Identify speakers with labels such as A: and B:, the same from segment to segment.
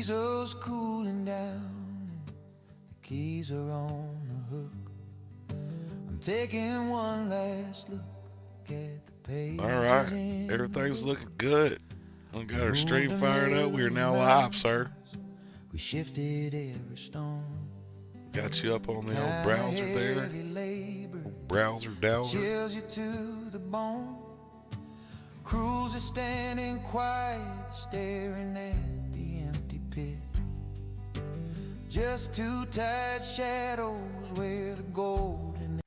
A: diesel's cooling down, the keys are on the hook. I'm taking one last look at the page.
B: All right, everything's looking good. We got our stream fired up. We are now live, sir.
A: We shifted every stone.
B: Got you up on the old browser there. Browser dowser.
A: Chills you to the bone. Crews are standing quiet, staring at the empty pit. Just two tired shadows where the golden.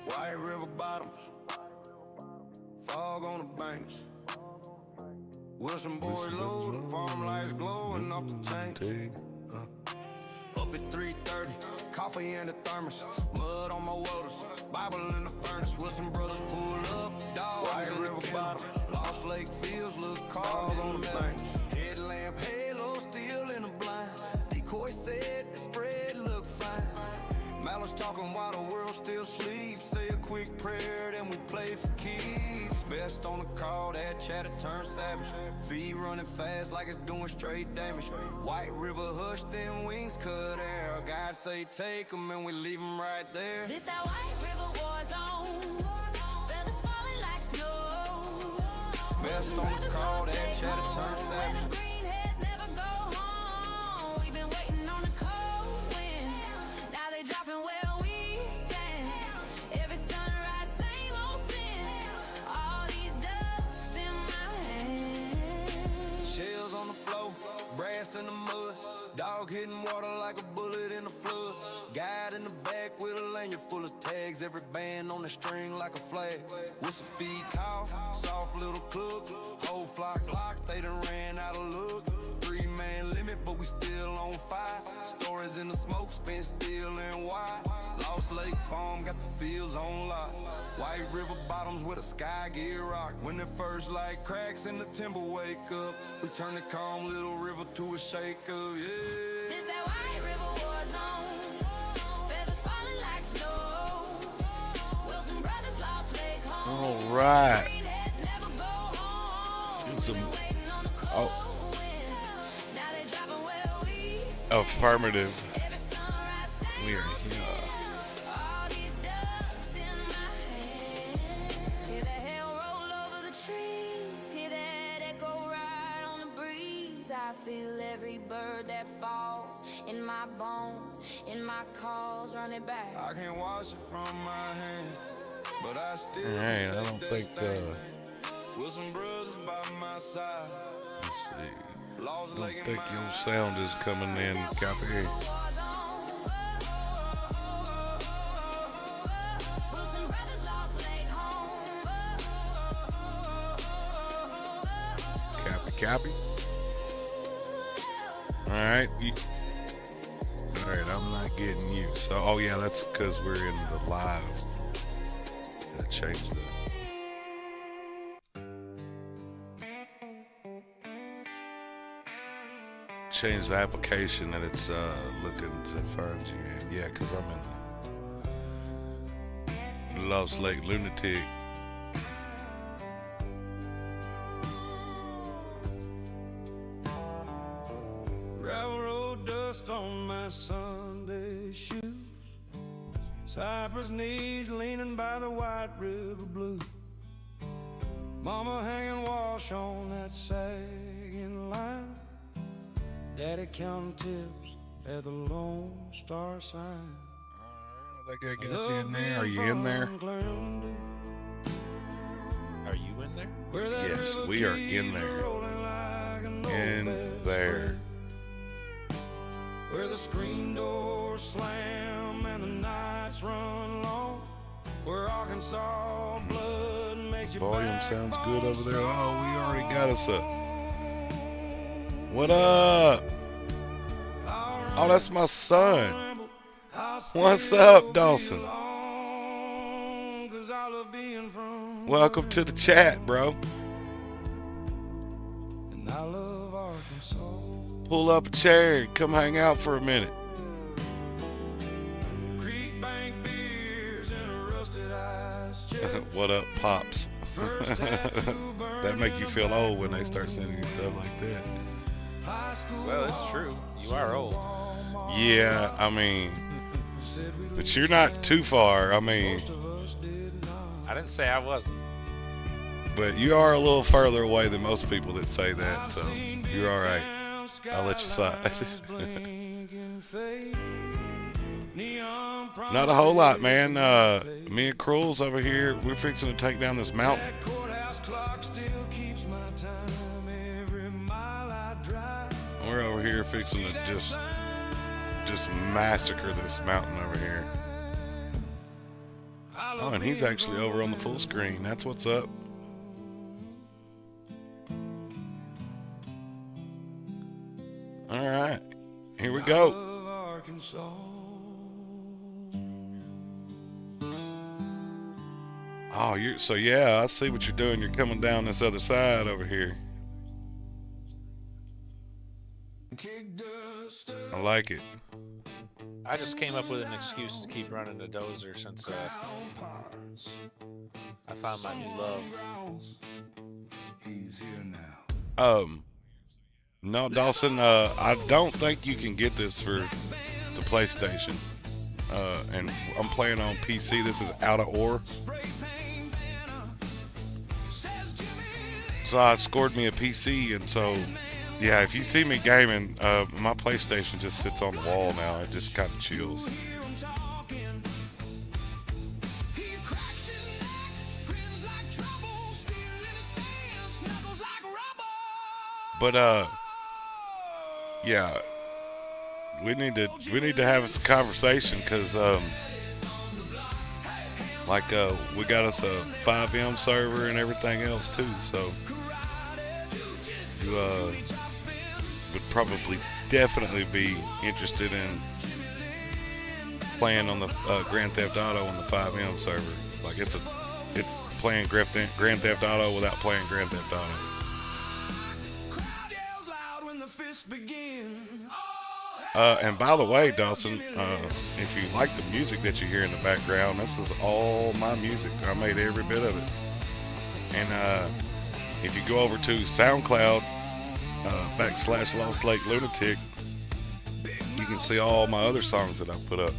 A: White river bottoms, fog on the banks. Wilson boy loading, farm lights glowing off the tank. Up at 3:30, coffee in the thermos, mud on my welders, Bible in the furnace. Wilson brothers pull up, dog. White river bottoms, Lost Lake fields, look carved on the banks. Headlamp halo still in the blind. Decoy said the spread look fine. Malice talking while the world still sleeps. Say a quick prayer, then we play for keeps. Best on the call, that chatter turns savage. Feet running fast like it's doing straight damage. White river hush, then wings cut air. God say take them and we leave them right there.
C: This that white river war zone. Feathers falling like snow.
A: Best on the call, that chatter turns savage.
C: Greenheads never go home. We've been waiting on the cold wind. Now they dropping where we stand. Every sunrise, same old sin. All these ducks in my hand.
A: Shells on the floor, brass in the mud. Dog hitting water like a bullet in a flood. Guide in the back with a lanyard full of tags. Every band on the string like a flag. Whistle feed call, soft little club. Whole flock locked, they done ran out of luck. 3-man limit, but we still on fire. Stories in the smoke, spent still and wide. Lost Lake Farm got the fields on lock. White river bottoms where the sky get rocked. When the first light cracks and the timber wake up, we turn the calm little river to a shake up, yeah.
C: This that white river war zone. Feathers falling like snow. Wilson brothers lost Lake home.
B: All right.
C: Greenheads never go home.
B: Do some
C: Waiting on the cold wind. Now they dropping where we stand.
B: affirmative.
C: Every sunrise, same
B: We are
C: old
B: here.
C: sin. All these ducks in my hand. Hear the hail roll over the trees. Hear that echo ride on the breeze. I feel every bird that falls in my bones, in my calls, run it back.
A: I can't wash it from my hand, but I still
B: All right, I
A: take
B: don't
A: that
B: think
A: stand. Wilson brothers by my side.
B: let's see.
A: Lost
B: I don't
A: Lake in
B: think
A: my
B: your
A: eyes.
B: sound is coming in. Copy.
C: Wilson brothers lost Lake home.
B: Copy. All right. All right, I'm not getting you. So, oh yeah, that's because we're in the live. Gotta change the. Change the application and it's looking to find you. Yeah, because I'm in Lost Lake Lunatic.
A: Gravel road dust on my Sunday shoes. Cypress knees leaning by the White River Blue. Mama hanging wash on that sagging line. Daddy counting tips at the Lone Star sign.
B: I think I got you in there. Are you in there?
D: Are you in there?
B: Yes, we are in there. In there.
A: Where the screen doors slam and the nights run long. Where Arkansas blood makes you
B: Volume sounds good over there. Oh, we already got us up. What up? Oh, that's my son. What's up, Dawson?
A: Cause all of love being from
B: Welcome to the chat, bro.
A: and I love Arkansas.
B: Pull up a chair and come hang out for a minute.
A: Creek bank beers and a rusted ice chest.
B: What up, Pops?
A: First tattoo
B: That make you feel old when they start sending you stuff like that.
A: high school.
D: Well, it's true. You are old.
B: Yeah, I mean, but you're not too far. I mean,
D: I didn't say I wasn't.
B: but you are a little further away than most people that say that, so you're all right. I'll let you slide. Not a whole lot, man. Me and Cruel's over here. We're fixing to take down this mountain. We're over here fixing to just massacre this mountain over here. Oh, and he's actually over on the full screen. That's what's up. All right, here we go. Oh, so yeah, I see what you're doing. You're coming down this other side over here. I like it.
D: I just came up with an excuse to keep running the dozer since I found my new love.
A: He's here now.
B: No, Dawson, I don't think you can get this for the PlayStation. And I'm playing on PC. This is out of ore. So I scored me a PC, and so yeah, if you see me gaming, my PlayStation just sits on the wall now. It just kind of chills. But yeah, we need to have this conversation because we got us a 5M server and everything else too. So you would probably definitely be interested in playing on the Grand Theft Auto on the 5M server. Like it's playing Grand Theft Auto without playing Grand Theft Auto. And by the way, Dawson, if you like the music that you hear in the background, this is all my music. I made every bit of it. And if you go over to SoundCloud / Lost Lake Lunatic, you can see all my other songs that I've put up.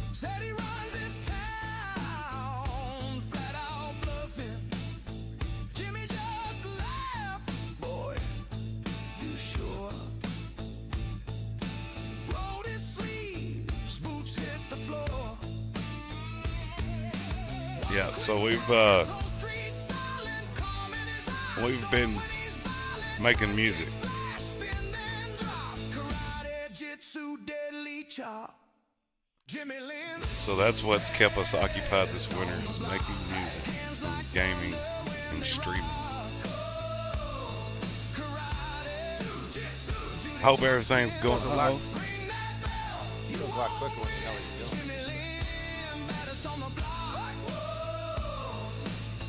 B: Yeah, so we've been making music. So that's what's kept us occupied this winter, is making music, and gaming, and streaming. Hope everything's going well.
D: It goes a lot quicker when you know what you're doing.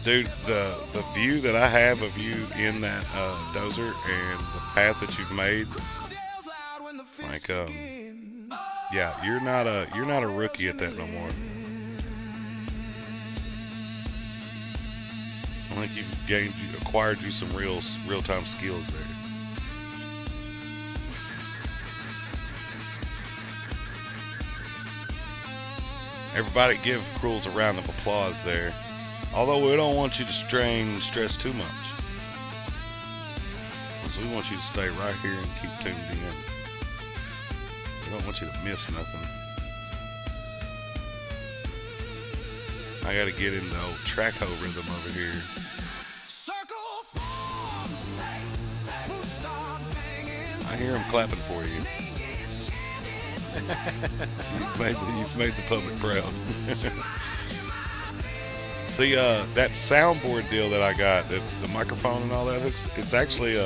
B: Dude, the view that I have of you in that dozer and the path that you've made, like yeah, you're not a rookie at that no more. I think you've acquired you some real-time skills there. Everybody give Cruels a round of applause there. Although we don't want you to stress too much. Because we want you to stay right here and keep tuned in. We don't want you to miss nothing. I gotta get in the old track-ho rhythm over here. I hear them clapping for you. You've made the public proud. See, that soundboard deal that I got, the microphone and all that, it's actually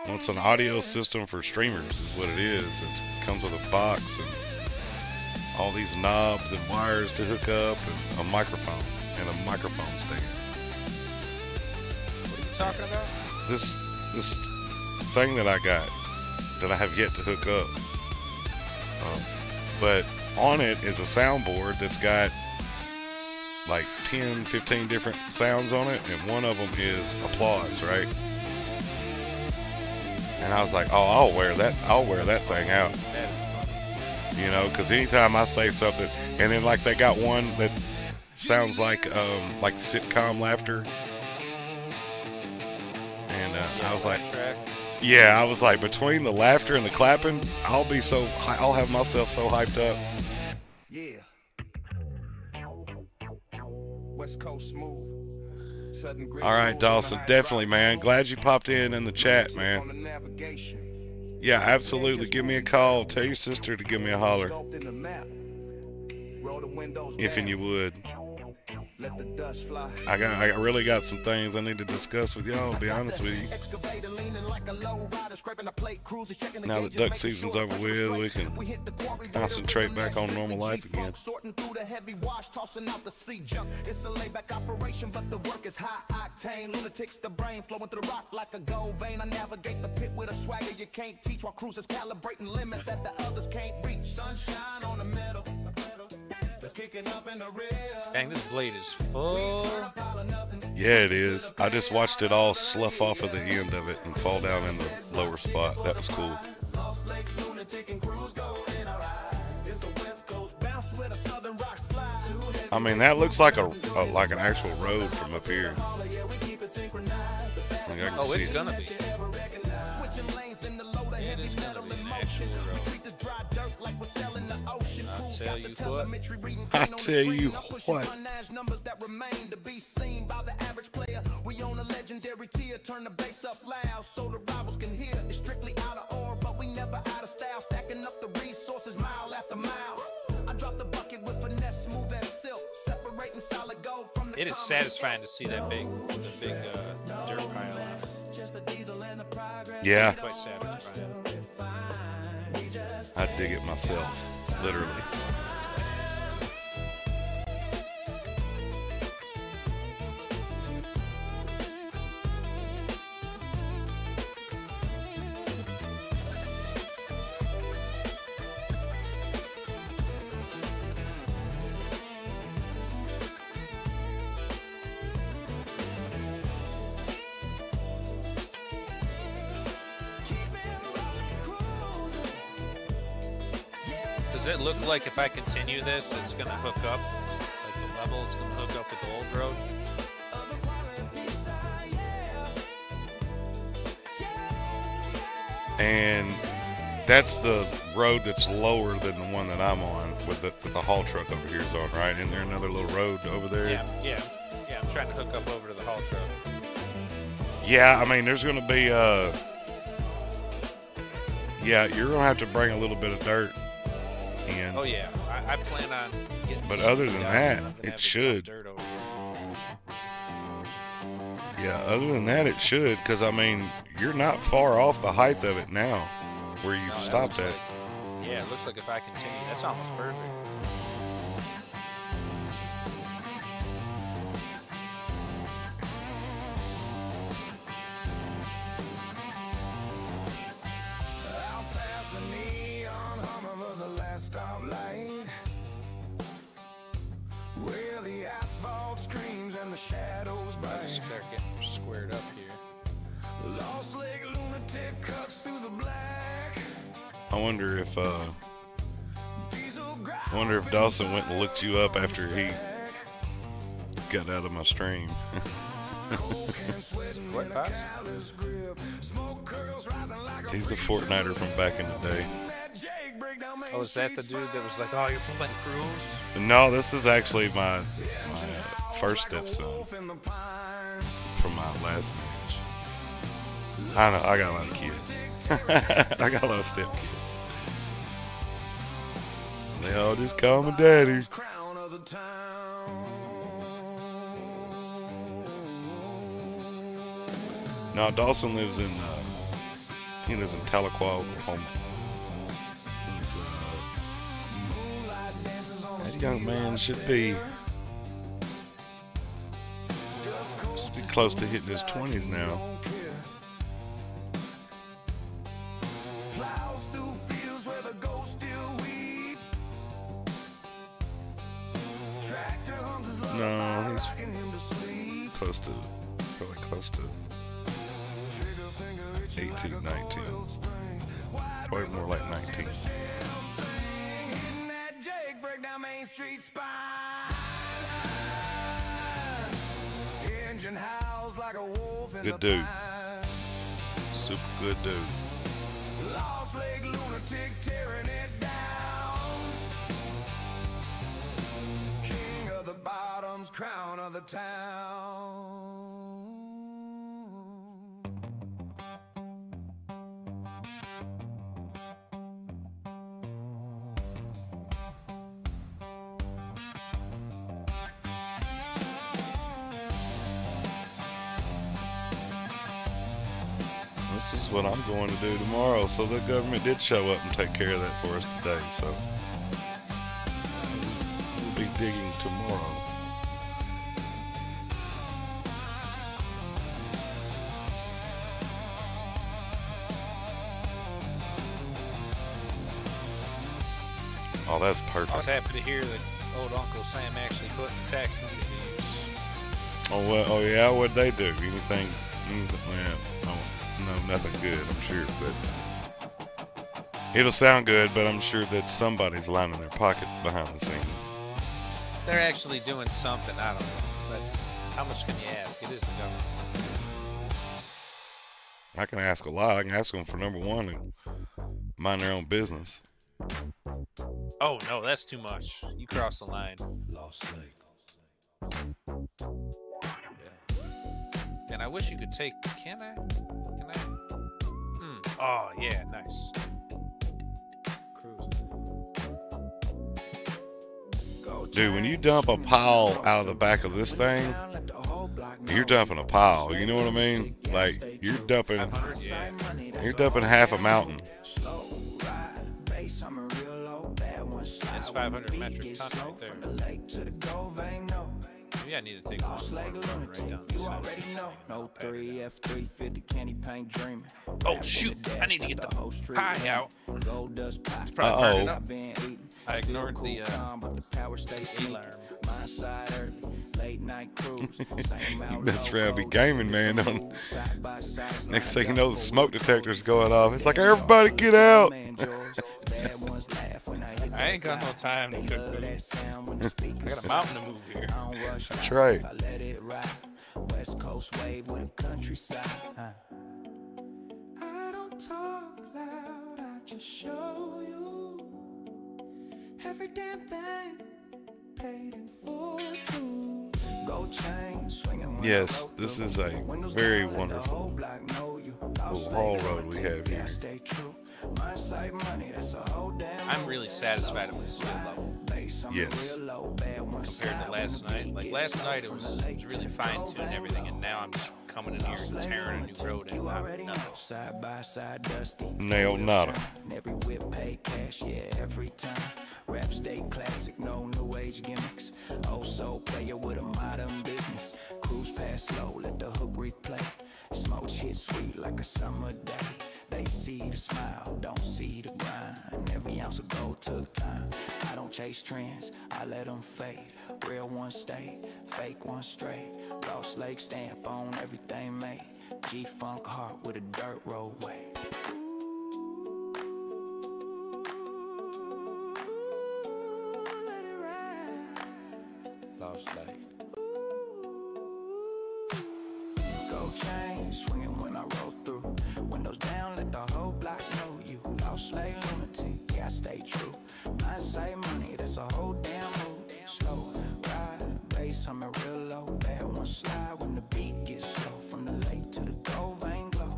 B: it's an audio system for streamers is what it is. It comes with a box, and all these knobs and wires to hook up, and a microphone and a microphone stand.
D: What are you talking about?
B: This thing that I got that I have yet to hook up, but on it is a soundboard that's got like 10, 15 different sounds on it, and one of them is applause, right? And I was like, oh, I'll wear that thing out,
D: That is funny.
B: you know, because anytime I say something, and then like they got one that sounds like sitcom laughter, and I was like,
D: track.
B: yeah, I was like, between the laughter and the clapping, I'll have myself so hyped up.
A: Yeah. West Coast smooth. Southern grit
B: All right,
A: goes
B: Dawson,
A: behind
B: definitely,
A: rock.
B: man. Glad you popped in the chat,
A: On
B: man.
A: the navigation.
B: Yeah, absolutely. Give me a call. Tell your sister to give me a holler,
A: Scoped in the map. Roll the windows
B: if and
A: down.
B: you would.
A: Let the dust fly.
B: I really got some things I need to discuss with y'all, to be honest with you.
A: Excavator leaning like a low rider, scraping the plate, cruisers, checking the
B: Now that
A: gauges,
B: duck
A: making
B: season's
A: sure
B: over
A: pressure
B: with, we
A: straight.
B: can
A: We hit the quarry,
B: concentrate back on normal life again.
A: sorting through the heavy wash, tossing out the sea junk. It's a layback operation, but the work is high octane. Lunatics, the brain flowing through the rock like a gold vein. I navigate the pit with a swagger you can't teach, while cruisers calibrating limits that the others can't reach. Sunshine on the metal, that's kicking up in the rear.
D: Dang, this blade is full.
B: Yeah, it is. I just watched it all slough off of the end of it and fall down in the lower spot. That was cool. I mean, that looks like like an actual road from up here. Like I can
D: Oh,
B: see
D: it's
B: it.
D: gonna be. It is gonna be an actual road. I'll tell you what.
B: I tell you what.
A: Numbers that remain to be seen by the average player. We own a legendary tier, turn the bass up loud so the rivals can hear. It's strictly out of order, but we never out of style, stacking up the resources mile after mile. I drop the bucket with finesse, smooth as silk, separating solid gold from the
D: It is satisfying to see that big dirt pile on it.
B: Yeah,
D: Quite satisfying.
B: I dig it myself, literally.
D: Does it look like if I continue this, it's gonna hook up? Like the level is gonna hook up with the old road?
B: And that's the road that's lower than the one that I'm on, with the haul truck over here is on, right? Isn't there another little road over there?
D: Yeah. I'm trying to hook up over to the haul truck.
B: Yeah, I mean, there's going to be, yeah, you're going to have to bring a little bit of dirt in.
D: Oh yeah, I plan on getting.
B: But
D: this
B: other than
D: done.
B: that,
D: I'm gonna
B: it
D: have to
B: should.
D: dump dirt over here.
B: Yeah, other than that, it should, because, I mean, you're not far off the height of it now, where you've
D: No, that
B: stopped
D: looks
B: at.
D: like- yeah, it looks like if I continue, that's almost perfect.
A: Out past the neon hum of the last stoplight, where the asphalt screams and the shadows
D: I'll just
A: bite.
D: start getting squared up here.
A: Lost leg lunatic cuts through the black.
B: I wonder if,
A: Diesel
B: I wonder if Dawson went and looked you up after he got out of my stream.
D: What boss?
B: He's a Fortniter from back in the day.
D: Oh, is that the dude that was like, "Oh, you're playing Cruise"?
B: No, this is actually my first stepson from my last marriage. I know, I got a lot of kids. I got a lot of step kids. They all just call me daddy. No, Dawson lives in Tahlequah, Oklahoma. He's young man should be close to hitting his 20s now.
A: Plows through fields where the ghosts still weep. Tractor hums his lullaby,
B: No, he's
A: rocking him to sleep.
B: probably close to
A: Trigger finger itching like
B: 18,
A: a
B: 19.
A: coiled spring. Wide
B: Probably more like 19.
A: hitting that Jake, break down Main Street spine. Engine howls like a wolf in
B: Good
A: the
B: dude.
A: pines.
B: Super good dude.
A: Lost leg lunatic tearing it down. King of the bottoms, crown of the town.
B: This is what I'm going to do tomorrow. So the government did show up and take care of that for us today. So we'll be digging tomorrow. Oh, that's
D: I was
B: perfect.
D: happy to hear that old Uncle Sam actually put the tax money to use.
B: Oh, well, oh yeah, what'd they do? Anything? Yeah, no, nothing good, I'm sure. But it'll sound good, but I'm sure that somebody's lining their pockets behind the scenes.
D: They're actually doing something. I don't know. That's how much can you ask? It is the government.
B: I can ask a lot. I can ask them for number one and mind their own business.
D: Oh no, that's too much. You cross the line.
A: Lost leg.
D: And I wish you could take. Can I? Can I? Oh yeah, nice.
B: Dude, when you dump a pile out of the back of this thing, you're dumping a pile. You know what I mean? Like you're dumping half a mountain.
D: That's 500 metric ton right there. Maybe I need to take one more right down the side.
A: No 3 F350 candy paint dreaming.
D: Oh shoot! I need to get the pie out.
A: Gold dust pie.
D: It's probably burning up.
A: Been eating.
D: I ignored the
A: But the power stays
D: alarm.
A: My side early, late night cruise.
B: You mess around, be gaming, man. Next thing you know, the smoke detector's going off. It's like, everybody get out.
D: I ain't got no time to cook food. I got a mountain to move here.
B: That's right.
A: West Coast wave with a countryside. I don't talk loud, I just show you every damn thing paid in full too. Gold chain swinging.
B: Yes, this is a very wonderful little haul road we have here.
D: I'm really satisfied with my skill level
B: Yes.
D: compared to last night. Like last night, it was really fine-tuned and everything, and now I'm just coming in here and tearing a new road in. I'm nothing.
A: Side by side, dusty.
B: Nailed nada.
A: Every whip paid cash, yeah, every time. Rap stay classic, no new age gimmicks. Oh, so player with a modern business. Cruise past slow, let the hook replay. Smoke hit sweet like a summer day. They see the smile, don't see the grind. Every ounce of gold took time. I don't chase trends, I let them fade. Real ones stay, fake ones stray. Lost leg stamp on everything made. G-Funk heart with a dirt roadway. Let it ride. Lost leg. Gold chain swinging when I roll through. Windows down, let the whole block know you. Lost leg lunatic, yeah, I stay true. I say money, that's a whole damn mood. Slow ride, bass, I'm a real low. Bad one slide when the beat gets slow. From the lake to the gold vein glow.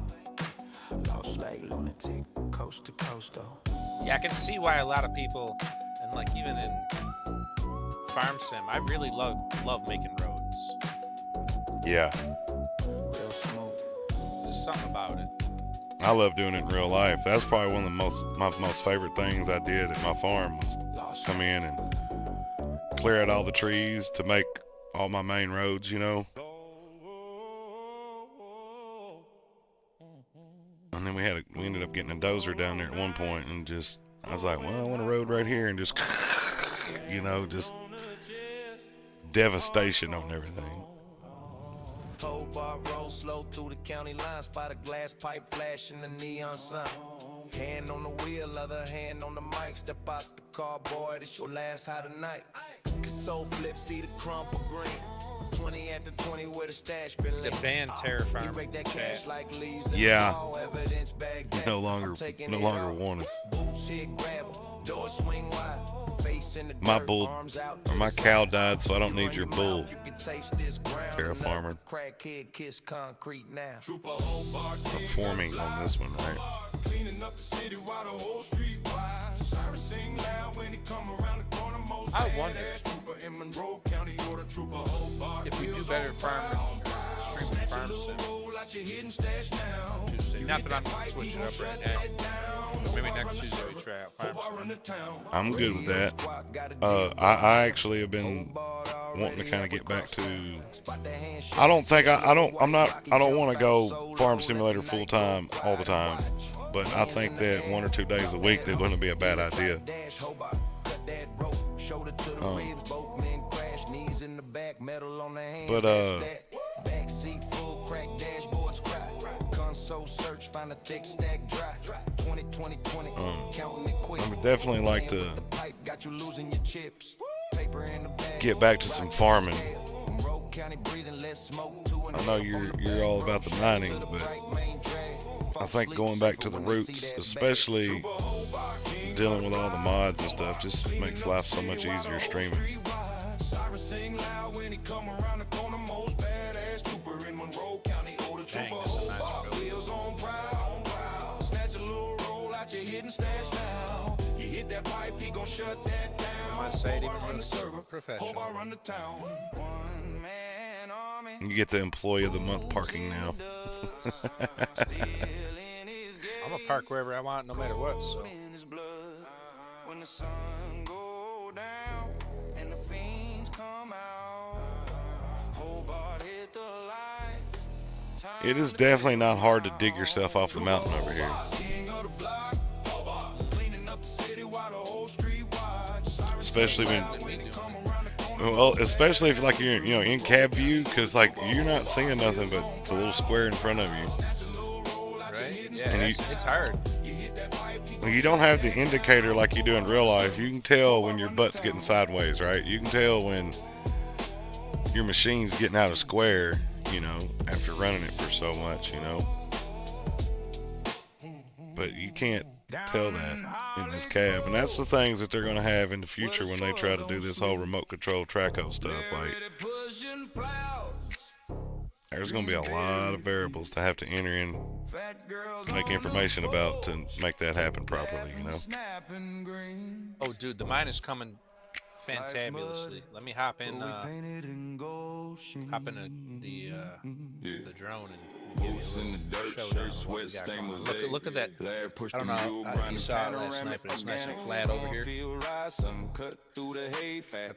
A: Lost leg lunatic, coast to coast though.
D: Yeah, I can see why a lot of people, and like even in farm sim, I really love making roads.
B: Yeah.
A: Real smooth.
D: There's something about it.
B: I love doing it in real life. That's probably one of my most favorite things I did at my farm was come in and clear out all the trees to make all my main roads, you know. And then we ended up getting a dozer down there at one point, and just I was like, well, I want a road right here, and just you know, just devastation on everything.
A: Bar roll slow through the county line, spot a glass pipe flashing the neon sign. Hand on the wheel, other hand on the mic. Step out the car, boy, this your last high tonight. Soul flip, see the crumple green. 20 after 20 where the stash been
D: The
A: linked.
D: band Terror Farm.
A: That cash like leaves in
B: Yeah.
A: the hall, evidence bagged down.
B: No longer wanted.
A: Boots hit gravel, doors swing wide. Face in the
B: My
A: dirt,
B: bull
A: arms out
B: or
A: to
B: my
A: the
B: cow
A: side.
B: died, so I don't need your
A: Run
B: bull.
A: mouth, you can taste this ground
B: Terra
A: enough.
B: Farmer.
A: Crackhead kiss concrete now.
B: Performing on this one, right?
A: Cleaning up the city while the whole street wide. Sirens sing loud when he come around the corner. Most
D: I wonder
A: trooper in Monroe County, order trooper Hobart.
D: if we do better farming, streaming farm sim
A: Roll out your hidden stash now.
D: Tuesday. Not that I'm switching up right now. Maybe next Tuesday we try out farm sim.
B: I'm good with that. I actually have been wanting to kind of get back to. I don't want to go farm simulator full time all the time, but I think that 1 or 2 days a week they're going to be a bad idea. But I would definitely like to get back to some farming. I know you're all about the mining, but I think going back to the roots, especially dealing with all the mods and stuff, just makes life so much easier streaming.
D: Dang, that's a nice road. I might say it even runs professional.
B: You get the Employee of the Month parking now.
D: I'm gonna park wherever I want, no matter what. So
A: When the sun go down and the fiends come out, Hobart hit the light.
B: It is definitely not hard to dig yourself off the mountain over here.
A: King of the block, cleaning up the city while the whole street watch.
B: Especially especially if like you're in cab view, because like you're not seeing nothing but the little square in front of you.
D: right? Yeah,
B: And
D: it's hard.
B: You don't have the indicator like you do in real life. You can tell when your butt's getting sideways, right? You can tell when your machine's getting out of square, after running it for so much, But you can't tell that in this cab. And that's the things that they're going to have in the future when they try to do this whole remote control Traco stuff. Like, there's going to be a lot of variables to have to enter in, make information about to make that happen properly,
D: Oh, dude, the mine is coming fantabulously. Let me hop in the drone and give you a little showdown of what we got going on. Look at that. I don't know if you saw it last night, but it's nice and flat over here. Got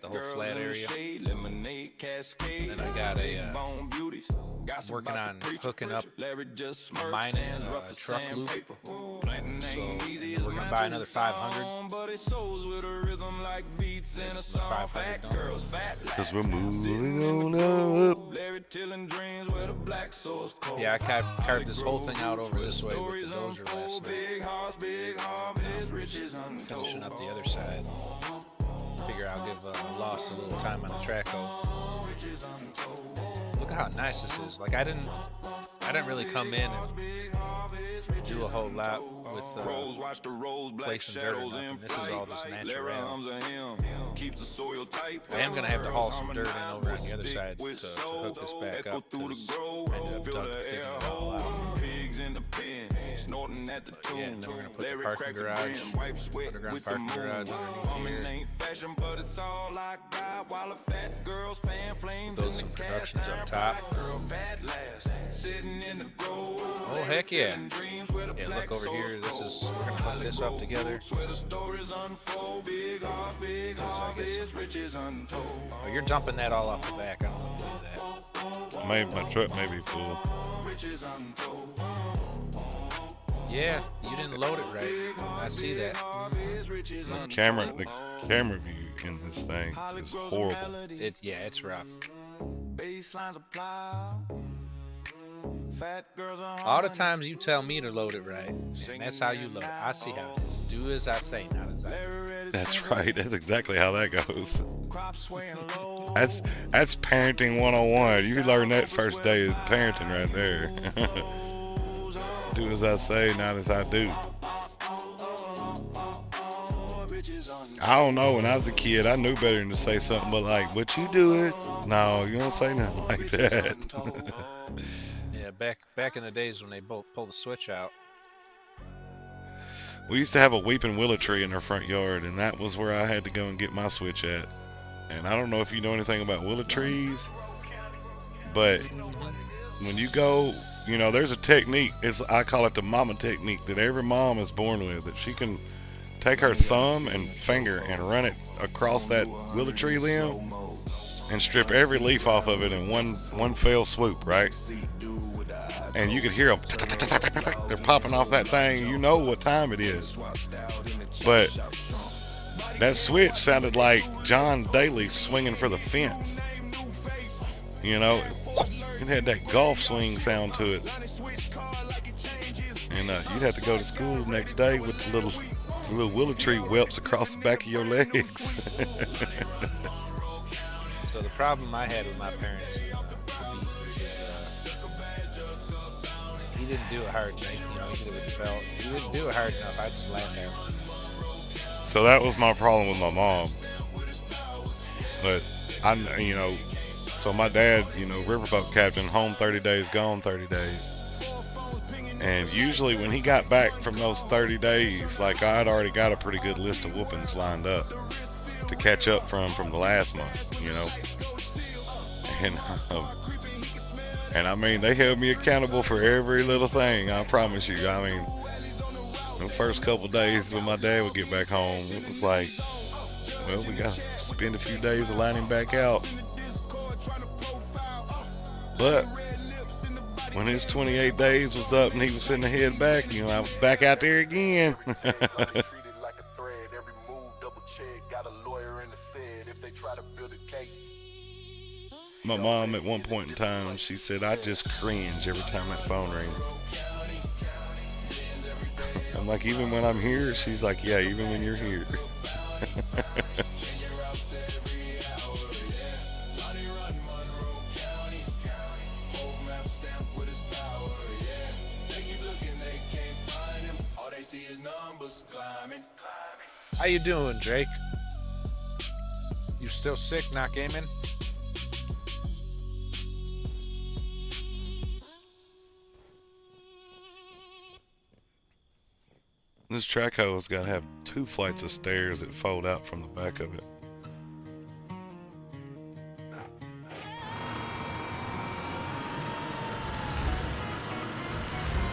D: the whole flat area. And then I got working on hooking up a mining truck loop. So we're gonna buy another 500.
B: because we're moving on up.
D: Yeah, I carved this whole thing out over this way with the dozer last night. Finishing up the other side. Figure I'll give Lost a little time on the Traco. Look at how nice this is. Like I didn't really come in and do a whole lot with placing dirt or nothing. This is all just natural. I am gonna have to haul some dirt in over on the other side to hook this back up because I ended up digging it all out.
A: in the pen, snorting at the tune.
D: Yeah, and then we're gonna put the parking garage, underground parking garage underneath here.
A: Ain't fashion, but it's all I got. While a fat girl's fan flames
D: Build some productions up top. Oh heck yeah! Yeah, look over here. We're gonna put this up together. Oh, you're dumping that all off the back. I don't want to do that.
B: My truck may be full.
D: Yeah, you didn't load it right. I see that.
B: The camera view in this thing is horrible.
D: It's rough. All the times you tell me to load it right, and that's how you load it. I see how it is. Do as I say, not as I do.
B: That's right. That's exactly how that goes. That's parenting 101. You learn that first day of parenting right there. Do as I say, not as I do. I don't know. When I was a kid, I knew better than to say something, but like, "But you do it." No, you don't say nothing like that.
D: Yeah, back in the days when they both pull the switch out.
B: We used to have a weeping willow tree in our front yard, and that was where I had to go and get my switch at. And I don't know if you know anything about willow trees, but when you go, you know, there's a technique. I call it the mama technique that every mom is born with, that she can take her thumb and finger and run it across that willow tree limb and strip every leaf off of it in one fell swoop, right? And you could hear them, they're popping off that thing. You know what time it is. But that switch sounded like John Daly swinging for the fence. You know, it had that golf swing sound to it. And you'd have to go to school the next day with the little willow tree whelps across the back of your legs.
D: So the problem I had with my parents is he didn't do it hard enough. You know, he did it with the belt. He didn't do it hard enough. I just laughed at him.
B: So that was my problem with my mom. But so my dad, riverboat captain, home 30 days, gone 30 days. And usually when he got back from those 30 days, like I'd already got a pretty good list of whoopings lined up to catch up from the last month, And I mean, they held me accountable for every little thing, I promise you. I mean, the first couple days when my dad would get back home, it was like, well, we got to spend a few days to line him back out. But when his 28 days was up and he was finna head back, I was back out there again. My mom, at one point in time, she said, I just cringe every time that phone rings. I'm like, even when I'm here? She's like, yeah, even when you're here.
D: How you doing, Jake? You still sick, not gaming?
B: This track hoe's got to have 2 flights of stairs that fold out from the back of it.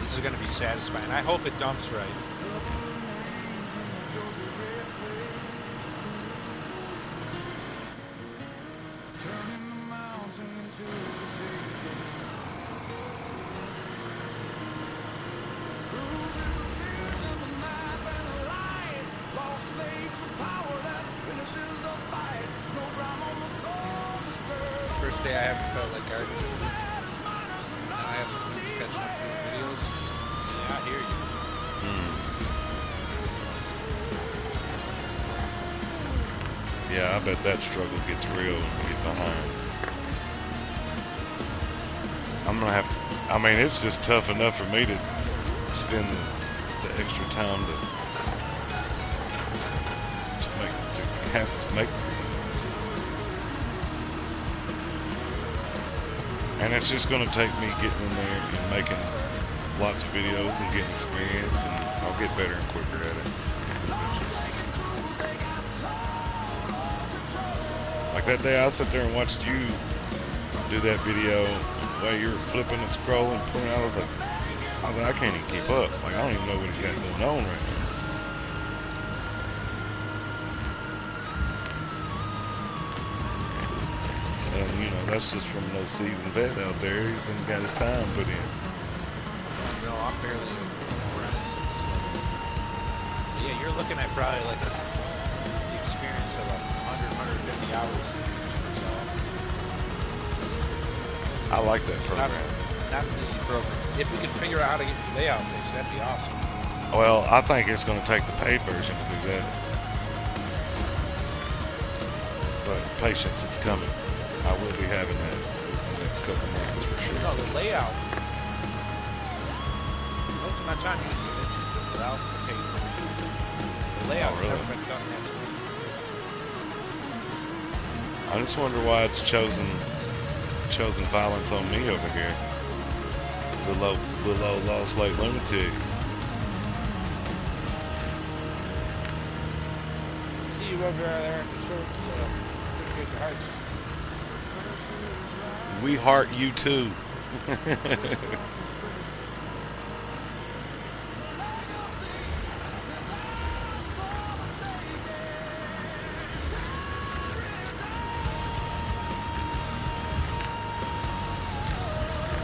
D: This is going to be satisfying. I hope it dumps right. First day I haven't felt like gardening. Now I have some friends catching up with videos. Yeah, I hear you.
B: Yeah, I bet that struggle gets real when we get behind. I'm gonna have to, I mean, it's just tough enough for me to spend the extra time to have to make the videos. And it's just gonna take me getting in there and lots of videos and getting experience, and I'll get better and quicker at it. Like that day I sat there and watched you do that video while you were flipping and scrolling, pulling out. I was like, I can't even keep up. Like, I don't even know what he's got going on right now. And, you know, that's just from no seasoned vet out there. He's been got his time put in.
D: No, I'm barely around. Yeah, you're looking at probably like the experience of like 100, 150 hours.
B: I like that program.
D: Not an easy program. If we can figure out how to get the layout fixed, that'd be awesome.
B: Well, I think it's going to take the paid version to do that. But patience, it's coming. I will be having that in the next couple months for sure.
D: No, the layout. Most of my time using images without the paid version. The layout's never been done that way.
B: I just wonder why it's chosen violence on me over here. Below Lost Lake Lunatic.
D: See you over there in the shorts. Appreciate your hearts.
B: We heart you too.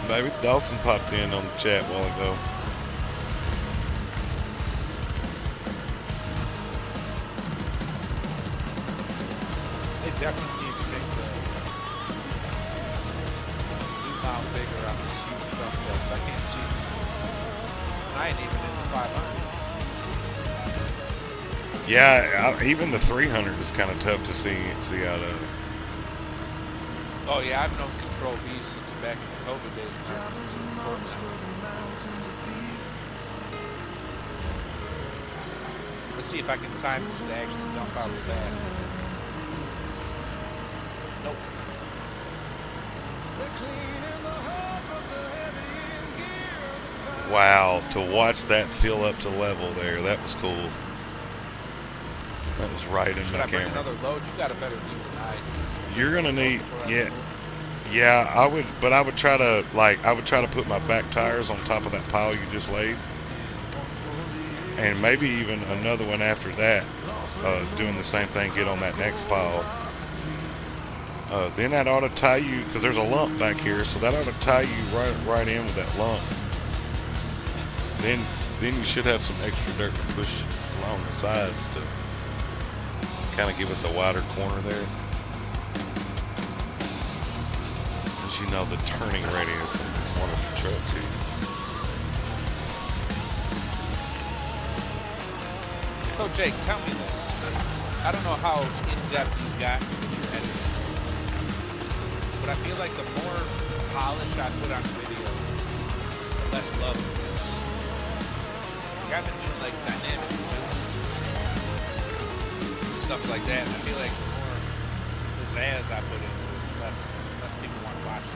B: Maybe Dawson popped in on the chat a while ago.
D: They definitely need to take the zoom out bigger on this huge dump trucks. I can't see them. I ain't even in the 500.
B: Yeah, even the 300 is kind of tough to see out of.
D: Oh yeah, I've known Control B since back in the COVID days. Let's see if I can time this to actually dump out of that. Nope.
B: Wow, to watch that fill up to level there, that was cool. That was right in
D: Should
B: my
D: I bring
B: camera.
D: another load? You got a better view than I.
B: You're gonna need, yeah, I would, but I would try to put my back tires on top of that pile you just laid, and maybe even another one after that, doing the same thing, get on that next pile. Then that ought to tie you, because there's a lump back here, so that ought to tie you right in with that lump. Then you should have some extra dirt to push along the sides to kind of give us a wider corner there. As you know, the turning radius on this wonderful truck too.
D: So Jake, tell me this. I don't know how in-depth you got with your editing, but I feel like the more polish I put on video, the less love it is. Like I've been doing like dynamic zoom, stuff like that, and I feel like the more pizzazz I put into it, the less people want to watch it.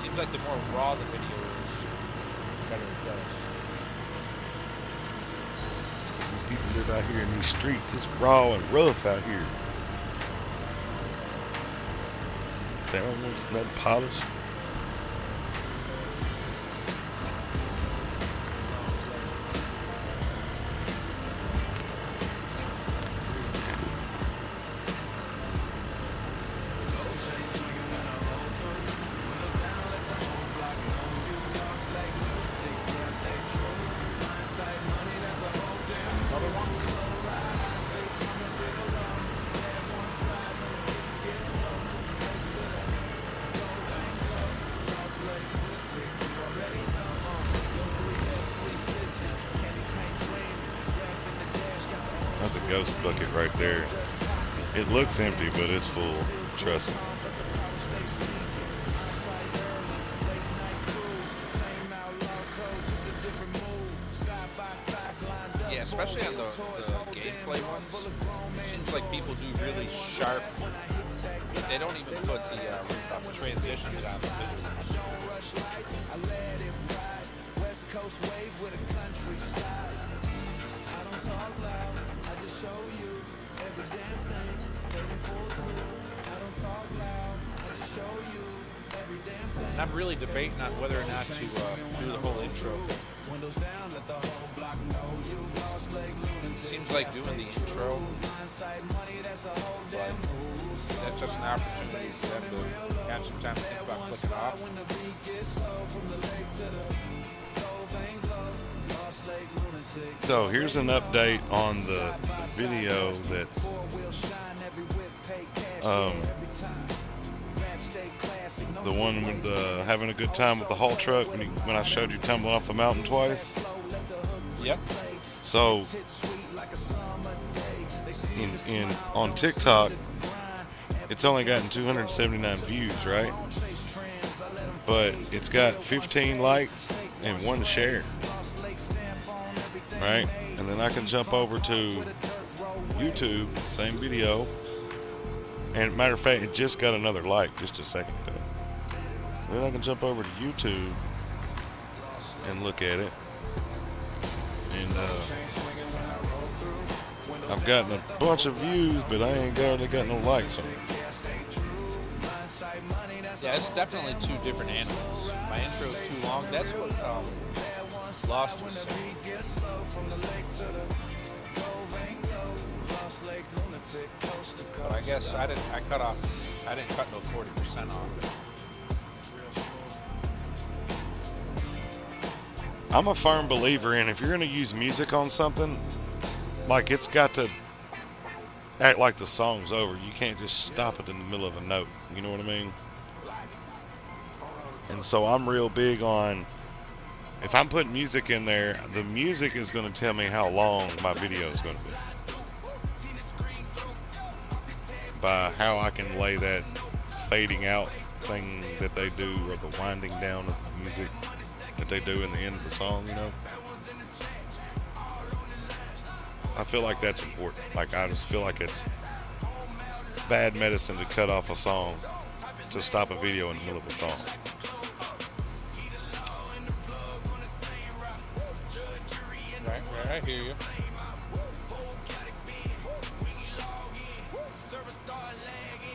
D: Seems like the more raw the video is, the better it does.
B: It's because these people live out here in these streets. It's raw and rough out here. They don't want nothing polished. That's a ghost bucket right there. It looks empty, but it's full. Trust me.
D: Yeah, especially on the gameplay ones. It seems like people do really sharp They don't even put the transitions on the visuals.
A: West Coast wave with a countryside. I don't talk loud, I just show you every damn thing. Waiting for two. I don't talk loud, I just show you every damn thing.
D: And I'm really debating on whether or not to do the whole intro.
A: Windows down, let the whole block know you lost like lunatic.
D: Seems like doing the intro, but that's just an opportunity to have some time to think about clicking off.
B: So here's an update on the video that's the one with having a good time with the haul truck when I showed you tumbling off the mountain twice.
D: Yep.
B: So on TikTok, it's only gotten 279 views, right? But it's got 15 likes and 1 share, right? And then I can jump over to YouTube, same video, and matter of fact, it just got another like just a second ago. Then I can jump over to YouTube and look at it, and I've gotten a bunch of views, but I ain't barely got no likes on it.
D: Yeah, it's definitely two different animals. My intro is too long. That's what Lost was saying. But I guess I didn't cut no 40% off it.
B: I'm a firm believer in if you're going to use music on something, like it's got to act like the song's over. You can't just stop it in the middle of a note. You know what I mean? And so I'm real big on, if I'm putting music in there, the music is going to tell me how long my video is going to be. By how I can lay that fading out thing that they do, or the winding down of the music that they do in the end of the song, you know? I feel like that's important. Like, I just feel like it's bad medicine to cut off a song, to stop a video in the middle of a song.
D: Right, I hear you.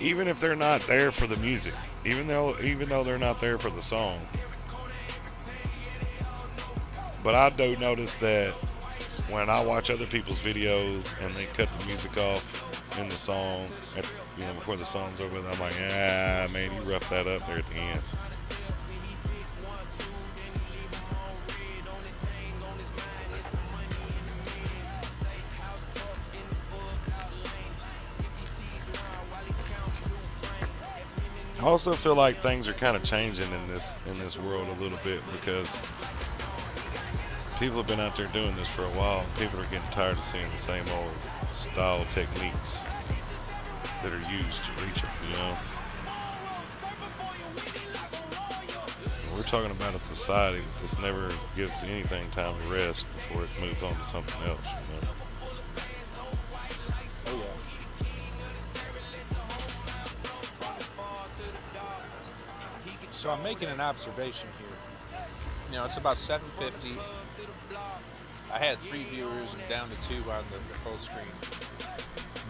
B: Even if they're not there for the music, even though they're not there for the song. But I do notice that when I watch other people's videos and they cut the music off in the song, before the song's over, I'm like, man, you roughed that up there at the end. I also feel like things are kind of changing in this world a little bit, because people have been out there doing this for a while. People are getting tired of seeing the same old style techniques that are used to reach it, you know? We're talking about a society that just never gives anything time to rest before it moves on to something else, you know?
D: Oh, yeah. So I'm making an observation here. It's about 7:50. I had 3 viewers and down to 2 on the full screen.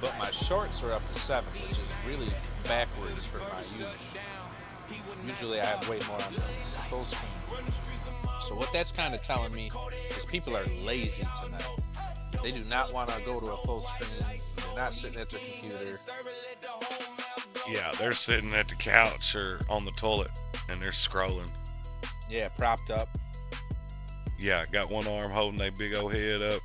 D: But my shorts are up to 7, which is really backwards for my use. Usually I have way more on the full screen. So what that's kind of telling me is people are lazy tonight. They do not want to go to a full screen. They're not sitting at their computer.
B: Yeah, they're sitting at the couch or on the toilet and they're scrolling.
D: Yeah, propped up.
B: Yeah, got one arm holding their big old head up.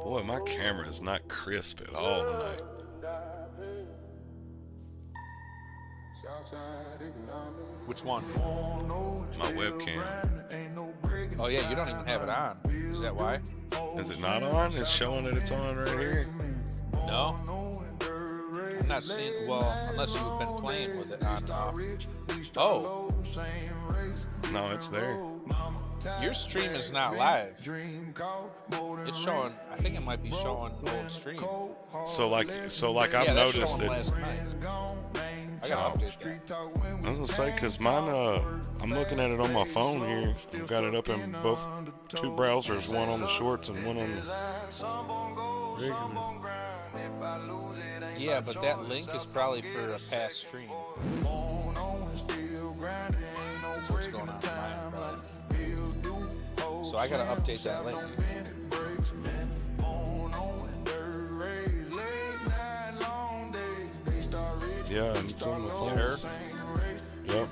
B: Boy, my camera is not crisp at all tonight.
D: Which one?
B: My webcam.
D: Oh yeah, you don't even have it on. Is that why?
B: Is it not on? It's showing that it's on right here.
D: No. I'm not seeing, well, unless you've been playing with it on and off. Oh,
B: No, it's there.
D: your stream is not live. It's showing. I think it might be showing old stream.
B: So like I've
D: Yeah, that's
B: noticed
D: showing
B: that.
D: last night. I gotta update that.
B: I was gonna say, cause mine, I'm looking at it on my phone here. I've got it up in both two browsers, one on the shorts and one on the regular.
D: Yeah, but that link is probably for a past stream. That's what's going on in mine, probably. So I gotta update that link.
B: Yeah, and it's on the phone.
D: Her?
B: Yep.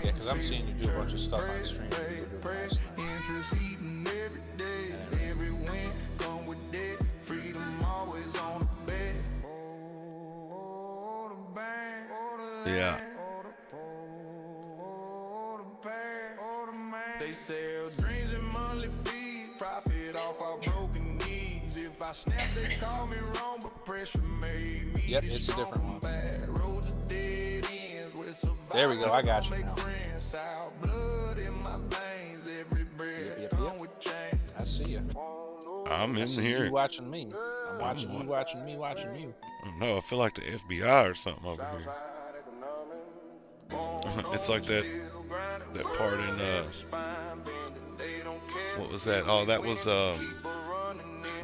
D: Yeah, because I'm seeing you do a bunch of stuff on the stream. You were doing last night.
B: Yeah.
A: They sell dreams and monthly fees, profit off our broken knees. If I snap, they call me wrong, but pressure made me.
D: Yep, it's a different one. There we go, I got you now. Yep. I see you.
B: I'm in
D: You
B: here.
D: watching me. I'm watching you, watching me, watching you.
B: No, I feel like the FBI or something over here. It's like that part in what was that? Oh, that was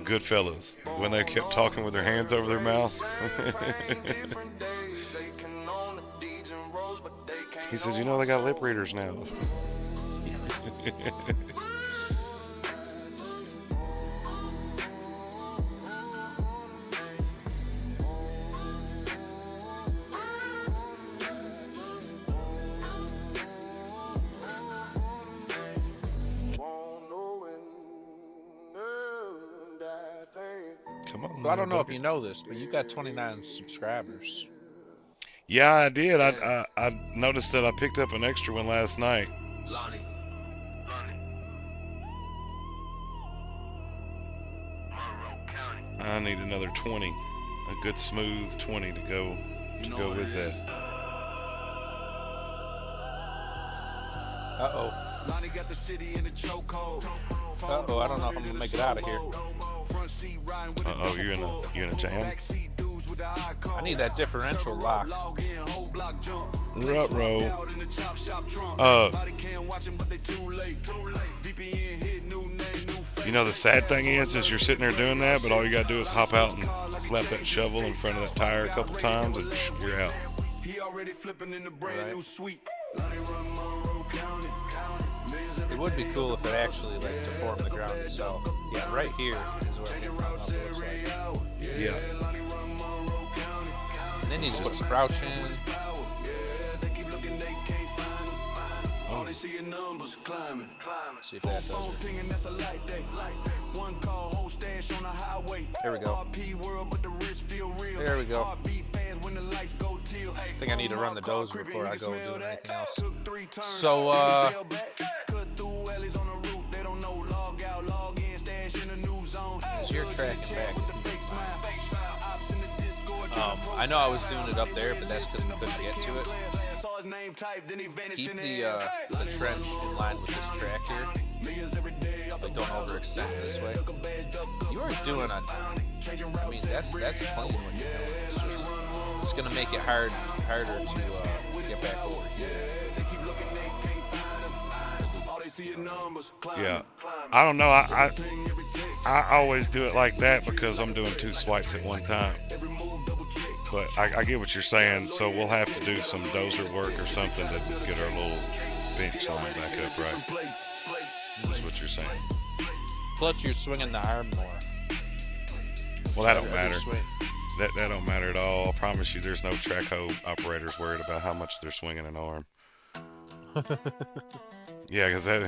B: Goodfellas, when they kept talking with their hands over their mouth. He said, "You know, they got lip readers now." Come on.
D: So I don't know if you know this, but you got 29 subscribers.
B: Yeah, I did. I noticed that I picked up an extra one last night.
A: Lonnie.
B: I need another 20, a good smooth 20 to go with that.
D: Uh-oh. Uh-oh, I don't know if I'm gonna make it out of here.
B: Uh-oh, you're in a jam.
D: I need that differential lock.
B: Ruh-roh. You know, the sad thing is you're sitting there doing that, but all you gotta do is hop out and flap that shovel in front of that tire a couple times and you're out.
D: It would be cool if it actually like deformed the ground itself. Yeah, right here is where it looks like.
B: Yeah.
D: And then you just crouch in. See if that does it. There we go. There we go. I think I need to run the dozer before I go do anything else. So, as you're tracking back, I know I was doing it up there, but that's because we couldn't get to it. Keep the trench in line with this track here. Like, don't overextend this way. You are doing a... I mean, that's clean what you're doing. It's gonna make it harder to get back over here.
B: Yeah. I don't know. I always do it like that because I'm doing two swipes at one time. But I get what you're saying, so we'll have to do some dozer work or something to get our little bench line back up, right? That's what you're saying.
D: Plus, you're swinging the arm more.
B: Well, that don't matter. That don't matter at all. I promise you, there's no track hoe operators worried about how much they're swinging an arm. Yeah, because and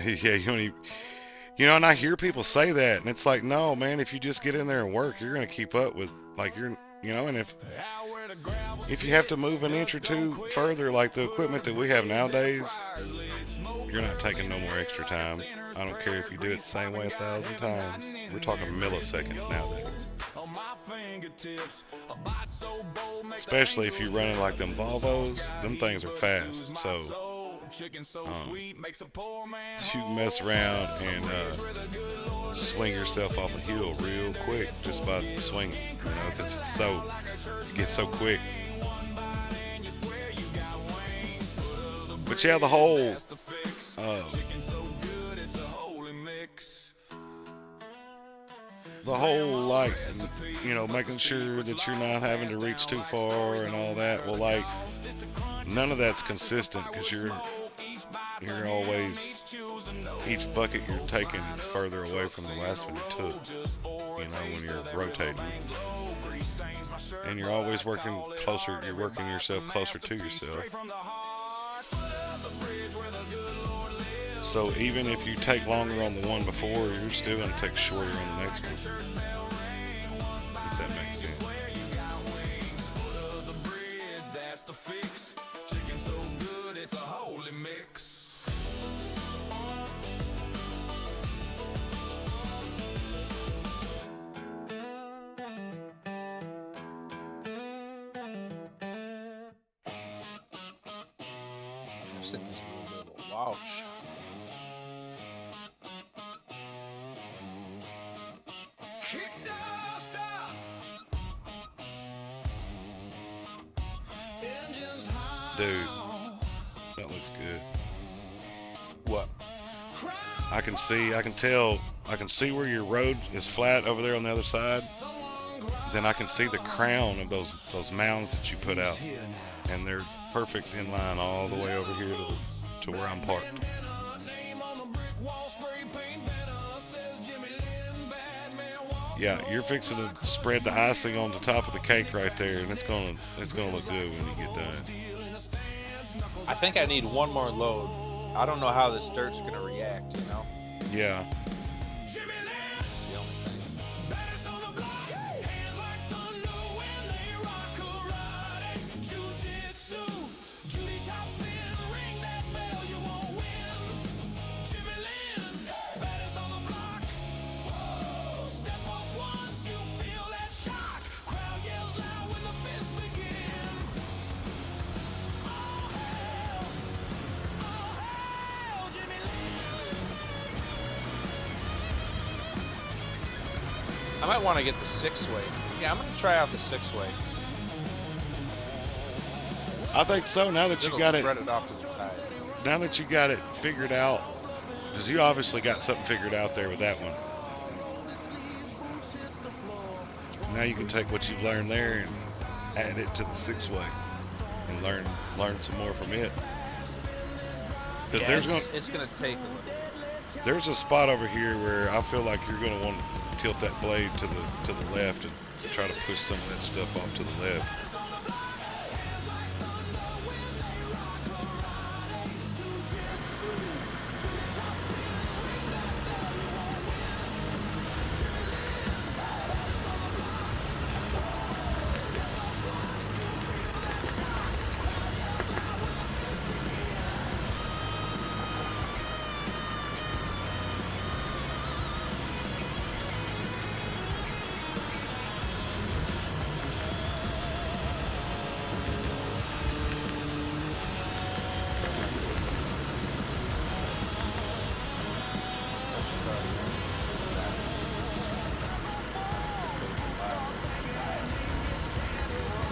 B: I hear people say that, and it's like, no, man, if you just get in there and work, you're gonna keep up with, like, and if, if you have to move an inch or two further, like the equipment that we have nowadays, you're not taking no more extra time. I don't care if you do it the same way 1,000 times. We're talking milliseconds nowadays. Especially if you're running like them Volvos, them things are fast. So you can mess around and swing yourself off a hill real quick just by swinging, you know, because it gets so quick. But yeah, the whole like, you know, making sure that you're not having to reach too far and all that. Well, like, none of that's consistent because you're always, each bucket you're taking is further away from the last one you took, you know, when you're rotating. And you're always working closer, you're working yourself closer to yourself. So even if you take longer on the one before, you're still going to take shorter on the next one. If that makes sense.
D: Just think there's a little bit of a wash.
B: Dude, that looks good.
D: What?
B: I can see where your road is flat over there on the other side. Then I can see the crown of those mounds that you put out, and they're perfect in line all the way over here to where I'm parked. Yeah, you're fixing to spread the icing on the top of the cake right there, and it's gonna look good when you get done.
D: I think I need one more load. I don't know how this dirt's gonna react, you know?
B: Yeah.
D: That's the only thing. I might want to get the 6-way. Yeah, I'm going to try out the 6-way.
B: I think so. Now that you got it,
D: spread it off to the side.
B: now that you got it figured out, because you obviously got something figured out there with that one. Now you can take what you've learned there and add it to the 6-way and learn some more from it. Because
D: Yeah, it's going to take.
B: there's a spot over here where I feel like you're going to want to tilt that blade to the left and try to push some of that stuff off to the left.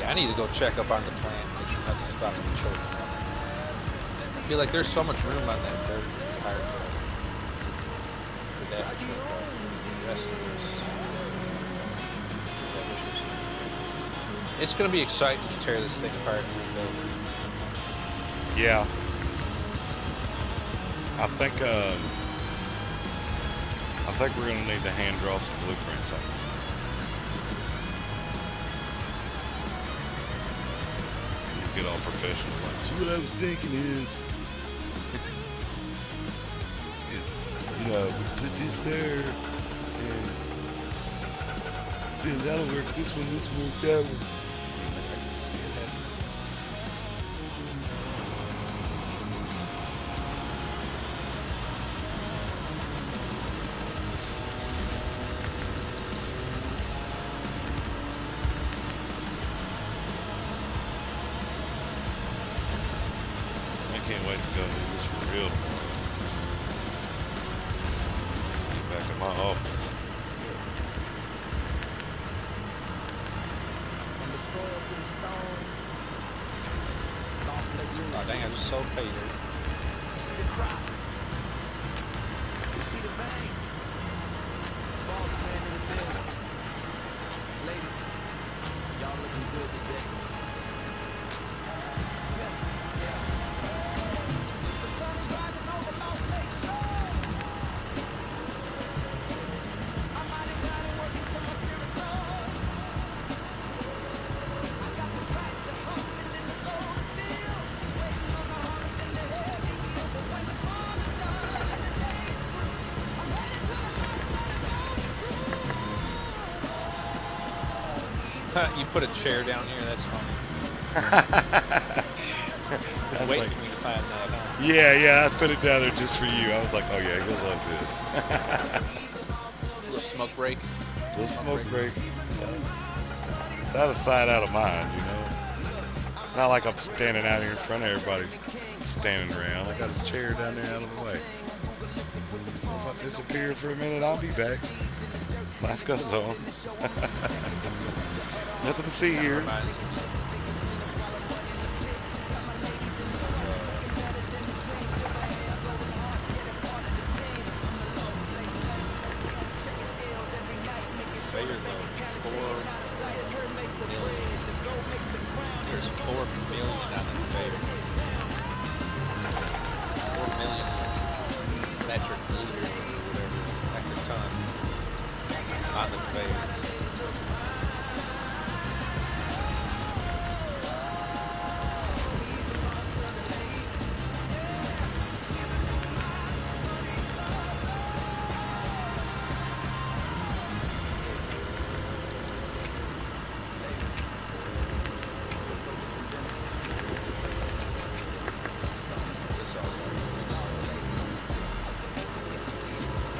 D: I need to go check up on the plant, make sure nothing's about to be choking up. I feel like there's so much room on that dirt tire for that to choke up. The rest of this. It's going to be exciting to tear this thing apart and rebuild it.
B: Yeah. I think we're going to need to hand draw some blueprints on it. Get all professional. Like, so what I was thinking is, you know, put this there, and then that'll work this one, that one. I can see it happening. go do this for real. Back at my office.
D: Oh dang, I just sold Peter. You put a chair down here, that's funny.
B: That's
D: Waiting
B: like,
D: for me to find that, huh?
B: yeah, I put it down there just for you. I was like, oh yeah, you'll love this.
D: Little smoke break.
B: Little smoke break. It's out of sight, out of mind, you know. Not like I'm standing out here in front of everybody standing around. I got his chair down there out of the way. So if I disappear for a minute, I'll be back. Life goes on. Nothing to see here.
D: There's 4 million on the fair. 4 million metric liters or whatever, metric ton on the fair.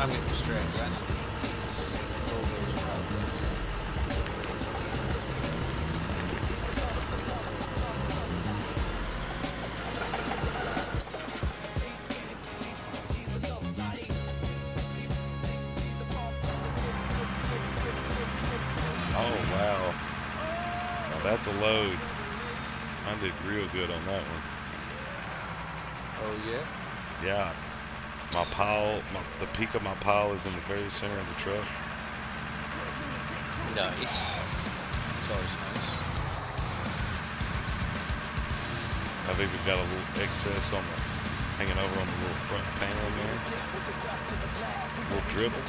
D: I'm getting distracted. I need to roll those problems.
B: Oh wow. Now that's a load. I did real good on that one.
D: Oh yeah?
B: Yeah. My pile, the peak of my pile is in the very center of the truck.
D: Nice. It's always nice.
B: I've even got a little excess on the, hanging over on the little front panel there. A little dribble.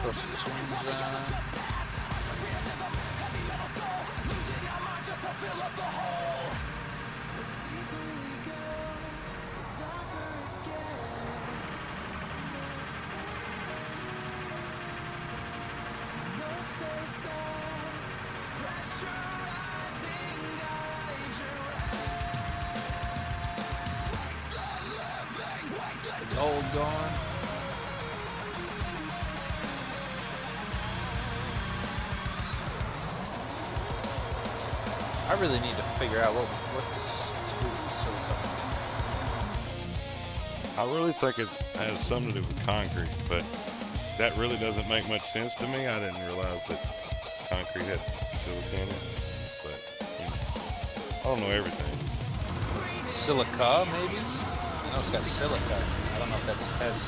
D: Throw some twins on. The gold gone. I really need to figure out what this silicone.
B: I really think it has something to do with concrete, but that really doesn't make much sense to me. I didn't realize that concrete had silicone in it, but you know, I don't know everything.
D: silica, maybe? I know it's got silica. I don't know if that's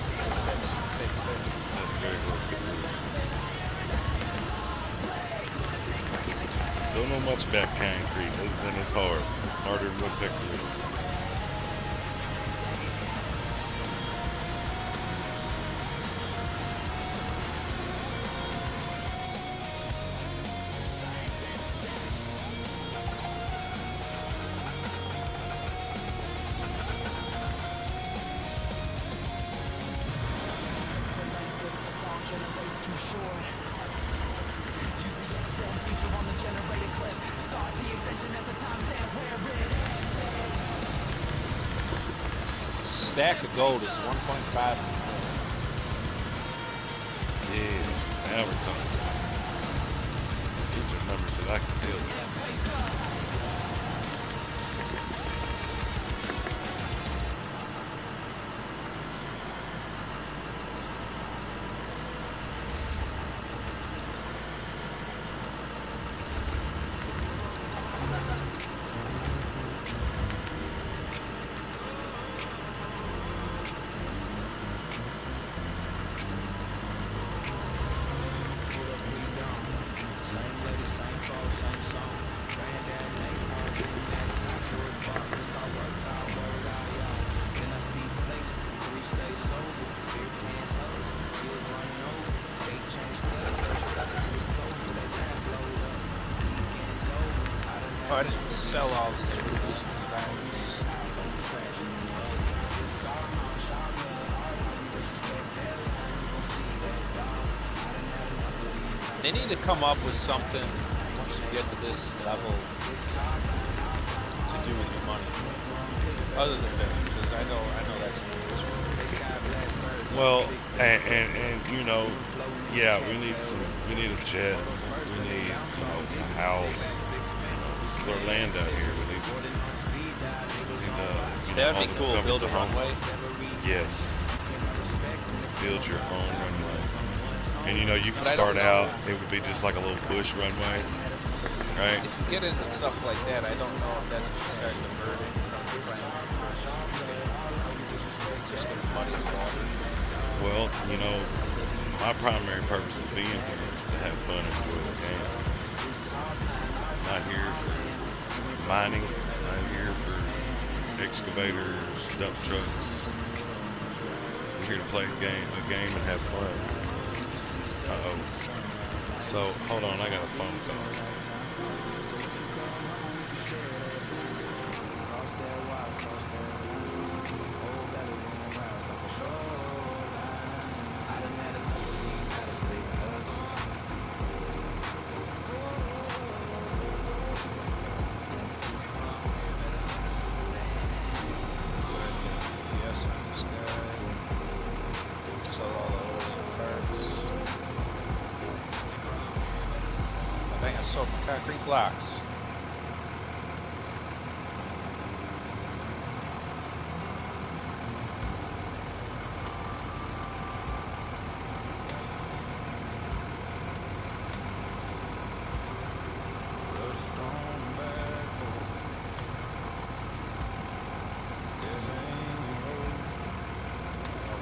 D: safe to say.
B: That's very well could be. Don't know much about concrete other than it's hard. Harder than woodpecker is.
D: Stack of gold is 1.5.
B: Yeah, now we're talking. These are numbers that I can deal with.
D: Oh, I didn't sell all these reviews and diamonds. They need to come up with something once you get to this level to do with your money, other than that, because I know that's the answer.
B: Well, and you know, yeah, we need a jet, we need a house. This is our land out here. We need
D: That'd be cool. Build a runway.
B: Yes. Build your own runway. And you know, you can start out, it would be just like a little bush runway, right?
D: If you get into stuff like that, I don't know if that's what you start diverting from just get money involved.
B: Well, you know, my primary purpose of being here is to have fun and enjoy the game. I'm not here for mining, I'm here for excavators, dump trucks. I'm here to play a game and have fun. Uh-oh. So, hold on, I got a phone call.
D: Concrete blocks.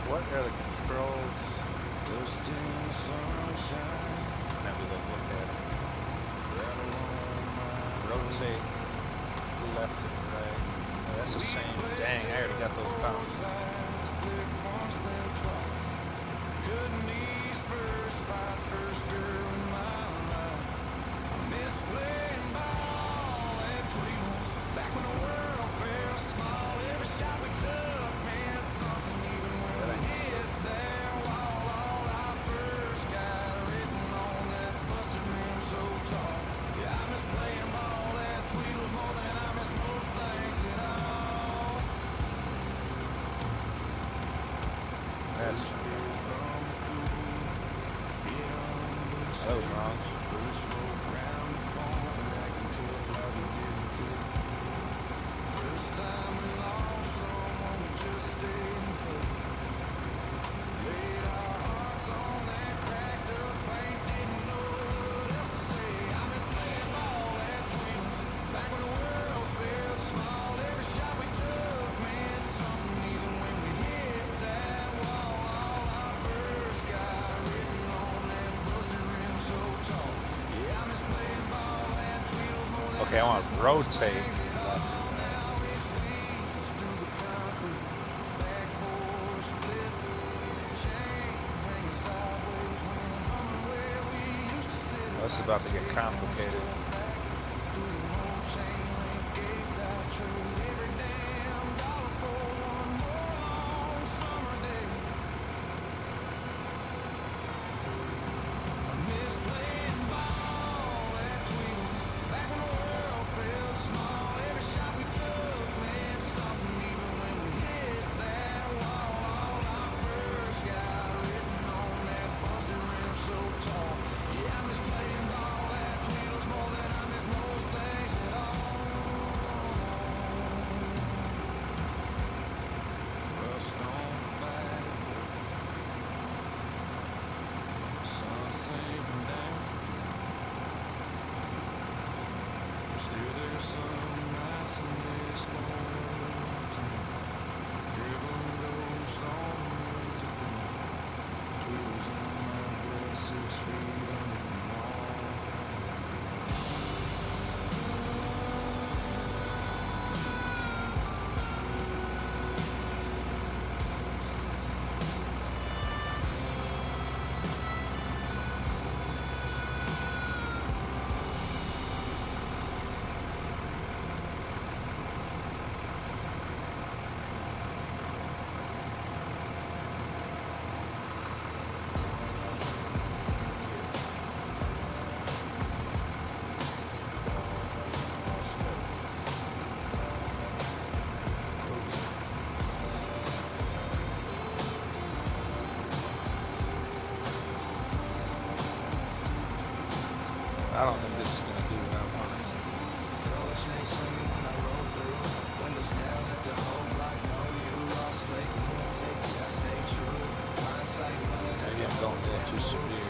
D: What are the controls? Now we look at it. Rotate left and right. Oh, that's the same. Dang, I already got those pounds. That was wrong. Okay, I want to rotate. This is about to get complicated. I don't think this is going to do what I want it to. Maybe I'm going a little too severe.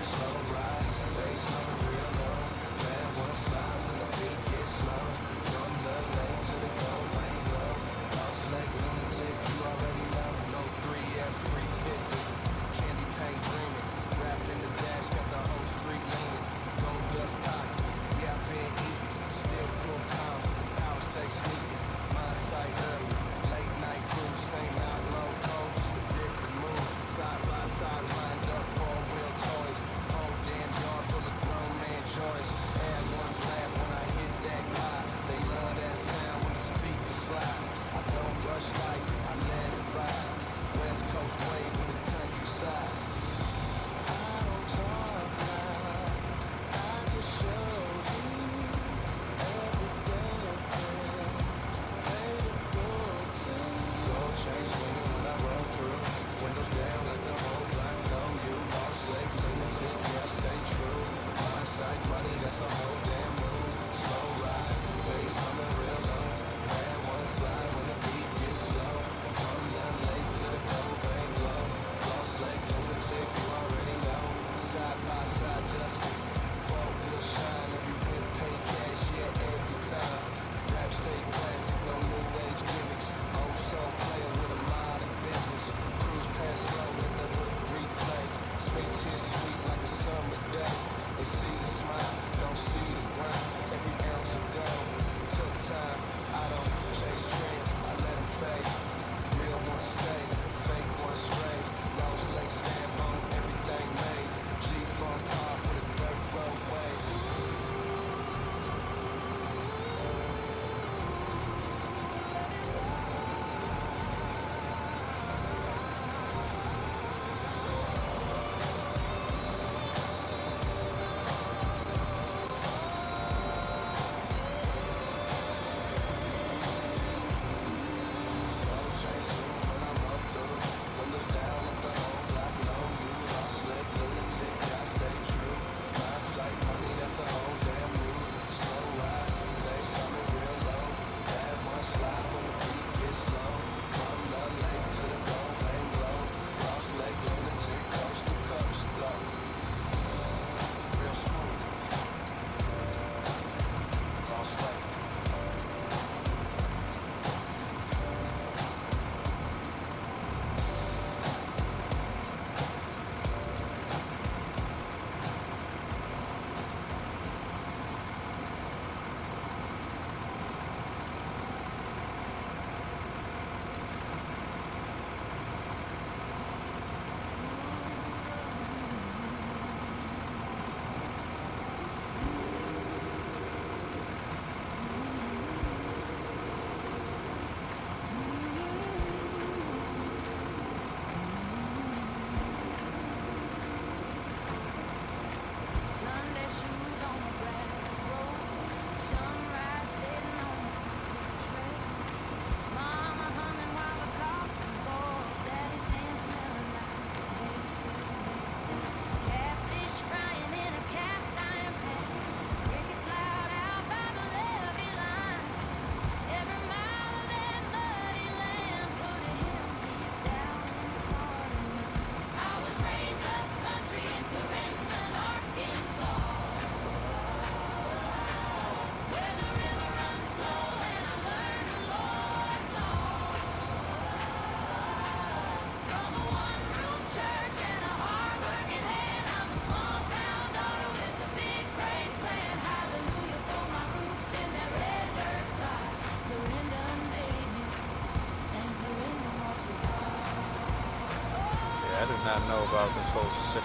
D: Yeah, I did not know about this whole six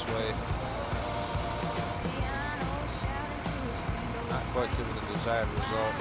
D: way. Not quite giving the desired result.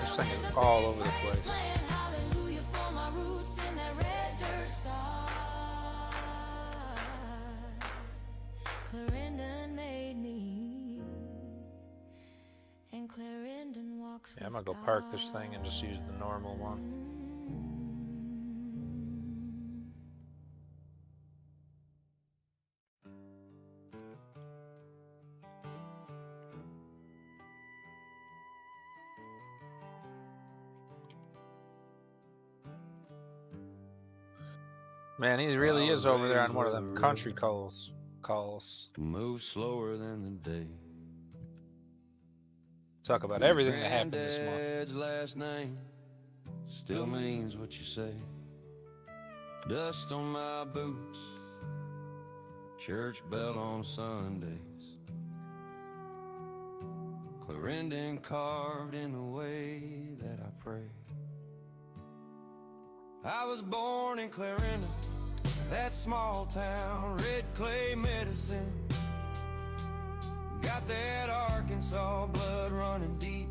D: This thing is all over the place. Yeah, I'm gonna go park this thing and just use the normal one. Man, he really is over there on one of them country calls.
A: Move slower than the day.
D: Talk about everything that happened this month.
A: Dad's last name still means what you say. Dust on my boots, church bell on Sundays. Clarendon carved in the way that I pray. I was born in Clarendon, that small town, red clay medicine. Got that Arkansas blood running deep,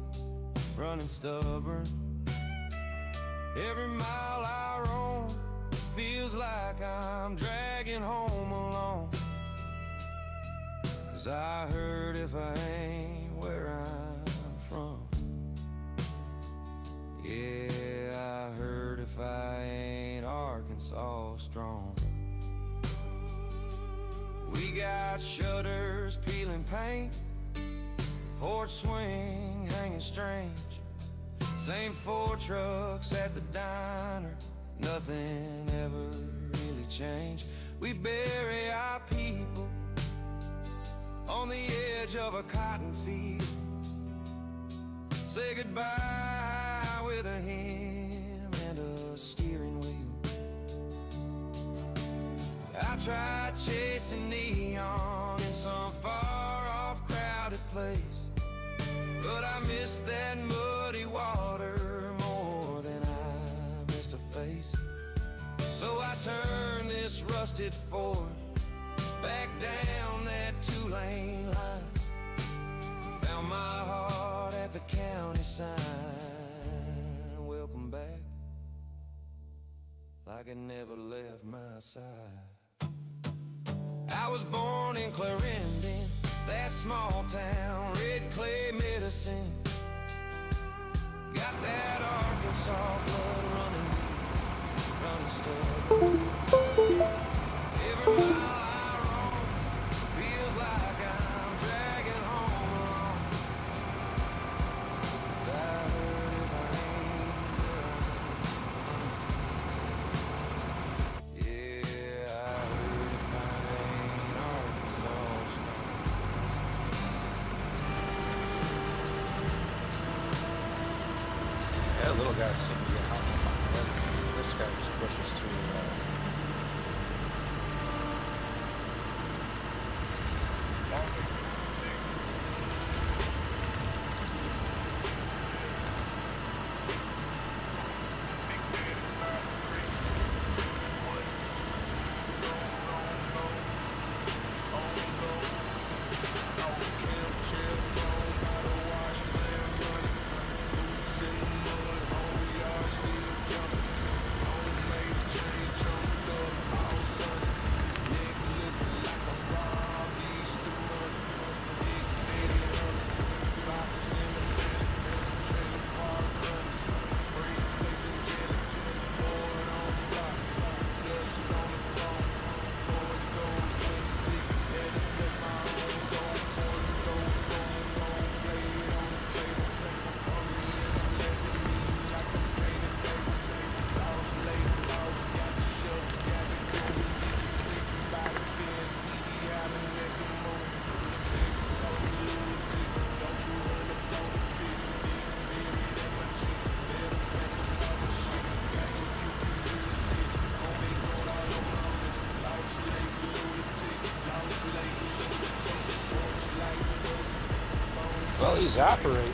A: running stubborn. Every mile I roam feels like I'm dragging home alone. 'Cause I heard if I ain't where I'm from, yeah, I heard if I ain't Arkansas strong. We got shutters peeling paint, porch swing hanging strange. Same 4 trucks at the diner, nothing ever really changed. We bury our people on the edge of a cotton field. Say goodbye with a hymn and a steering wheel. I tried chasing neon in some far-off crowded place, but I missed that muddy water more than I missed a face. So I turned this rusted Ford back down that 2-lane line. Found my heart at the county sign. Welcome back, like it never left my side. I was born in Clarendon, that small town, red clay medicine. Got that Arkansas blood running deep, running stubborn. Every mile I roam feels like I'm dragging home alone. 'Cause I heard if I ain't where I'm from,
D: little guys seem to get hung up on everything. This guy just pushes through. Well, he's operating.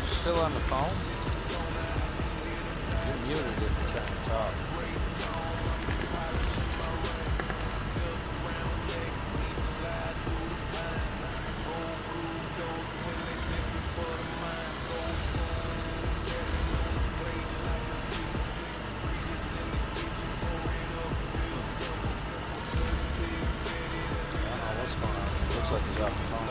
D: Still on the phone? You're muted if you're trying to talk. Looks like he's off the phone.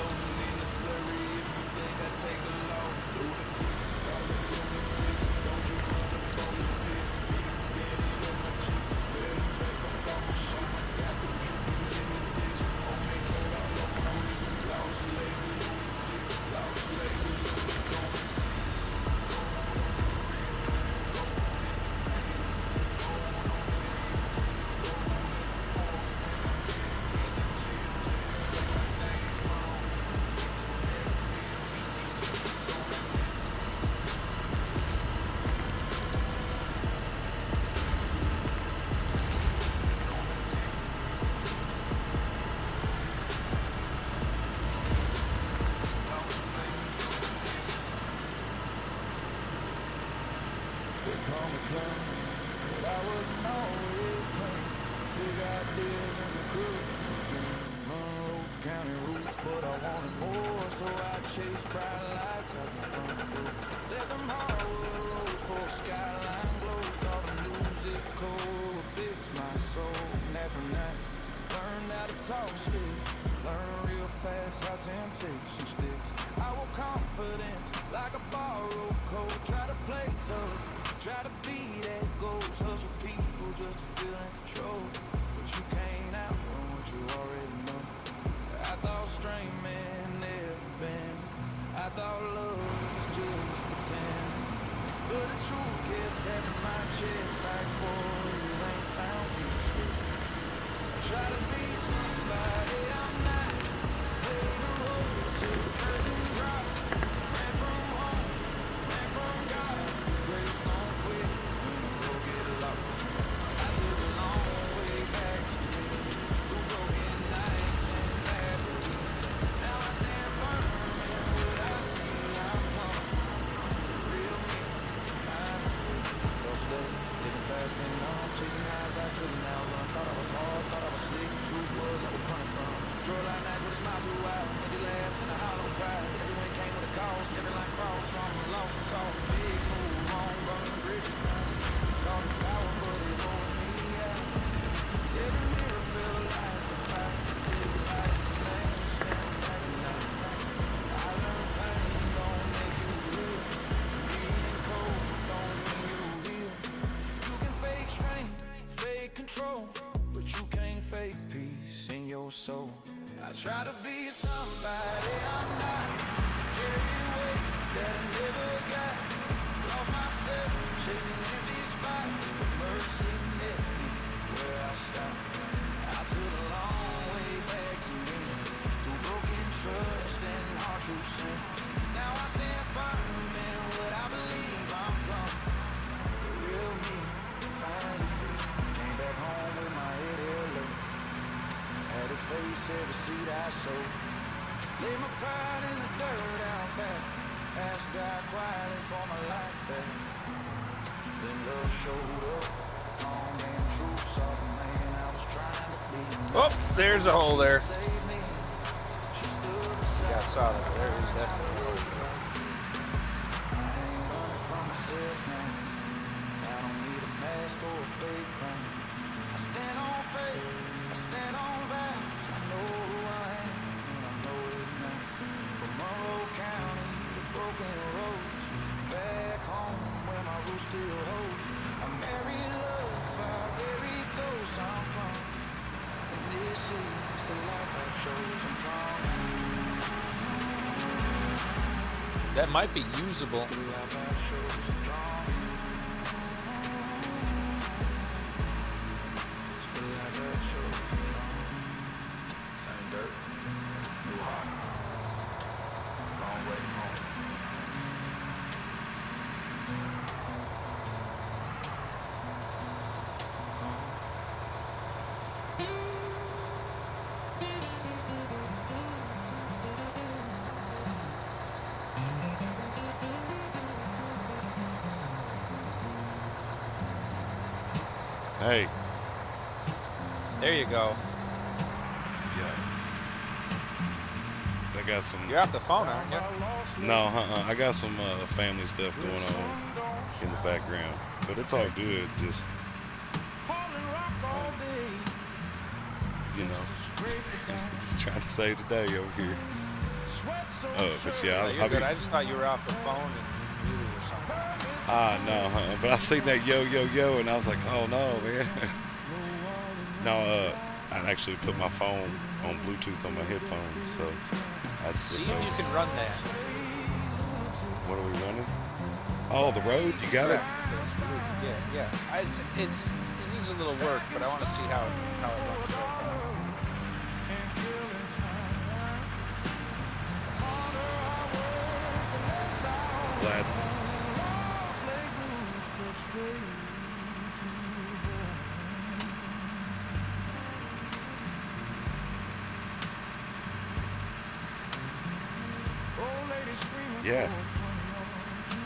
A: But I wanted more, so I chased bright lights out the front door. Let them hardwood roads for a skyline glow. Thought the music cold would fix my soul. After night, learned how to talk slick. Learn real fast how temptation sticks. I will confidence like a borrowed coat. Try to play tough, try to be that ghost. Hustle people just to feel in control. But you can't outrun what you already know. I thought straight man never been. I thought love was just pretend. But the truth kept tapping my chest like, boy, you ain't found peace yet. I try to be somebody I'm not. Play the role till the curtain drop. Ran from home, ran from God. Grace don't quit when the road get lost. I took a long way back to me. Through broken nights and bad days. Now I stand firm in what I see. I'm home. Real me, kind of free. Close day, living fast and numb. Chasing highs I couldn't outrun. Thought I was hard, thought I was slick. Truth was I was running from. Draw line nights with a smile too wide. Empty laughs and a hollow cry. Every win came with a cost. Every line crossed. Some lost and talk. Big move, wrong, burn bridges down. Caught the power, but it rolled me out. Every mirror felt like a fight. Big light, man, stand back at night. I learned pain don't make you real. Being cold don't mean you heal. You can fake strength, fake control, but you can't fake peace in your soul. I try to be somebody I'm not. Carry weight that I never got. Lost myself chasing empty spots, but mercy met me where I stopped. every seed I sow. Lay my pride in the dirt out back. Ask God quietly for my life back. Then love showed up. Calm and truth saw the man I was trying to be.
D: Oh, there's a hole there.
A: Save me. She stood beside
D: Yeah, I saw that. There is definitely a hole.
A: I ain't running from myself now. I don't need a mask or a fake crown. I stand on faith, I stand on vows. I know who I am, and I know it now. From Monroe County to broken roads, back home where my roots still hold. I marry love, I bury ghosts, I'm proud. And this is the life I chose, I'm proud.
D: That might be usable.
A: The life I chose, I'm proud. It's the life I chose, I'm proud.
D: Same dirt.
A: New heart. Long way home.
B: Hey,
D: There you go.
B: yeah. I got some.
D: You're off the phone, aren't you?
B: No, I got some family stuff going on in the background, but it's all good. Just you know, just trying to save the day over here. But yeah,
D: No, you're good. I just thought you were off the phone and muted or something.
B: no, but I seen that yo yo yo, and I was like, oh no, man. No, I actually put my phone on Bluetooth on my headphones, so I just
D: See
B: didn't
D: if
B: know.
D: you can run that.
B: What are we running? Oh, the road. You got it.
D: Yeah. It needs a little work, but I want to see how it runs.
B: Glad.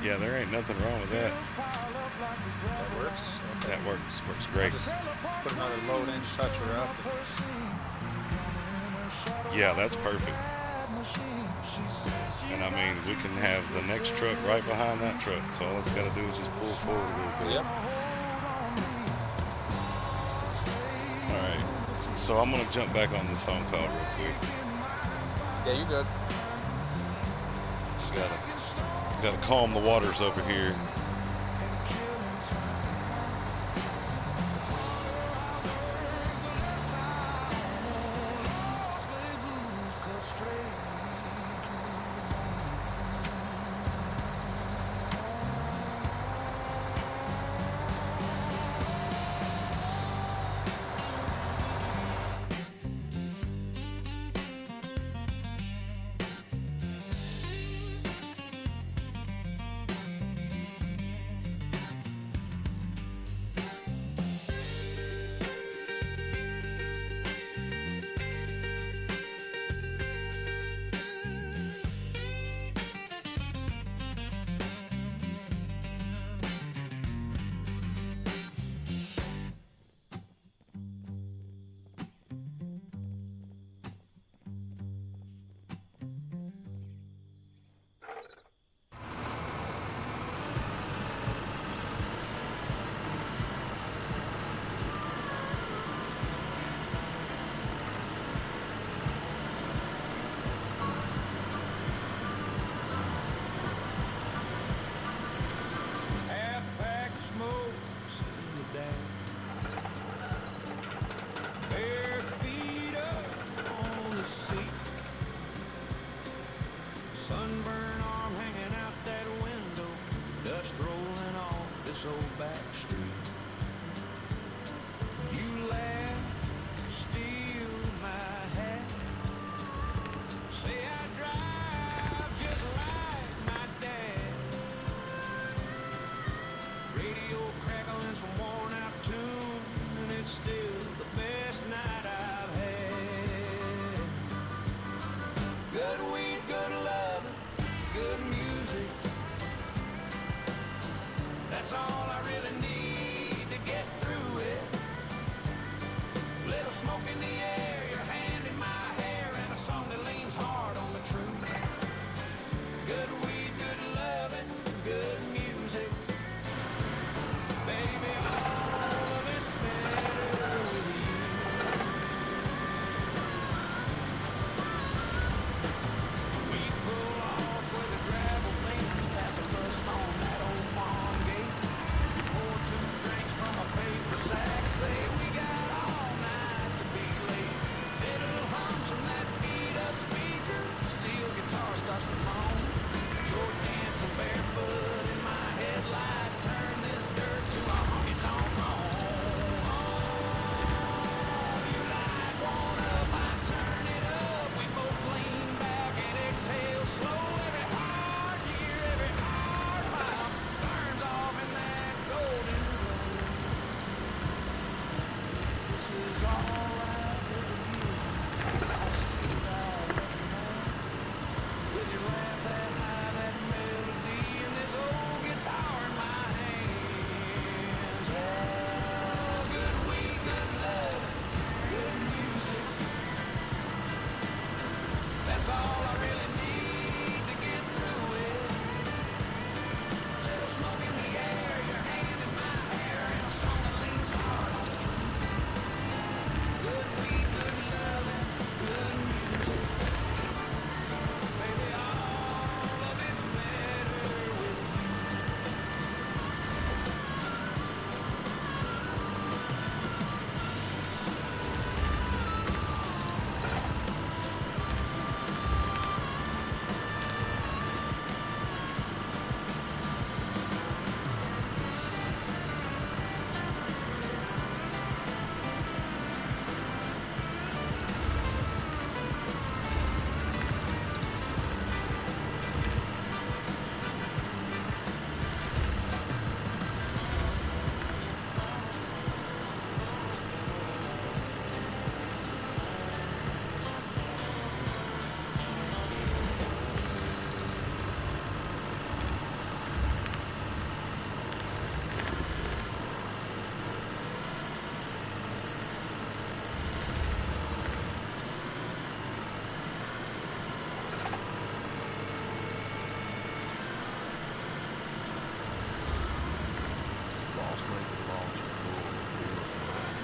B: Yeah, there ain't nothing wrong with that.
D: That works. Okay.
B: That works great.
D: Just put another load in, touch her up.
B: Yeah, that's perfect. And I mean, we can have the next truck right behind that truck. So all it's got to do is just pull forward a little bit.
D: Yep.
B: All right. So I'm gonna jump back on this phone call real quick.
D: Yeah, you're good.
B: Just gotta calm the waters over here.
A: the air, your hand in my hair, and a song that leans hard on the truth. Good weed, good loving, good music. Baby, all of it's better with you. We pull off where the gravel leans past the rust on that old farm gate. Pour two drinks from a paper sack, say we got all night to be late. Fiddle hums from that beat up speaker, steel guitar starts to moan. You're dancing barefoot in my headlights, turn this dirt to a honky-tonk home. You light one up, I turn it up, we both lean back and exhale slow. Every hard year, every hard mile burns off in that golden glow. This is alright with the music, I'll still ride up the mountain. With your laugh that high, that melody, and this old guitar in my hands. Oh, good weed, good love, good music. That's all I really need to get through it. Little smoke in the air, your hand in my hair, and a song that leans hard on the truth. Good weed, good loving, good music. Baby, all of it's better with you. Lost weight, the balls are full, the fields are high.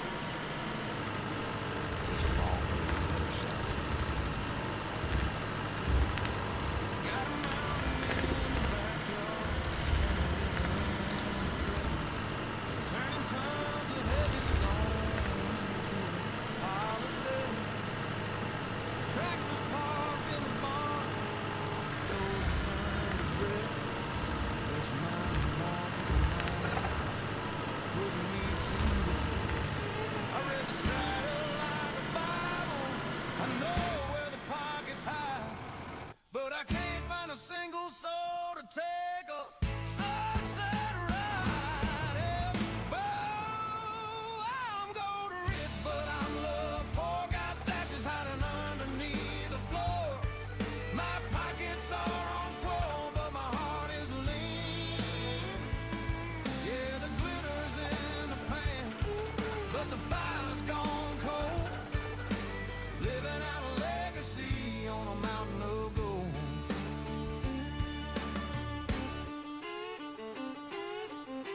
A: There's a long way to the other side. Got a mountain in the backyard, turning tons of heavy stone into a holiday. Tractors parked in the barn, those are turned red. There's mountain walls of putting me to the test. I read the strider like a Bible. I know where the pockets hide, but I can't find a single soul to take a sunset ride. Oh, I'm going rich, but I'm love poor. Got stashes hiding underneath the floor. My pockets are on swole, but my heart is lean. Yeah, the glitter's in the pan, but the fire's gone cold. Living out a legacy on a mountain of gold.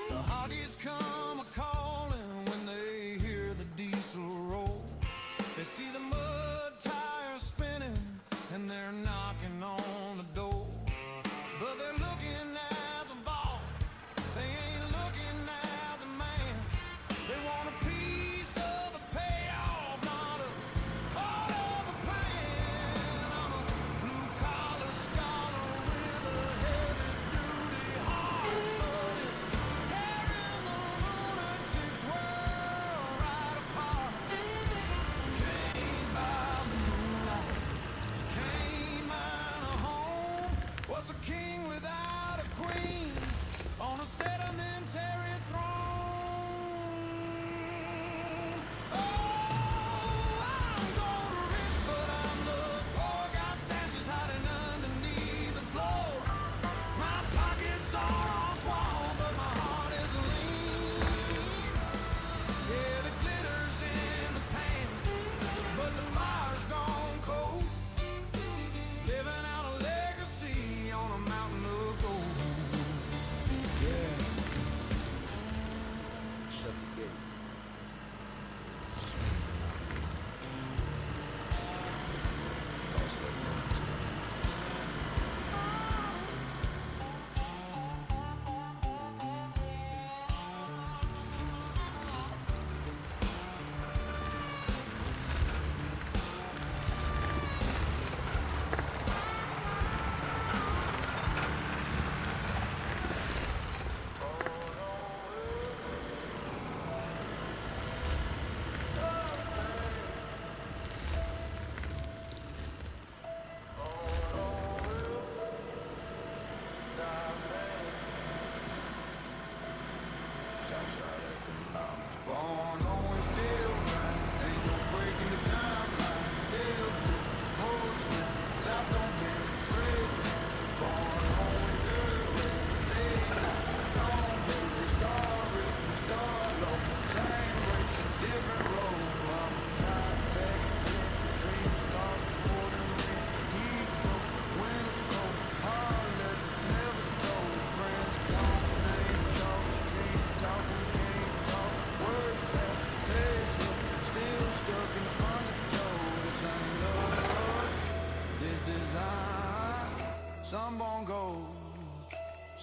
A: The hoggies come a-calling when they hear the diesel roll. They see the mud tires spinning and they're knocking on the door. But they're looking at the vault, they ain't looking at the man. They want a piece of the payoff, not a part of the plan. I'm a blue-collar scholar with a heavy-duty heart, but it's tearing the lunatic's world right apart. Can't buy the moonlight, can't mine a home. What's a king without a queen on a sedimentary throne? Oh, I'm going rich, but I'm love poor. Got stashes hiding underneath the floor. My pockets are all swole, but my heart is lean. Yeah, the glitter's in the pan,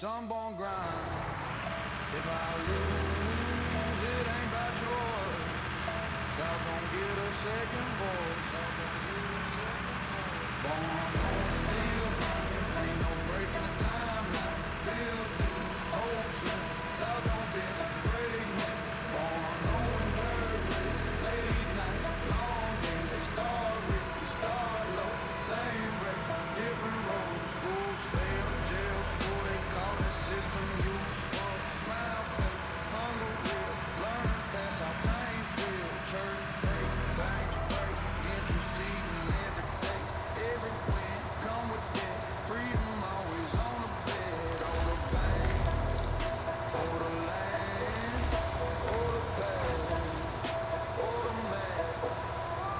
A: sunborn grind. If I lose, it ain't by choice. South don't get a second voice. South don't get a second voice. Born on steel, ain't no breaking the time now. Bills due, hope slim. South don't bend, break me. Born on dirt rich, late night, long days. They start rich, we start low. Same race, different roads. Schools fail, jails full. They call the system useful. Smile fake, hunger real. Learn fast, how pain feel. Church break, banks break. Interceding every day. Every win come with that. Freedom always on the bed. Oh, the bank, oh, the land, oh, the past, oh, the man.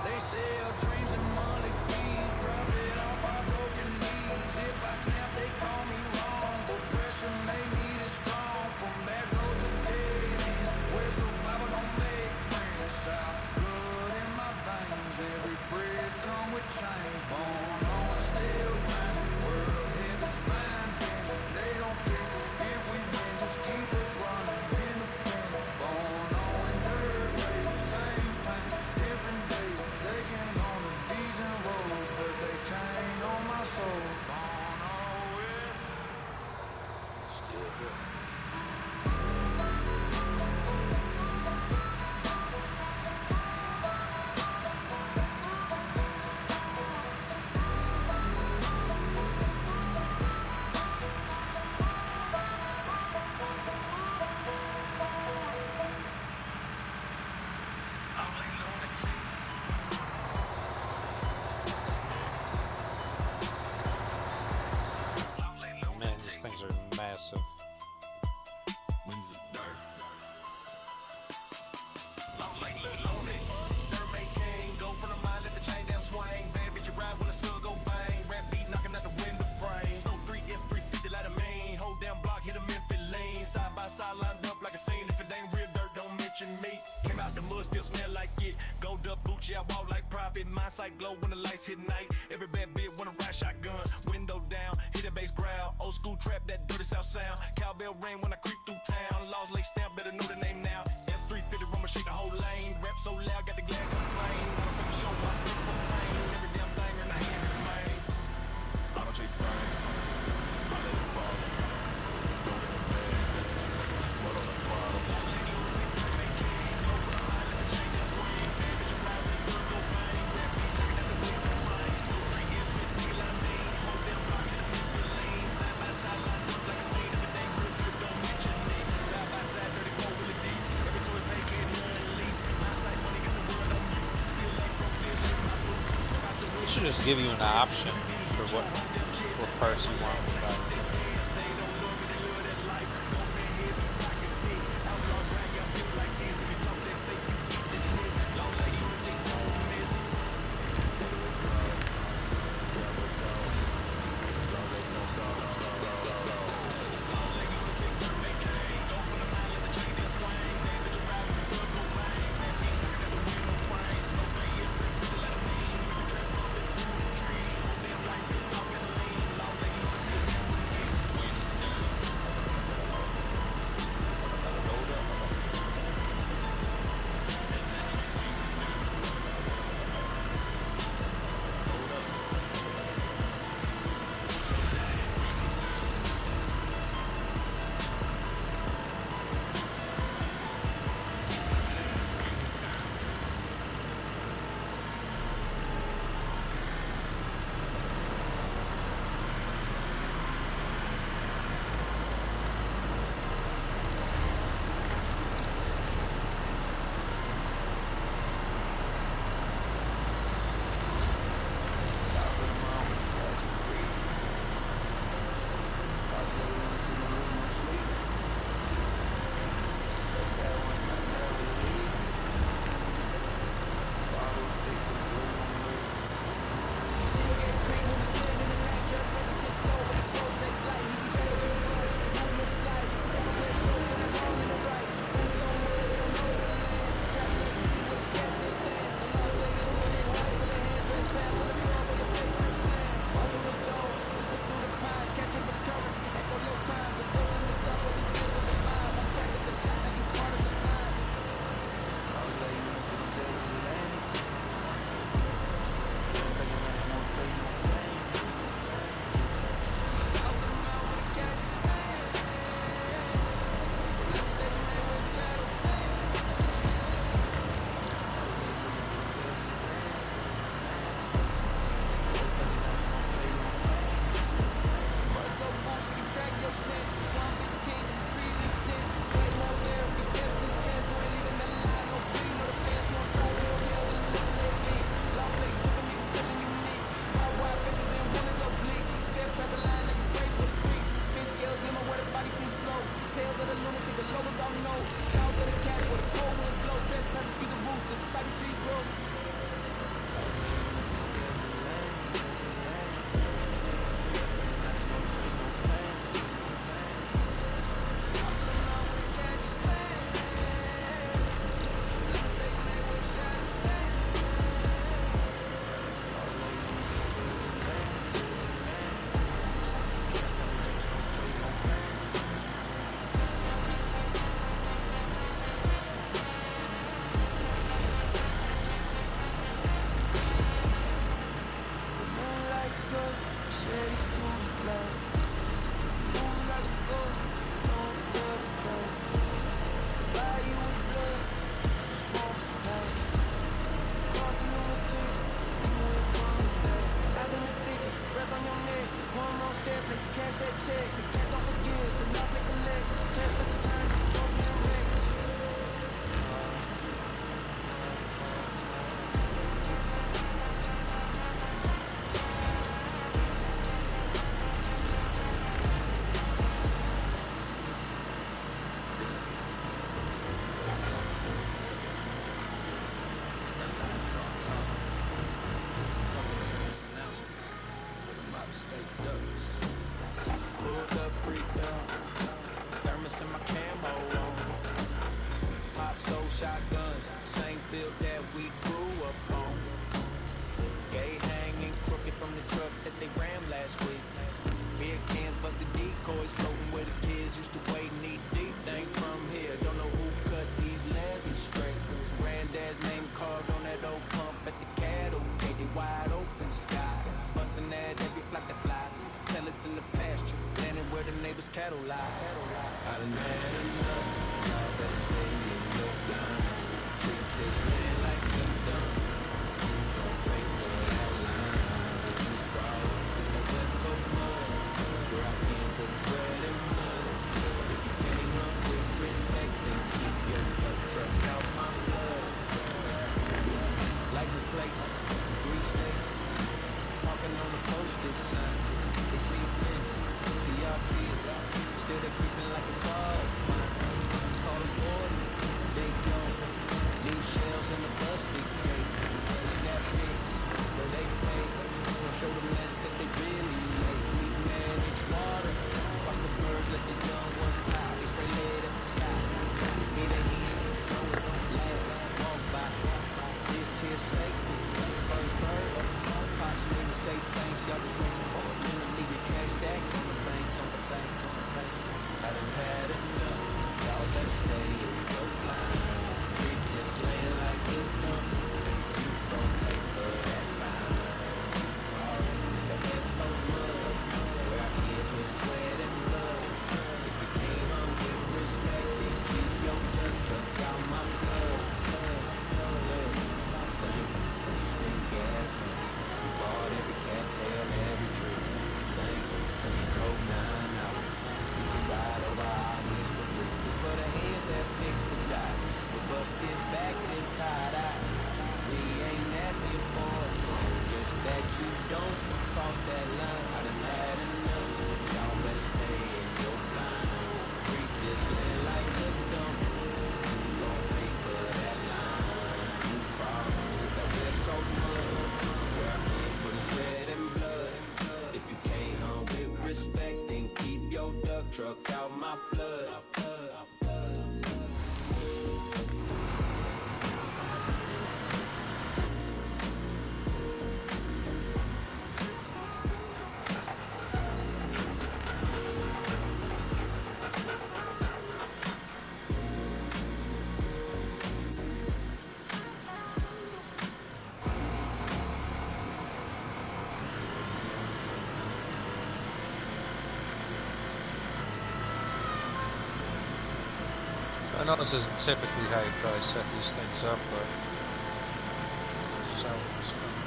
A: They sell dreams and money fees, profit off our broken knees. If I snap, they call me wrong, but pressure made me this strong. From back roads to dead ends, where survival don't make friends. South blood in my veins, every breath come with change. Born on steel grinding, world heavy spine bending. They don't care if we win, just keep us running independent. Born on dirt race, same pain, different days. They can on the beats and roads, but they can't on my soul. Born on it, still here.
D: Man, these things are massive.
A: When's the dirt? Came out the mud, still smell like it. Gold up Gucci, I walk like profit. My sight glow when the lights hit night. Every bad bit wanna ride shotgun. Window down, hit a bass growl. Old school trap, that dirty south sound. Cowbell ring when I creep through town. Laws lake stamp, better know the name now. F350 rumble shake the whole lane. Rap so loud, got the glass complain. I don't think show my grip for pain. Every damn thing in the hand remain. Auto J frame, I let it fall. Don't let it bag. Mud on the bottom.
D: It should just give you an option for what parts you want.
A: I done had enough. Y'all better stay in your line. Treat this land like you done. Don't break for that line. You crawl. It's that West Coast mud where I came to the sweat and blood. If you can't run with respect, then keep your truck out my blood. License plates, 3 states, parking on the posted sign. They see fence, see our kids, still they creeping like it's all fine. Call them 40, they don't leave shells in the busted cake. They snap pics, but they pay. Don't show the mess that they really make. We manage water, watch the birds let the young ones fly. They spray lead at the sky. Hear they heat, know it don't laugh, walk by. This here safety, first bird. Pops made me say thanks, y'all just racing for a minute. Leave your trash stack on the banks, on the bank, on the bank. I done had enough, y'all better stay in your line. Treat this land like you done. You gon' pay for that line. It's that West Coast mud, where I came with sweat and blood. If you can't run with respect, then keep your dirt truck out my blood. Cause you spend gas money. You bought every cattail, every tree. Cause you drove 9 hours. You can ride over our history. It's for the hands that fix the dots. With busted backs and tied eyes. We ain't asking for it, just that you don't cross that line. I done had enough. Y'all better stay in your line. Treat this land like a dump. You gon' pay for that line. You promise. It's that West Coast mud where I came for the sweat and blood. If you can't hunt with respect, then keep your duck truck out my flood.
D: I know this isn't typically how you probably set these things up, but this is how it's going.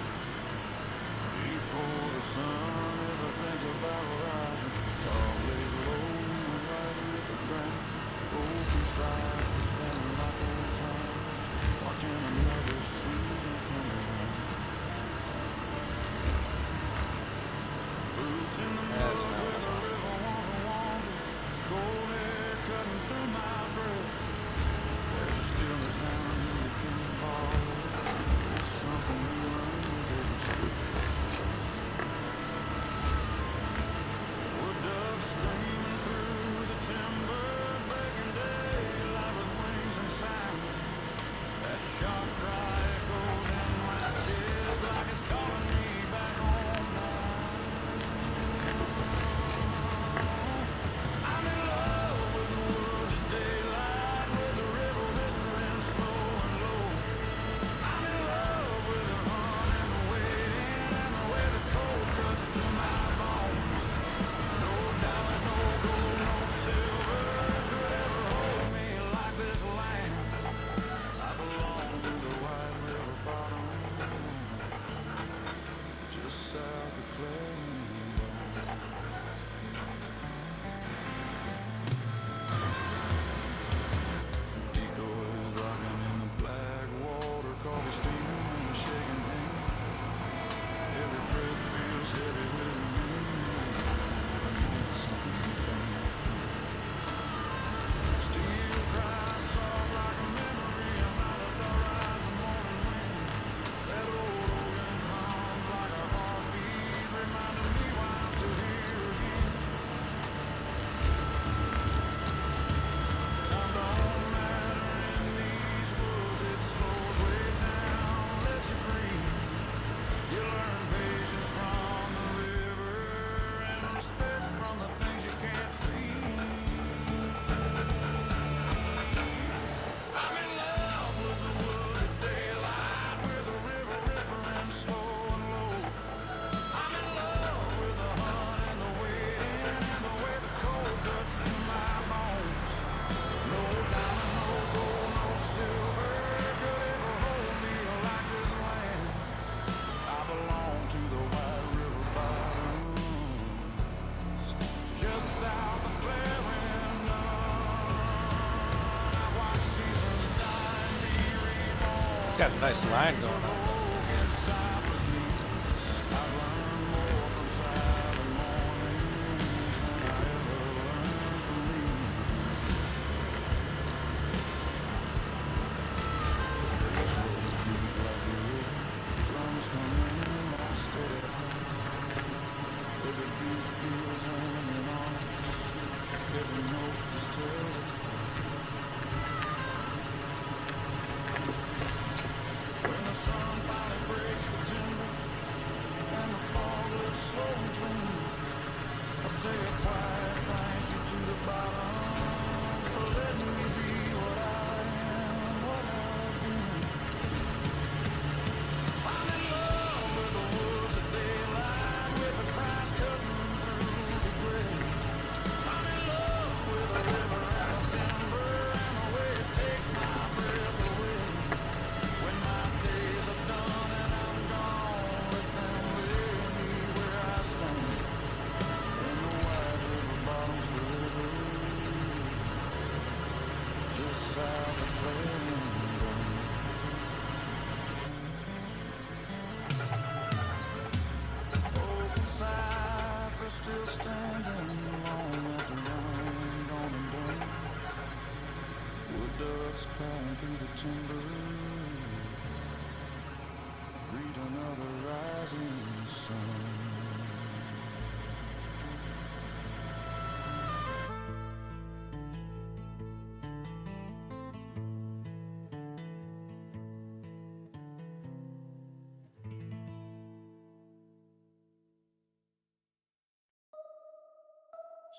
A: Before the sun ever thinks about rising, all lay low and right with the ground. Open side, standing like old time, watching another season come around. Boots in the mud where the river wants to wander, cold air cutting through my breath. There's a stillness down in the pinball. There's something new runs every step. Wood ducks screaming through the timber, breaking daylight with wings and sound. That sharp, dry echoes in my chest like it's calling me back home now. I'm in love with the woods at daylight, with the river whispering slow and low. I'm in love with the hunt and the waiting and the way the cold cuts to my bones. No dollars, no gold, no silver could ever hold me like this land. I belong to the White River bottom, just south of Clarendon. Decoys rocking in the black water, coffee steaming and a shaking hand. Every breath feels heavy with me. Steel cries soft like a memory. I'm out of the rising morning wind. That old organ hums like a heartbeat, reminding me why I'm still here again. Time don't matter in these woods. It slows way down, lets you breathe. You learn patience from the river and respect from the things you can't see. I'm in love with the woods at daylight, with the river whispering slow and low. I'm in love with the hunt and the waiting and the way the cold cuts
D: It's got a nice line going on.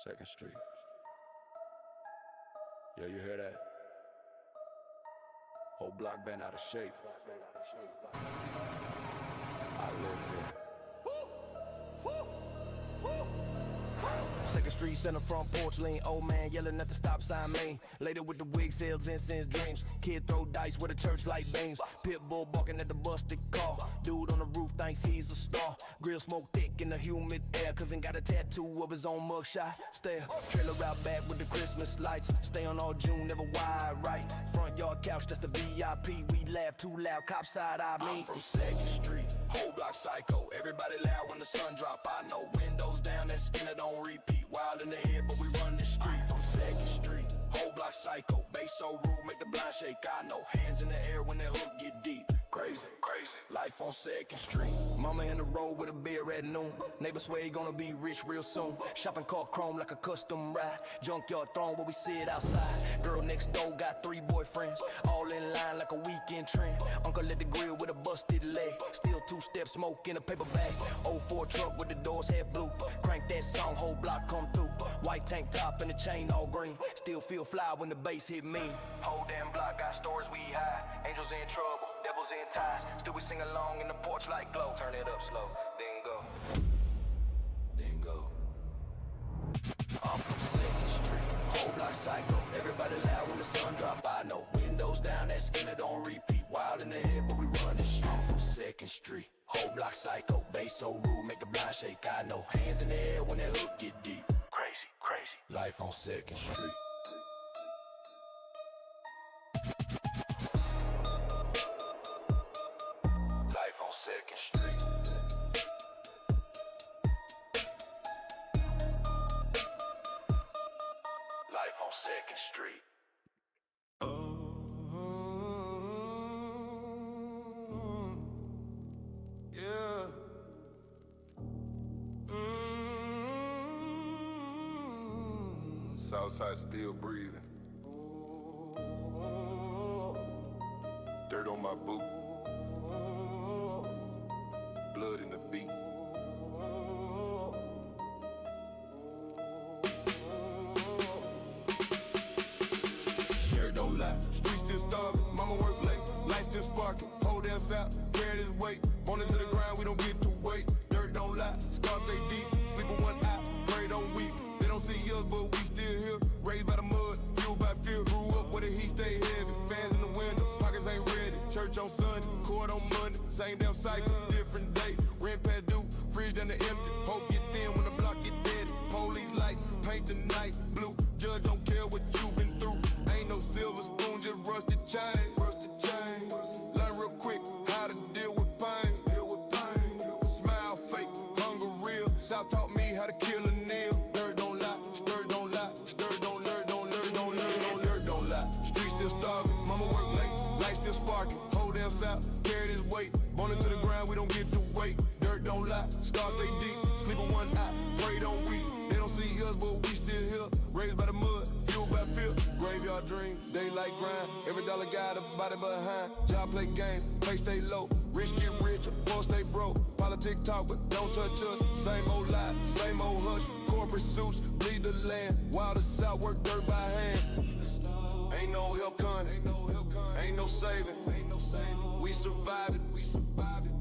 A: Second Street. Yeah, you hear that? Whole block bent out of shape. I live here. Second Street, center front porch lean. Old man yelling at the stop sign lane. Later with the wig sales, incense dreams. Kid throw dice with a church light beams. Pit bull barking at the busted car. Dude on the roof thinks he's a star. Grill smoke thick in the humid air. Cousin got a tattoo of his own mugshot. Stare. Trailer out back with the Christmas lights. Stay on all June, never wide right. Front yard couch, that's the VIP. We laugh too loud, cop side eye me. I'm from Second Street, whole block psycho. Everybody loud when the sun drop. I know windows down, that skinner don't repeat. Wild in the head, but we run the street. From Second Street, whole block psycho. Bass so rude, make the blind shake. I know hands in the air when that hook get deep. Crazy, crazy. Life on Second Street. Mama in the road with a beer at noon. Neighbor swear he gonna be rich real soon. Shopping cart chrome like a custom ride. Junkyard throne where we sit outside. Girl next door got 3 boyfriends. All in line like a weekend trend. Uncle at the grill with a busted leg. Still 2-step smoke in a paper bag. 04 truck with the doors half blue. Crank that song, whole block come through. White tank top and the chain all green. Still feel fly when the bass hit me. Whole damn block got stories we hide. Angels in trouble. Devils in ties, still we sing along in the porch like glow. Turn it up slow, then go. Then go. I'm from Second Street, whole block psycho. Everybody loud when the sun drop. I know windows down, that skinner don't repeat. Wild in the head, but we run the street. I'm from Second Street, whole block psycho. Bass so rude, make the blind shake. I know hands in the air when that hook get deep. Crazy, crazy. Life on Second Street. Second Street. Life on Second Street. Yeah. Southside still breathing. Dirt on my boot. Blood in the beat. Dirt don't lie. Streets still starving. Mama work late. Lights still sparking. Hold down south. Carry this weight. On into the ground. We don't get to wait. Dirt don't lie. Scars stay deep. Sleep with one eye. Pray don't weep. They don't see us, but we still here. Raised by the mud. Fueled by fear. Grew up where the heat stay heavy. Fans in the window. Pockets ain't ready. Church on Sunday. Court on Monday. Same damn cycle. Different day. Rent past due, fridge down to empty. Hope get thin when the block get dead. Police lights, paint the night blue. Judge don't care what you been through. Ain't no silver spoon, just rusted chains. Learn real South taught me how to kill a nail. Dirt don't lie, dirt don't lie, dirt don't learn, don't learn, don't learn, don't learn, don't lie. Streets still starving, mama work late, lights still sparking. Whole damn South, carry this weight. Born into the ground, we don't get to wait. Dirt don't lie, scars stay deep. Sleep on one eye, pray don't weep. They don't see us, but we still here. Raised by the mud, fueled by fear. Graveyard dream, daylight grind. Every dollar got a body behind. Job play games, pay stay low. Rich get rich, poor stay broke. Politics talk, but don't touch us. Same old lie, same old hush. Corporate suits, bleed the land. Wild as South, work dirt by hand. Ain't no help coming, ain't no saving. We survived it,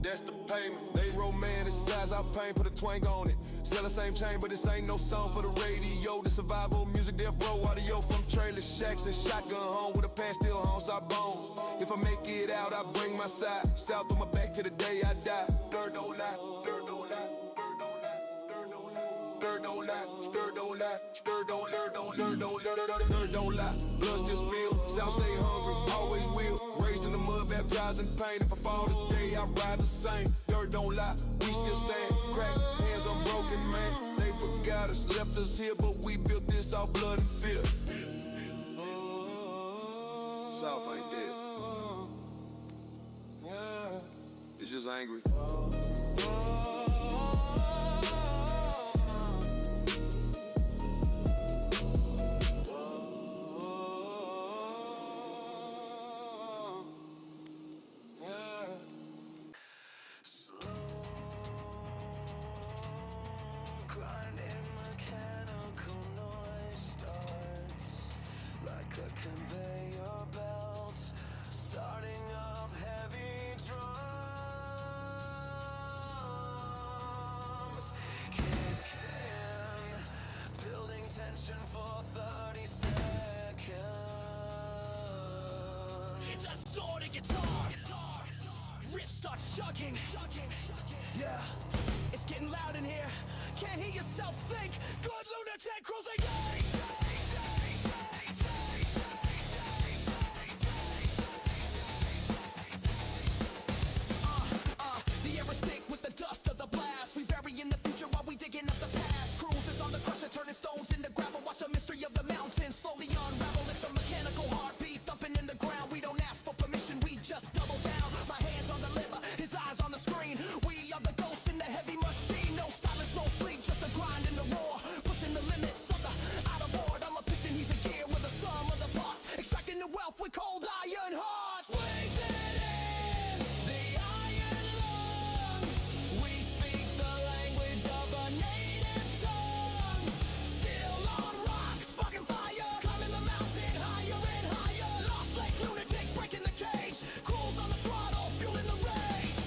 A: that's the payment. They romanticize our pain, put a twang on it. Sell the same chain, but this ain't no song for the radio. The survival music, death row audio from trailer shacks and shotgun home with a pan still haunts our bones. If I make it out, I bring my side. South on my back to the day I die. Dirt don't lie, dirt don't lie, dirt don't lie, dirt don't lie, dirt don't lie, dirt don't lie. Blood still spill, South stay hungry, always will. Raised in the mud, baptized in pain. If I fall today, I rise the same. Dirt don't lie, we still stand. Crack hands unbroken, man. They forgot us, left us here, but we built this off blood and fear. South ain't dead. It's just angry.
E: Conveyor belt, starting up heavy drums, kicking, building tension for 30 seconds. It's a distorted guitar, riff starts chugging. Yeah, it's getting loud in here. Can't hear yourself think. Good lunatic cruising. Turning stones into gravel, watch the mystery of the mountain slowly unravel. It's a mechanical heartbeat thumping in the ground. We don't ask for permission, we just double down. My hands on the lever, his eyes on the screen. We are the ghosts in the heavy machine. No silence, no sleep, just a grind and the roar. Pushing the limits of the out of board. I'm a piston, he's a gear with the sum of the parts. Extracting the wealth with cold iron hearts. Swings it in the iron lung. We speak the language of a native tongue. Still on rock, sparking fire, climbing the mountain higher and higher. Lost like lunatic, breaking the cage. Cruels on the throttle, fueling the rage.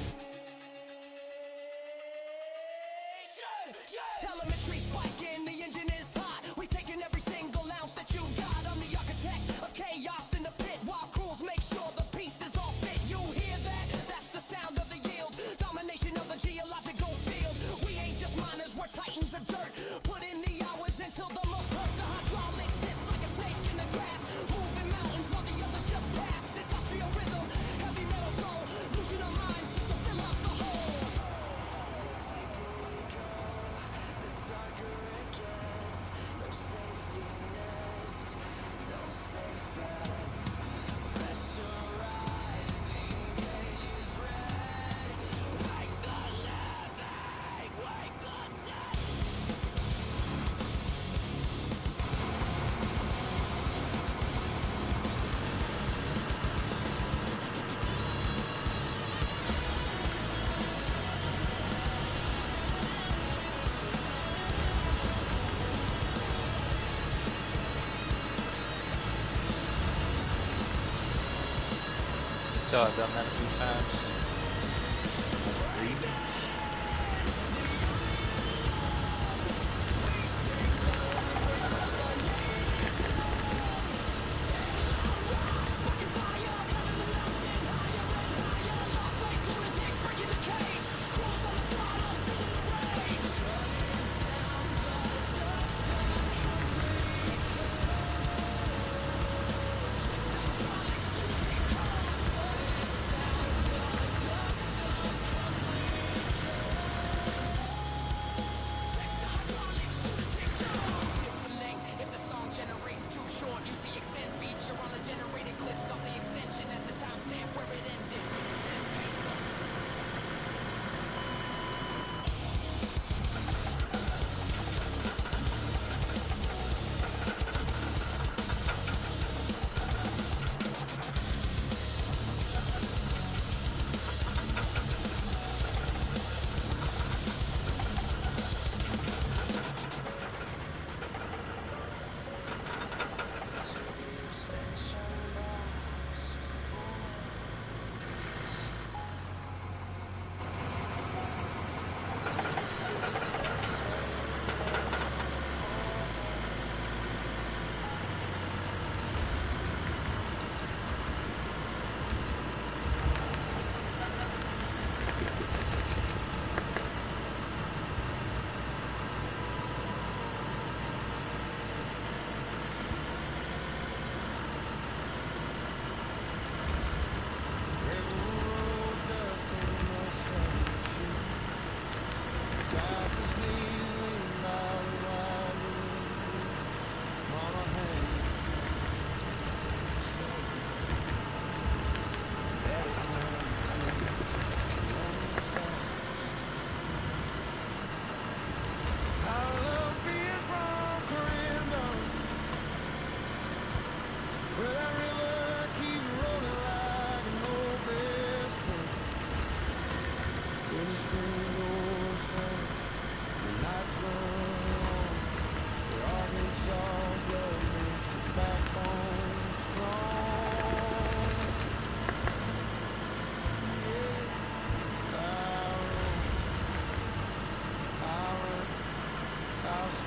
E: Telemetry spiking, the engine is hot. We taking every single ounce that you got. I'm the architect of chaos in the pit, while crews make sure the pieces all fit. You hear that? That's the sound of the yield. Domination of the geological field. We ain't just miners, we're titans of dirt. Put in the hours until the most hurt. The hydraulics hiss like a snake in the grass. Moving mountains while the others just pass. Industrial rhythm, heavy metal soul. Losing our minds just to fill up the holes. The deeper we go, the darker it gets. No safety nets, no safe bets. Pressurizing gauges red. Wake the living, wake the dead.
D: So I've done that a few times. Remix.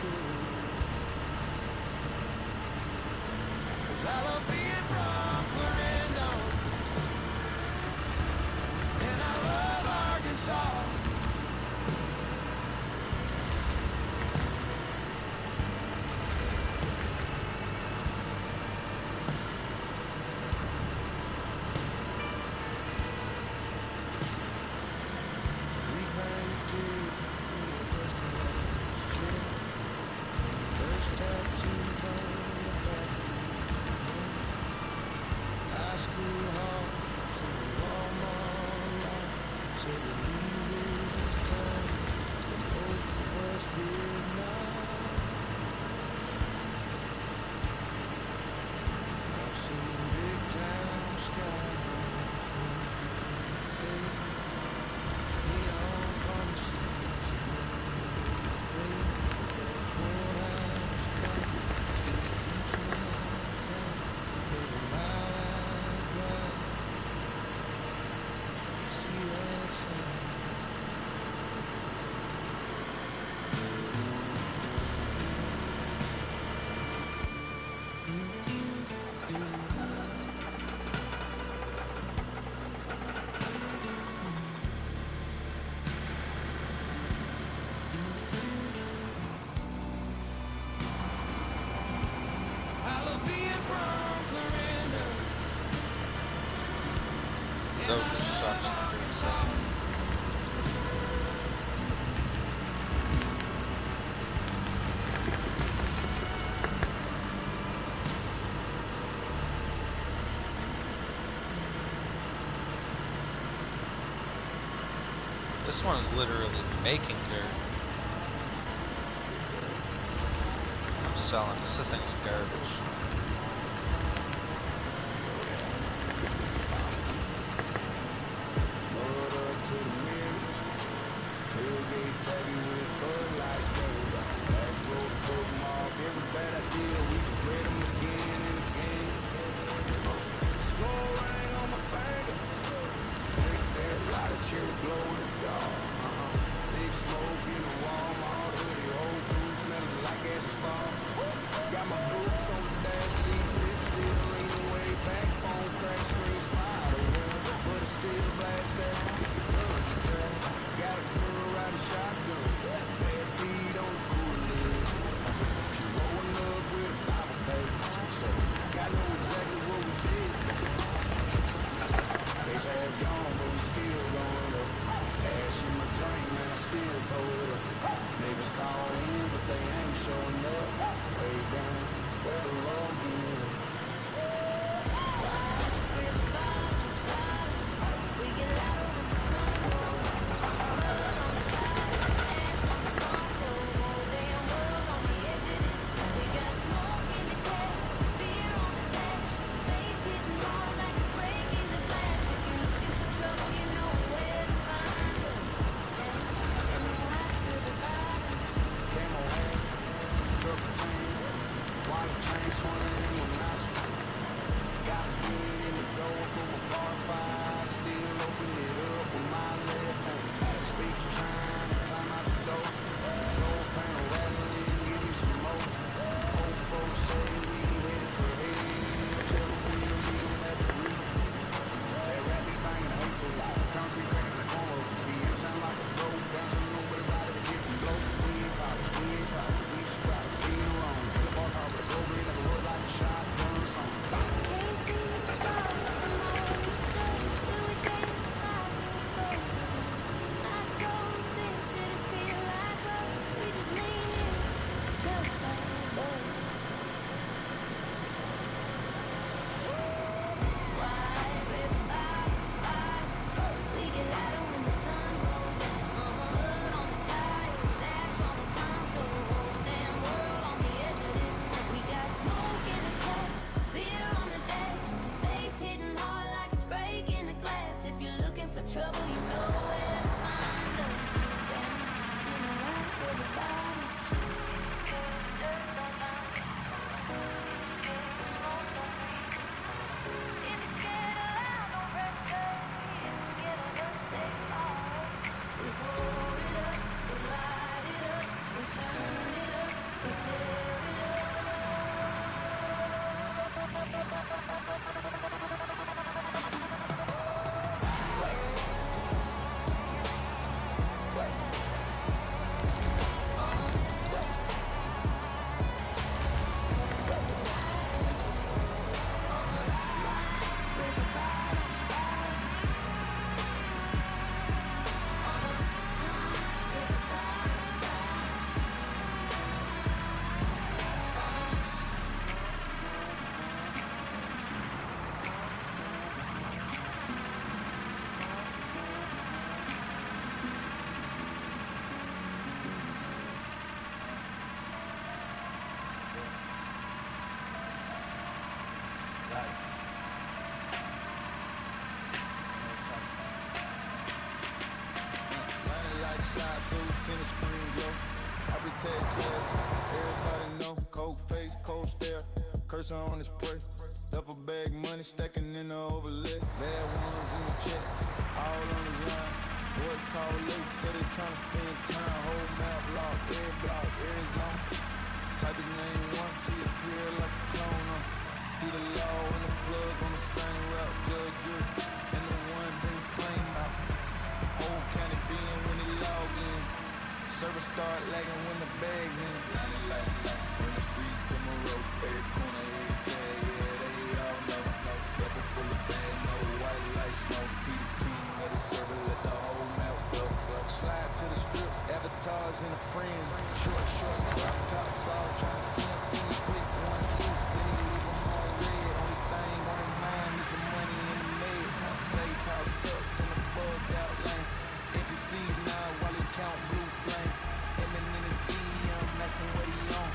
A: 'Cause I love being from Clarendon, and I love Arkansas.
D: Those just sucks. This one is literally making dirt. I'm selling this. This thing's garbage.
A: tag flag. Everybody know, cold face, cold stare. Cursor on his prey. Duffel bag money stacking in the overlay. Bad ones in the check, all on his line. Boys call late, so they tryna spend time. Whole map lock, every block, every zone. Type his name once, he appear like a clone on. He the law and the plug on the same route. Judge, jury, and the one bring the flame out. Whole county being when he log in. Service start lagging when the bag's in. In the streets in my road, every corner, every tag, yeah, they all know. Bucket full of band, no white light smoke. Be the king of the server, let the whole map go. Slide to the strip, avatars and the friends. Short shorts, crop tops, all trying to tempt. Quick 1, 2, then he leave them on red. Only thing on his mind is the money in the mail. Safe house tucked in the bugged out lane. NPCs now while he count blue flame. Aiming in his DM, asking what he on.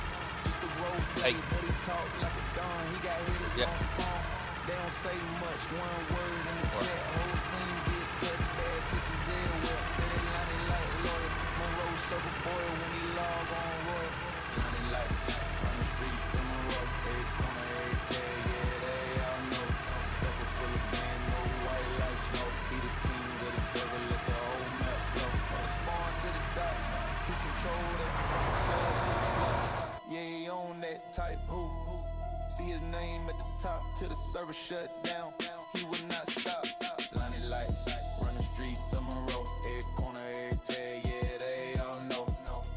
A: Just a role play, but he talk like a don. He got hitters on spawn. They don't say much, one word in the chat. Whole scene get touched, bad bitches everywhere. Say they line like lawyer. Monroe circle boy when he log on royal. Line like on the streets in Monroe. Every corner, every tag, yeah, they all know. Bucket full of band, no white lights, no. He the king of the server, let the whole map blow. From the spawn to the docks, he control that. Blood to the block, yeah, he own that type who. See his name at the top till the server shut down. He would not stop. Line light, run the streets of Monroe. Every corner, every tag, yeah, they all know.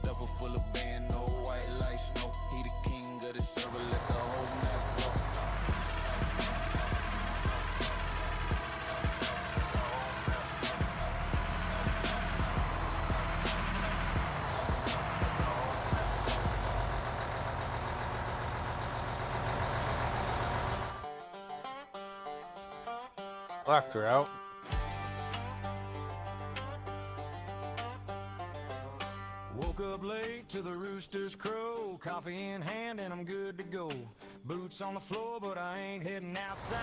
A: Duffel full of band, no white lights, no. He the king of the server, let the whole map go.
D: Locked her out.
E: Woke up late to the roosters crow, coffee in hand and I'm good to go. Boots on the floor, but I ain't heading outside.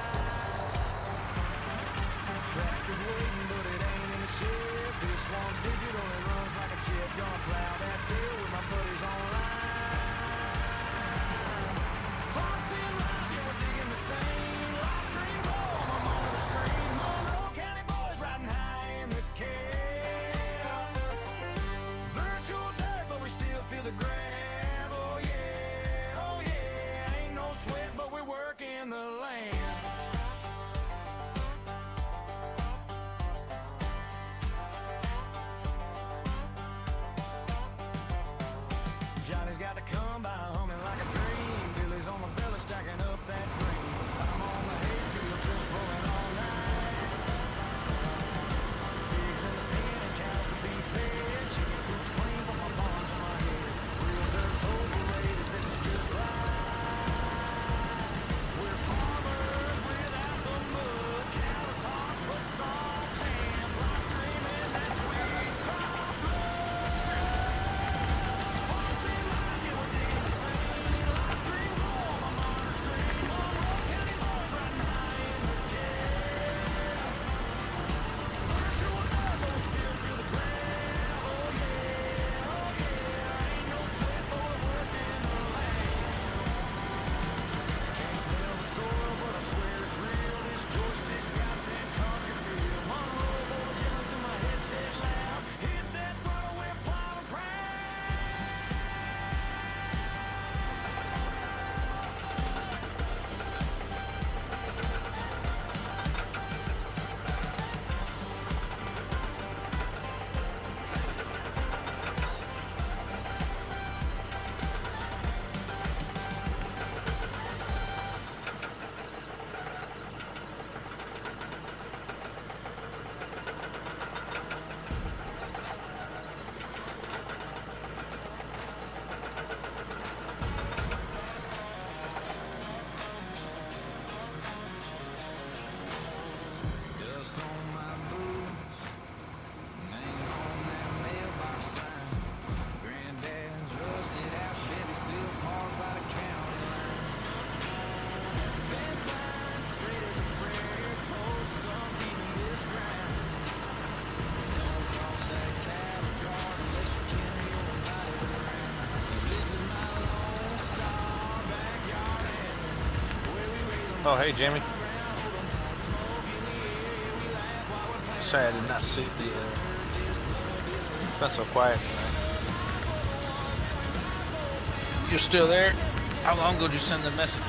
E: Tractor's waiting, but it ain't in the shed. This one's digital, it runs like a jet. Gonna plow that field with my buddies online. Fox and live, yeah, we're digging the same. Live stream glow on my monitor screen. Monroe County boys riding high in the cab. Virtual dirt, but we still feel the grab. Oh yeah, ain't no sweat, but we're working the land.
D: Oh, hey, Jamie. Sorry, I did not see the. It's been so quiet tonight. You're still there? How long ago did you send the messages?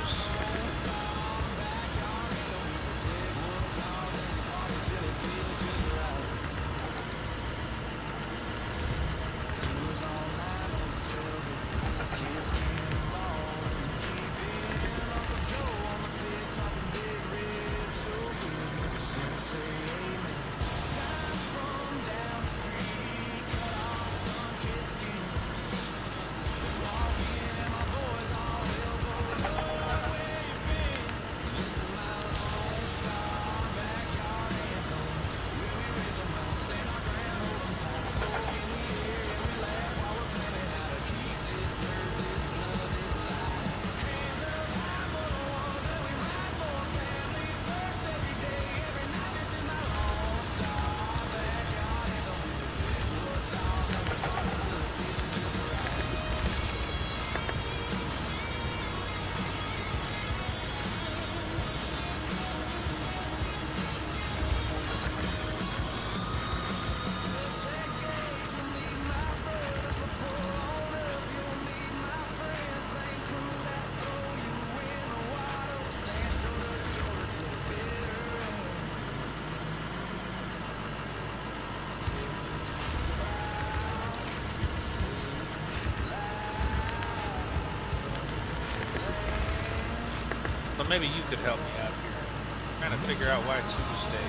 D: But maybe you could help me out here. I'm trying to figure out why Tuesday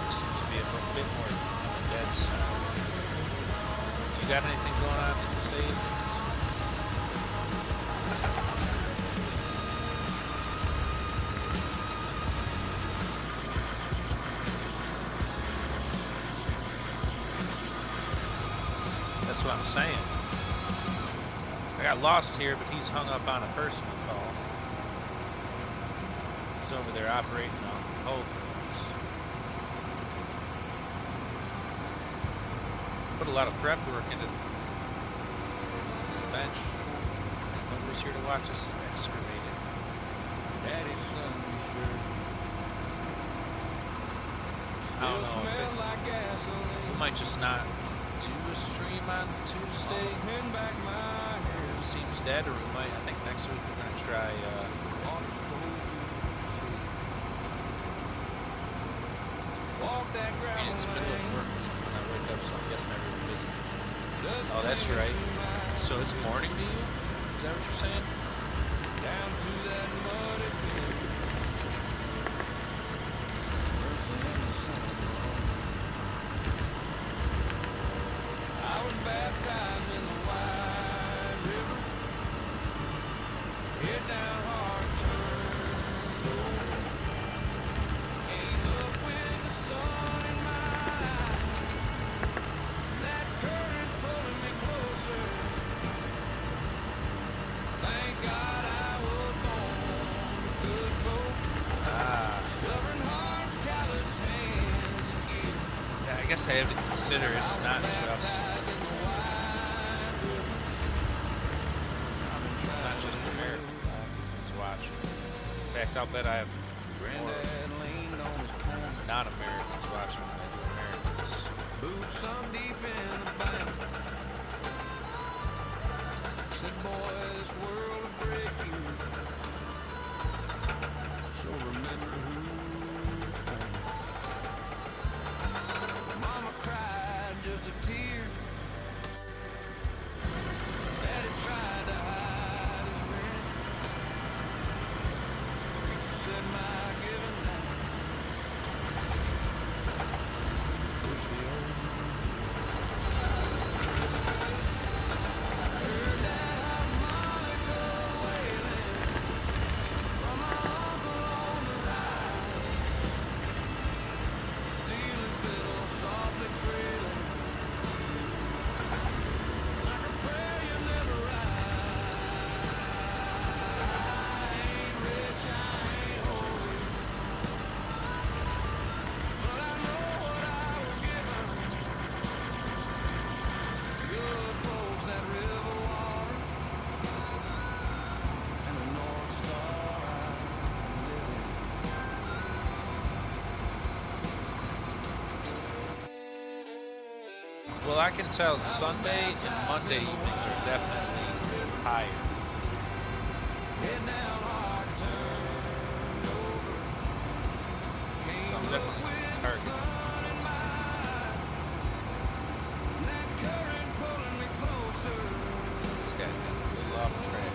D: seems to be a bit more on the dead side. You got anything going on Tuesday? That's what I'm saying. I got lost here, but he's hung up on a personal call. He's over there operating on whole things. Put a lot of prep work into this bench. Nobody's here to watch us excavate it.
A: Daddy's son, sure.
D: I don't know if we might just not do a stream on Tuesday. It seems dead, or we might. I think next week we're gonna try. I mean, it's middle of work when I wake up, so I'm guessing everyone's busy. Oh, that's right. So it's morning to you? Is that what you're saying?
A: Down to that muddy pit. I was baptized in the wide river. Head down hard turn. Came up with the sun in my eyes. That current pulling me closer. Thank God I was born good folk. Stubborn hearts, calloused hands, and gear.
D: Yeah, I guess I have to consider it's not just. It's not just American that's watching. In fact, I'll bet I have more non-Americans watching than Americans.
A: Boots some deep in the bank. Said, boy, this world will break you. So remember who you thank. Mama cried just a tear. Daddy tried to hide his grin. Preacher said my giving night was the only
D: Well, I can tell Sunday and Monday evenings are definitely higher. So I'm definitely targeting. This guy got a little off track here.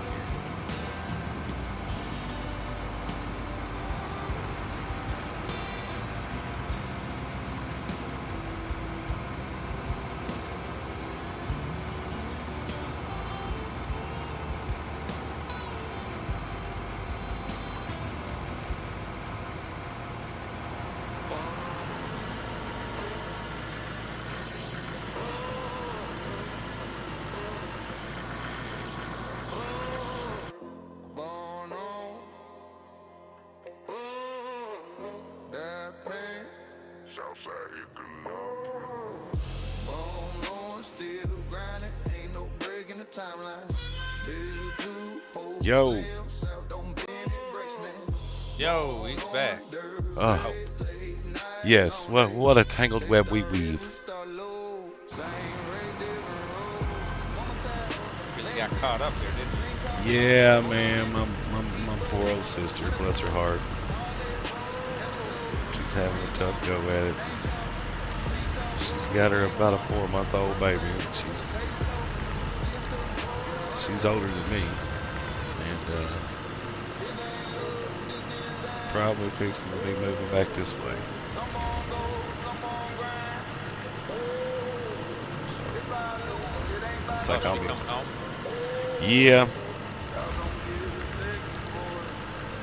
A: Born on that pain. Southside, you can know. Born on, still grinding. Ain't no break in the timeline. Build to hold
B: Yo.
A: yourself, don't bend it, breaks, man.
D: Yo, he's back.
B: Oh. Yes, well, what a tangled web we weave.
D: Really got caught up there, didn't you?
B: Yeah, man, my poor old sister, bless her heart. She's having a tough go at it. She's got her about a 4-month-old baby. She's older than me, and probably fixing to be moving back this way. It's like I'll be
D: coming home.
B: Yeah.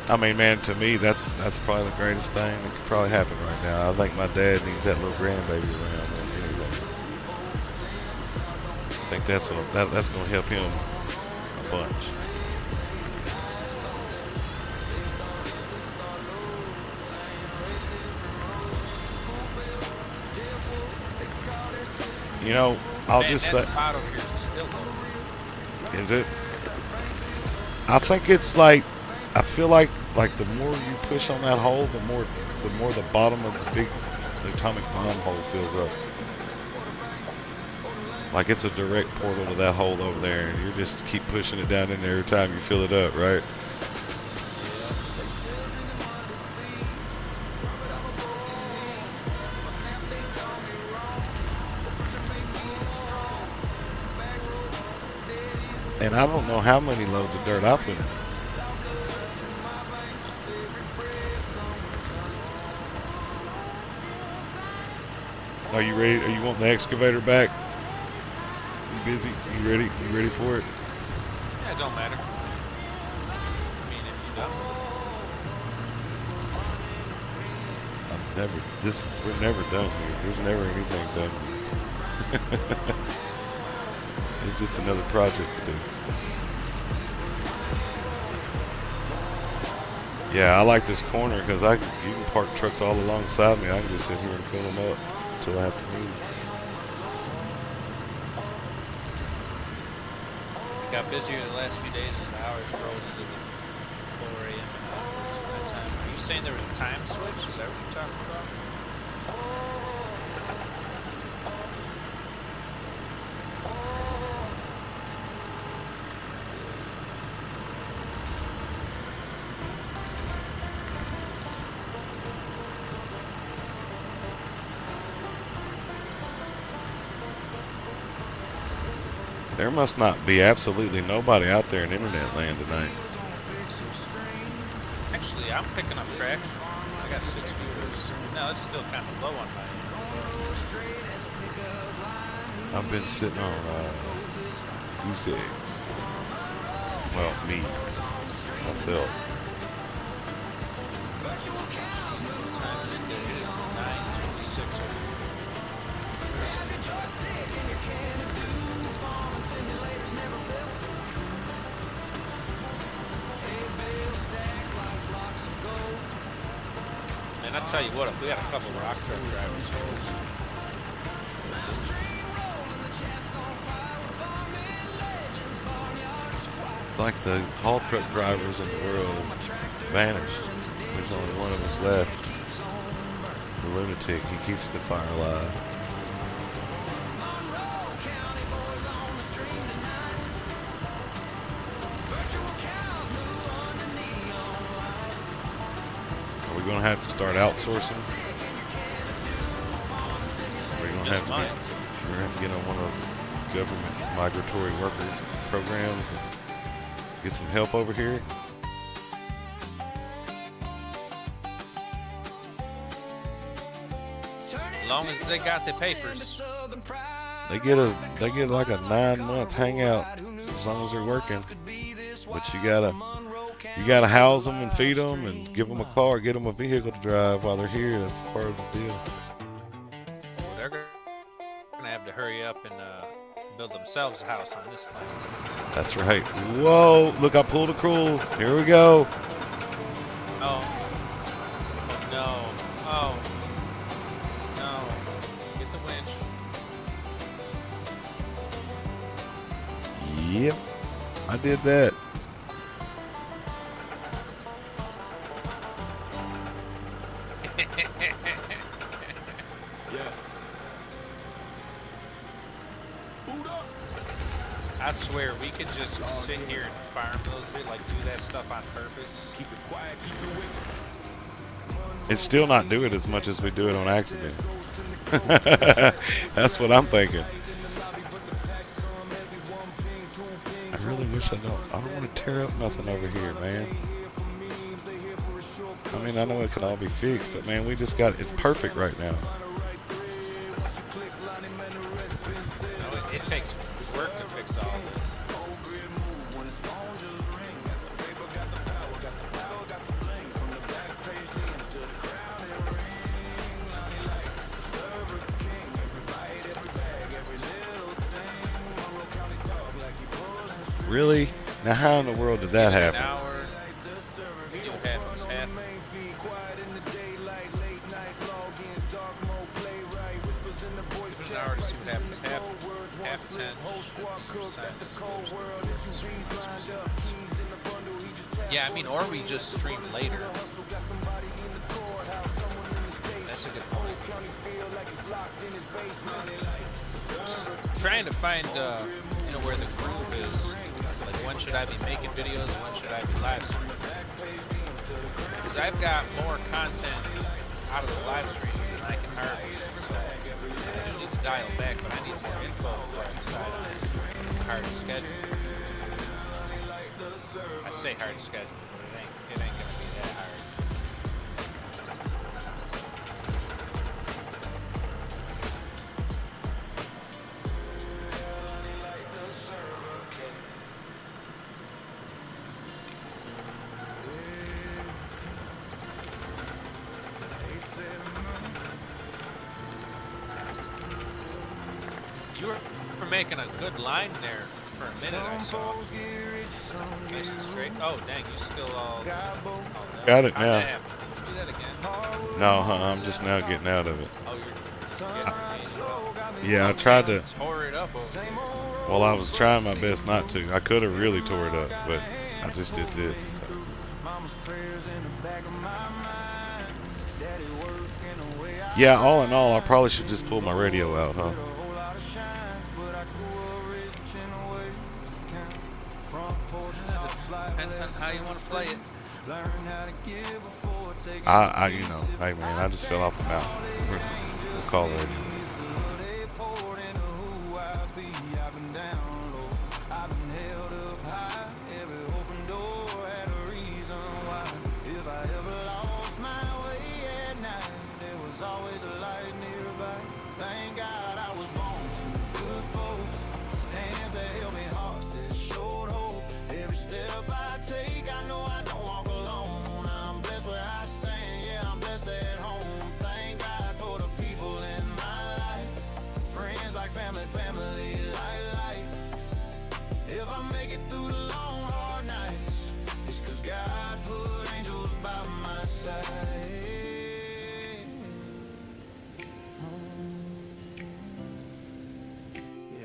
B: I mean, man, to me, that's probably the greatest thing that could probably happen right now. I think my dad needs that little grandbaby around anyway. I think that's gonna help him a bunch. You know, I'll
D: Man,
B: just
D: that
B: say,
D: spot over here is still low.
B: is it? I think it's like, I feel like the more you push on that hole, the more the bottom of the atomic bomb hole fills up. Like it's a direct portal to that hole over there, and you just keep pushing it down in there every time you fill it up, right? And I don't know how many loads of dirt I put in. Are you ready? Are you wanting the excavator back? You busy? You ready? You ready for it?
D: Yeah, it don't matter. I mean, if you done with
B: We're never done here. There's never anything done here. It's just another project to do. Yeah, I like this corner because you can park trucks all alongside me. I can just sit here and fill them up until I have to move.
D: it got busier the last few days as the hours rolled into the 4 a.m. and onwards from that time. Are you saying there was a time switch? Is that what you're talking about?
B: There must not be absolutely nobody out there in internet land tonight.
D: Actually, I'm picking up traction. I got 6 viewers. No, it's still kind of low on my end.
B: I've been sitting on goose eggs. Well, me, myself.
D: What time is it? It is 9:26 over here. And I tell you what, if we had a couple rock truck drivers here,
B: It's like the haul truck drivers in the world have vanished. There's only one of us left. The lunatic, he keeps the fire alive. have to start outsourcing. We're gonna
D: Just
B: have to
D: mine.
B: we're gonna have to get on one of those government migratory worker programs and get some help over here.
D: As long as they got the papers.
B: They get like a 9-month hangout as long as they're working. But you gotta house them and feed them and give them a car, get them a vehicle to drive while they're here. That's part of the deal.
D: Well, they're gonna have to hurry up and build themselves a house on this land.
B: That's right. Whoa! Look, I pulled the cruels. Here we go.
D: Oh. Oh no. Oh. No. Get the winch.
B: Yep, I did that.
D: I swear we could just sit here and farm those, like do that stuff on purpose.
A: Keep it quiet, keep it wicked.
B: And still not do it as much as we do it on accident. That's what I'm thinking. I really wish I don't want to tear up nothing over here, man. I mean, I know it could all be fixed, but man, we just got it's perfect right now.
D: No, it takes work to fix all this.
B: Really? Now, how in the world did that happen?
D: An hour. See what happens. Half. Give it an hour to see what happens. Half 10. Yeah, I mean, or we just stream later. That's a good point. Trying to find, where the groove is. Like, when should I be making videos? When should I be live streaming? Because I've got more content out of the live streams than I can harvest. So I do need to dial back, but I need more info before I decide on hard schedule. I say hard schedule, but it ain't gonna be that hard. You were making a good line there for a minute, I saw. Nice and straight. Oh, dang, you still all...
B: Got it
D: How'd
B: now.
D: that happen? Did you do that again?
B: No, I'm just now getting out of it.
D: Oh, you're getting
B: Yeah, I tried to.
D: tore it up over there.
B: Well, I was trying my best not to. I could have really tore it up, but I just did this. So. Yeah, all in all, I probably should just pull my radio out, huh?
D: Depends on how you want to play it.
B: Hey man, I just fell off the mountain. We'll call it.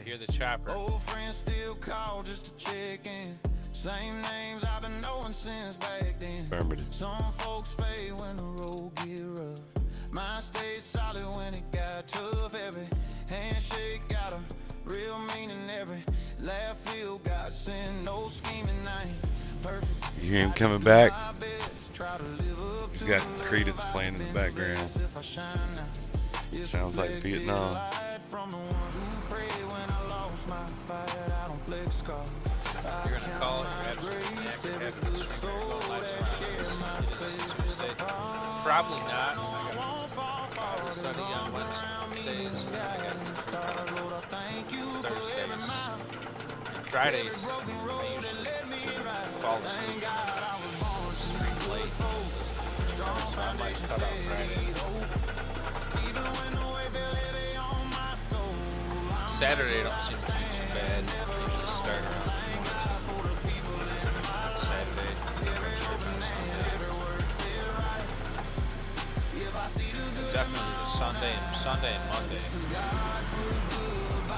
D: Hear the chopper.
E: Old friends still call just to check in. Same names I've been knowing since back then.
B: Affirmative.
E: Some folks fade when the road get rough. Mine stayed solid when it got tough. Every handshake got a real meaning. Every laugh feel got sin. No scheming, I ain't perfect.
B: You hear him coming back?
E: Try to live up
B: He's got Credence playing in the background. It sounds like Vietnam.
D: You're gonna call it. You're absolutely after having this stream. You're going live tomorrow. Tuesday. Probably not. I got Bible study on Wednesdays. And I got Thursdays. And Fridays, I usually fall asleep. Stream late. So I might cut out Friday. Saturday don't seem to be too bad. I usually start around Saturday. Definitely the Sunday and Monday.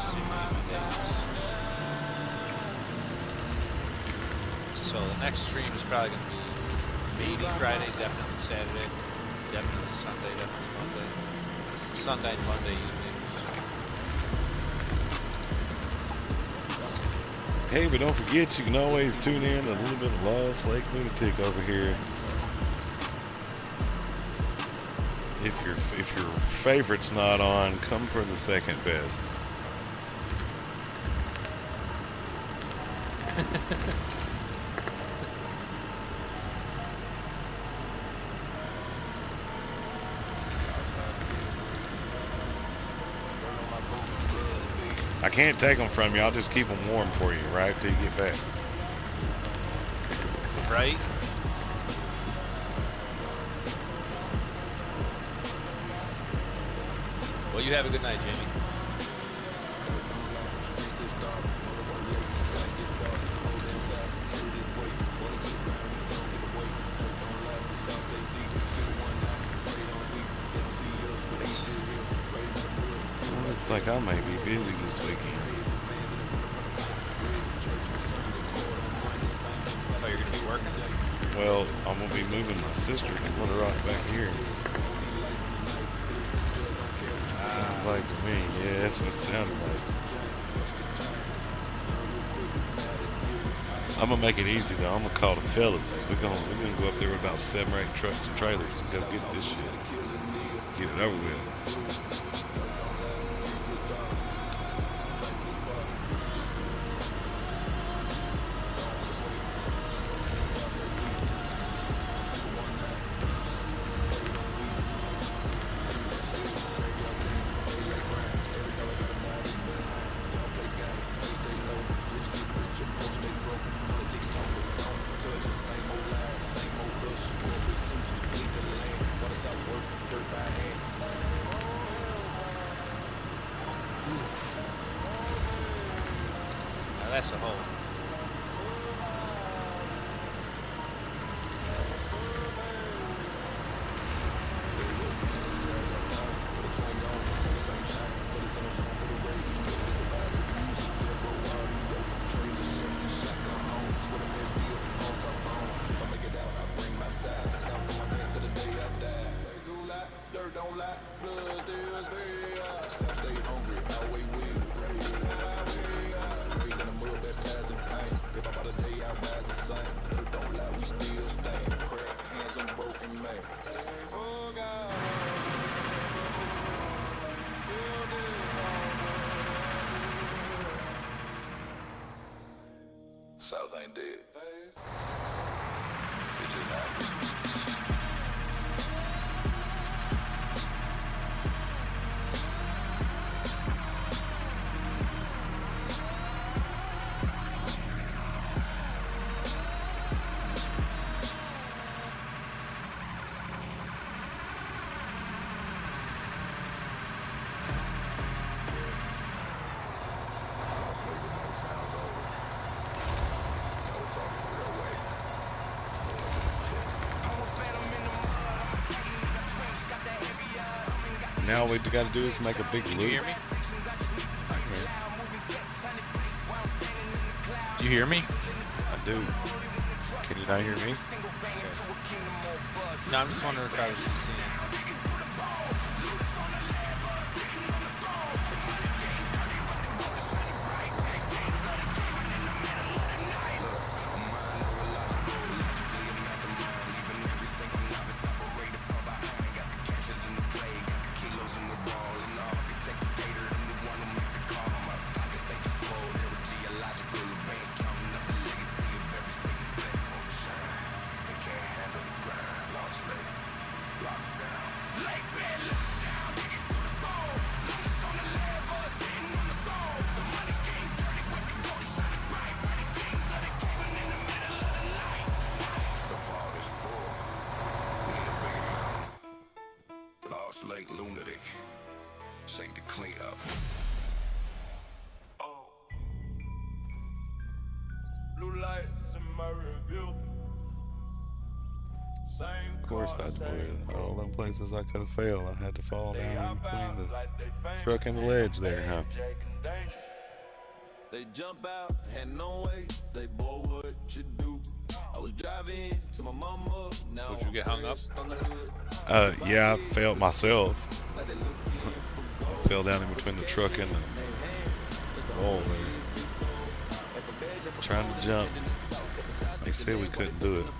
D: Seem to be my days. So the next stream is probably going to be maybe Friday, definitely Saturday, definitely Sunday, definitely Monday. Sunday and Monday evenings.
B: Hey, but don't forget, you can always tune in a little bit of Lost Lake Lunatic over here. If your favorite's not on, come for the second best. I can't take them from you. I'll just keep them warm for you, right, till you get back.
D: Right? Well, you have a good night, Jamie.
B: Looks like I may be busy this weekend.
D: Oh, you're going to be working?
B: Well, I'm going to be moving my sister to Little Rock back here. Sounds like to me. Yeah, that's what it sounded like. I'm going to make it easy, though. I'm going to call the fellas. We're gonna go up there with about 7 or 8 trucks and trailers and go get this shit. Get it over with.
D: Now that's a hole.
F: South ain't dead. It just happened.
B: Now all we got to do is make a big
D: Can
B: loop.
D: you hear me? Do you hear me?
B: I do. Can you not hear me?
D: No, I'm just wondering if I was just seeing.
B: Of course I would. All them places I could have failed, I had to fall down in between the truck and the ledge there, huh?
A: They jump out, had no way, say, boy, what you do? I was driving to my mama. Now
D: Would you get hung up?
B: Yeah, I fell myself. I fell down in between the truck and the wall there. Trying to jump. They said we couldn't do it.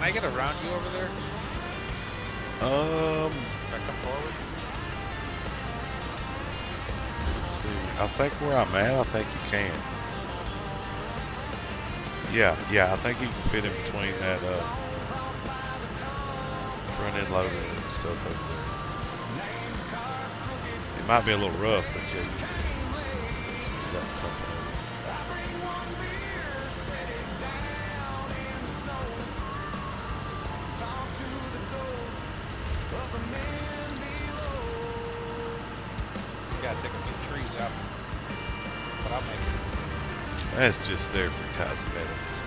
D: Can I get around you over there? If I come forward?
B: Let's see. I think where I'm at, I think you can. Yeah, I think you can fit in between that front end loader and stuff over there. It might be a little rough, but yeah, you got a couple of them.
D: You gotta take a few trees out. But I'll make it.
B: That's just there for cosmetics.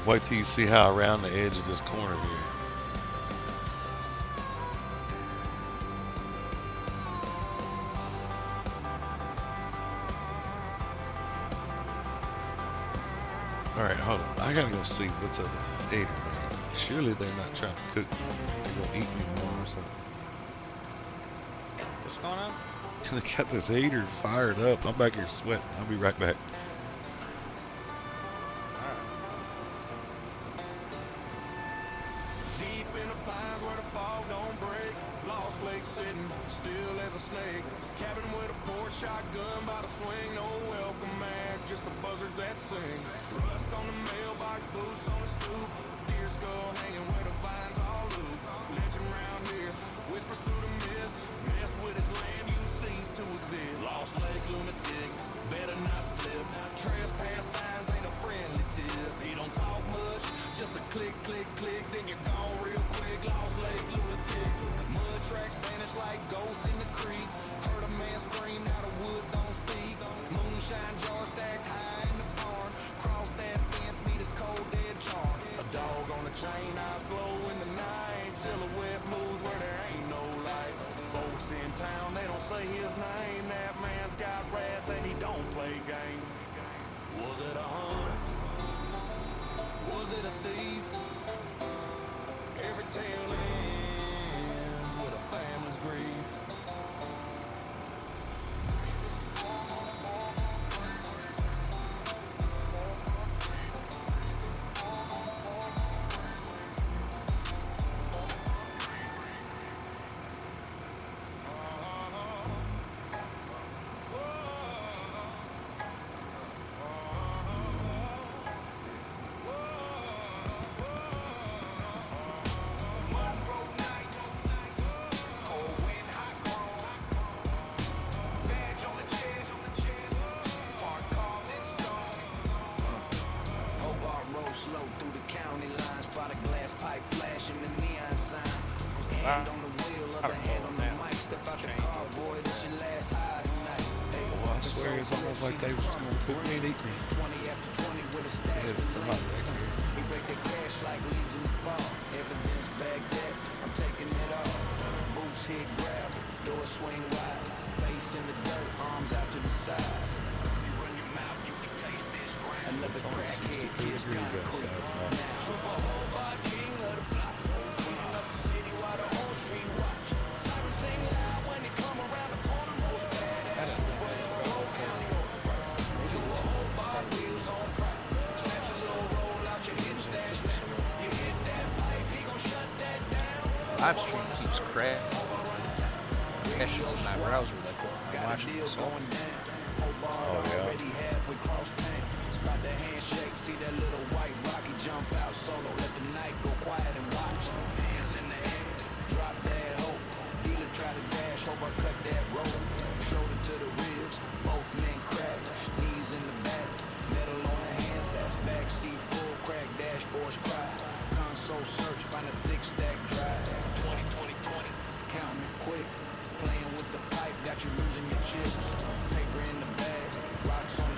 B: Wait till you see how around the edge of this corner here. All right, hold on. I gotta go see what's up with this hater, man. Surely they're not trying to cook me. They're gonna eat me more or something.
D: What's going on?
B: They got this heater fired up. I'm back here sweating. I'll be right back.
A: Deep in the pines where the fog don't break. Lost lake sitting still as a snake. Cabin with a port shotgun by the swing. No welcome mat, just the buzzards that sing. Rust on the mailbox, boots on the stoop. Deer skull hanging where the vines all loop. Legend round here whispers through the mist. Mess with his land, you cease to exist. Lost lake lunatic, better not slip. Trespass signs ain't a friendly tip. He don't talk much, just a click, click, click. Then you're gone real quick. Lost lake lunatic. Mud tracks vanish like ghosts in the creek. Heard a man scream, now the woods don't speak. Moonshine jars stacked high in the barn. Cross that fence, meet his cold dead charm. A dog on a chain, eyes glow in the night. Silhouette moves where there ain't no light. Folks in town, they don't say his name. That man's got wrath and he don't play games. Was it a hunter? Was it a thief? Every tale ends with a family's grief. Slow through the county line, spot a glass pipe flashing the neon sign. Hand on the wheel, other hand on the mic. Step out the car, boy, this your last high tonight.
B: Well, I swear it's almost like they was gonna cook me and eat me.
E: 20 after 20 with a stash.
B: Yeah, it's a lot back here.
E: We break the cash like leaves in the fall. Evidence back there, I'm taking it all. Boots hit gravel, door swing wide. Face in the dirt, arms out to the side. You run your mouth, you can taste this ground. Another
B: It's only
E: crackhead
B: 63
E: kid's
B: degrees
E: got
B: outside
E: creep.
B: now.
E: Super whole bar king of the block. Cleaning up the city while the whole street watch. Sirens sing loud when they come around the corner. Most badass boy in the whole county. Super whole bar wheels on prime. Snatch a little roll out your hip stash. You hit that pipe, he gon' shut that down.
D: Live stream keeps crashing on my browser like what I'm watching this on.
B: Oh, yeah.
E: Already halfway cross town. Spot the handshake, see that little white rocky jump out solo. Let the night go quiet and watch. Hands in the air, drop that hope. Dealer try to dash, hope I cut that rope. Shoulder to the ribs, both men crash. Knees in the back, metal on the hands. That's backseat full, crack dashboards cry. Console search, find a thick stack drive. 20, 20, 20, counting it quick. Playing with the pipe, got you losing your chips. Paper in the bag, rocks on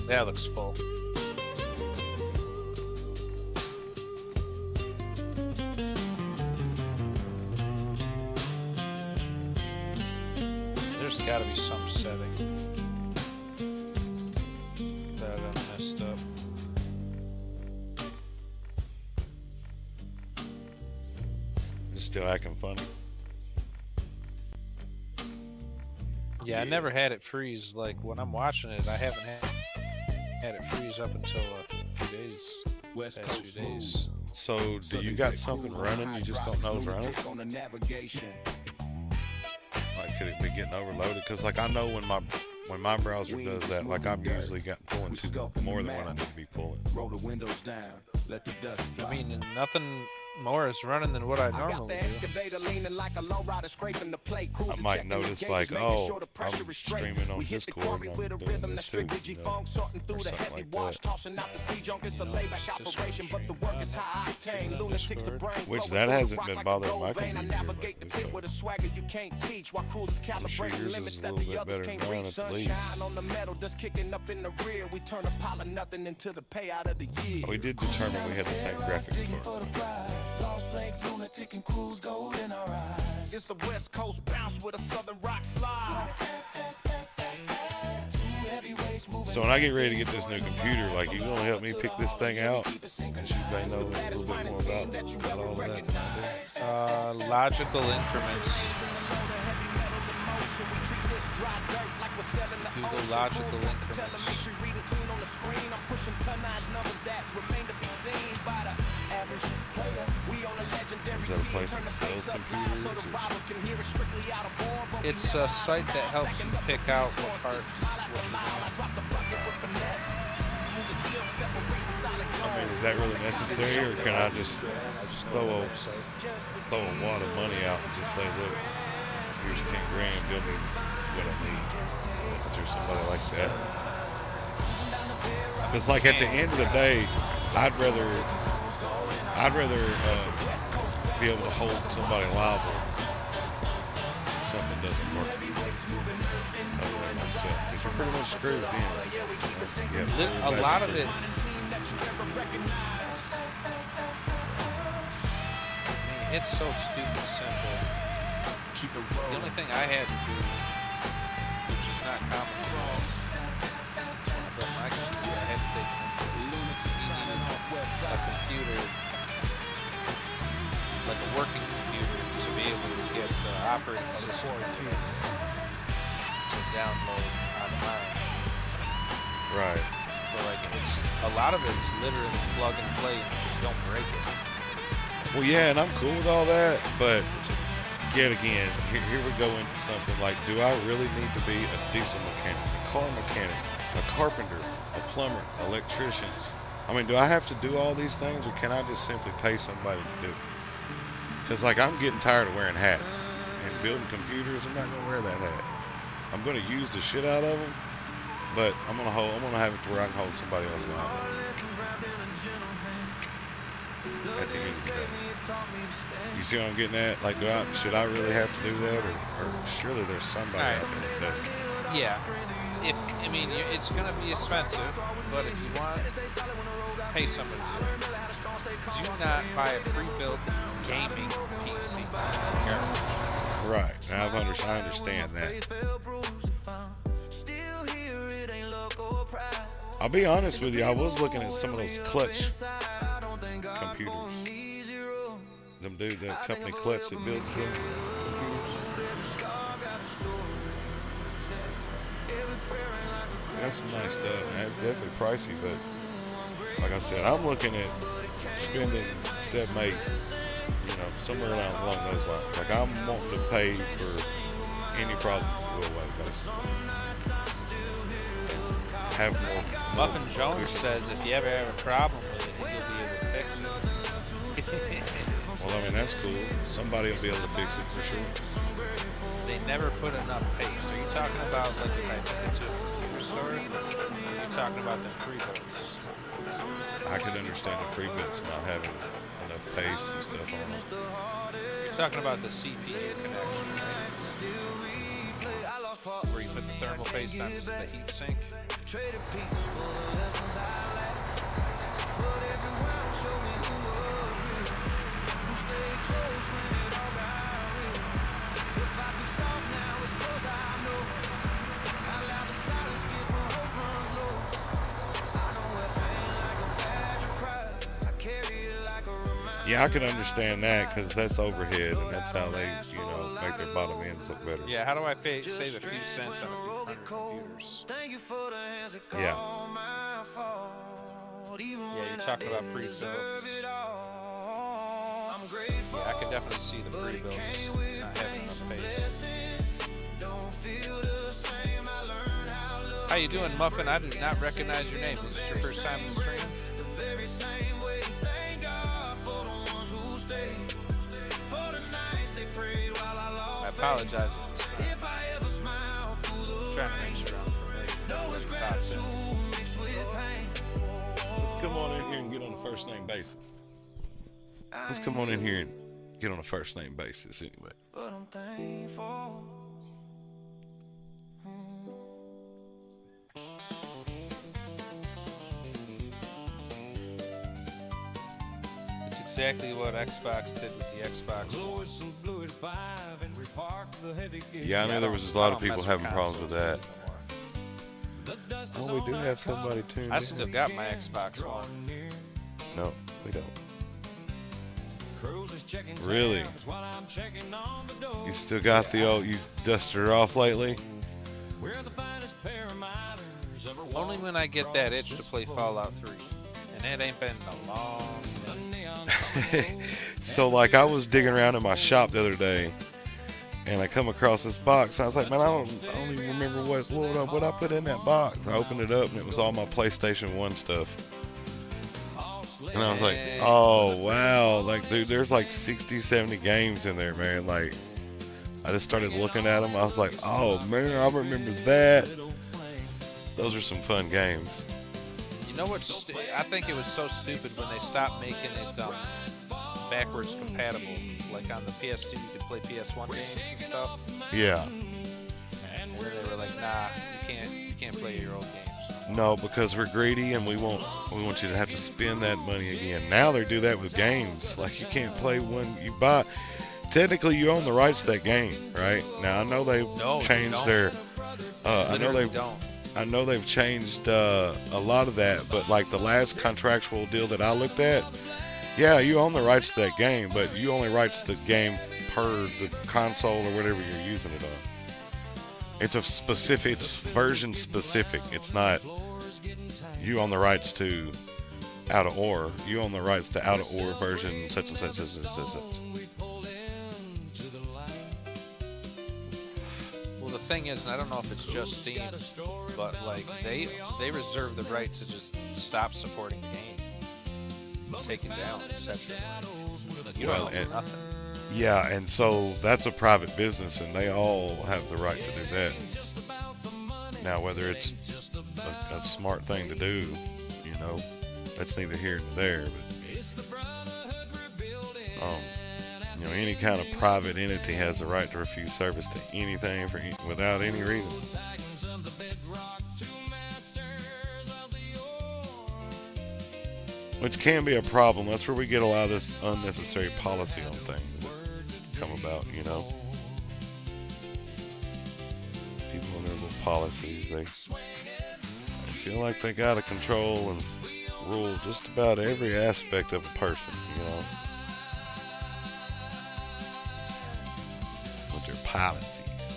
D: That looks full. There's got to be some setting that I messed up.
B: It's still acting funny.
D: Yeah, I never had it freeze. Like when I'm watching it, I haven't had it freeze up until a few days. Past few days.
B: So, do you got something running? You just don't know it's running? Like, could it be getting overloaded? Because, like, I know when my browser does that, like, I'm usually pulling more than what I need to be pulling.
E: Roll the windows down. Let the dust fly.
D: I mean, nothing more is running than what I normally do.
B: I might notice, like, oh, I'm streaming on Discord and I'm doing this too, you know, or something like that. Which that hasn't been bothering my computer. I'm sure yours is a little bit better than mine at least. We did determine we had the same graphics card.
E: Lost Lake lunatic and cruise gold in our eyes. It's a West Coast bounce with a Southern rock slide.
B: So when I get ready to get this new computer, like, you gonna help me pick this thing out? Because you may know a little bit more about all of that than I do.
D: Logical increments. Google logical increments.
B: Is that a place that sells computers? Or?
D: It's a site that helps you pick out what parts, what you want.
B: I mean, is that really necessary, or can I just throw a wad of money out and just say, look, here's 10 grand, build me what I need? Is there somebody like that? Because, like, at the end of the day, I'd rather be able to hold somebody liable if something doesn't work other than myself, because you're pretty much screwed then. Yeah,
D: A lot of it. It's so stupid simple. The only thing I had to do, which is not common for us, but my computer, I had to take a computer, like a working computer, to be able to get the operating system to download on mine.
B: Right.
D: But like, it's a lot of it is literally plug and play, and you just don't break it.
B: Well, yeah, and I'm cool with all that, but yet again, here we go into something like, do I really need to be a diesel mechanic, a car mechanic, a carpenter, a plumber, electrician? I mean, do I have to do all these things, or can I just simply pay somebody to do it? Because, like, I'm getting tired of wearing hats and building computers. I'm not gonna wear that hat. I'm gonna use the shit out of them, but I'm gonna have it to where I can hold somebody else liable. At the end of the day. You see what I'm getting at? Like, should I really have to do that, or surely there's somebody out there that does?
D: Yeah. It's going to be expensive, but if you want, pay somebody to do it. Do not buy a pre-built gaming PC.
B: Right. Now I understand that. I'll be honest with you. I was looking at some of those Clutch computers. Them dude, that company Clutch that builds them computers. That's some nice stuff, man. It's definitely pricey, but like I said, I'm looking at spending 7, 8, somewhere along those lines. Like I'm wanting to pay for any problems to go away, basically. Have more.
D: Muffin Jones says if you ever have a problem with it, he'll be able to fix it.
B: Well, I mean, that's cool. Somebody will be able to fix it for sure.
D: They never put enough paste. Are you talking about like if I took it to a computer store? Or are you talking about the pre-builts?
B: I could understand the pre-bits not having enough paste and stuff on them.
D: You're talking about the CPU connection, right? Where you put the thermal paste on the heat sink.
B: Yeah, I can understand that because that's overhead and that's how they, make their bottom ends look better.
D: Yeah, how do I save a few cents on a few hundred computers?
B: Yeah.
D: Yeah, you're talking about pre-builts. Yeah, I can definitely see the pre-builts not having enough paste. How you doing, Muffin? I did not recognize your name. Is this your first time in the stream? I apologize if it's trying to make sure I'm familiar.
B: Let's come on in here and get on a first name basis. Let's come on in here and get on a first name basis anyway.
A: But I'm thankful.
D: It's exactly what Xbox did with the Xbox One.
B: Yeah, I know there was a lot of people having problems with that. Well, we do have somebody tuned
D: I
B: in.
D: still got my Xbox One.
B: No, we don't. Really? You still got the old, you dusted her off lately?
D: Only when I get that itch to play Fallout 3. And that ain't been a long time.
B: So, like, I was digging around in my shop the other day, and I come across this box, and I was like, man, I don't even remember what I put in that box. I opened it up, and it was all my PlayStation 1 stuff. And I was like, oh, wow. Like, dude, there's like 60, 70 games in there, man. Like, I just started looking at them. I was like, oh, man, I remember that. Those are some fun games.
D: You know what? I think it was so stupid when they stopped making it backwards compatible. Like on the PS2, you could play PS1 games and stuff.
B: Yeah.
D: And then they were like, nah, you can't play your old games.
B: No, because we're greedy and we want you to have to spend that money again. Now they do that with games. Like, you can't play one you buy. Technically, you own the rights to that game, right? Now I know they've changed their. I know they've changed a lot of that, but like the last contractual deal that I looked at, yeah, you own the rights to that game, but you only rights the game per the console or whatever you're using it on. It's it's version specific. It's not you own the rights to Out of Ore. You own the rights to Out of Ore version such and such and such and such.
D: Well, the thing is, and I don't know if it's just Steam, but like they reserve the right to just stop supporting the game, take it down, etc. You don't own nothing.
B: Yeah, and so that's a private business, and they all have the right to do that. Now, whether it's a smart thing to do, that's neither here nor there. But any kind of private entity has the right to refuse service to anything without any reason. Which can be a problem. That's where we get a lot of this unnecessary policy on things that come about, People and their little policies, they feel like they got to control and rule just about every aspect of a person, with their policies.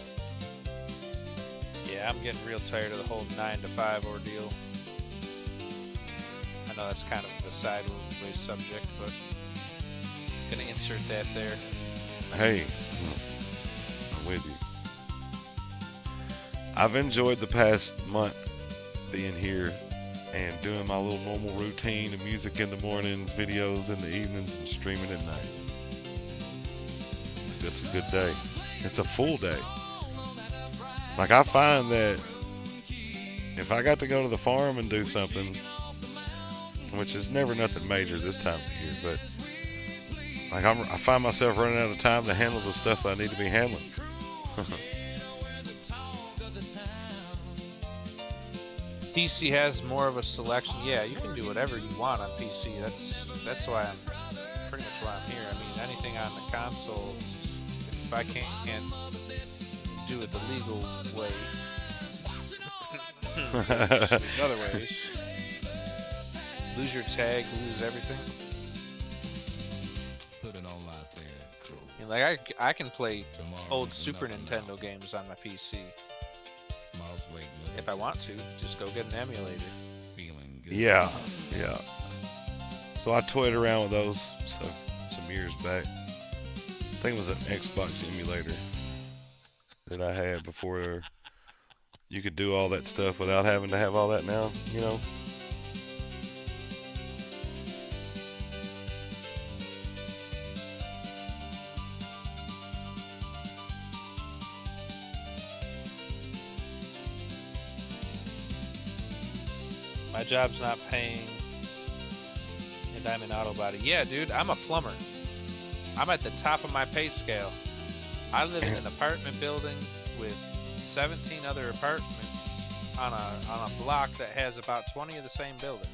D: Yeah, Yeah, I'm getting real tired of the whole 9 to 5 ordeal. I know that's kind of a sideways subject, but gonna insert that there.
B: Hey, I'm with you. I've enjoyed the past month being here and doing my little normal routine of music in the mornings, videos in the evenings, and streaming at night. It's a good day. It's a full day. Like, I find that if I got to go to the farm and do something, which is never nothing major this time of year, but like I find myself running out of time to handle the stuff I need to be handling.
D: PC has more of a selection. Yeah, you can do whatever you want on PC. That's why I'm pretty much why I'm here. I mean, anything on the consoles, if I can't do it the legal way, there's other ways. Lose your tag, lose everything.
G: Put it all out there, crew.
D: I mean, like I can play
G: Tomorrow
D: old
G: is
D: Super
G: nothing
D: Nintendo
G: now.
D: games on my PC
G: Miles waiting, look
D: if
G: at
D: I
G: you,
D: want to. Just go get an emulator.
G: feeling good.
B: Yeah. So I toyed around with those some years back. I think it was an Xbox emulator that I had before you could do all that stuff without having to have all that now, you know?
D: My job's not paying, and I'm in auto body. Yeah, dude, I'm a plumber. I'm at the top of my pay scale. I live in an apartment building with 17 other apartments on a block that has about 20 of the same building.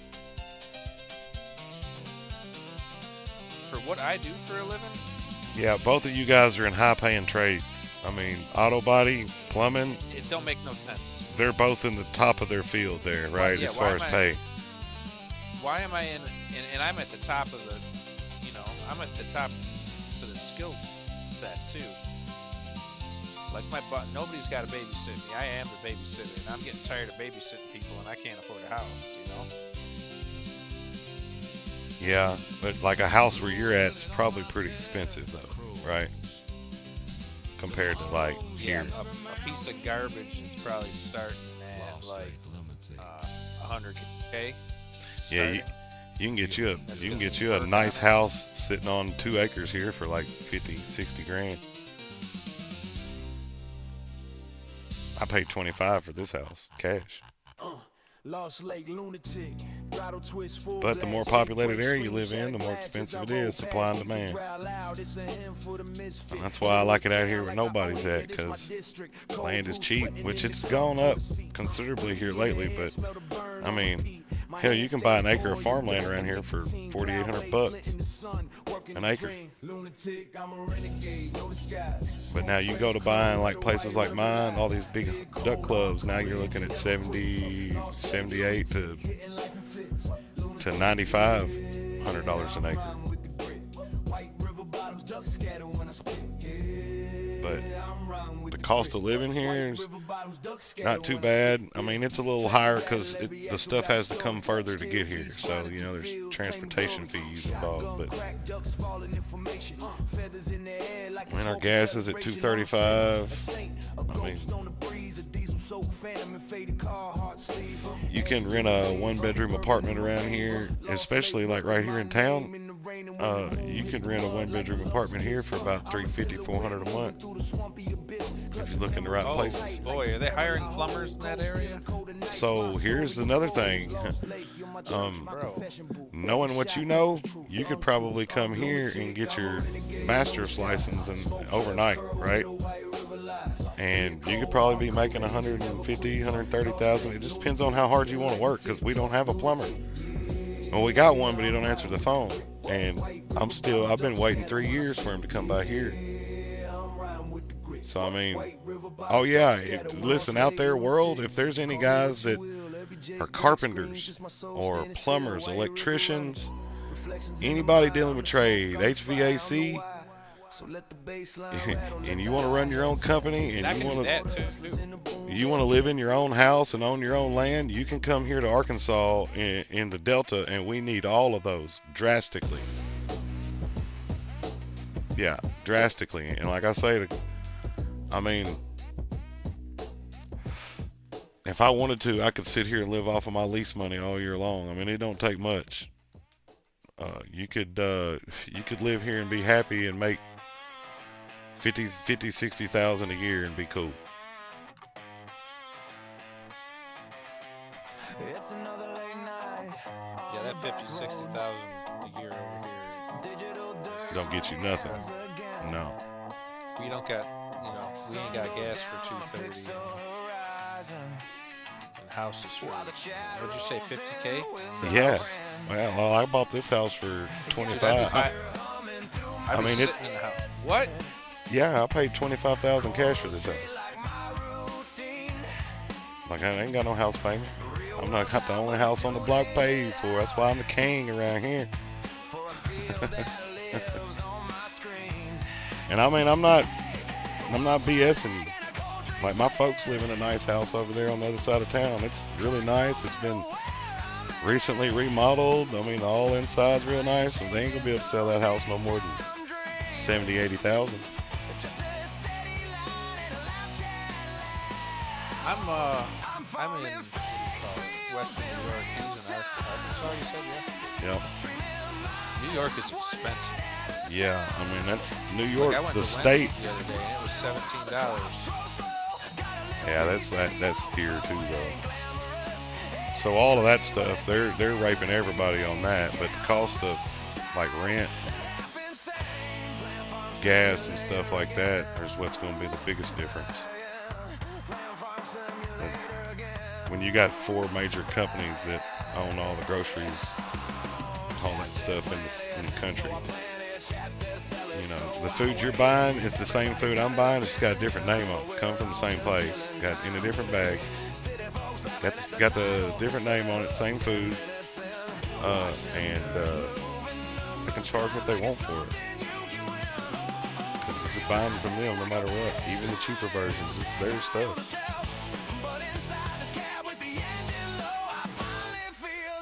D: For what I do for a living,
B: Yeah, both of you guys are in high-paying trades. I mean, auto body, plumbing,
D: it don't make no sense.
B: they're both in the top of their field there, right?
D: yeah,
B: as
D: why
B: far as
D: am I-
B: pay.
D: Why am I in? And I'm at the top of the, I'm at the top for the skill set too. Like nobody's got to babysit me. I am the babysitter, and I'm getting tired of babysitting people, and I can't afford a house.
B: Yeah, but like a house where you're at is probably pretty expensive though, right? Compared to like here.
D: A piece of garbage is probably starting at like 100K.
B: Yeah, you can get you a nice house sitting on 2 acres here for like 50, 60 grand. I paid 25 for this house, cash.
A: Lost Lake lunatic, throttle twist full.
B: But the more populated area you live in, the more expensive it is, supply and demand. And that's why I like it out here where nobody's at, because land is cheap, which it's gone up considerably here lately. But I mean, hell, you can buy an acre of farmland around here for $4,800 an acre. But now you go to buying like places like mine, all these big duck clubs. Now you're looking at 78 to $9,500 an acre. But the cost of living here is not too bad. I mean, it's a little higher because the stuff has to come further to get here. So, there's transportation fees involved. But when our gas is at $2.35, I mean, you can rent a 1-bedroom apartment around here, especially like right here in town. You can rent a 1-bedroom apartment here for about $350, $400 a month if you look in the right places.
D: Boy, are they hiring plumbers in that area?
B: So here's another thing. Knowing what you know, you could probably come here and get your master's license overnight, right? And you could probably be making $150,000, $130,000. It just depends on how hard you want to work, because we don't have a plumber. Well, we got one, but he don't answer the phone. And I've been waiting 3 years for him to come by here. So, I mean, oh yeah, listen, out there, world, if there's any guys that are carpenters or plumbers, electricians, anybody dealing with trade, HVAC,
A: So let the bass line rattle.
B: and you want to run your own company,
D: I
B: and
D: can
B: you
D: do
B: want
D: that
B: to
D: too.
B: you want to live in your own house and own your own land, you can come here to Arkansas in the Delta, and we need all of those drastically. Yeah, drastically. And like I say, I mean, if I wanted to, I could sit here and live off of my lease money all year long. I mean, it don't take much. You could live here and be happy and make 60,000 a year and be cool.
A: It's another late night.
D: Yeah, that 50,000-60,000 a year over here.
B: Don't get you nothing. No.
D: We don't got, we ain't got gas for 230. And houses for, what'd you say, 50K?
B: Yeah. Well, I bought this house for 25.
D: I mean,
B: it.
D: In the house. What?
B: Yeah, I paid 25,000 cash for this house. Like, I ain't got no house payment. I'm not got the only house on the block paid for. That's why I'm the king around here. And I mean, I'm not BSing you. Like, my folks live in a nice house over there on the other side of town. It's really nice. It's been recently remodeled. I mean, all inside's real nice, and they ain't gonna be able to sell that house no more than 70, 80,000.
D: I'm in Western New York. He's in Arkansas, you said, yeah?
B: Yep.
D: New York is expensive.
B: Yeah, I mean, that's New
D: Like,
B: York,
D: I went
B: the
D: to
B: state.
D: Wendy's the other day, and it was $17.
B: Yeah, that's here too, though. So all of that stuff, they're raping everybody on that. But the cost of like rent, gas, and stuff like that is what's going to be the biggest difference. When you got 4 major companies that own all the groceries, all that stuff in the country, the food you're buying is the same food I'm buying. It's got a different name on it. Come from the same place. Got in a different bag. Got the different name on it. Same food. And they can charge what they want for it. Because you're buying from them no matter what. Even the cheaper versions, it's their stuff.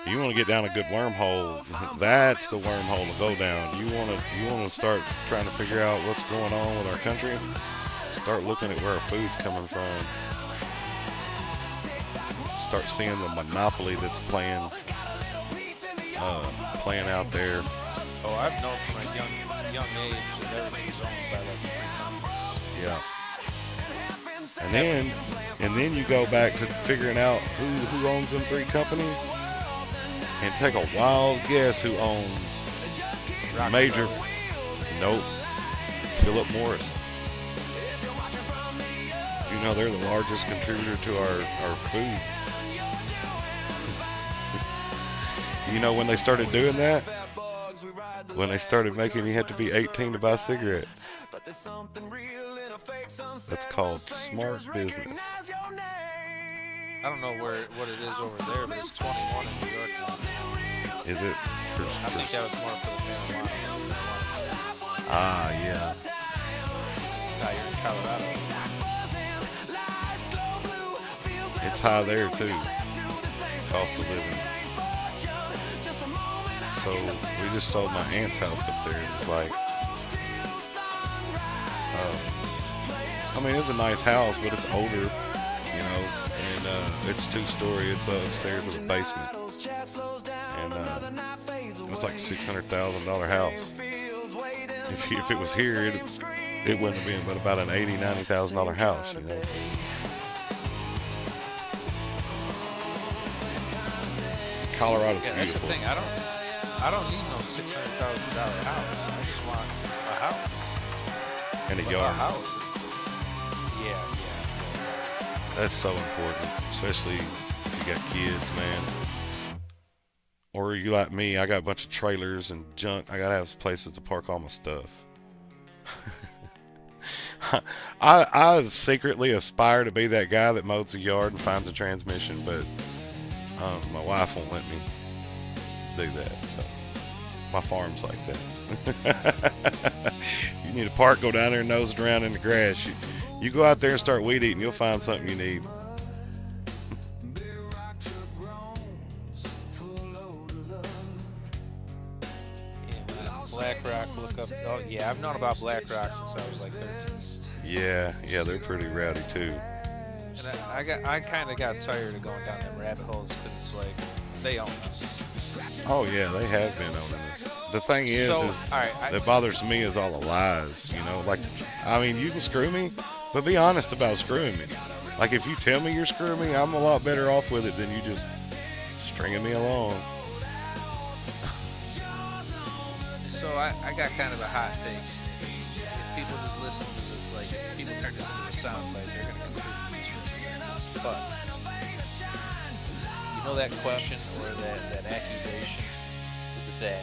B: You want to get down a good wormhole, that's the wormhole to go down. You want to start trying to figure out what's going on with our country. Start looking at where our food's coming from. Start seeing the monopoly that's playing out there.
D: Oh, I've known from a young age that everything's owned by like 3 companies.
B: Yeah. And then you go back to figuring out who owns them 3 companies. And take a wild guess who owns major. Nope. Philip Morris. They're the largest contributor to our food. When they started doing that? When they started making you had to be 18 to buy cigarettes. That's called smart business.
D: I don't know what it is over there, but it's 21 in New York now.
B: Is it?
D: I think that was more for the marijuana.
B: Ah, yeah.
D: Now you're in Colorado.
B: It's high there too. Cost of living. So we just sold my aunt's house up there. It's like, I mean, it's a nice house, but it's older, and it's 2-story. It's upstairs with a basement, and it was like $600,000 house. If it was here, it wouldn't have been but about an $80,000-$90,000 house, Colorado's
D: Yeah,
B: beautiful.
D: that's the thing. I don't need no $600,000 house. I just want a house.
B: And a
D: A
B: yard.
D: house. Yeah.
B: That's so important, especially if you got kids, man. Or you like me, I got a bunch of trailers and junk. I gotta have places to park all my stuff. I secretly aspire to be that guy that mows the yard and finds a transmission, but my wife won't let me do that. So my farm's like that. You need a park, go down there and nose it around in the grass. You go out there and start weed eating, you'll find something you need.
D: Black Rock, look up. Oh yeah, I've known about Black Rock since I was like 13.
B: Yeah, they're pretty rowdy too.
D: And I kind of got tired of going down them rabbit holes because it's like they own us.
B: Oh yeah, they have been owning us. The thing is
D: All right,
B: that bothers me is all the lies. You know, like, I mean, you can screw me, but be honest about screwing me. Like, if you tell me you're screwing me, I'm a lot better off with it than you just stringing me along.
D: So I got kind of a hot take. If people just listen to this, like, if people turn this into a soundbite, they're gonna completely miss. But you know that question or that accusation that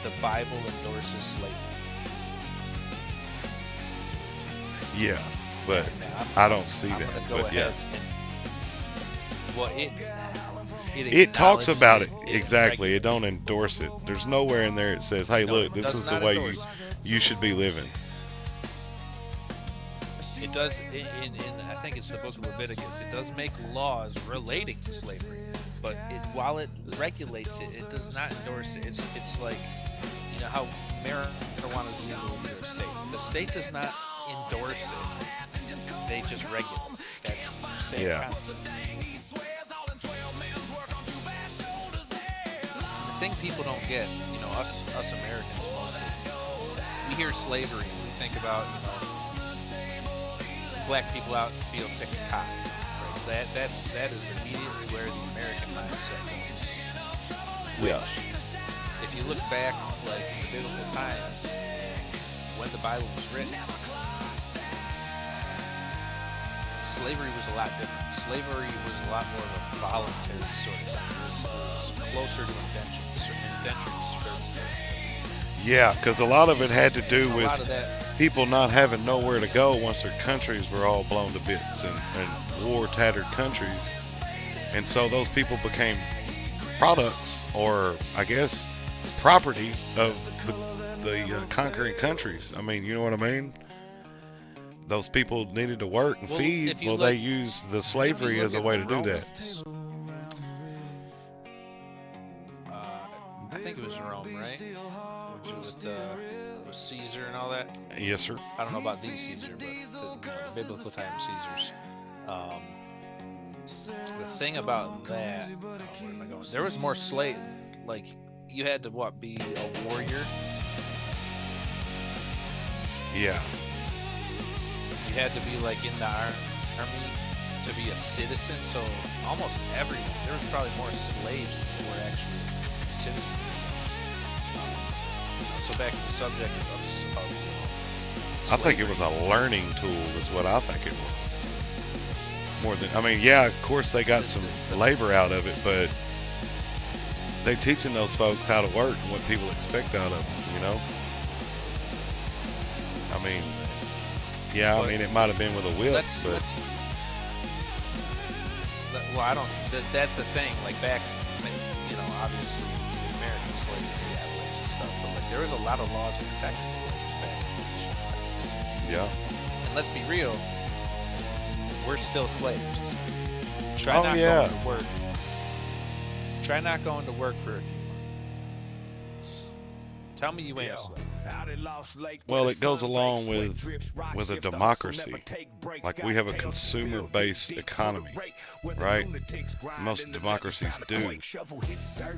D: the Bible endorses slavery.
B: Yeah, but
D: Now,
B: I don't see
D: I'm
B: that.
D: gonna go
B: But yeah,
D: ahead and, well,
B: it talks about it
D: acknowledges
B: exactly. It
D: regulates
B: don't endorse it. There's nowhere in there it says, "Hey,
D: No,
B: look,
D: it
B: this
D: does
B: is the
D: not
B: way
D: endorse
B: you should be living."
D: It does, in I think it's the book of Leviticus, it does make laws relating to slavery, but while it regulates it, it does not endorse it. It's like, you know how marijuana is legal in New York State. The state does not endorse it; they just regulate. That's the same
B: Yeah.
D: concept. The thing people don't get, you know, us Americans mostly, we hear slavery and we think about, you know, black people out in the field picking cotton. Right? That is immediately where the American mindset goes.
B: Yeah.
D: If you look back, like in the biblical times, when the Bible was written, slavery was a lot different. Slavery was a lot more of a voluntary sort of thing. It was closer to indentured servitude.
B: Yeah, because a lot of it had to do
D: A
B: with
D: lot of that.
B: people not having nowhere to go once their countries were all blown to bits and war-tattered countries. And so those people became products, or I guess property, of the conquering countries. I mean, you know what I mean? Those people needed to work and
D: Well,
B: feed.
D: if you
B: Well,
D: look-
B: they used the slavery as a way to do that.
D: I think it was Rome, right? Which was with Caesar and all that.
B: Yes, sir.
D: I don't know about these Caesar, but the biblical time Caesars. The thing about that, where am I going? There was more slave. Like, you had to be a warrior.
B: Yeah.
D: You had to be like in the army to be a citizen. So almost everyone. There was probably more slaves than there were actually citizens. So back to the subject of
B: I think it was a learning tool is what I think it was. More than, I mean, yeah, of course they got some labor out of it, but they're teaching those folks how to work and what people expect out of them, you know? I mean, yeah, I mean, it might have been with a whip, but...
D: Well, I don't. That's the thing. Like back, you know, obviously American slavery, abolition and stuff, but like there was a lot of laws protecting slaves back then.
B: Yeah.
D: And let's be real, we're still slaves. Try
B: Oh,
D: not
B: yeah.
D: going to work. Try not going to work for a few months. Tell me you ain't a slave.
B: Well, it goes along with a democracy. Like, we have a consumer-based economy, right? Most democracies do.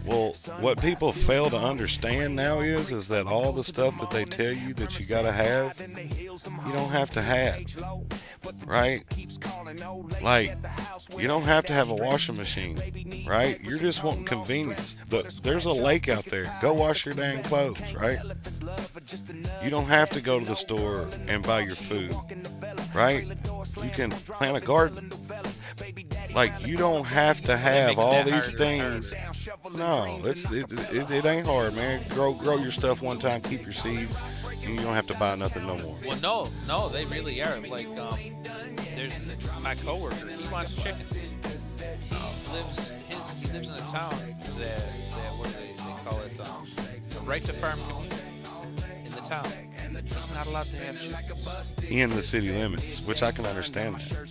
B: Well, what people fail to understand now is that all the stuff that they tell you that you gotta have, you don't have to have, right? Like, you don't have to have a washing machine, right? You're just wanting convenience. There's a lake out there. Go wash your dang clothes, right? You don't have to go to the store and buy your food, right? You can plant a garden. Like, you don't have to have all these things. No, it ain't hard, man. Grow your stuff one time, keep your seeds, and you don't have to buy nothing no more.
D: Well, no, they really are. Like, there's my coworker. He wants chickens. He lives in a town that where they call it, the right to farm community in the town. It's not allowed to have chickens.
B: in the city limits, which I can understand that.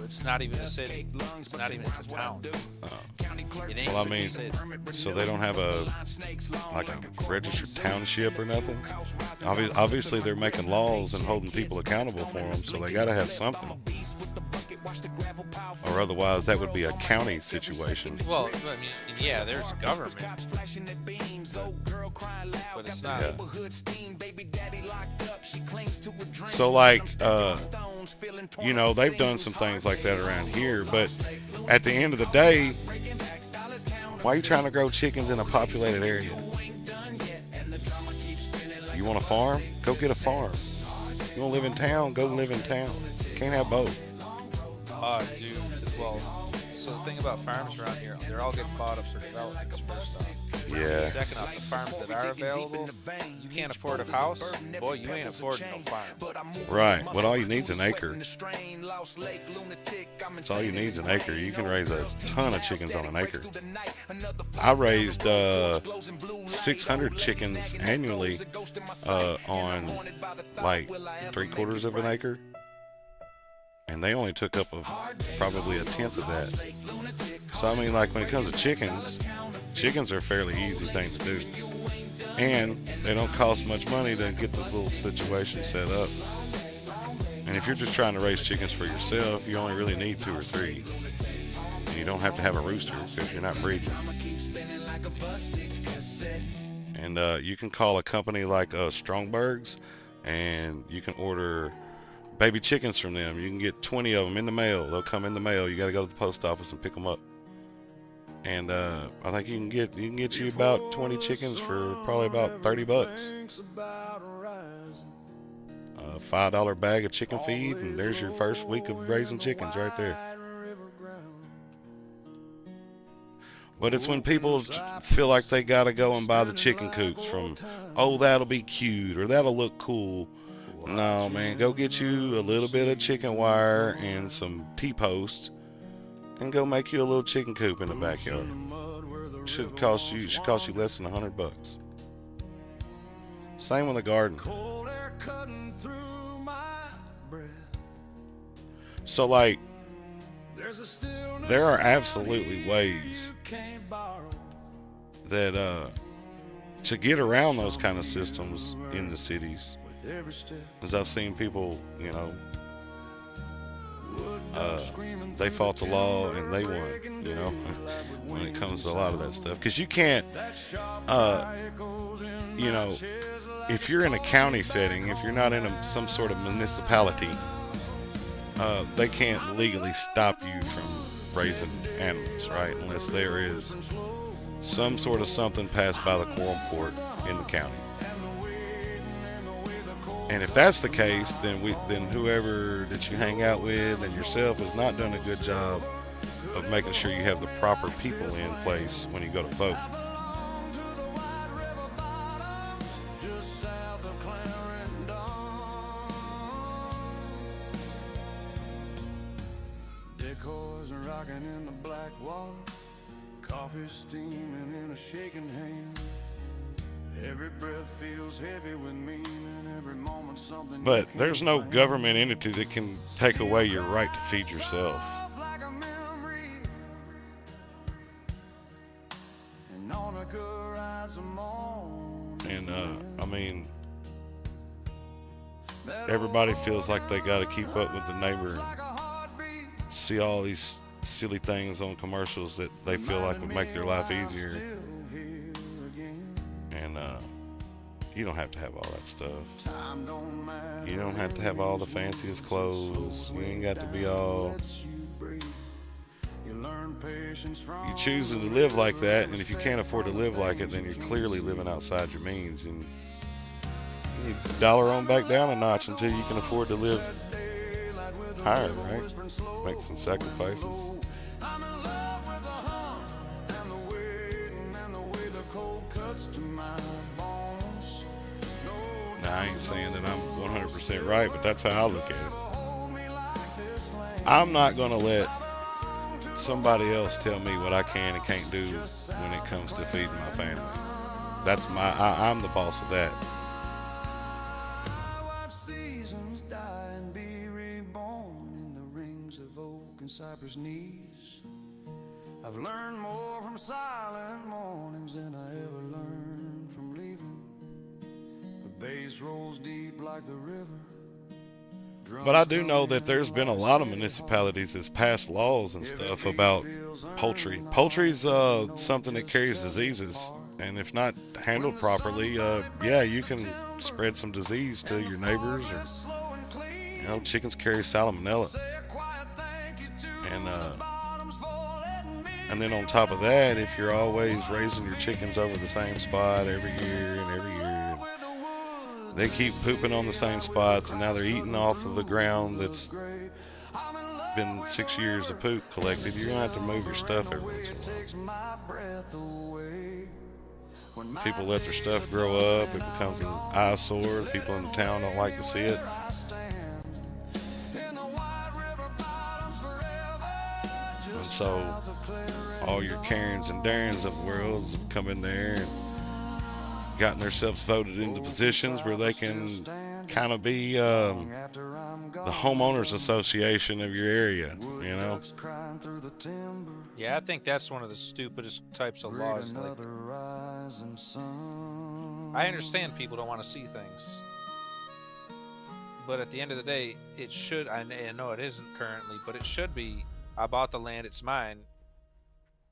D: It's not even a city. It's not even. It's a town. It ain't
B: Well, I
D: even a
B: mean,
D: city.
B: so they don't have a registered township or nothing. Obviously, they're making laws and holding people accountable for them, so they got to have something. Or otherwise, that would be a county situation.
D: Well, I mean, yeah, there's government, but it's not.
B: Yeah. So, like, you know, they've done some things like that around here, but at the end of the day, why are you trying to grow chickens in a populated area? You want a farm? Go get a farm. You want to live in town? Go live in town. Can't have both.
D: Dude. Well, so the thing about farms around here, they're all getting bought up for developments. First off.
B: Yeah.
D: Second off, the farms that are available, you can't afford a house. Boy, you ain't affording no farm.
B: Right. What all you need is an acre. That's all you need is an acre. You can raise a ton of chickens on an acre. I raised 600 chickens annually on like 3/4 of an acre. And they only took up probably a tenth of that. So, I mean, like, when it comes to chickens are a fairly easy thing to do. And they don't cost much money to get the little situation set up. And if you're just trying to raise chickens for yourself, you only really need 2 or 3. And you don't have to have a rooster because you're not breeding. And you can call a company like Strongberg's, and you can order baby chickens from them. You can get 20 of them in the mail. They'll come in the mail. You got to go to the post office and pick them up. And I think you can get you about 20 chickens for probably about $30. A $5 bag of chicken feed, and there's your first week of raising chickens right there. But it's when people feel like they got to go and buy the chicken coops from, oh, that'll be cute or that'll look cool. No, man, go get you a little bit of chicken wire and some T-posts and go make you a little chicken coop in the backyard. Should cost you less than $100. Same with the garden. So, like, there are absolutely ways that to get around those kind of systems in the cities. As I've seen people, you know, they fought the law and they won, you know, when it comes to a lot of that stuff. Because you can't, you know, if you're in a county setting, if you're not in some sort of municipality, they can't legally stop you from raising animals, right? Unless there is some sort of something passed by the quorum court in the county. And if that's the case, then whoever that you hang out with and yourself has not done a good job of making sure you have the proper people in place when you go to vote.
A: Decors are rocking in the black water, coffee steaming in a shaking hand. Every breath feels heavy with meaning, every moment something.
B: But there's no government entity that can take away your right to feed yourself. And I mean, everybody feels like they got to keep up with the neighbor and see all these silly things on commercials that they feel like would make their life easier. And you don't have to have all that stuff. You don't have to have all the fanciest clothes. You ain't got to be all. You choose to live like that, and if you can't afford to live like it, then you're clearly living outside your means. And you dollar on back down a notch until you can afford to live higher, right? Make some sacrifices. Now, I ain't saying that I'm 100% right, but that's how I look at it. I'm not going to let somebody else tell me what I can and can't do when it comes to feeding my family. That's I'm the boss of that.
A: Watch seasons die and be reborn in the rings of oak and cypress knees. I've learned more from silent mornings than I ever learned from leaving. The bass rolls deep like the river.
B: But I do know that there's been a lot of municipalities that's passed laws and stuff about poultry. Poultry's something that carries diseases, and if not handled properly, yeah, you can spread some disease to your neighbors. Or, you know, chickens carry salmonella, and then on top of that, if you're always raising your chickens over the same spot every year and every year, they keep pooping on the same spots, and now they're eating off of the ground that's been 6 years of poop collected. You're gonna have to move your stuff every once in a while. People let their stuff grow up, it becomes an eyesore. The people in the town don't like to see it. And so all your Karens and Darrens of the world have come in there and gotten themselves voted into positions where they can kind of be the homeowners association of your area, you know?
D: Yeah, I think that's one of the stupidest types of laws. Like, I understand people don't want to see things, but at the end of the day, it should, I know it isn't currently, but it should be, I bought the land, it's mine.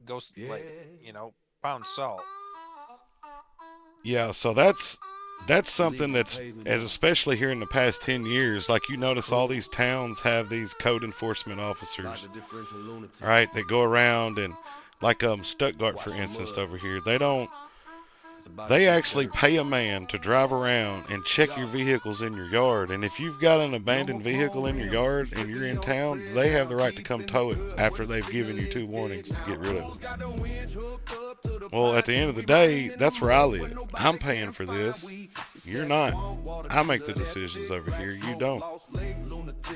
D: Go, like, you know, pound salt.
B: Yeah, so that's something that's, and especially here in the past 10 years, like you notice all these towns have these code enforcement officers, right? They go around and, like Stuttgart, for instance, over here, they actually pay a man to drive around and check your vehicles in your yard. And if you've got an abandoned vehicle in your yard and you're in town, they have the right to come tow it after they've given you 2 warnings to get rid of it. Well, at the end of the day, that's where I live. I'm paying for this. You're not. I make the decisions over here. You don't.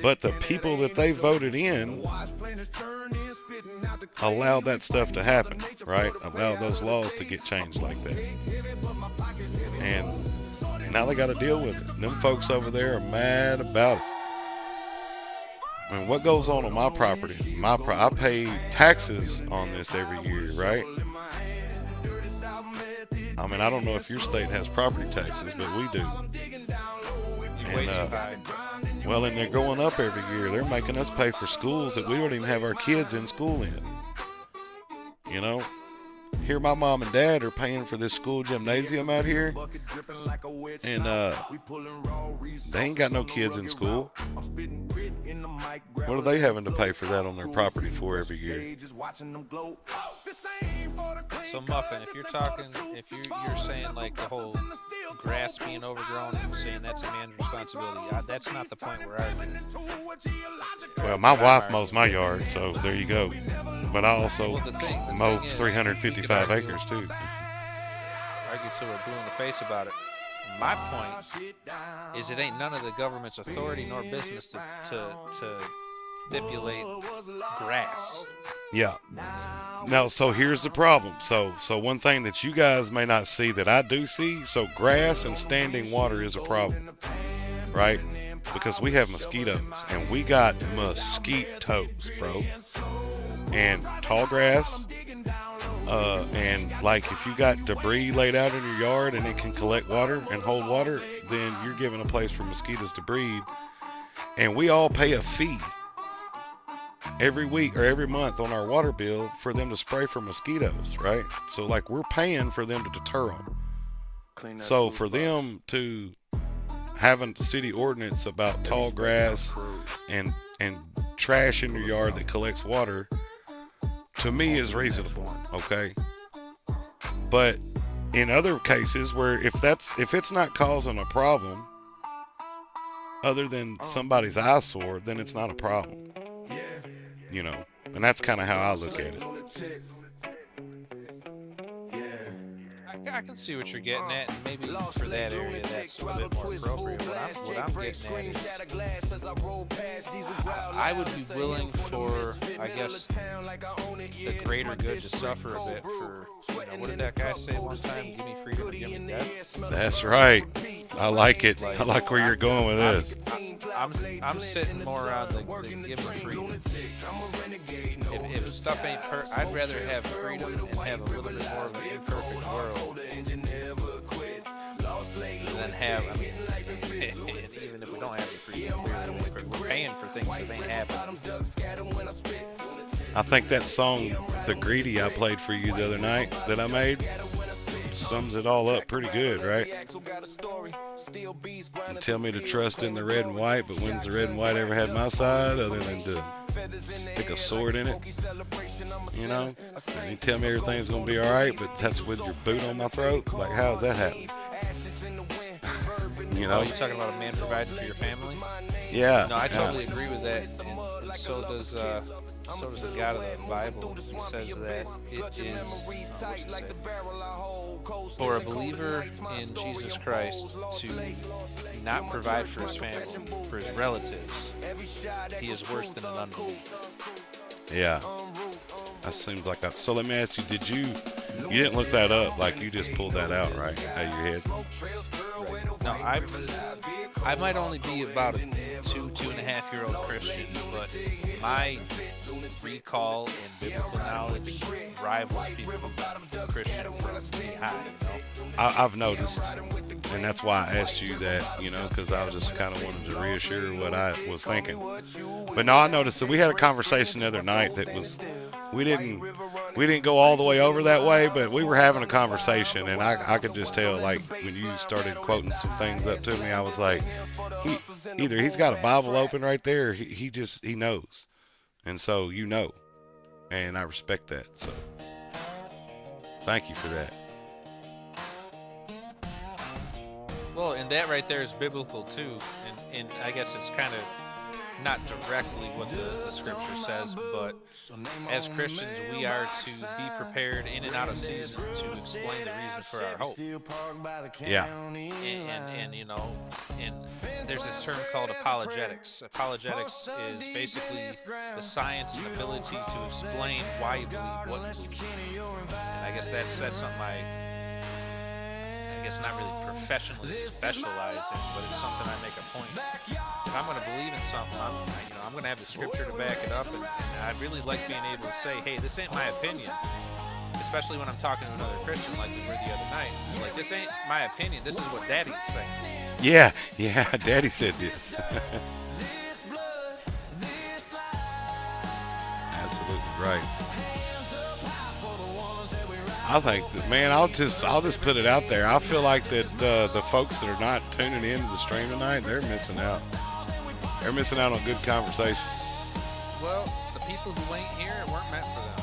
B: But the people that they voted in allow that stuff to happen, right? Allow those laws to get changed like that. And now they got to deal with it. Them folks over there are mad about it. I mean, what goes on my property? I pay taxes on this every year, right? I mean, I don't know if your state has property taxes, but we do. And, well, and they're going up every year. They're making us pay for schools that we don't even have our kids in school in. You know? Here my mom and dad are paying for this school gymnasium out here, and they ain't got no kids in school. What are they having to pay for that on their property for every year?
D: So Muffin, if you're saying like the whole grass being overgrown and saying that's a man's responsibility, that's not the point we're arguing.
B: Well, my wife mows my yard, so there you go. But I also mow 355 acres too.
D: Argue till we're blue in the face about it. My point is it ain't none of the government's authority nor business to stipulate grass.
B: Yeah. Now, so here's the problem. So one thing that you guys may not see that I do see, so grass and standing water is a problem, right? Because we have mosquitoes, and we got mosquitoes, bro. And tall grass, and like if you got debris laid out in your yard and it can collect water and hold water, then you're giving a place for mosquitoes to breed. And we all pay a fee every week or every month on our water bill for them to spray for mosquitoes, right? So like we're paying for them to deter them. So for them to have a city ordinance about tall grass and trash in your yard that collects water, to me is reasonable, okay? But in other cases where if it's not causing a problem other than somebody's eyesore, then it's not a problem. You know, and that's kind of how I look at it.
D: I can see what you're getting at, and maybe for that area that's a bit more appropriate. What I'm getting at is I would be willing for, I guess, the greater good to suffer a bit for, what did that guy say one time? Give me freedom or give me death.
B: That's right. I like it. I like where you're going with this.
D: I'm sitting more on the give me freedom. If stuff ain't I'd rather have freedom and have a little bit more of an imperfect world than have, I mean, even if we don't have the freedom, we're paying for things that ain't happening.
B: I think that song, The Greedy, I played for you the other night that I made, sums it all up pretty good, right? You tell me to trust in the red and white, but when's the red and white ever had my side other than to stick a sword in it? You know? And you tell me everything's going to be all right, but that's with your boot on my throat? Like, how does that happen? You know?
D: Oh, you talking about a man providing for your family?
B: Yeah.
D: No, I totally agree with that. And so does the God of the Bible. He says that it is, what's it say? For a believer in Jesus Christ to not provide for his family, for his relatives, he is worse than an unbeliever.
B: Yeah. That seems like that. So let me ask you, you didn't look that up, like you just pulled that out, right, out of your head?
D: No, I might only be about a 2.5-year-old Christian, but my recall and biblical knowledge rivals people who've been Christian from knee high, you know?
B: I've noticed, and that's why I asked you that, you know, because I was just kind of wanted to reassure what I was thinking. But no, I noticed that we had a conversation the other night that was, we didn't go all the way over that way, but we were having a conversation, and I could just tell, like, when you started quoting some things up to me, I was like, either he's got a Bible open right there, or he knows. And so, you know, and I respect that. So thank you for that.
D: Well, and that right there is biblical too, and I guess it's kind of not directly what the scripture says, but as Christians we are to be prepared in and out of season to explain the reason for our hope.
B: Yeah.
D: And you know, and there's this term called apologetics. Apologetics is basically the science and ability to explain why you believe what you believe. And I guess that's something I guess not really professionally specialize in, but it's something I make a point. If I'm going to believe in something, I'm going to have the scripture to back it up, and I really like being able to say, hey, this ain't my opinion, especially when I'm talking to another Christian like we were the other night. Like, this ain't my opinion, this is what Daddy's saying.
B: Yeah, Daddy said this. Absolutely right. I think that, man, I'll just put it out there. I feel like that the folks that are not tuning in to the stream tonight, they're missing out. They're missing out on good conversation.
D: Well, the people who ain't here, it weren't meant for them.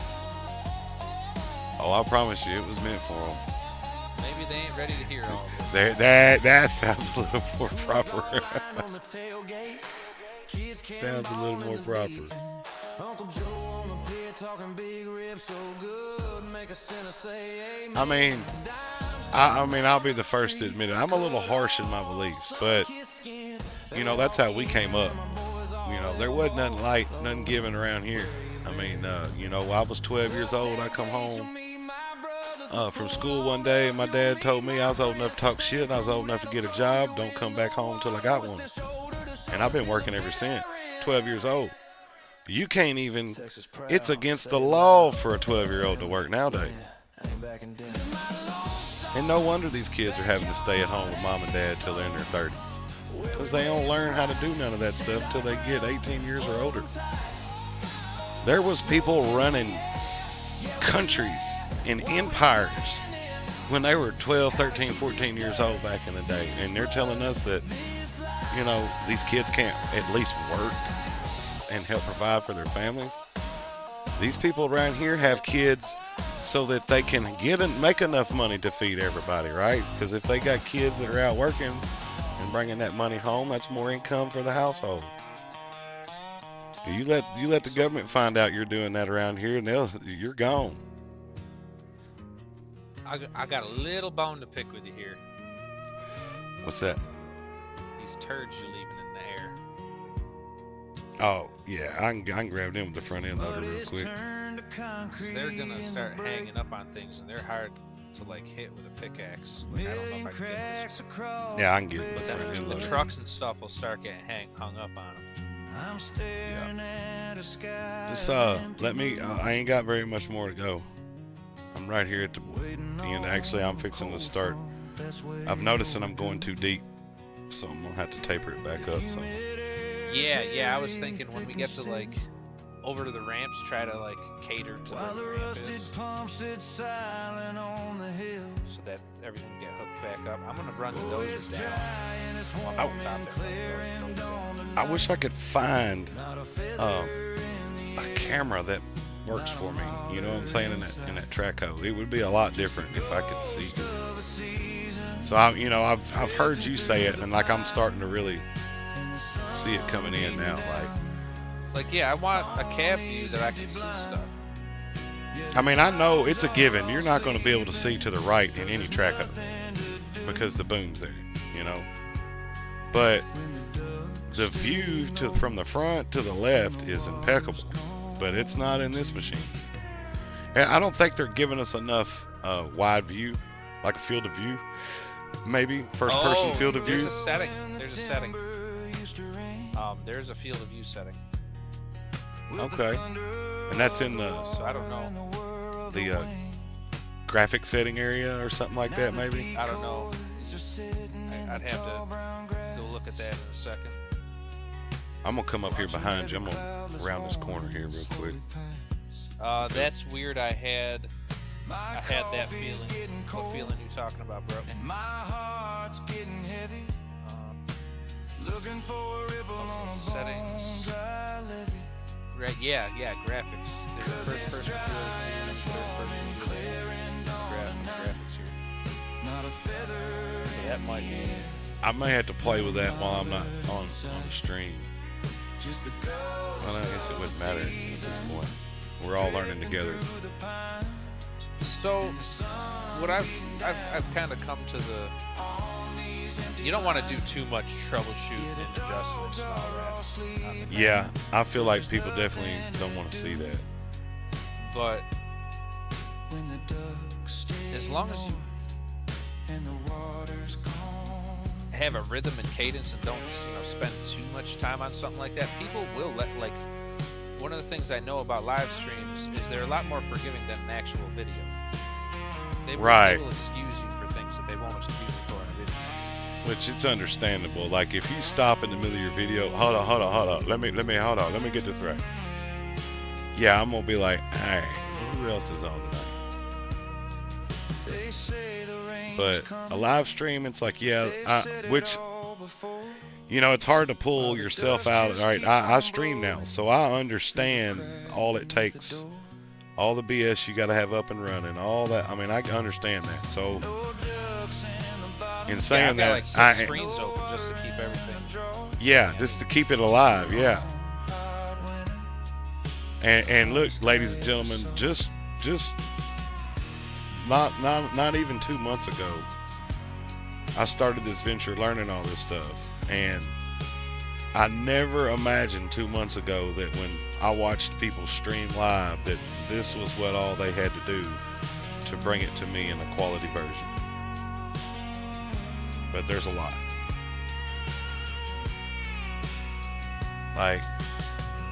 B: Oh, I promise you, it was meant for them.
D: Maybe they ain't ready to hear all this.
B: That sounds a little more proper. Sounds a little more proper. I mean, I'll be the first to admit it. I'm a little harsh in my beliefs, but you know, that's how we came up. You know, there wasn't nothing given around here. I mean, you know, I was 12 years old. I come home from school one day, and my dad told me I was old enough to talk shit, and I was old enough to get a job. Don't come back home until I got one. And I've been working ever since. 12 years old. You can't even, it's against the law for a 12-year-old to work nowadays. And no wonder these kids are having to stay at home with mom and dad till they're in their 30s. Because they don't learn how to do none of that stuff till they get 18 years or older. There was people running countries and empires when they were 12, 13, 14 years old back in the day. And they're telling us that, you know, these kids can't at least work and help provide for their families. These people around here have kids so that they can make enough money to feed everybody, right? Because if they got kids that are out working and bringing that money home, that's more income for the household. You let the government find out you're doing that around here, and you're gone.
D: I got a little bone to pick with you here.
B: What's that?
D: These turds you're leaving in the air.
B: Oh, yeah, I can grab them with the front end loader real quick.
D: 'Cause they're gonna start hanging up on things, and they're hard to like hit with a pickaxe. Like, I don't know if I can get this.
B: Yeah, I can get it with
D: But
B: the
D: then
B: front end
D: the
B: loader.
D: trucks and stuff will start getting hung up on them.
B: Just let me. I ain't got very much more to go. I'm right here at the end. Actually, I'm fixing to start. I've noticed that I'm going too deep, so I'm gonna have to taper it back up. So
D: Yeah. I was thinking when we get to like over to the ramps, try to like cater to the ramp is, so that everything can get hooked back up. I'm gonna run the dozers down. Up top there.
B: I wish I could find a camera that works for me. You know what I'm saying? In that track hole, it would be a lot different if I could see. So I've heard you say it, and like I'm starting to really see it coming in now.
D: Like yeah, I want a cab view that I can see stuff.
B: I mean, I know it's a given. You're not going to be able to see to the right in any track hole because the boom's there. You know, but the view from the front to the left is impeccable, but it's not in this machine. And I don't think they're giving us enough wide view, like a field of view. Maybe first person field of view.
D: There's a setting. There's a setting. There's a field of view setting.
B: Okay, and that's in the
D: So I don't know.
B: the graphic setting area or something like that. Maybe.
D: I don't know. I'd have to go look at that in a second.
B: I'm gonna come up here behind you. I'm gonna round this corner here real quick.
D: That's weird. I had that feeling. What feeling you talking about, bro? Settings. Right, yeah, graphics. There's a first person view, third person view, graphics here. So that might be.
B: I may have to play with that while I'm not on the stream. Well, I guess it wouldn't matter at this point. We're all learning together.
D: So, what I've kind of come to the, you don't want to do too much troubleshooting and adjustments and all that.
B: Yeah, I feel like people definitely don't want to see that.
D: But as long as you have a rhythm and cadence and don't spend too much time on something like that, people will like. One of the things I know about live streams is they're a lot more forgiving than an actual video. They will excuse you for things that they won't excuse you for in a video.
B: Which it's understandable. Like if you stop in the middle of your video, hold on. Let me get this right. Yeah, I'm gonna be like, hey, who else is on tonight? But a live stream, it's like, it's hard to pull yourself out. All right, I stream now, so I understand all it takes, all the BS you got to have up and running, all that. I mean, I understand that. So, in saying
D: I've got
B: that,
D: like 6 screens open just to keep everything.
B: Yeah, just to keep it alive. Yeah. And look, ladies and gentlemen, just not even 2 months ago, I started this venture learning all this stuff. And I never imagined 2 months ago that when I watched people stream live that this was what all they had to do to bring it to me in a quality version. But there's a lot. Like,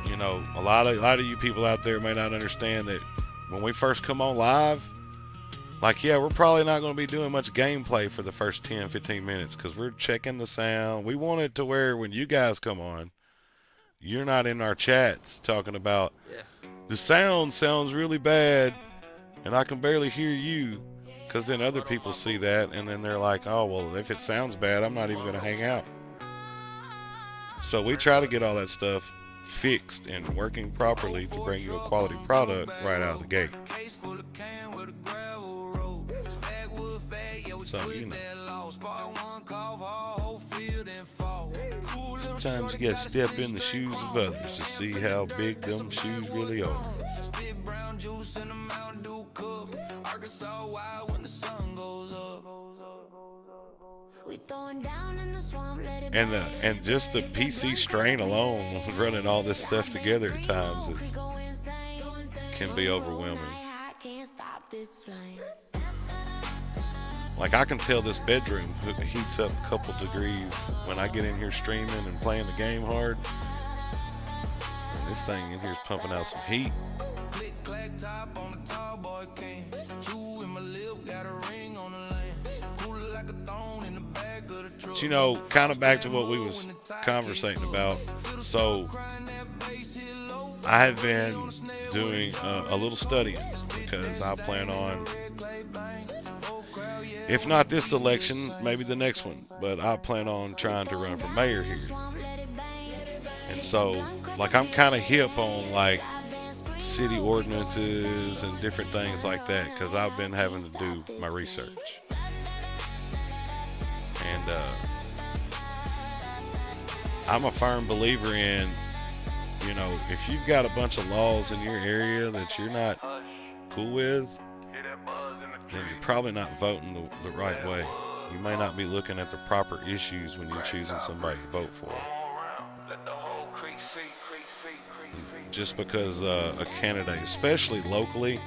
B: a lot of you people out there may not understand that when we first come on live, we're probably not going to be doing much gameplay for the first 10, 15 minutes because we're checking the sound. We want it to where when you guys come on, you're not in our chats talking about the sound sounds really bad and I can barely hear you, because then other people see that and then they're like, oh, well, if it sounds bad, I'm not even going to hang out. So we try to get all that stuff fixed and working properly to bring you a quality product right out of the gate. So, sometimes you gotta step in the shoes of others to see how big them shoes really are. And just the PC strain alone, running all this stuff together at times can be overwhelming. Like, I can tell this bedroom heats up a couple degrees when I get in here streaming and playing the game hard. And this thing in here is pumping out some heat. But, you know, kind of back to what we was conversating about. So I have been doing a little studying because I plan on, if not this election, maybe the next one, but I plan on trying to run for mayor here. And so, like, I'm kind of hip on, like, city ordinances and different things like that because I've been having to do my research. And I'm a firm believer in, you know, if you've got a bunch of laws in your area that you're not cool with, then you're probably not voting the right way. You may not be looking at the proper issues when you're choosing somebody to vote for. Just because a candidate, especially locally,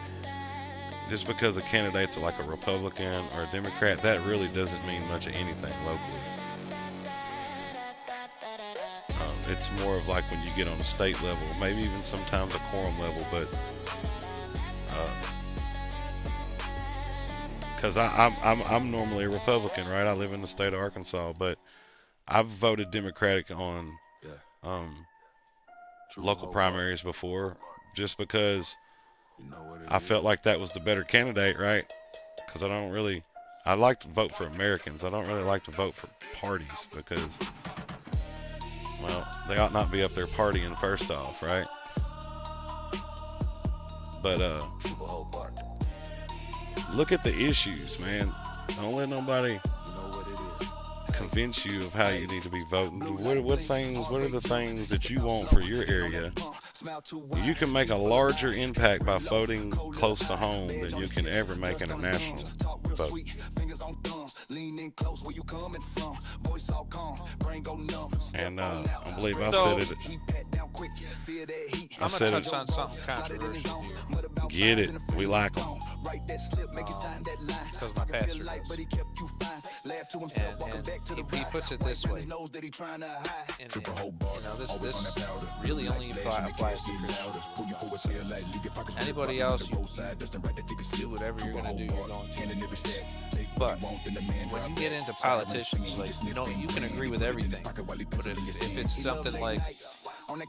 B: just because a candidate's like a Republican or a Democrat, that really doesn't mean much of anything locally. It's more of like when you get on a state level, maybe even sometimes a quorum level, but because I'm normally a Republican, right? I live in the state of Arkansas, but I've voted Democratic on local primaries before, just because I felt like that was the better candidate, right? Because I like to vote for Americans. I don't really like to vote for parties because, well, they ought not be up there partying first off, right? But look at the issues, man. Don't let nobody convince you of how you need to be voting. What are the things that you want for your area? You can make a larger impact by voting close to home than you can ever make in a national vote. And I believe I said it.
D: I'm gonna touch on something controversial here.
B: Get it? We like them.
D: Because my pastor does. And he puts it this way. And, you know, this really only applies to Christians. Anybody else, you do whatever you're going to do, you're going to. But when you get into politicians, like, you know, you can agree with everything. But if it's something like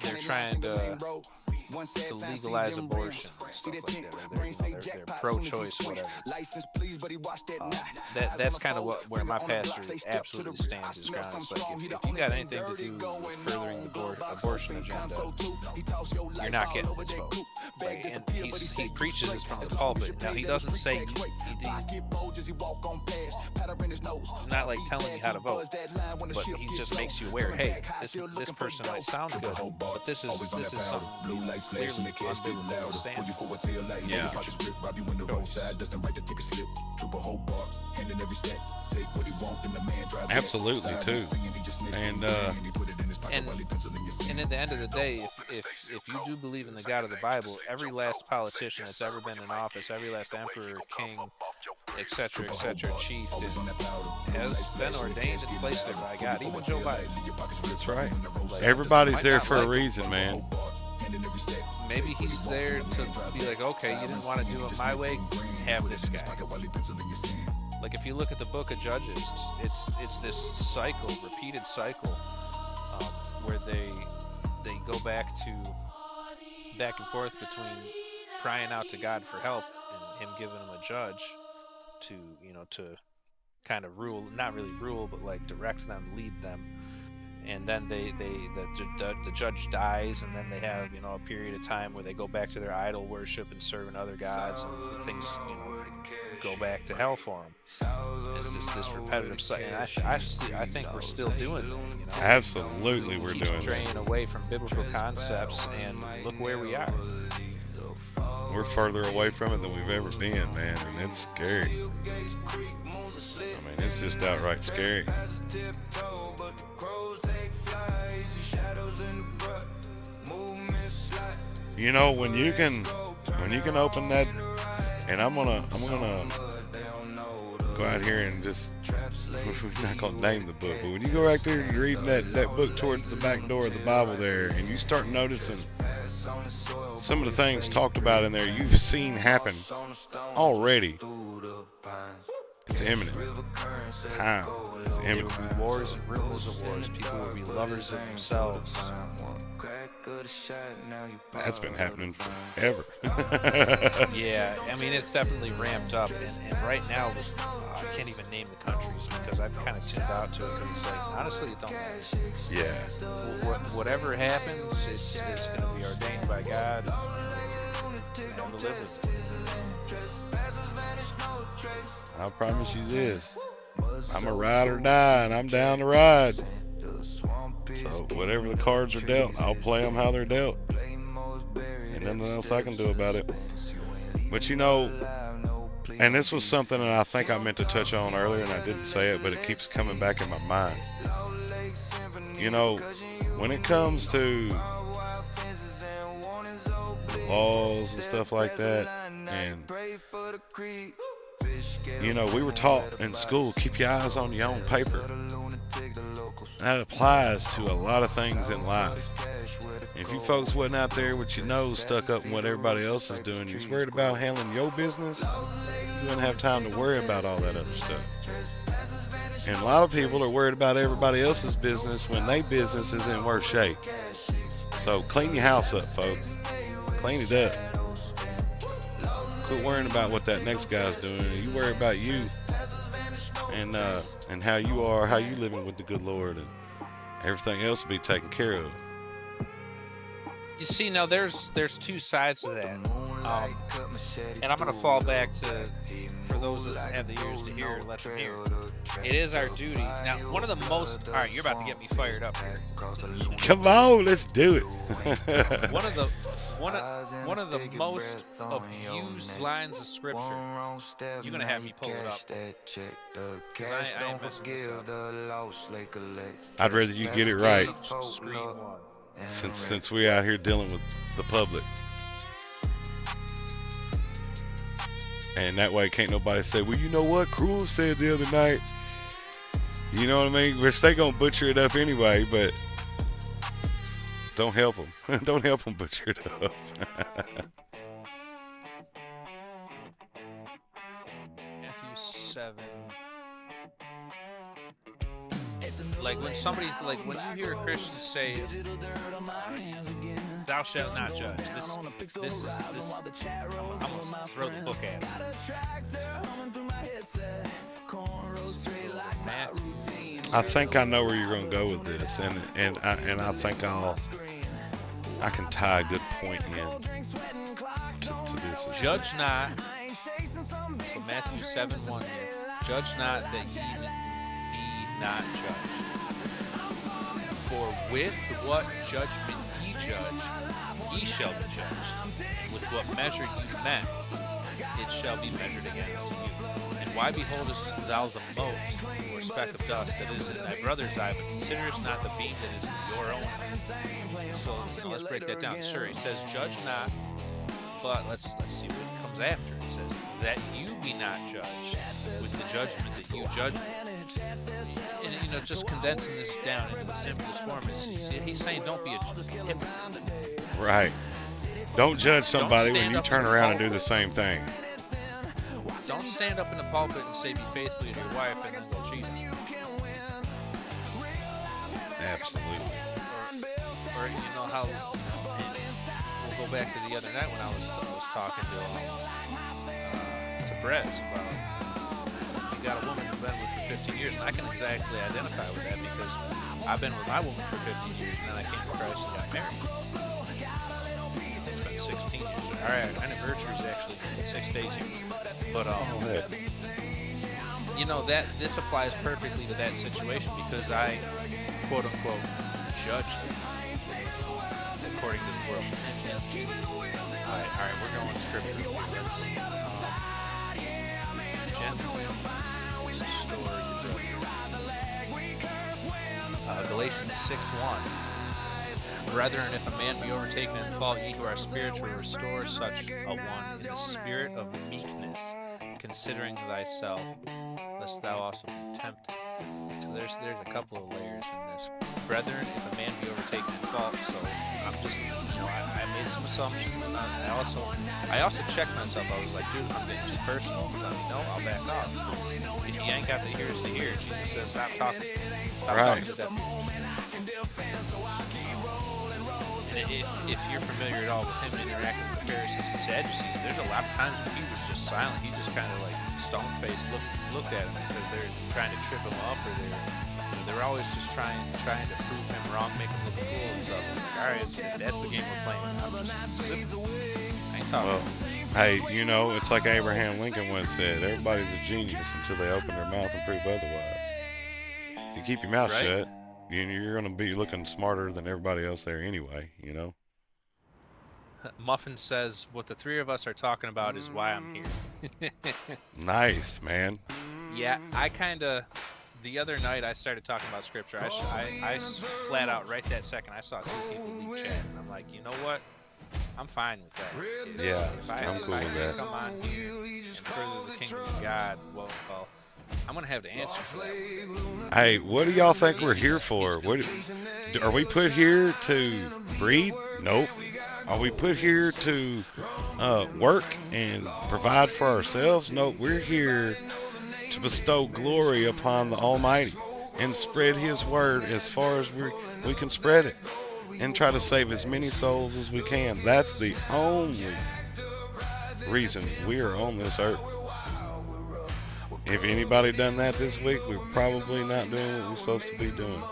D: they're trying to legalize abortion and stuff like that, they're pro-choice, whatever. That's kind of where my pastor absolutely stands his ground. It's like, if you got anything to do with furthering the abortion agenda, you're not getting this vote. Like, and he preaches this from the pulpit. Now, he doesn't say he's not like telling you how to vote, but he just makes you aware. Hey, this person might sound good, but this is something clearly unbiblical stand.
B: Yeah. Absolutely too. And
D: at the end of the day, if you do believe in the God of the Bible, every last politician that's ever been in office, every last emperor, king, etc., chieftain, has been ordained and placed there by God. Even Joe Biden.
B: That's right. Everybody's there for a reason, man.
D: Maybe he's there to be like, okay, you didn't want to do it my way, have this guy. Like, if you look at the book of Judges, it's this cycle, repeated cycle, where they go back and forth between crying out to God for help and him giving them a judge to kind of rule, not really rule, but like direct them, lead them. And then the judge dies, and then they have a period of time where they go back to their idol worship and serving other gods, and things go back to hell for them. It's just this repetitive cycle. And I think we're still doing it.
B: Absolutely, we're doing it.
D: Straying away from biblical concepts, and look where we are.
B: we're further away from it than we've ever been, man, and it's scary. I mean, it's just outright scary. You know, when you can open that, and I'm gonna go out here and just, we're not gonna name the book, but when you go right there and reading that book towards the back door of the Bible there, and you start noticing some of the things talked about in there you've seen happen already, it's imminent. Time is imminent.
D: There will be wars and rumors of wars. People will be lovers of themselves.
B: That's been happening forever.
D: Yeah, I mean, it's definitely ramped up. And right now, I can't even name the countries because I've kind of tuned out to it. Because it's like, honestly, it don't matter.
B: Yeah.
D: Whatever happens, it's going to be ordained by God. And we'll live with it.
B: I promise you this. I'm a ride or die, and I'm down to ride. So whatever the cards are dealt, I'll play them how they're dealt. Ain't nothing else I can do about it. But you know, and this was something that I think I meant to touch on earlier, and I didn't say it, but it keeps coming back in my mind. You know, when it comes to laws and stuff like that, and you know, we were taught in school, keep your eyes on your own paper. That applies to a lot of things in life. If you folks wasn't out there with your nose stuck up in what everybody else is doing, you was worried about handling your business, you wouldn't have time to worry about all that other stuff. And a lot of people are worried about everybody else's business when their business is in worse shape. So clean your house up, folks. Clean it up. Quit worrying about what that next guy's doing. You worry about you and how you are, how you living with the good Lord, and everything else will be taken care of.
D: You see, now there's two sides to that, and I'm going to fall back to, for those that have the ears to hear, let them hear. It is our duty. Now, one of the most, all right, you're about to get me fired up here.
B: Come on, let's do it.
D: One of the most abused lines of scripture. You're gonna have me pull it up. 'Cause I ain't messing this up.
B: I'd rather you get it right,
D: Screen one.
B: since we out here dealing with the public. And that way can't nobody say, well, you know what Cruel said the other night. You know what I mean? Which they gonna butcher it up anyway, but don't help them. Don't help them butcher it up.
D: Matthew 7. Like when somebody's like, when you hear a Christian say, "Thou shalt not judge," this. I'm gonna throw the book at him. Matthew.
B: I think I know where you're gonna go with this, and I think I can tie a good point in to this.
D: Judge not. So Matthew 7:1 here. Judge not that ye be not judged. For with what judgment ye judge, ye shall be judged. And with what measure ye met, it shall be measured again unto you. And why beholdest thou the mote, or speck of dust that is in thy brother's eye, but considerest not the beam that is in your own eye? So let's break that down. Sure, it says judge not, but let's see what comes after. It says that you be not judged with the judgment that you judge. And, you know, just condensing this down into the simplest form is he's saying don't be a hypocrite.
B: Right. Don't judge somebody when you turn around and do the same thing.
D: Don't stand up in the pulpit and say be faithful to your wife and then go cheat on her.
B: Absolutely.
D: Or you know how, and we'll go back to the other night when I was talking to Brett about you got a woman you've been with for 15 years, and I can exactly identify with that because I've been with my woman for 15 years and then I came to Christ and got married. It's been 16 years. All right, our anniversary is actually in 6 days here. But you know that this applies perfectly to that situation because I, quote unquote, judged him according to the world. Our right, we're going scripture. Let's gently restore your brother. Galatians 6:1. Brethren, if a man be overtaken in fault, ye who are spiritual, restore such a one in the spirit of meekness, considering thyself, lest thou also be tempted. So there's a couple of layers in this. Brethren, if a man be overtaken in fault, so I'm just, I made some assumptions, and I also checked myself. I was like, dude, I'm getting too personal. No, I'll back off. If you ain't got the ears to hear, Jesus says, stop talking. Stop talking to that people. If you're familiar at all with him interacting with the Pharisees and Sadducees, there's a lot of times when he was just silent. He just kind of like stone-faced looked at him because they're trying to trip him up, or they're always just trying to prove him wrong, make him look a fool and stuff. Like, all right, that's the game we're playing. I'm just I ain't talking.
B: Well, hey, it's like Abraham Lincoln once said, everybody's a genius until they open their mouth and prove otherwise. You keep your mouth shut, you're going to be looking smarter than everybody else there anyway,
D: Muffin says, what the three of us are talking about is why I'm here.
B: Nice, man.
D: Yeah, the other night I started talking about scripture. I flat out right that second I saw two people leave chat, and I'm like, you know what? I'm fine with that.
B: Yeah,
D: I'm
B: cool with that.
D: Come on here and further the kingdom of God. Well, I'm gonna have to answer for that.
B: Hey, what do y'all think we're here for? Are we put here to breed? Nope. Are we put here to work and provide for ourselves? Nope. We're here to bestow glory upon the Almighty and spread His word as far as we can spread it, and try to save as many souls as we can. That's the only reason we are on this earth. If anybody done that this week, we're probably not doing what we're supposed to be doing.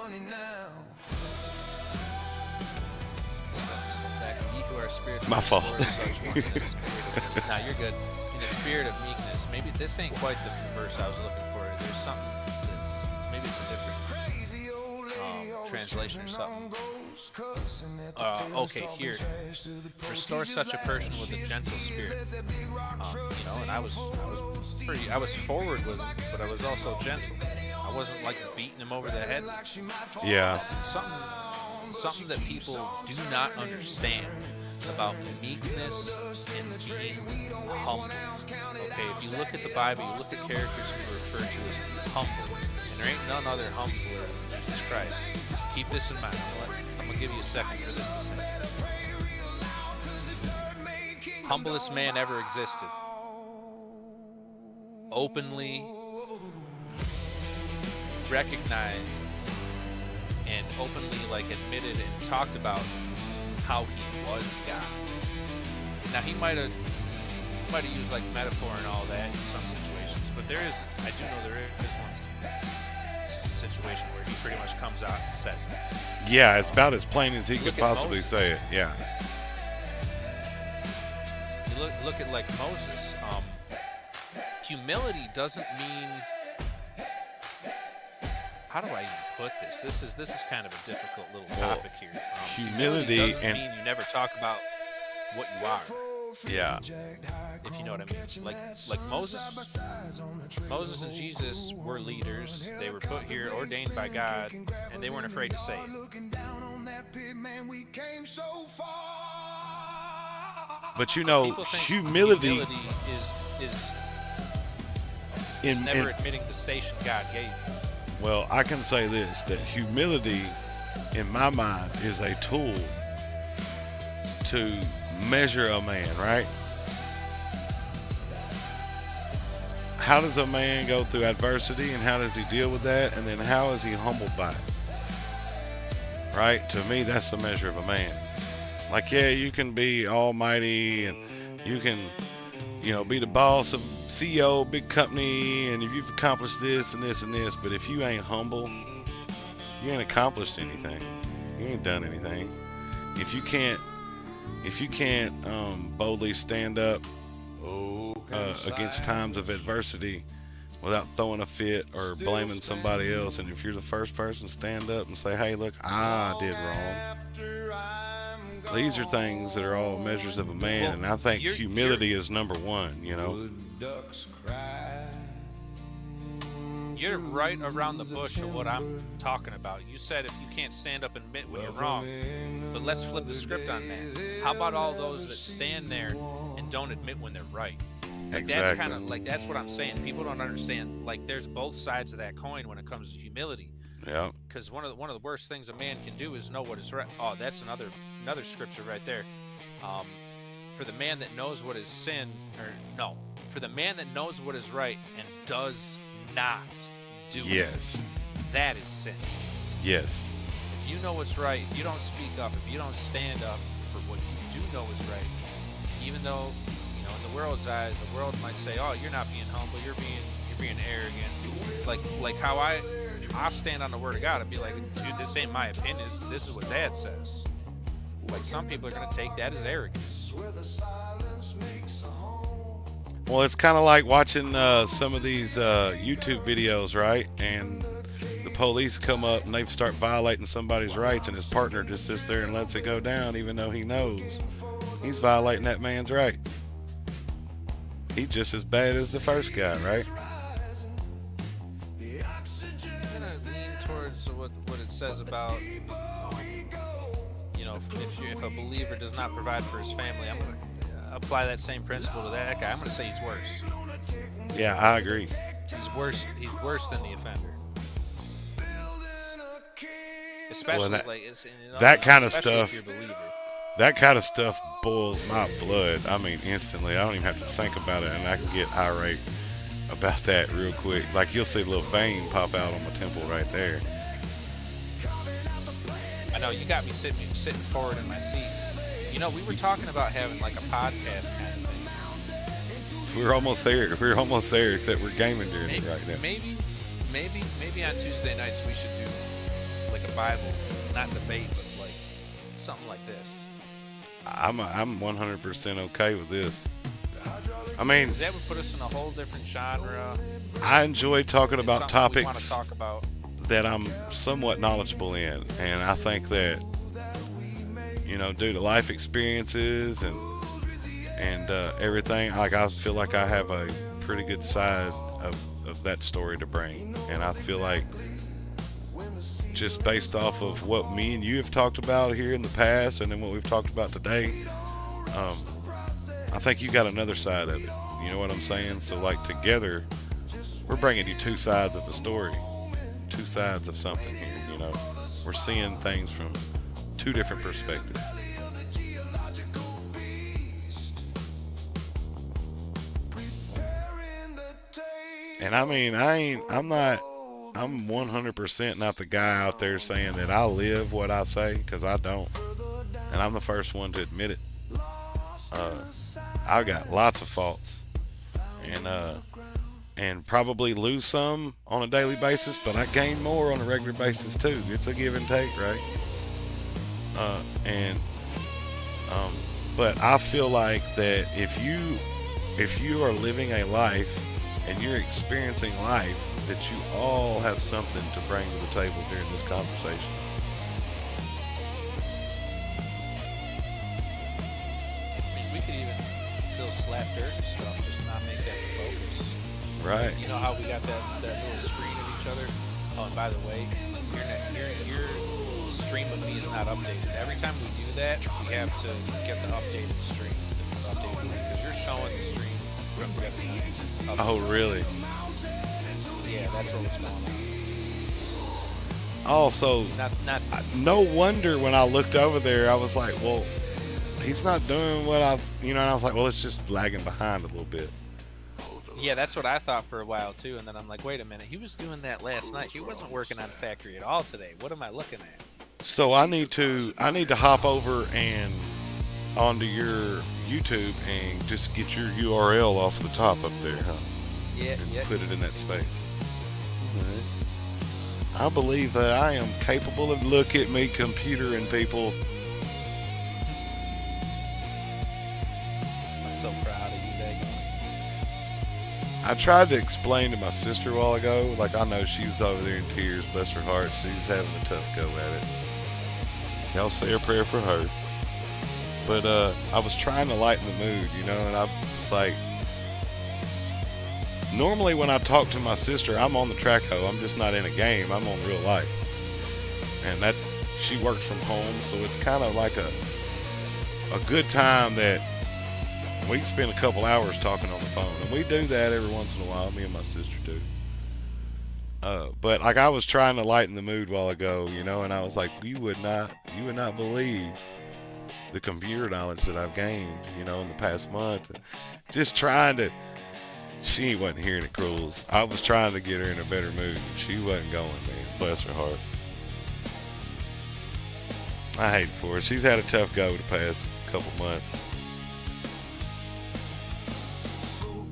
B: My fault.
D: Nah, you're good. In the spirit of meekness. Maybe this ain't quite the verse I was looking for. There's something maybe it's a different translation or something. Okay, here. Restore such a person with a gentle spirit. And I was forward with him, but I was also gentle. I wasn't like beating him over the head.
B: Yeah.
D: Something that people do not understand about meekness and being humble. Okay, if you look at the Bible, you look at characters who are referred to as humble, and there ain't none other humbler than Jesus Christ. Keep this in mind. I'm gonna give you a second for this to sink. Humblest man ever existed. Openly recognized and openly admitted and talked about how he was God. Now he might have used metaphor and all that in some situations, but I do know there is one situation where he pretty much comes out and says that.
B: Yeah, it's about as plain as he could possibly say it. Yeah.
D: You look at Moses. Humility doesn't mean. How do I even put this? This is kind of a difficult little topic here.
B: Humility
D: doesn't
B: and
D: mean you never talk about what you are.
B: Yeah.
D: If you know what I mean. Like Moses and Jesus were leaders. They were put here, ordained by God, and they weren't afraid to say it.
B: But
D: humility is never admitting the station God gave you.
B: Well, I can say this, that humility, in my mind, is a tool to measure a man, right? How does a man go through adversity, and how does he deal with that, and then how is he humbled by it? Right? To me, that's the measure of a man. You can be almighty, and you can, be the boss of CEO, big company, and if you've accomplished this and this and this, but if you ain't humble, you ain't accomplished anything. You ain't done anything. If you can't boldly stand up against times of adversity without throwing a fit or blaming somebody else, and if you're the first person to stand up and say, hey, look, I did wrong, these are things that are all measures of a man, and I think humility is number one, you know.
F: Would ducks cry?
D: You're right around the bush of what I'm talking about. You said if you can't stand up and admit when you're wrong, but let's flip the script on that. How about all those that stand there and don't admit when they're right? Like
B: Exactly.
D: that's kind of like that's what I'm saying. People don't understand. Like there's both sides of that coin when it comes to humility.
B: Yeah.
D: Because one of the worst things a man can do is know what is right. Oh, that's another scripture right there. For the man that knows what is sin, or no, for the man that knows what is right and does not do
B: Yes.
D: it, that is sin.
B: Yes.
D: If you know what's right, if you don't speak up, if you don't stand up for what you do know is right, even though, you know, in the world's eyes, the world might say, "Oh, you're not being humble, you're being arrogant." Like how I'll stand on the word of God and be like, "Dude, this ain't my opinion. This is what Dad says." Like some people are gonna take that as arrogance.
B: Well, it's kind of like watching some of these YouTube videos, right? And the police come up and they start violating somebody's rights, and his partner just sits there and lets it go down, even though he knows he's violating that man's rights. He's just as bad as the first guy, right?
D: I'm gonna lean towards what it says about, you know, if a believer does not provide for his family, I'm gonna apply that same principle to that guy. I'm gonna say he's worse.
B: Yeah, I agree.
D: He's worse. He's worse than the offender. Especially
B: that-
D: like it's, you know,
B: that kind of
D: especially
B: stuff-
D: If you're a believer.
B: That kind of stuff boils my blood. I mean, instantly. I don't even have to think about it, and I can get irate about that real quick. Like, you'll see a little vein pop out on my temple right there.
D: I know you got me sitting forward in my seat. You know, we were talking about having like a podcast kind of thing.
B: We're almost there. We're almost there, except we're gaming during it right now.
D: Maybe on Tuesday nights we should do like a Bible, not debate, but like something like this.
B: I'm 100% okay with this. I mean,
D: Because that would put us in a whole different genre.
B: I enjoy talking
D: and
B: about
D: something we want to
B: topics
D: talk about.
B: that I'm somewhat knowledgeable in, and I think that, you know, due to life experiences and everything, like I feel like I have a pretty good side of that story to bring, and I feel like just based off of what me and you have talked about here in the past, and then what we've talked about today, I think you got another side of it. You know what I'm saying? So like together, we're bringing you two sides of a story, two sides of something here. You know, we're seeing things from two different perspectives. And I mean, I'm 100% not the guy out there saying that I live what I say, because I don't. And I'm the first one to admit it. I got lots of faults. And probably lose some on a daily basis, but I gain more on a regular basis too. It's a give and take, right? But I feel like that if you are living a life and you're experiencing life, that you all have something to bring to the table during this conversation.
D: I mean, we could even still slap dirt and stuff, just not make that the focus.
B: Right.
D: You know how we got that little screen of each other? Oh, and by the way, your stream of me is not updated. Every time we do that, we have to get the updated stream. Because you're showing the stream from the other night.
B: Oh, really?
D: Yeah, that's what was going on.
B: Also,
D: Not
B: no wonder when I looked over there, I was like, well, he's not doing what and I was like, well, it's just lagging behind a little bit.
D: Yeah, that's what I thought for a while too, and then I'm like, wait a minute, he was doing that last night. He wasn't working on factory at all today. What am I looking at?
B: So I need to hop over and onto your YouTube and just get your URL off the top up there, huh?
D: Yeah.
B: Put it in that space. I believe that I am capable of, look at me, computer and people.
D: I'm so proud of you, Dagon.
B: I tried to explain to my sister a while ago, like I know she was over there in tears, bless her heart. She's having a tough go at it. Y'all say a prayer for her. But I was trying to lighten the mood, you know, and I was like, normally when I talk to my sister, I'm on the track hoe. I'm just not in a game. I'm on real life. And that she works from home, so it's kind of like a good time that we can spend a couple hours talking on the phone. And we do that every once in a while. Me and my sister do. But like I was trying to lighten the mood while ago, you know, and I was like, you would not believe the computer knowledge that I've gained, you know, in the past month. Just trying to. She wasn't hearing it, Cruels. I was trying to get her in a better mood. She wasn't going, man. Bless her heart. I hate it for her. She's had a tough go the past couple months.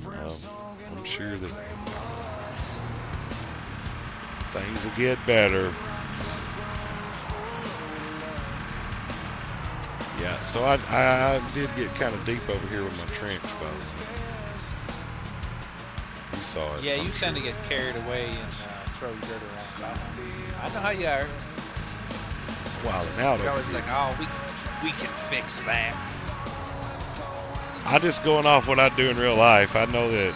B: I'm sure that things will get better. Yeah, so I did get kind of deep over here with my trench, by the way. You saw it.
D: Yeah, you tend to get carried away and throw dirt around. I know how you are.
B: Wilding out
D: You're
B: over
D: always
B: here.
D: like, oh, we can fix that.
B: I just going off what I do in real life. I know that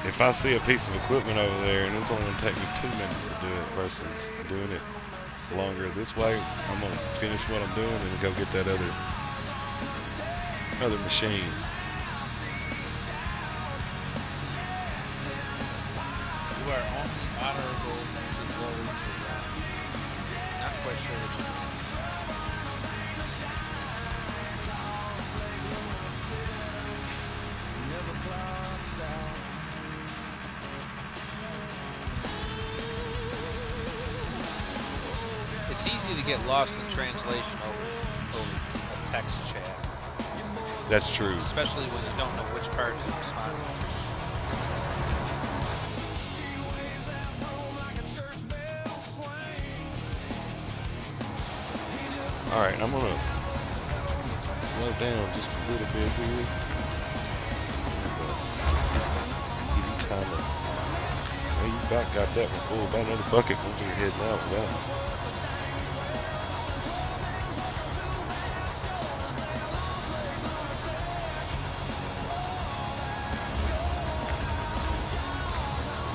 B: if I see a piece of equipment over there and it's only going to take me 2 minutes to do it versus doing it longer this way, I'm going to finish what I'm doing and go get that other machine.
D: You are only honorable to those around you. Not quite sure what you mean. It's easy to get lost in translation over a text chat,
B: That's true.
D: especially when you don't know which part you're responding to.
B: All right, I'm going to slow down just a little bit here. Give you time to... Well, you about got that one full. About another bucket once you're heading out with that.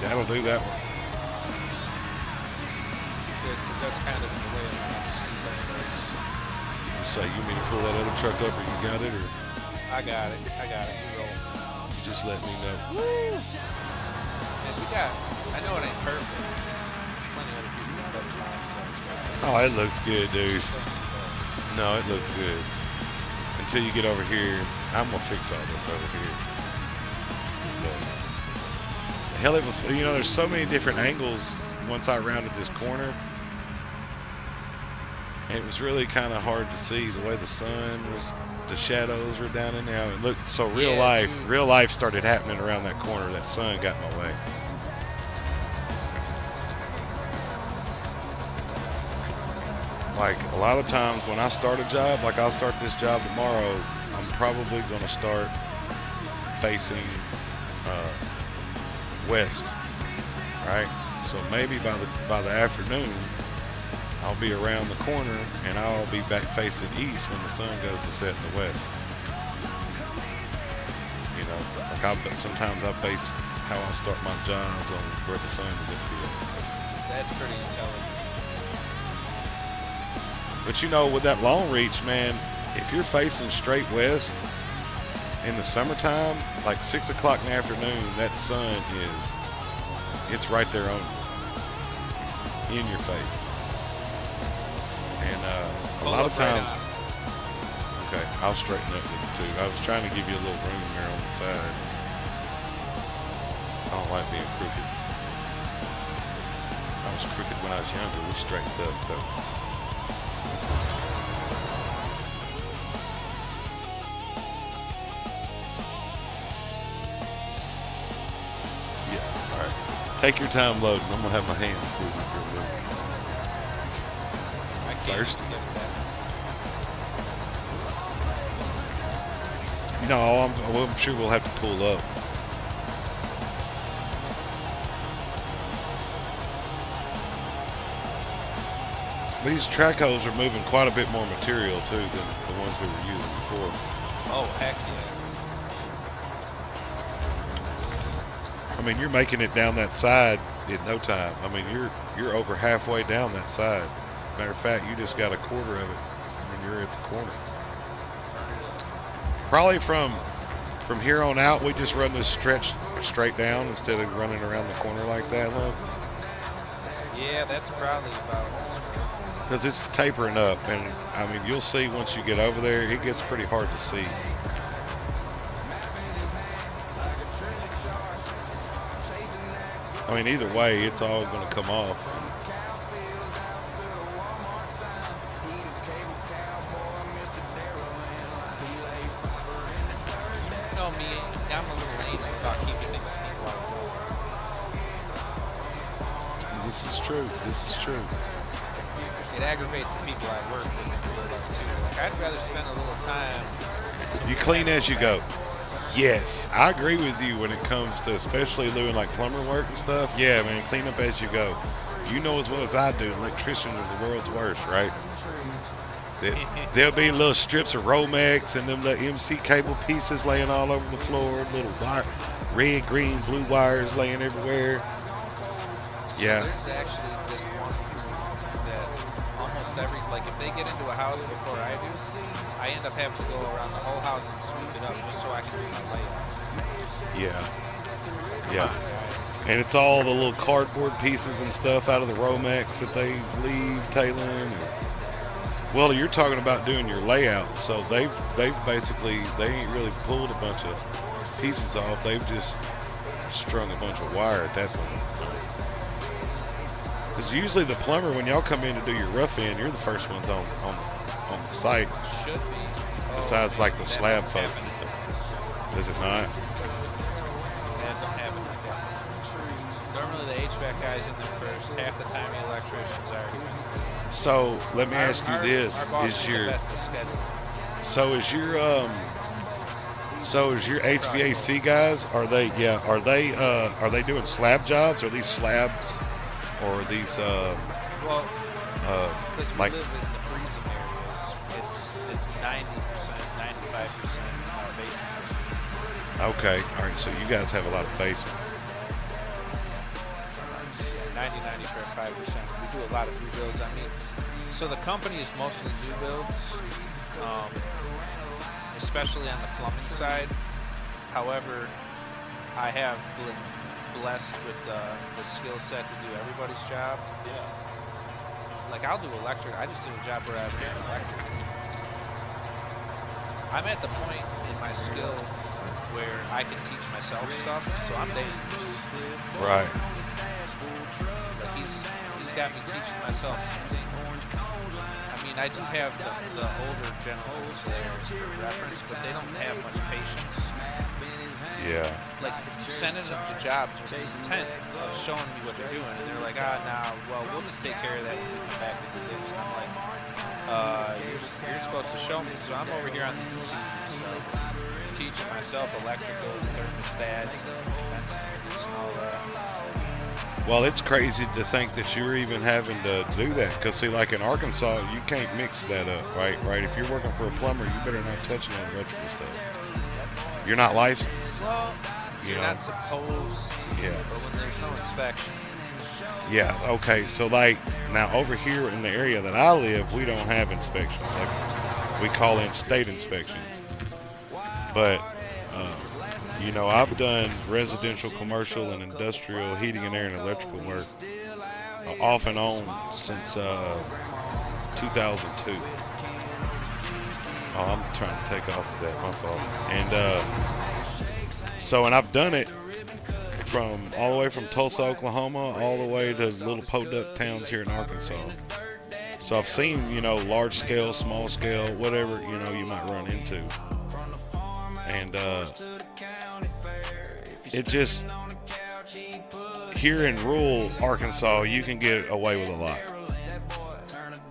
B: That'll do that one.
D: Good, because that's kind of the way I want to see things.
B: You say you mean to pull that other truck up or you got it, or
D: I got it. You roll.
B: you just let me know?
D: And I know it ain't perfect. There's plenty of other people with better mindsets.
B: Oh, it looks good, dude. No, it looks good. Until you get over here, I'm gonna fix all this over here. But, hell, it was, you know, there's so many different angles once I rounded this corner. And it was really kind of hard to see the way the sun was, the shadows were down in there. It looked so real life started happening around that corner. That sun got in my way. Like a lot of times when I start a job, like I'll start this job tomorrow, I'm probably going to start facing west, right? So maybe by the afternoon, I'll be around the corner and I'll be back facing east when the sun goes to set in the west. You know, like sometimes I base how I start my jobs on where the sun's going to be.
D: That's pretty intelligent.
B: But you know, with that long reach, man, if you're facing straight west in the summertime, like 6 o'clock in the afternoon, that sun it's right there on you, in your face. And a lot of times, okay, I'll straighten up with it too. I was trying to give you a little room there on the side. I don't like being crooked. I was crooked when I was younger. We straightened up though. Yeah, all right. Take your time loading. I'm gonna have my hands busy for a minute. Thirsty. No, I'm sure we'll have to pull up. These track hoes are moving quite a bit more material too than the ones we were using before.
D: Oh, heck yeah.
B: I mean, you're making it down that side in no time. I mean, you're over halfway down that side. Matter of fact, you just got a quarter of it, and then you're at the corner. Probably from here on out, we just run this stretch straight down instead of running around the corner like that. Look,
D: Yeah, that's probably about.
B: because it's tapering up, and I mean, you'll see once you get over there, it gets pretty hard to see. I mean, either way, it's all going to come off.
D: You know me, I'm a little lazy about keeping things neat.
B: This is true. This is true.
D: It aggravates the people I work with a little too. Like, I'd rather spend a little time.
B: You clean as you go. Yes, I agree with you when it comes to especially doing like plumber work and stuff. Yeah, man, clean up as you go. You know as well as I do, electricians are the world's worst, right? There'll be little strips of Romex and them little MC cable pieces laying all over the floor, little wire, red, green, blue wires laying everywhere. Yeah.
D: So there's actually this one that almost every, like if they get into a house before I do, I end up having to go around the whole house and sweep it up just so I can do my layout.
B: Yeah. Yeah. And it's all the little cardboard pieces and stuff out of the Romex that they leave tailing. Well, you're talking about doing your layout, so they've basically, they ain't really pulled a bunch of pieces off. They've just strung a bunch of wire at that point. Because usually the plumber, when y'all come in to do your rough end, you're the first ones on the site.
D: Should be.
B: Besides like the
D: that
B: slab
D: don't
B: folks and
D: happen.
B: stuff. Does it not?
D: That don't happen like that. Normally the HVAC guys in there first. Half the time the electricians are.
B: So let me ask you this:
D: Our boss
B: is
D: the
B: your
D: best with schedule.
B: so is your HVAC guys? Are they doing slab jobs? Are these slabs, or are these
D: Well, because we
B: like
D: live in the freezing areas, it's 90%, 95% basement.
B: okay? All right, so you guys have a lot of basement.
D: 95%. We do a lot of new builds. I mean, so the company is mostly new builds, especially on the plumbing side. However, I have been blessed with the skill set to do everybody's job. Yeah. Like I'll do electric. I just did a job where I ran electric. I'm at the point in my skills where I can teach myself stuff, so I'm dangerous.
B: Right.
D: Like he's got me teaching myself things. I mean, I do have the older generals there for reference, but they don't have much patience.
B: Yeah.
D: Like sending them to jobs with intent of showing me what they're doing, and they're like, well, we'll just take care of that when we come back to do this. And I'm like, you're supposed to show me. So I'm over here on the YouTube and stuff, teaching myself electrical, thermostats, and vents and all that.
B: Well, it's crazy to think that you're even having to do that. Because, see, like in Arkansas, you can't mix that up, right? If you're working for a plumber, you better not touch no electrical stuff. You're not licensed.
D: Well, you're not supposed to,
B: Yeah.
D: but when there's no inspection.
B: Yeah, okay. So, like, now over here in the area that I live, we don't have inspections. Like, we call in state inspections. But, you know, I've done residential, commercial, and industrial heating and air and electrical work off and on since 2002. Oh, I'm trying to take off of that, my fault. And and I've done it from all the way from Tulsa, Oklahoma, all the way to little podunk towns here in Arkansas. So I've seen, you know, large scale, small scale, whatever, you know, you might run into. And it just, here in rural Arkansas, you can get away with a lot.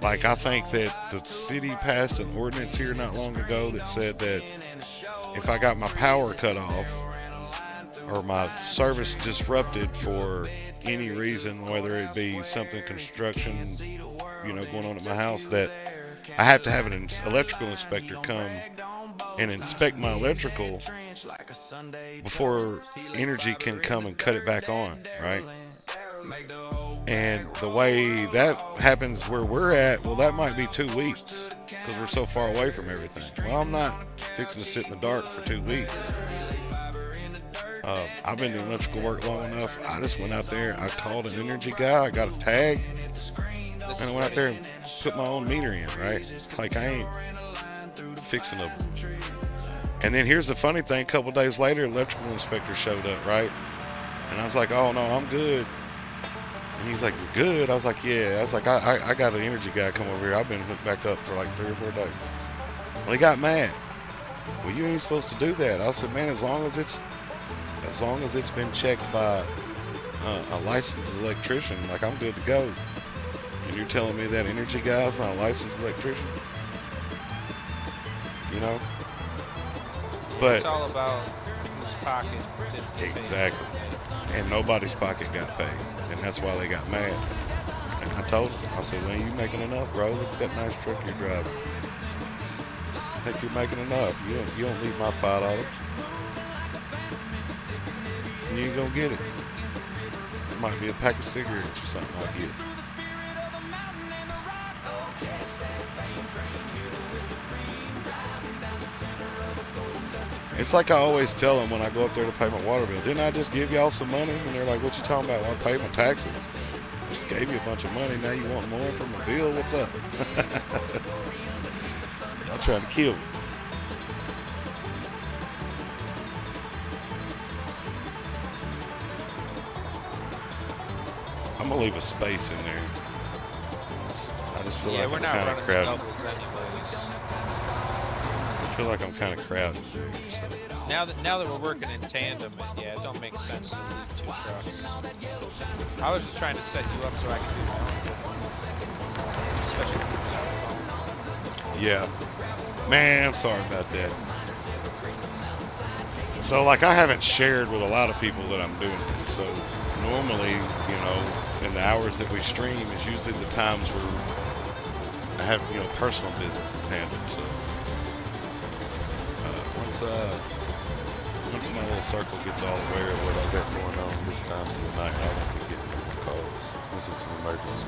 B: Like, I think that the city passed an ordinance here not long ago that said that if I got my power cut off or my service disrupted for any reason, whether it be something construction going on at my house that I have to have an electrical inspector come and inspect my electrical before energy can come and cut it back on, right? And the way that happens where we're at, well, that might be 2 weeks because we're so far away from everything. Well, I'm not fixing to sit in the dark for 2 weeks. I've been doing electrical work long enough. I just went out there. I called an energy guy. I got a tag. And I went out there and put my own meter in, right? Like I ain't fixing them. And then here's the funny thing. A couple days later, electrical inspector showed up, right? And I was like, oh, no, I'm good. And he's like, you're good? I was like, yeah. I was like, I got an energy guy come over here. I've been hooked back up for like 3 or 4 days. Well, he got mad. Well, you ain't supposed to do that. I said, man, as long as it's been checked by a licensed electrician, like I'm good to go. And you're telling me that energy guy's not a licensed electrician? You know? But
D: it's all about whose pocket fits the
B: exactly. And nobody's pocket got paid. And that's why they got mad. And I told them, I said, well, you making enough, bro. Look at that nice truck you're driving. I think you're making enough. You don't need my $5. And you ain't gonna get it. It might be a pack of cigarettes or something I'll get. It's like I always tell them when I go up there to pay my water bill, didn't I just give y'all some money? And they're like, what you talking about? Well, I paid my taxes. I just gave you a bunch of money. Now you want more from my bill? What's up? Y'all trying to kill me. I'm going to leave a space in there. I just feel like
D: we're
B: I'm
D: not
B: kind of
D: running
B: crowded.
D: doubles anyways.
B: I feel like I'm kind of crowded there. So.
D: Now that we're working in tandem, it don't make sense to leave 2 trucks. I was just trying to set you up so I can do my own. Especially if
B: Yeah. Man, I'm sorry about that. So, like, I haven't shared with a lot of people that I'm doing this. So, normally, in the hours that we stream is usually the times where I have, personal businesses handled. So, once my little circle gets all aware of what I've got going on this time of the night, I won't be getting more calls unless it's an emergency.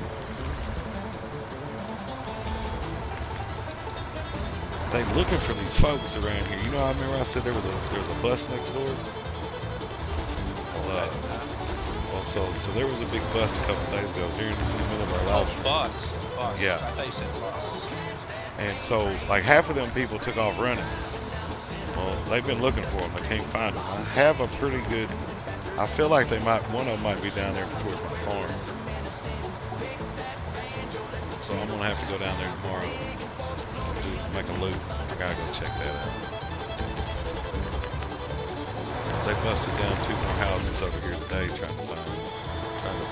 B: They looking for these folks around here. I remember I said there was a bus next door. Well, so there was a big bust a couple days ago during the middle of our live stream.
D: bus.
B: Yeah.
D: I thought you said bus.
B: And so, like, half of them people took off running. Well, they've been looking for them. They can't find them. I have a pretty good. I feel like one of them might be down there towards my farm. So I'm gonna have to go down there tomorrow. Make a loop. I gotta go check that out. They busted down 2 more houses over here today trying to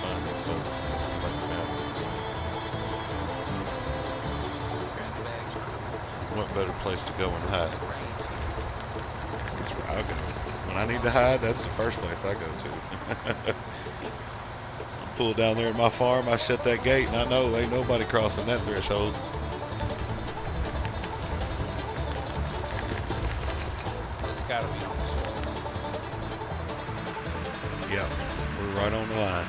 B: find these folks. It seems like they found them. What better place to go and hide? That's where I go. When I need to hide, that's the first place I go to. I pull down there at my farm, I shut that gate, and I know ain't nobody crossing that threshold.
D: Gotta be on the soil.
B: Yeah, we're right on the line.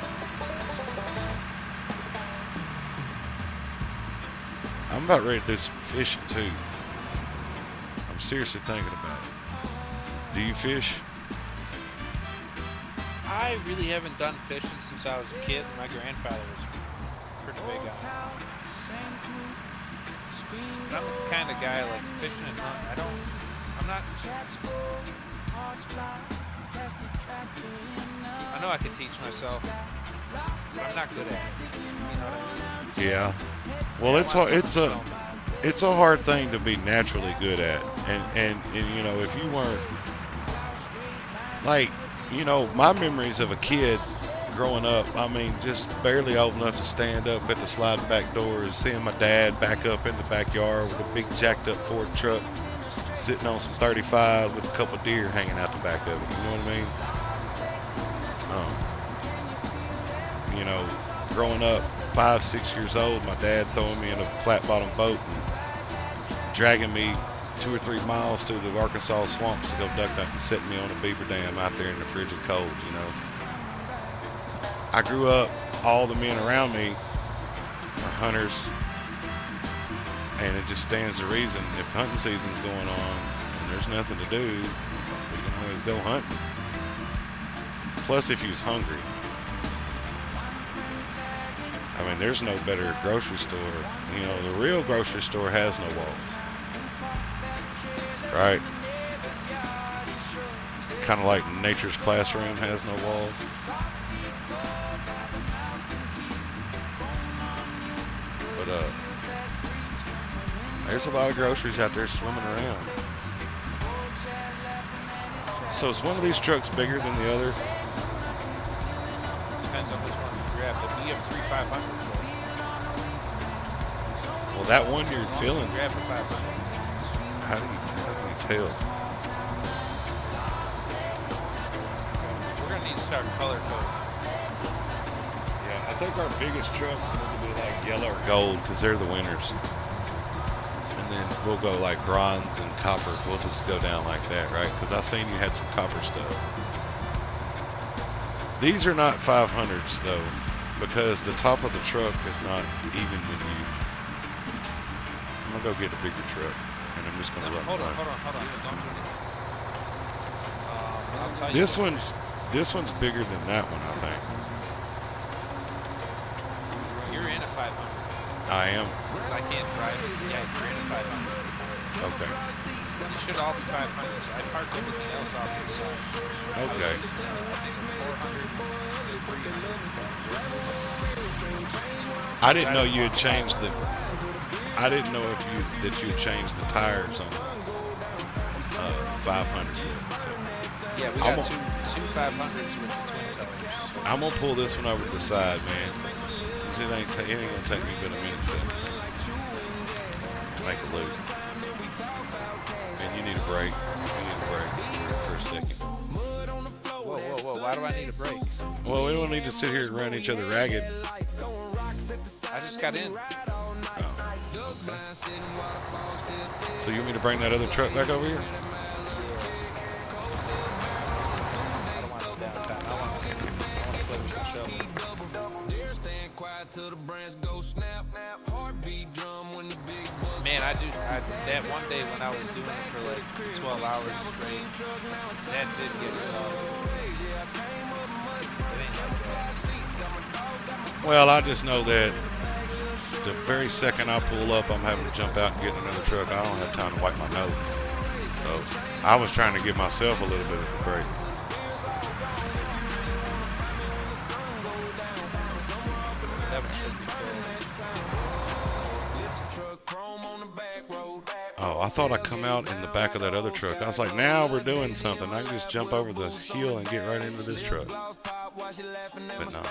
B: I'm about ready to do some fishing too. I'm seriously thinking about it. Do you fish?
D: I really haven't done fishing since I was a kid. My grandfather was pretty big on it. But I'm the kind of guy like fishing and hunting. I'm not. I know I could teach myself, but I'm not good at it. You know what I mean?
B: Yeah. Well, it's a hard thing to be naturally good at, and if you weren't like, my memories of a kid growing up, I mean, just barely old enough to stand up at the sliding back doors, seeing my dad back up in the backyard with a big jacked up Ford truck, sitting on some 35s with a couple deer hanging out the back of it. You know what I mean? Growing up, 5, 6 years old, my dad throwing me in a flat bottom boat and dragging me 2 or 3 miles through the Arkansas swamps to go duck hunt and setting me on a beaver dam out there in the frigid cold, you know. I grew up, all the men around me are hunters, and it just stands to reason if hunting season's going on and there's nothing to do, we can always go hunting. Plus, if you was hungry, I mean, there's no better grocery store. You know, the real grocery store has no walls. Right? Kind of like nature's classroom has no walls. But there's a lot of groceries out there swimming around. So is one of these trucks bigger than the other?
D: Depends on which ones you grab, but we have 3 500s, right?
B: Well, that one you're feeling.
D: Grab the 500.
B: How do you tell?
D: We're gonna need to start color code.
B: Yeah, I think our biggest trucks need to be like yellow or gold because they're the winners. And then we'll go like bronze and copper. We'll just go down like that, right? Because I seen you had some copper stuff. These are not 500s though, because the top of the truck is not even with you. I'm gonna go get a bigger truck, and I'm just gonna run.
D: Hold on. Don't do anything. I'll tell you
B: This
D: what.
B: one's bigger than that one, I think.
D: You're in a 500.
B: I am.
D: Because I can't drive it. Yeah, you're in a 500.
B: Okay.
D: You should all be 500s. I parked everything else off to the side.
B: Okay.
D: I think 400, 300.
B: I didn't know you had changed the. I didn't know that you had changed the tires on 500 yet. So
D: Yeah, we got two 500s with the twin tires.
B: I'm gonna pull this one over to the side, man. 'Cause it ain't gonna take me but a minute to make a loop. And you need a break. You need a break for a second.
D: Whoa. Why do I need a break?
B: Well, we don't need to sit here and run each other ragged.
D: I just got in.
B: So you want me to bring that other truck back over here?
D: I don't want it downtown. I want to play with the shovel. Man, that one day when I was doing it for like 12 hours straight, that did get exhausting. It ain't like that.
B: Well, I just know that the very second I pull up, I'm having to jump out and get in another truck. I don't have time to wipe my nose. So I was trying to give myself a little bit of a break.
D: That one should be
B: Oh, I thought I'd come out in the back of that other truck. I was like, now we're doing something. I can just jump over the hill and get right into this truck. But no.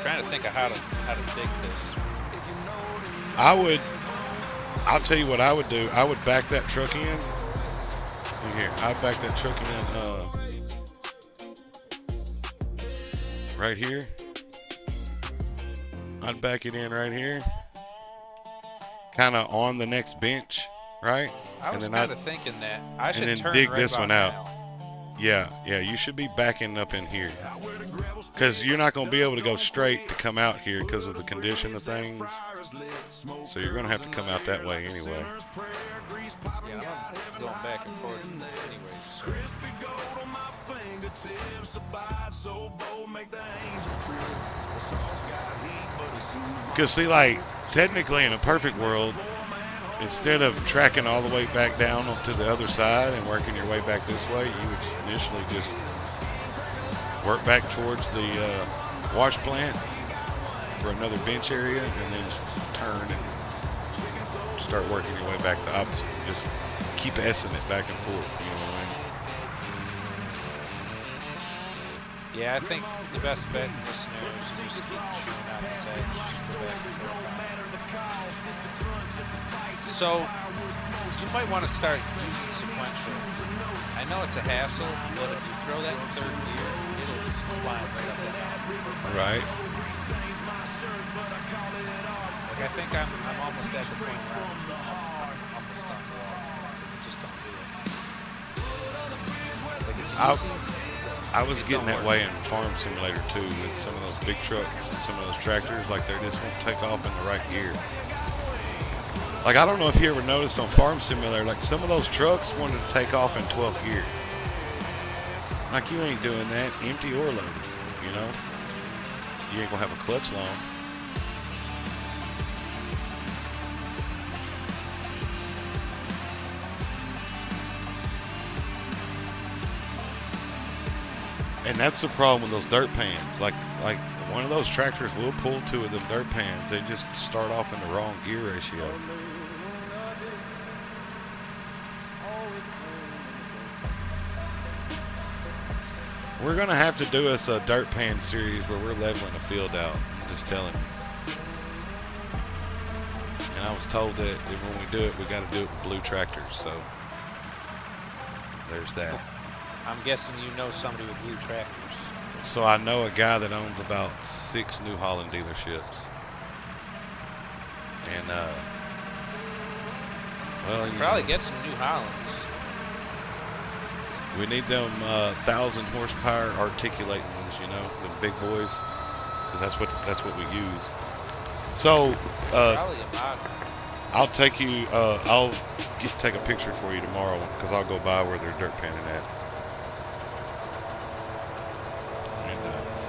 D: trying to think of how to dig this.
B: I'll tell you what I would do. I would back that truck in. Here, I'd back that truck in right here. I'd back it in right here. Kind of on the next bench, right?
D: I was kind of thinking that. I should
B: and then
D: turn
B: dig
D: right
B: this
D: about
B: one out.
D: now.
B: Yeah, you should be backing up in here. Because you're not going to be able to go straight to come out here because of the condition of things. So you're going to have to come out that way anyway.
D: Yeah, I'm going back and forth anyways.
B: Because see, like, technically in a perfect world, instead of tracking all the way back down to the other side and working your way back this way, you would initially just work back towards the wash plant for another bench area and then turn and start working your way back the opposite. Just keep S-ing it back and forth, you know what I mean?
D: Yeah, I think the best bet in this scenario is just keep chewing out this edge. Just go back and forth. So you might want to start using sequential. I I know it's a hassle, but if you throw that in third gear, it'll just climb right up that mountain.
B: Right.
D: Like I think I'm almost at the point where I'm almost on the wall because I just don't do it. Like it's easy.
B: I was getting that way in Farm Simulator too with some of those big trucks and some of those tractors. Like they just won't take off in the right gear. Like I don't know if you ever noticed on Farm Simulator, like some of those trucks wanted to take off in 12th gear. Like you ain't doing that, empty or loaded, you know? You ain't gonna have a clutch long. And that's the problem with those dirt pans. Like one of those tractors will pull two of them dirt pans. They just start off in the wrong gear ratio. We're gonna have to do us a dirt pan series where we're leveling a field out. I'm just telling you. And I was told that when we do it, we got to do it with blue tractors. So there's that.
D: I'm guessing you know somebody with blue tractors.
B: So I know a guy that owns about 6 New Holland dealerships. And, well, you
D: Probably
B: know,
D: get some New Hollands.
B: we need them 1,000 horsepower articulating ones, you know, the big boys, because that's what we use. So,
D: Probably a model.
B: I'll take you. I'll take a picture for you tomorrow because I'll go by where they're dirt panning at.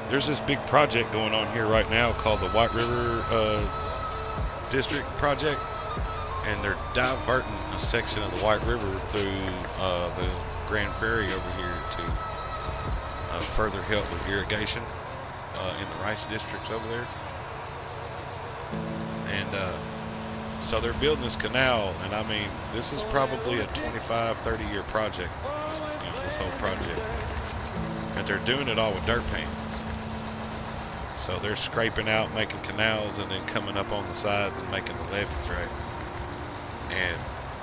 B: There's this big project going on here right now called the White River District Project, and they're diverting a section of the White River through the Grand Prairie over here to further help with irrigation in the rice districts over there. And so they're building this canal, and I mean, this is probably a 25, 30-year project, you know, this whole project. And they're doing it all with dirt pans. So they're scraping out, making canals, and then coming up on the sides and making the levees, right? And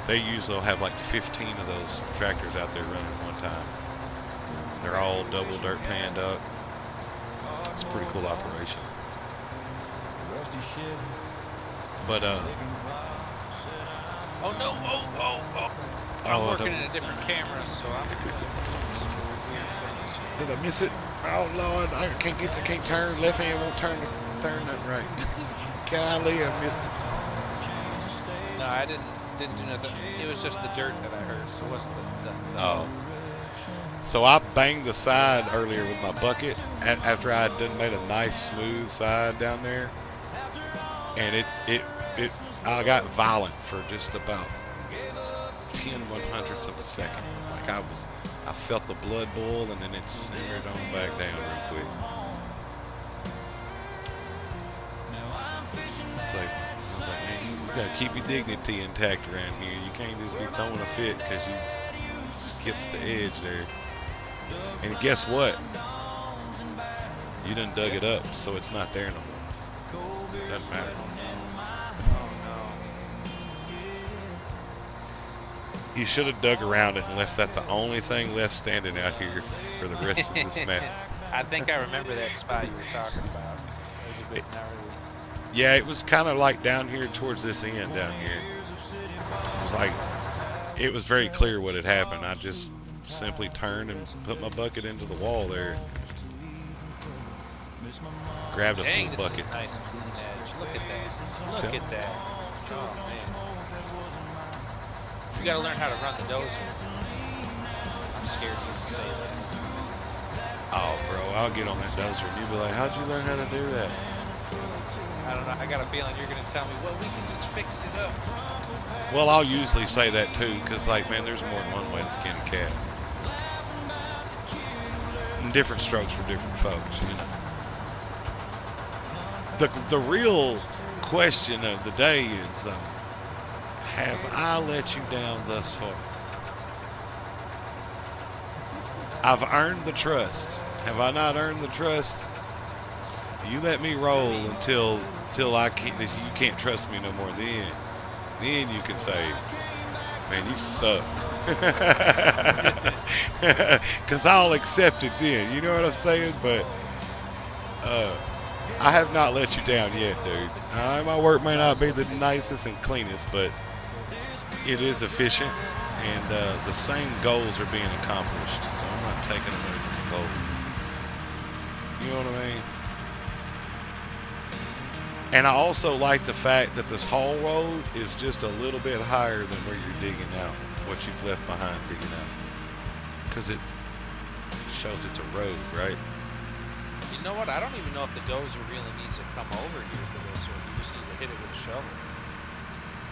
B: they usually have like 15 of those tractors out there running at one time. They're all double dirt panned up. It's a pretty cool operation. But
D: Oh no! Oh! I'm working in a different camera, so I'm doing some weird things.
B: did I miss it? Oh Lord, I can't turn. Left hand won't turn nothing right. Golly, I missed it.
D: No, I didn't do nothing. It was just the dirt that I heard. It wasn't the
B: Oh. So I banged the side earlier with my bucket after I had done made a nice smooth side down there, and I got violent for just about 10/100ths of a second. Like I felt the blood boil, and then it simmered on back down real quick. It's like, I was like, man, you gotta keep your dignity intact around here. You can't just be throwing a fit because you skipped the edge there. And guess what? You done dug it up, so it's not there no more. It doesn't matter. You should have dug around it and left that the only thing left standing out here for the rest of this map.
D: I think I remember that spot you were talking about. It was a bit gnarly.
B: Yeah, it was kind of like down here towards this end down here. It was like, it was very clear what had happened. I just simply turned and put my bucket into the wall there. Grabbed a
D: Dang,
B: full
D: this
B: bucket.
D: is a nice clean edge. Look at that. Look at that. Oh, man. You gotta learn how to run the dozer. I'm scared to even say that.
B: Oh, bro, I'll get on that dozer and you'll be like, how'd you learn how to do that?
D: I don't know. I got a feeling you're gonna tell me, well, we can just fix it up.
B: Well, I'll usually say that too, because, like, man, there's more than one way to skin a cat. And different strokes for different folks, you know. The real question of the day is, have I let you down thus far? I've earned the trust. Have I not earned the trust? You let me roll until you can't trust me no more. Then you can say, man, you suck. Because I'll accept it then. You know what I'm saying? But I have not let you down yet, dude. My work may not be the nicest and cleanest, but it is efficient, and the same goals are being accomplished. So I'm not taking away from the goals. You know what I mean? And I also like the fact that this haul road is just a little bit higher than where you're digging out, what you've left behind digging out. Because it shows it's a road, right?
D: You know what? I don't even know if the dozer really needs to come over here for this, or you just need to hit it with a shovel.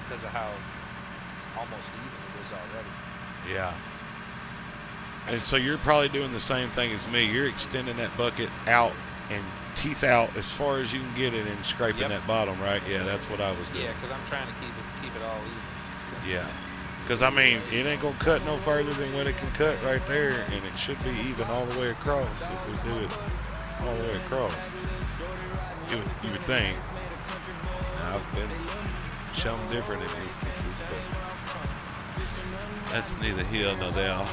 D: Because of how almost even it is already.
B: Yeah. And so you're probably doing the same thing as me. You're extending that bucket out and teeth out as far as you can get it and scraping that bottom, right? Yeah, that's what I was doing.
D: Yeah, because I'm trying to keep it all even.
B: Yeah. Because, I mean, it ain't going to cut no further than what it can cut right there, and it should be even all the way across if we do it all the way across. You would think. I've been shown different in instances, but that's neither here nor there.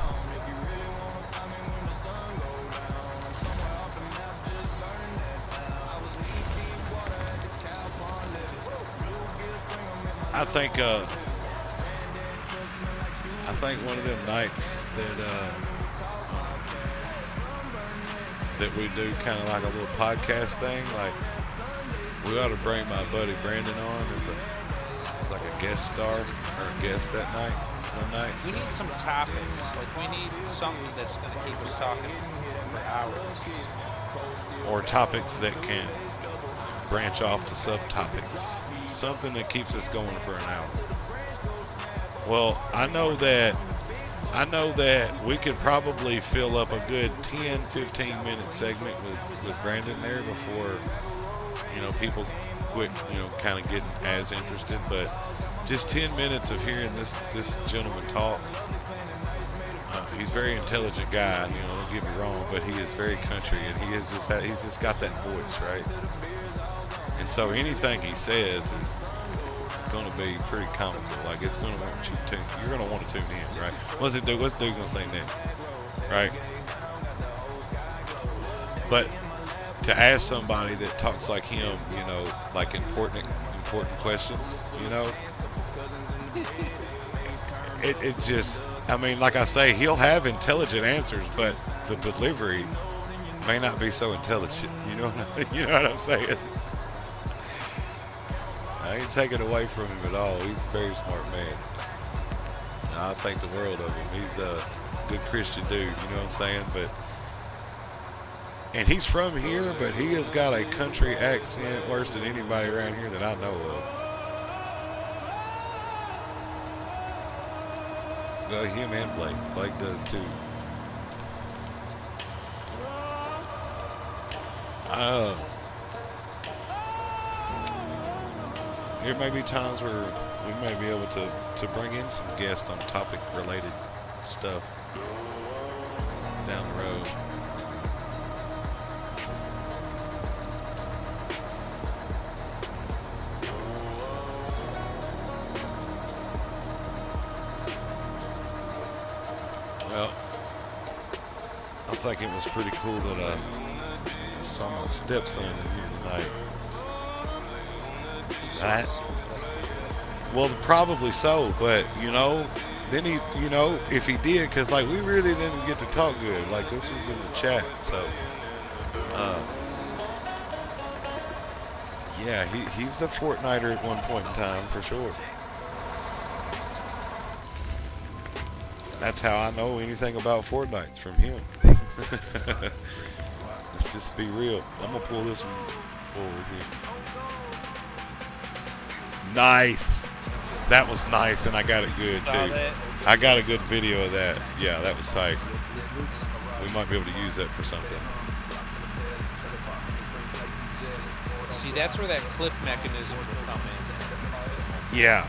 B: I think one of them nights that we do kind of like a little podcast thing, like we ought to bring my buddy Brandon on as like a guest star or a guest that night, one night.
D: We need some topics. Like we need something that's going to keep us talking for hours.
B: Or topics that can branch off to subtopics. Something that keeps us going for an hour. Well, I know that we could probably fill up a good 10, 15-minute segment with Brandon there before, people quit, kind of getting as interested. But just 10 minutes of hearing this gentleman talk. He's a very intelligent guy, don't get me wrong, but he is very country, and he's just got that voice, right? And so anything he says is going to be pretty comical. Like it's going to want you to, you're going to want to tune in, right? What's Dude going to say next, right? But to ask somebody that talks like him, like important questions, it just, I mean, like I say, he'll have intelligent answers, but the delivery may not be so intelligent. You know what I'm saying? I ain't taking away from him at all. He's a very smart man. I think the world of him. He's a good Christian dude, you know what I'm saying? And he's from here, but he has got a country accent worse than anybody around here that I know of. Well, him and Blake. Blake does too. There may be times where we may be able to bring in some guests on topic-related stuff down the road. Well, I think it was pretty cool that I saw my stepson in here tonight. Well, probably so, but then he, if he did, because like we really didn't get to talk good. Like this was in the chat, so yeah, he was a Fortniter at one point in time for sure. That's how I know anything about Fortnite's from him. Let's just be real. I'm gonna pull this one forward here. Nice. That was nice, and I got it good too. I got a good video of that. Yeah, that was tight. We might be able to use that for something.
D: See, that's where that clip mechanism will come in.
B: Yeah.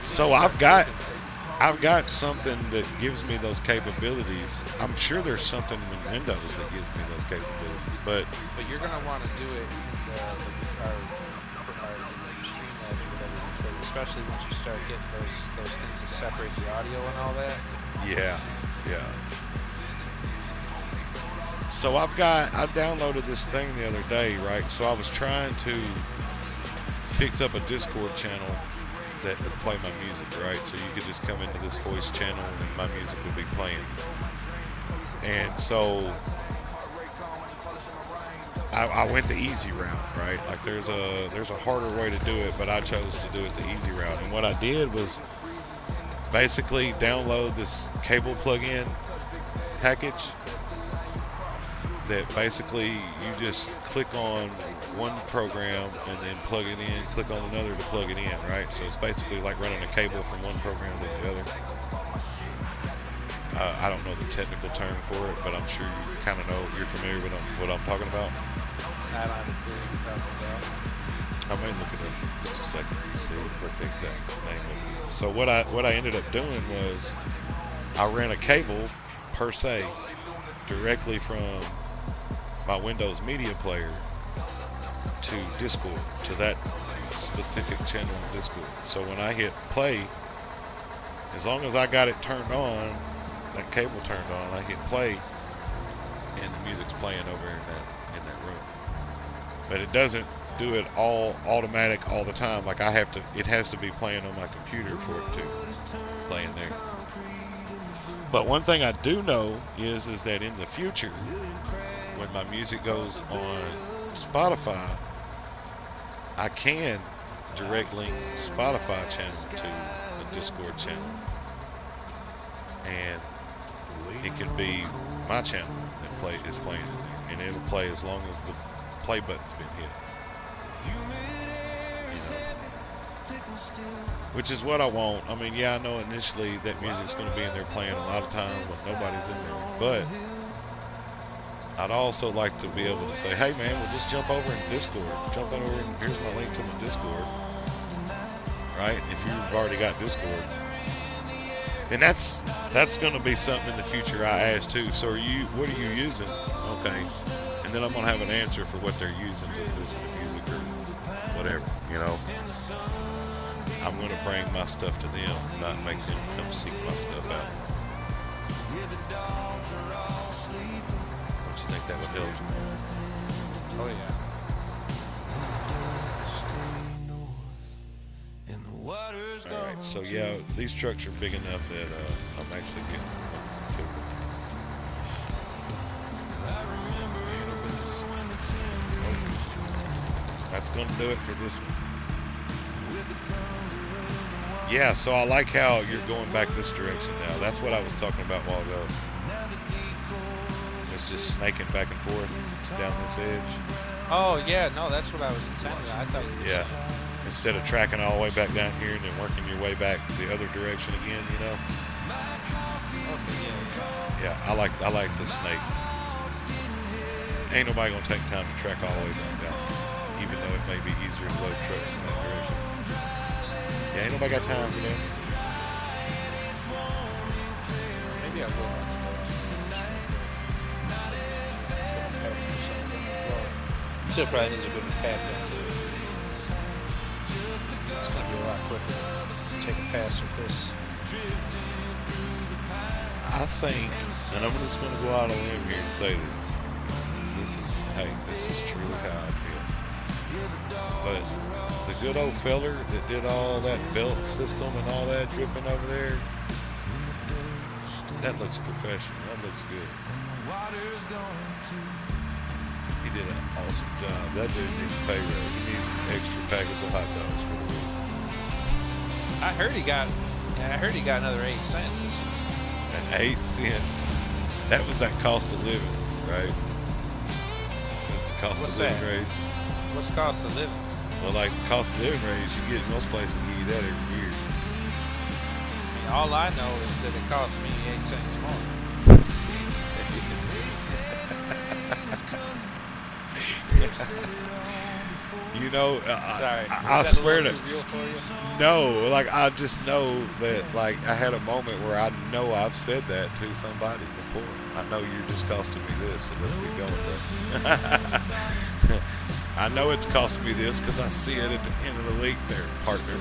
B: So I've got something that gives me those capabilities. I'm sure there's something in Windows that gives me those capabilities, but
D: you're gonna want to do it in our Streamlabs or whatever you show the especially once you start getting those things that separate the audio and all that.
B: Yeah, yeah. So I downloaded this thing the other day, right? So I was trying to fix up a Discord channel that would play my music, right? So you could just come into this voice channel and my music would be playing. And so I went the easy route, right? Like there's a harder way to do it, but I chose to do it the easy route. And what I did was basically download this cable plug-in package that basically you just click on one program and then plug it in, click on another to plug it in, right? So it's basically like running a cable from one program to the other. I don't know the technical term for it, but I'm sure you kind of know, you're familiar with what I'm talking about.
D: I don't have a clue what you're talking about.
B: I may look it up in just a second and see what the exact name of it is. So what I ended up doing was I ran a cable per se directly from my Windows Media Player to Discord, to that specific channel in Discord. So when I hit play, as long as I got it turned on, that cable turned on, I hit play, and the music's playing over in that room. But it doesn't do it all automatic all the time. Like it has to be playing on my computer for it to play in there. But one thing I do know is that in the future, when my music goes on Spotify, I can direct link Spotify channel to a Discord channel, and it can be my channel that is playing in there, and it'll play as long as the play button's been hit. You know, which is what I want. I mean, yeah, I know initially that music's going to be in there playing a lot of times when nobody's in there, but I'd also like to be able to say, hey man, we'll just jump over in Discord. Jump over and here's my link to my Discord. Right? If you've already got Discord. And that's going to be something in the future I ask too. So what are you using? Okay. And then I'm going to have an answer for what they're using to listen to music or whatever, you know. I'm going to bring my stuff to them, not make them come seek my stuff out. Don't you think that would help?
D: Oh yeah.
B: Alright, so yeah, these trucks are big enough that I'm actually getting to them. That's going to do it for this one. Yeah, so I like how you're going back this direction now. That's what I was talking about a while ago. It's just snaking back and forth down this edge.
D: Oh yeah, no, that's what I was intending. I thought you were
B: Yeah.
D: saying.
B: Instead of tracking all the way back down here and then working your way back the other direction again, you know?
D: Okay, yeah.
B: Yeah, I like the snake. Ain't nobody gonna take time to track all the way back down, even though it may be easier to load trucks in that direction. Yeah, ain't nobody got time for that.
D: Maybe I will. Still probably needs a good pat down there. It's going to be a lot quicker to take a pass with this.
B: I think, and I'm just gonna go out on a limb here and say this. This is truly how I feel. But the good old feller that did all that belt system and all that dripping over there, that looks professional. That looks good. He did an awesome job. That dude needs a pay raise. He needs an extra package of hot dogs for the week.
D: I heard he got another 8 cents this year.
B: And 8 cents. That was that cost of living, right? That's the cost
D: What's
B: of living
D: that?
B: raise.
D: What's the cost of living?
B: Well, like the cost of living raise, you get in most places, you get that every year.
D: I mean, all I know is that it costs me 8 cents more.
B: You know,
D: Sorry.
B: I
D: Was that a
B: swear
D: little
B: to
D: too real for you?
B: no, like I just know that like I had a moment where I know I've said that to somebody before. I know you're just costing me this, so let's get going, bro. I know it's costing me this because I see it at the end of the week there, partner.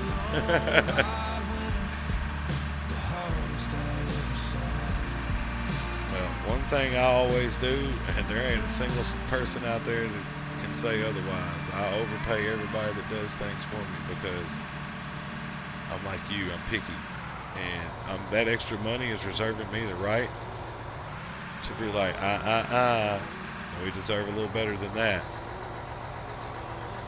B: Well, one thing I always do, and there ain't a single person out there that can say otherwise, I overpay everybody that does things for me because I'm like you, I'm picky. And that extra money is reserving me the right to be like, we deserve a little better than that.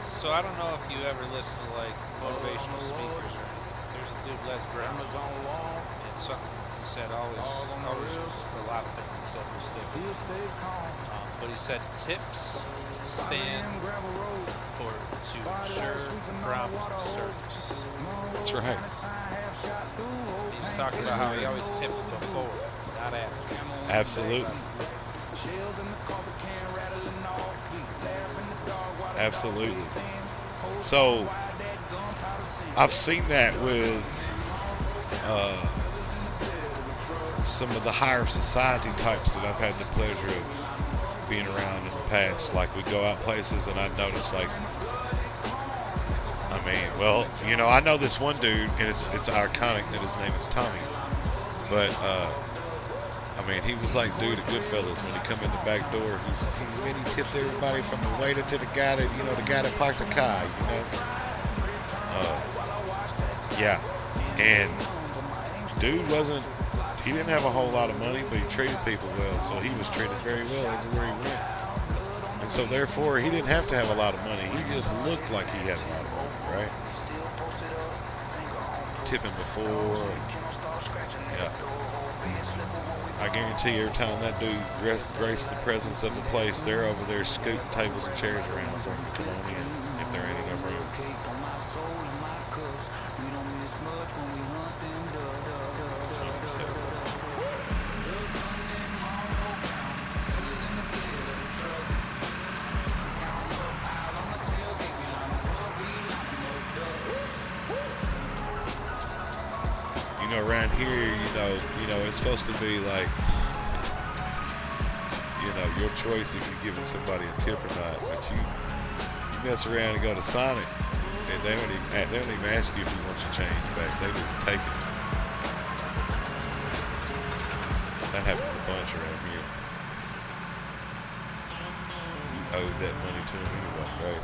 D: So I don't know if you ever listen to like motivational speakers or anything. There's a dude, Les Brown, and something he said always was a lot of things he said was stick. But he said tips stand to ensure prompt service.
B: That's right.
D: He's talking about how he always tipped before, not after.
B: Absolutely. Absolutely. So I've seen that with some of the higher society types that I've had the pleasure of being around in the past. Like we go out places and I notice like, I know this one dude and it's iconic that his name is Tommy. But he was like dude at Goodfellas when he come in the back door. He tipped everybody from the waiter to the guy that parked the car, Yeah. And dude he didn't have a whole lot of money, but he treated people well. So he was treated very well everywhere he went. And so therefore he didn't have to have a lot of money. He just looked like he had a lot of money, right? Tipping before. Yeah. I guarantee every time that dude graced the presence of the place, they're over there scooting tables and chairs around for him to come on in if there ain't enough room. That's what he said. Around here, it's supposed to be like, your choice if you're giving somebody a tip or not. But you mess around and go to Sonic, and they don't even ask you if you want your change back. They just take it. That happens a bunch around here. You owed that money to them anyway, right?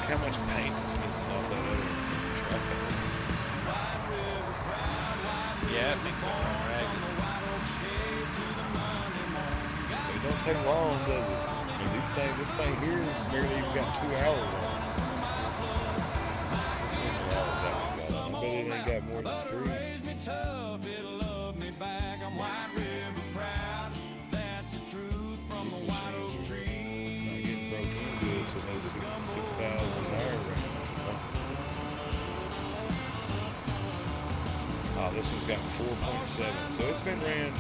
B: How much paint is missing off that other truck?
D: Yeah, I think so.
B: It don't take long, does it? This thing here barely even got 2 hours on it. Let's see how many hours that one's got on it. I bet it ain't got more than 3. So that's 6,000 an hour right now. Oh, this one's got 4.7. So it's been ran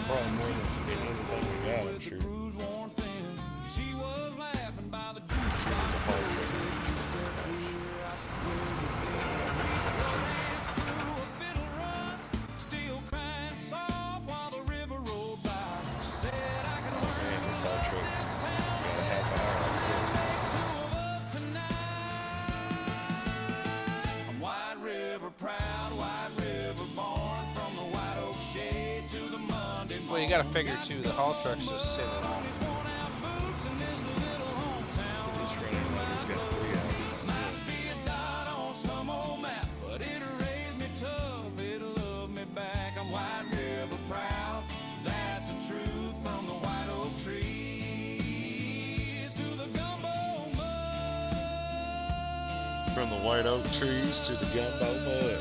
B: probably more than any other thing we got, I'm sure. Man, this whole truck's got a half hour.
D: Well, you got to figure too. The haul trucks just sit around.
B: So this front end loader's got 3 hours on it. From the white oak trees to the gumbo mud.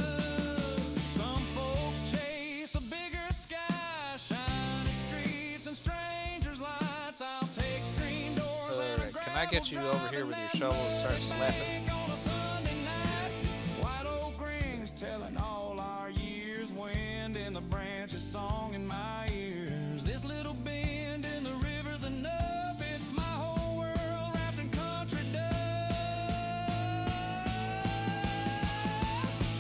E: Some folks chase a bigger sky, shiny streets and strangers like
D: get you over here with your shovel and start slapping.
A: White oak rings telling all our years. Wind in the branches, song in my ears. This little bend in the river's enough. It's my whole world wrapped in country dust.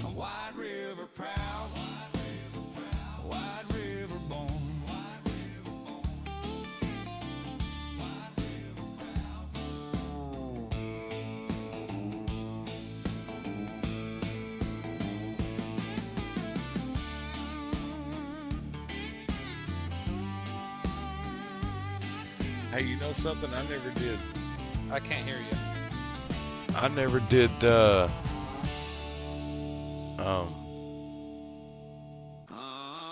A: A White River proud, White River born.
B: Hey, you know something I never did?
D: I can't hear you.
B: I never did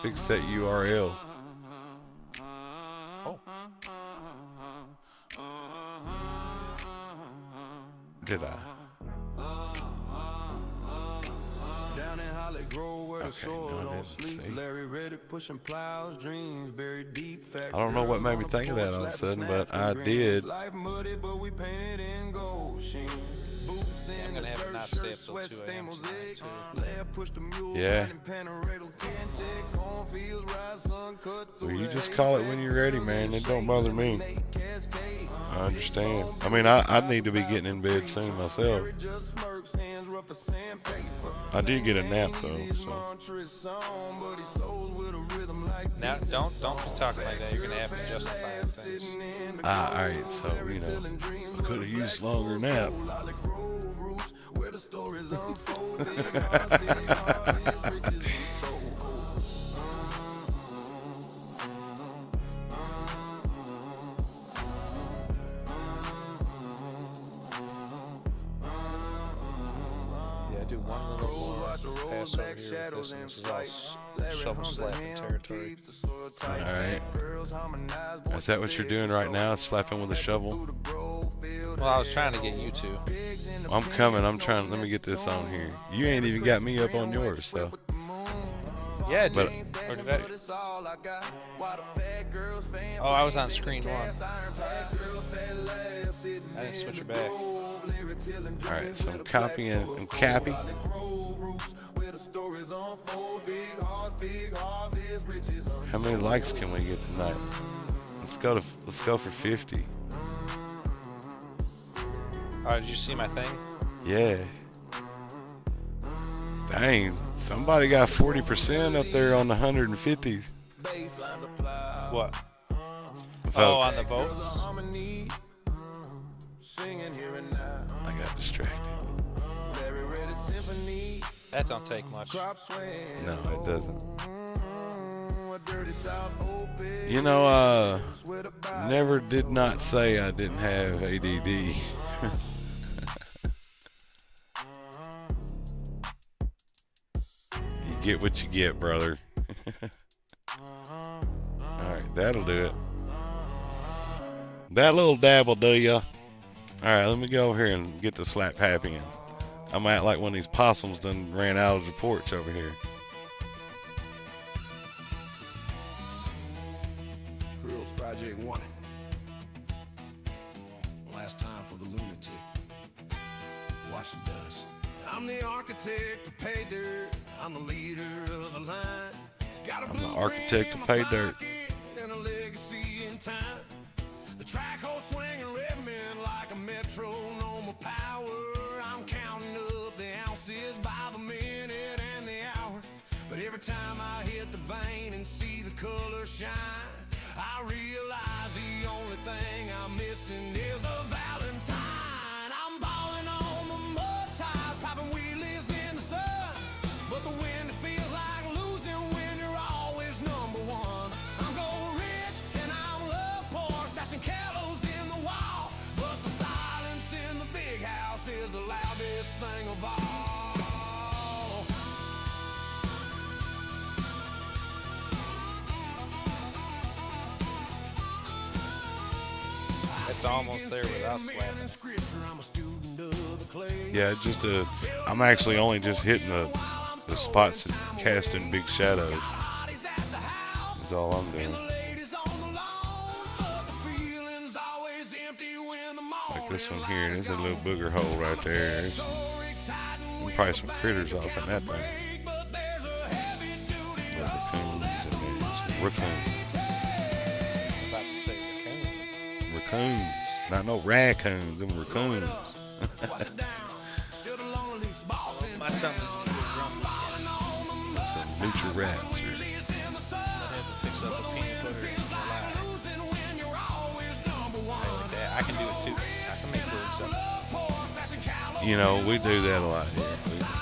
B: fix that URL.
D: Oh.
B: Did I?
A: Down in Holly Grove where the
B: Okay,
A: soil
B: no, I
A: don't
B: didn't
A: sleep.
B: see.
A: Larry Reddick pushing plows, dreams buried deep. Fat
B: I don't know what
A: girls
B: made
A: on
B: me
A: the
B: think of that
A: porch,
B: all of a
A: laughing,
B: sudden, but
A: snapping
B: I
A: grins.
B: did.
A: Life muddy, but we painted in gold sheen. Boots in
D: I'm
A: the
D: gonna have to
A: dirt,
D: not stay
A: shirt,
D: up till
A: sweat,
D: 2
A: stain
D: a.m.
A: mosaic.
D: tonight,
A: Lad pushed the mule
B: Yeah.
A: right in Paneradle, Kente, cornfields, rise, sun cut through
B: Well, you
A: the
B: just
A: hay.
B: call it when you're ready, man. It don't bother me.
A: Cascade.
B: I understand. I mean, I need to be getting in bed soon myself.
A: Just smirks, hands rough as sandpaper.
B: I did get a nap though, so.
D: Now, don't be talking like that. You're gonna have to justify things.
B: Alright, so, you know, I could have used longer nap.
D: Yeah, do one little pass over here with this, and this is all shovel slapping territory.
B: Alright. Is that what you're doing right now? Slapping with a shovel?
D: Well, I was trying to get you to.
B: I'm coming. I'm trying. Let me get this on here. You ain't even got me up on yours, so.
D: Yeah,
B: But
D: dude. Or did I? Oh, I was on screen one. I didn't switch it back.
B: alright, so I'm copying and copy. How many likes can we get tonight? Let's go for 50.
D: Oh, did you see my thing?
B: Yeah. Dang, somebody got 40% up there on the 150s.
D: What?
B: Votes.
D: Oh, on the votes?
B: I got distracted.
D: That don't take much.
B: No, it doesn't. You know, never did not say I didn't have ADD. You get what you get, brother. Alright, that'll do it. That little dab will do ya. Alright, let me go over here and get the slap happy in. I'm gonna act like one of these possums done ran out of the porch over here.
F: Girls Project One. Last time for the lunatic. Watch the dust.
A: I'm the architect of pay dirt. I'm the leader of the line. Got a
B: I'm the
A: blueprint
B: architect
A: in
B: of
A: my
B: pay dirt.
A: pocket and a legacy in time. The track hole swinging redmen like a metronome of power. I'm counting up the ounces by the minute and the hour. But every time I hit the vein and see the color shine, I realize the only thing I'm missing is a Valentine. I'm balling on the mud ties, popping wheelies in the sun. But the wind feels like losing when you're always number one. I'm going rich and I'm love poor, stashing candles in the wall. But the silence in the big house is the loudest thing of all.
D: It's almost there without slapping.
B: Yeah, just I'm actually only just hitting the spots and casting big shadows. That's all I'm doing. I like this one here. There's a little booger hole right there. There's probably some critters off in that thing. Raccoons and there's raccoons.
D: I'm about to say raccoon.
B: Raccoons. Not no raccoons, them raccoons.
D: My tongue is a little grumpy.
B: Some neutral rats.
D: I had to fix up a peanut butter and July. I like that. I can do it too. I can make words up.
B: You know, we do that a lot here.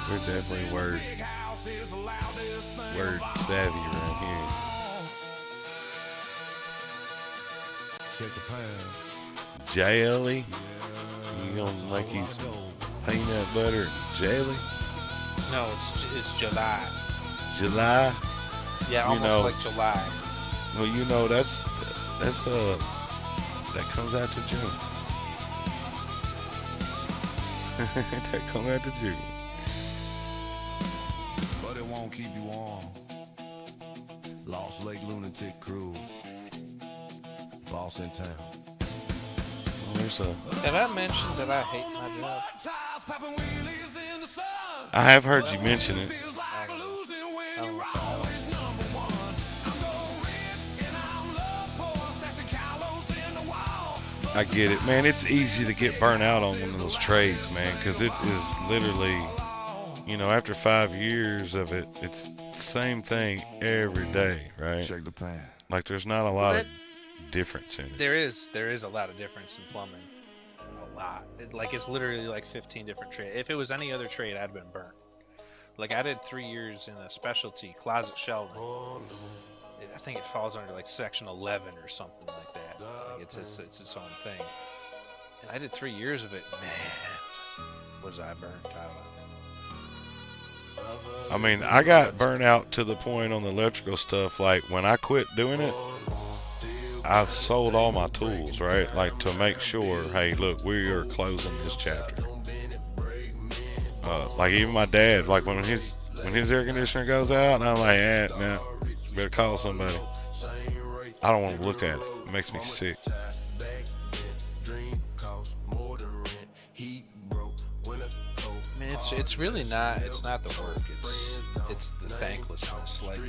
B: We're definitely word savvy around here.
F: Check the pan.
B: Jelly? You gonna make you some peanut butter jelly?
D: No, it's July.
B: July?
D: Yeah,
B: You
D: almost
B: know-
D: like July.
B: Well, you know that's that comes out to June. That comes out to June.
F: But it won't keep you warm. Lost Lake Lunatic Cruise. Boss in town.
B: Well, there's a.
D: Have I mentioned that I hate my job?
B: I have heard you mention it. I get it, man. It's easy to get burnt out on one of those trades, man, because it is literally, you know, after 5 years of it, it's the same thing every day, right?
F: Check the pan.
B: Like there's not a lot of difference in it.
D: There is a lot of difference in plumbing. A lot. It's literally like 15 different trades. If it was any other trade, I'd been burnt. Like I did 3 years in a specialty closet shelving. I think it falls under like section 11 or something like that. Like it's its own thing. And I did 3 years of it. Man, was I burnt out.
B: I mean, I got burnt out to the point on the electrical stuff. Like when I quit doing it, I sold all my tools, right? Like to make sure, hey, look, we are closing this chapter. Like even my dad, like when his air conditioner goes out, and I'm like, nah, better call somebody. I don't want to look at it. It makes me sick.
D: I mean, it's really not. It's not the work. It's the thanklessness. Like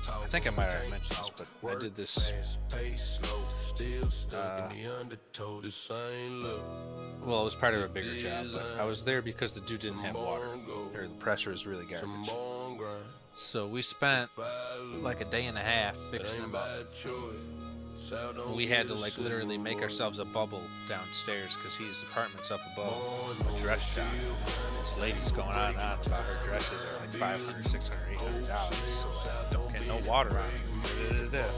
D: I think I might have mentioned this, but I did this. Well, it was part of a bigger job, but I was there because the dude didn't have water, or the pressure was really garbage. So we spent like a day and a half fixing them up. We had to like literally make ourselves a bubble downstairs because his apartment's up above a dress shop. This lady's going on and on about her dresses are like $500, $600, $800. So don't get no water on them.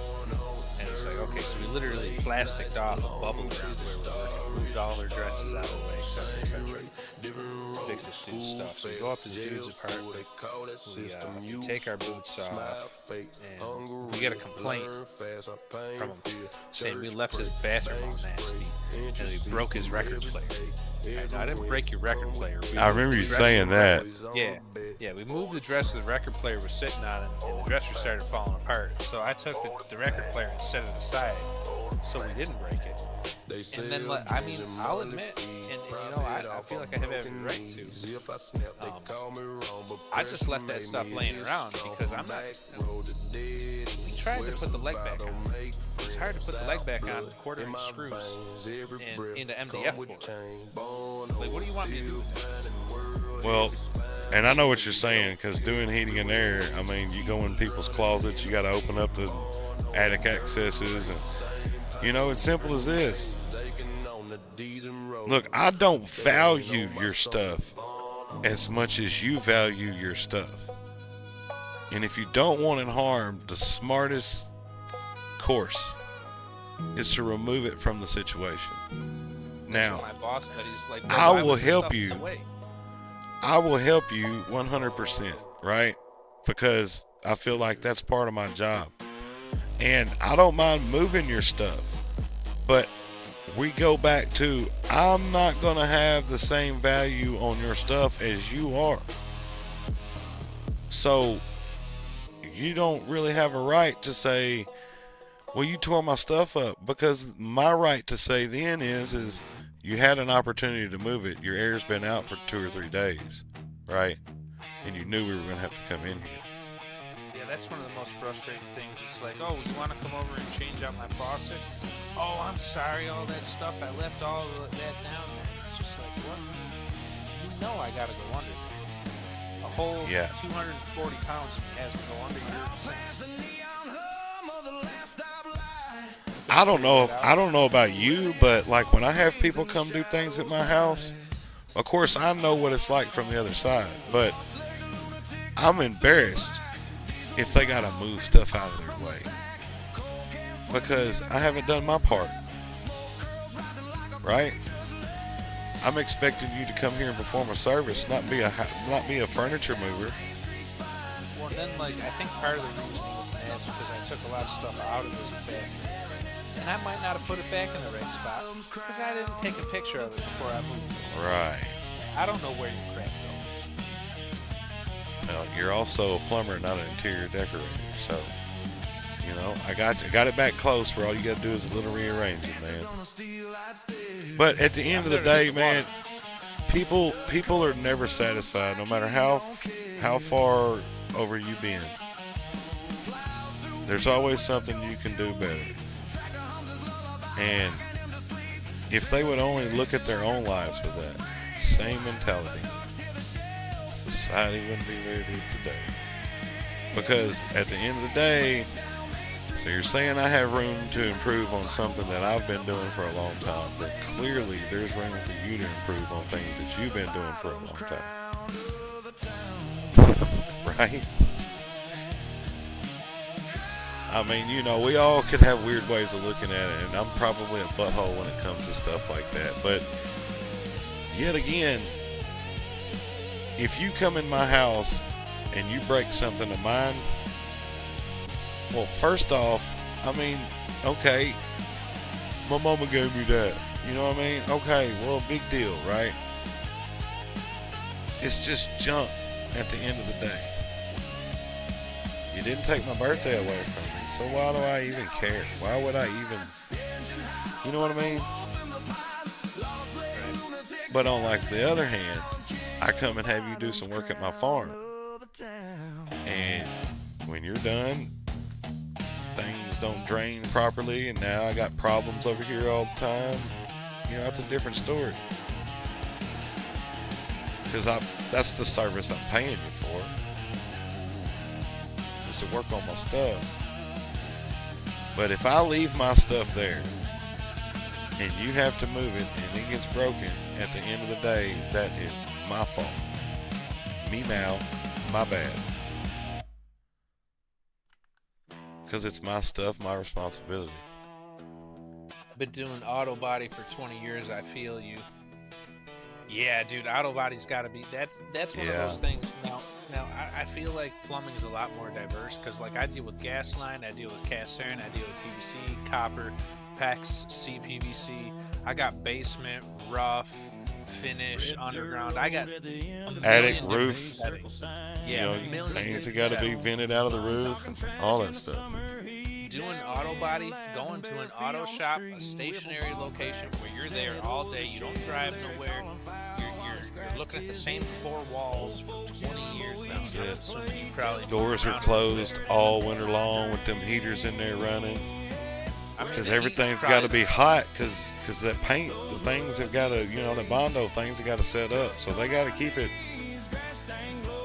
D: And it's like, okay, so we literally plasticed off a bubble around where we were working, moved all her dresses out of the way, etc., to fix this dude's stuff. So we go up to this dude's apartment, we take our boots off, and we get a complaint from him saying we left his bathroom all nasty, and we broke his record player. And I didn't break your record player.
B: I remember you saying that.
D: Yeah, we moved the dresser the record player was sitting on, and the dresser started falling apart. So I took the record player and set it aside, so we didn't break it. And then, I mean, I'll admit, and you know, I feel like I have every right to. I just left that stuff laying around because I'm not. We tried to put the leg back on. It's hard to put the leg back on with quarter-inch screws and into MDF board. Like, what do you want me to do with that?
B: Well, and I know what you're saying, because doing heating and air, I mean, you go in people's closets, you got to open up the attic accesses, and you know, it's simple as this. Look, I don't value your stuff as much as you value your stuff. And if you don't want it harmed, the smartest course is to remove it from the situation. Now,
D: my boss, but he's like,
B: I will help you. I will help you 100%, right? Because I feel like that's part of my job. And I don't mind moving your stuff. But we go back to, I'm not going to have the same value on your stuff as you are. So you don't really have a right to say, well, you tore my stuff up, because my right to say then is You had an opportunity to move it. Your air's been out for 2 or 3 days, right? And you knew we were going to have to come in here.
D: Yeah, that's one of the most frustrating things. It's like, oh, you want to come over and change out my faucet? Oh, I'm sorry, all that stuff. I left all of that down there. It's just like, what? You know I got to go under there. A whole 240 pounds has to go under your sink.
B: I don't know about you, but like when I have people come do things at my house, of course I know what it's like from the other side, but I'm embarrassed if they gotta move stuff out of their way because I haven't done my part, right? I'm expecting you to come here and perform a service, not be a furniture mover.
D: Well, then, like, I think part of the reason he was mad is because I took a lot of stuff out of his bed. And I might not have put it back in the right spot because I didn't take a picture of it before I moved it.
B: Right.
D: I don't know where your crap goes.
B: Well, you're also a plumber, not an interior decorator, so you know I got it back close. Where all you got to do is a little rearranging, man. But at the end of the day, man, people are never satisfied, no matter how far over you've been. There's always something you can do better. And if they would only look at their own lives with that same mentality, society wouldn't be where it is today. Because at the end of the day, so you're saying I have room to improve on something that I've been doing for a long time, but clearly there's room for you to improve on things that you've been doing for a long time. Right? I mean, you know, we all could have weird ways of looking at it, and I'm probably a butthole when it comes to stuff like that. But yet again, if you come in my house and you break something of mine, well, first off, I mean, okay, my mama gave me that. You know what I mean? Okay, well, big deal, right? It's just junk at the end of the day. You didn't take my birthday away from me, so why do I even care? Why would I even, you know what I mean? But on like the other hand, I come and have you do some work at my farm. And when you're done, things don't drain properly, and now I got problems over here all the time. You know, that's a different story. Because that's the service I'm paying you for. To work on my stuff. But if I leave my stuff there and you have to move it and it gets broken, at the end of the day, that is my fault. Me now, my bad. Because it's my stuff, my responsibility.
D: I've been doing auto body for 20 years. I feel you. Yeah, dude, auto body's got to be. That's one of those things. Now, I feel like plumbing is a lot more diverse because, like, I deal with gas line, I deal with cast iron, I deal with PVC, copper, PEX, CPVC. I got basement, rough, finish, underground. I got
B: attic, roof.
D: Yeah,
B: you know, things that got to be vented out of the roof, all that stuff.
D: Doing auto body, going to an auto shop, a stationary location where you're there all day, you don't drive nowhere, you're looking at the same 4 walls for 20 years now.
B: That's it.
D: So you probably
B: Doors are closed all winter long with them heaters in there running. Because everything's got to be hot because that paint, the things have got to, you know, the Bondo things have got to set up. So they got to keep it,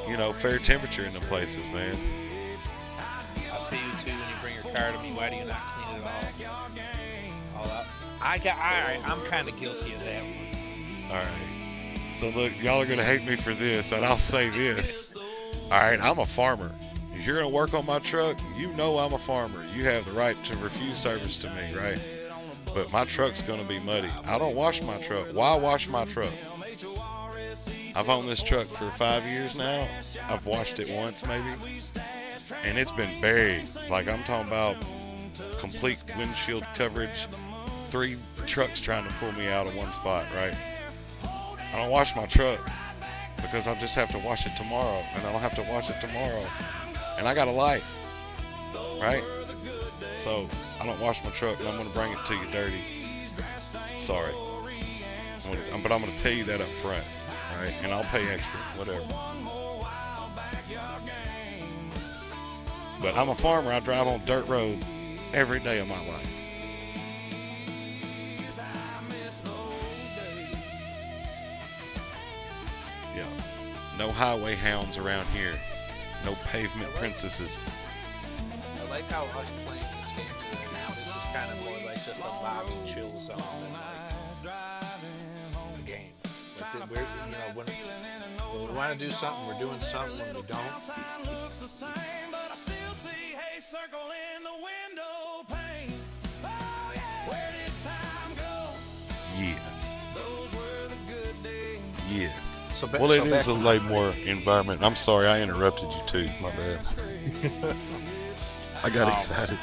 B: you know, fair temperature in the places, man.
D: I'll pay you too when you bring your car to me. Why do you not clean it all up? Alright, I'm kind of guilty of that one.
B: Alright. So look, y'all are going to hate me for this, and I'll say this. Alright, I'm a farmer. If you're going to work on my truck, you know I'm a farmer. You have the right to refuse service to me, right? But my truck's going to be muddy. I don't wash my truck. Why wash my truck? I've owned this truck for 5 years now. I've washed it once maybe. And it's been buried. Like, I'm talking about complete windshield coverage. 3 trucks trying to pull me out of one spot, right? I don't wash my truck because I'll just have to wash it tomorrow, and I'll have to wash it tomorrow, and I got a life, right? So I don't wash my truck, and I'm going to bring it to you dirty. Sorry. But I'm gonna tell you that up front, all right? And I'll pay extra, whatever. But I'm a farmer. I drive on dirt roads every day of my life. Yeah. No highway hounds around here. No pavement princesses.
D: I like how us playing this game right now, this is kind of more like just a Bobby chill zone than like a game. Like we're, when we want to do something, we're doing something. When we don't,
B: Yeah. Yeah.
D: so
B: Well, it is a late more environment. I'm sorry, I interrupted you too. My bad. I got excited.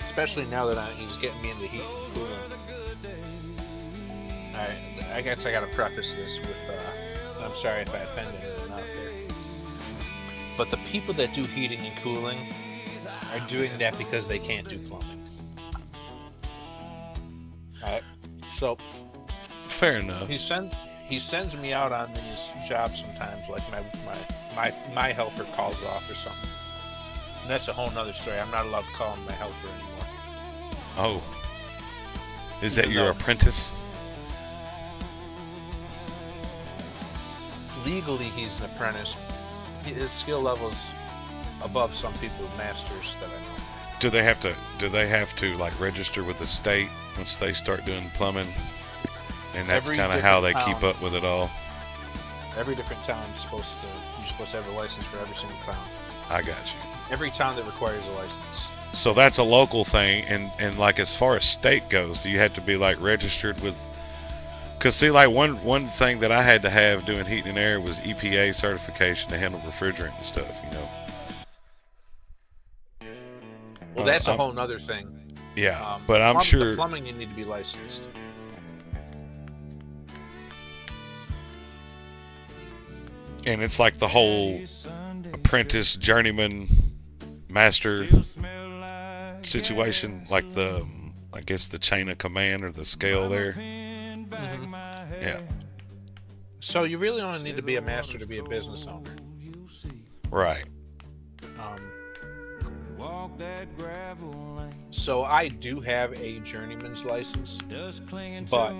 D: especially now that he's getting me into heat and cooling. I guess I gotta preface this with, I'm sorry if I offend anyone out there, but the people that do heating and cooling are doing that because they can't do plumbing. Alright, so
B: Fair enough.
D: he sends me out on these jobs sometimes, like my helper calls off or something. And that's a whole nother story. I'm not allowed to call him my helper anymore.
B: Oh. Is that your apprentice?
D: Legally, he's an apprentice. His skill level's above some people with masters that I know.
B: Do they have to like register with the state once they start doing plumbing? And that's
D: Every
B: kind of how they
D: different
B: keep
D: town.
B: up with it all.
D: Every different town is you're supposed to have a license for every single town.
B: I got you.
D: Every town that requires a license.
B: So that's a local thing, and like as far as state goes, do you have to be like registered with? Cause see, like one thing that I had to have doing heat and air was EPA certification to handle refrigerant and stuff.
D: Well, that's a whole nother thing.
B: Yeah, but I'm sure.
D: The plumbing, you need to be licensed.
B: And it's like the whole apprentice, journeyman, master situation, like I guess the chain of command or the scale there.
D: Mm-hmm.
B: Yeah,
D: So you really only need to be a master to be a business owner.
B: right.
D: So I do have a journeyman's license, but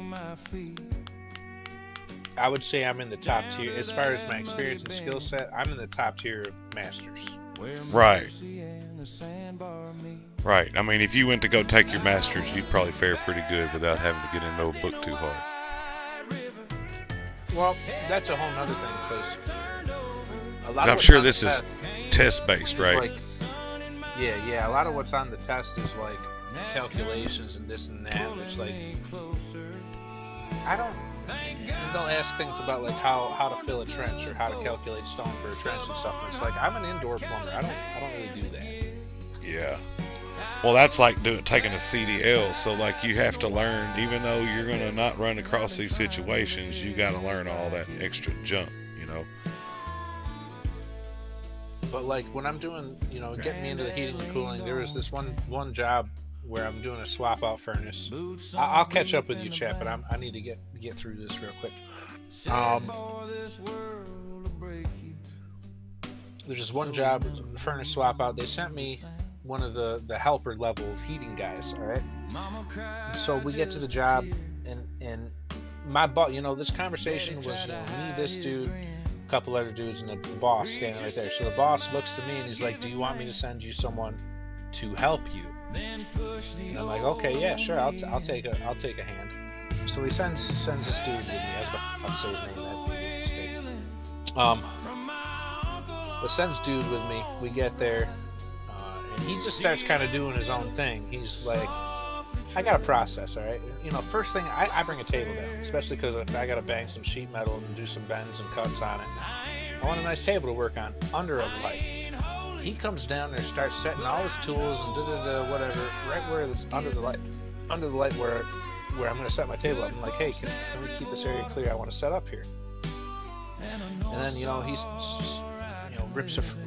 D: I would say I'm in the top tier as far as my experience and skill set. I'm in the top tier of masters.
B: Right. Right. I mean, if you went to go take your master's, you'd probably fare pretty good without having to get into a book too hard.
D: Well, that's a whole nother thing because a lot.
B: 'Cause I'm sure this is test-based, right?
D: Like, yeah. A lot of what's on the test is like calculations and this and that, which like they'll ask things about like how to fill a trench or how to calculate stone for a trench and stuff. And it's like I'm an indoor plumber. I don't really do that.
B: Yeah. Well, that's like taking a CDL. So, like, you have to learn, even though you're going to not run across these situations, you got to learn all that extra junk,
D: But like when I'm doing, getting me into the heating and cooling, there was this one job where I'm doing a swap out furnace. I'll catch up with you, chat, but I need to get through this real quick. There's this one job, furnace swap out. They sent me one of the helper level heating guys. All right. So we get to the job, and my boss. This conversation was me, this dude, a couple other dudes, and the boss standing right there. So the boss looks to me and he's like, "Do you want me to send you someone to help you?" And I'm like, "Okay, yeah, sure. I'll take a hand." So he sends this dude with me. I was about to say his name. That'd be a mistake. But sends dude with me. We get there, and he just starts kind of doing his own thing. He's like, "I got a process, all right. First thing, I bring a table down, especially because if I got to bang some sheet metal and do some bends and cuts on it, I want a nice table to work on under a light." He comes down there, starts setting all his tools and whatever, right where under the light where I'm going to set my table up. I'm like, "Hey, can we keep this area clear? I want to set up here." And then he's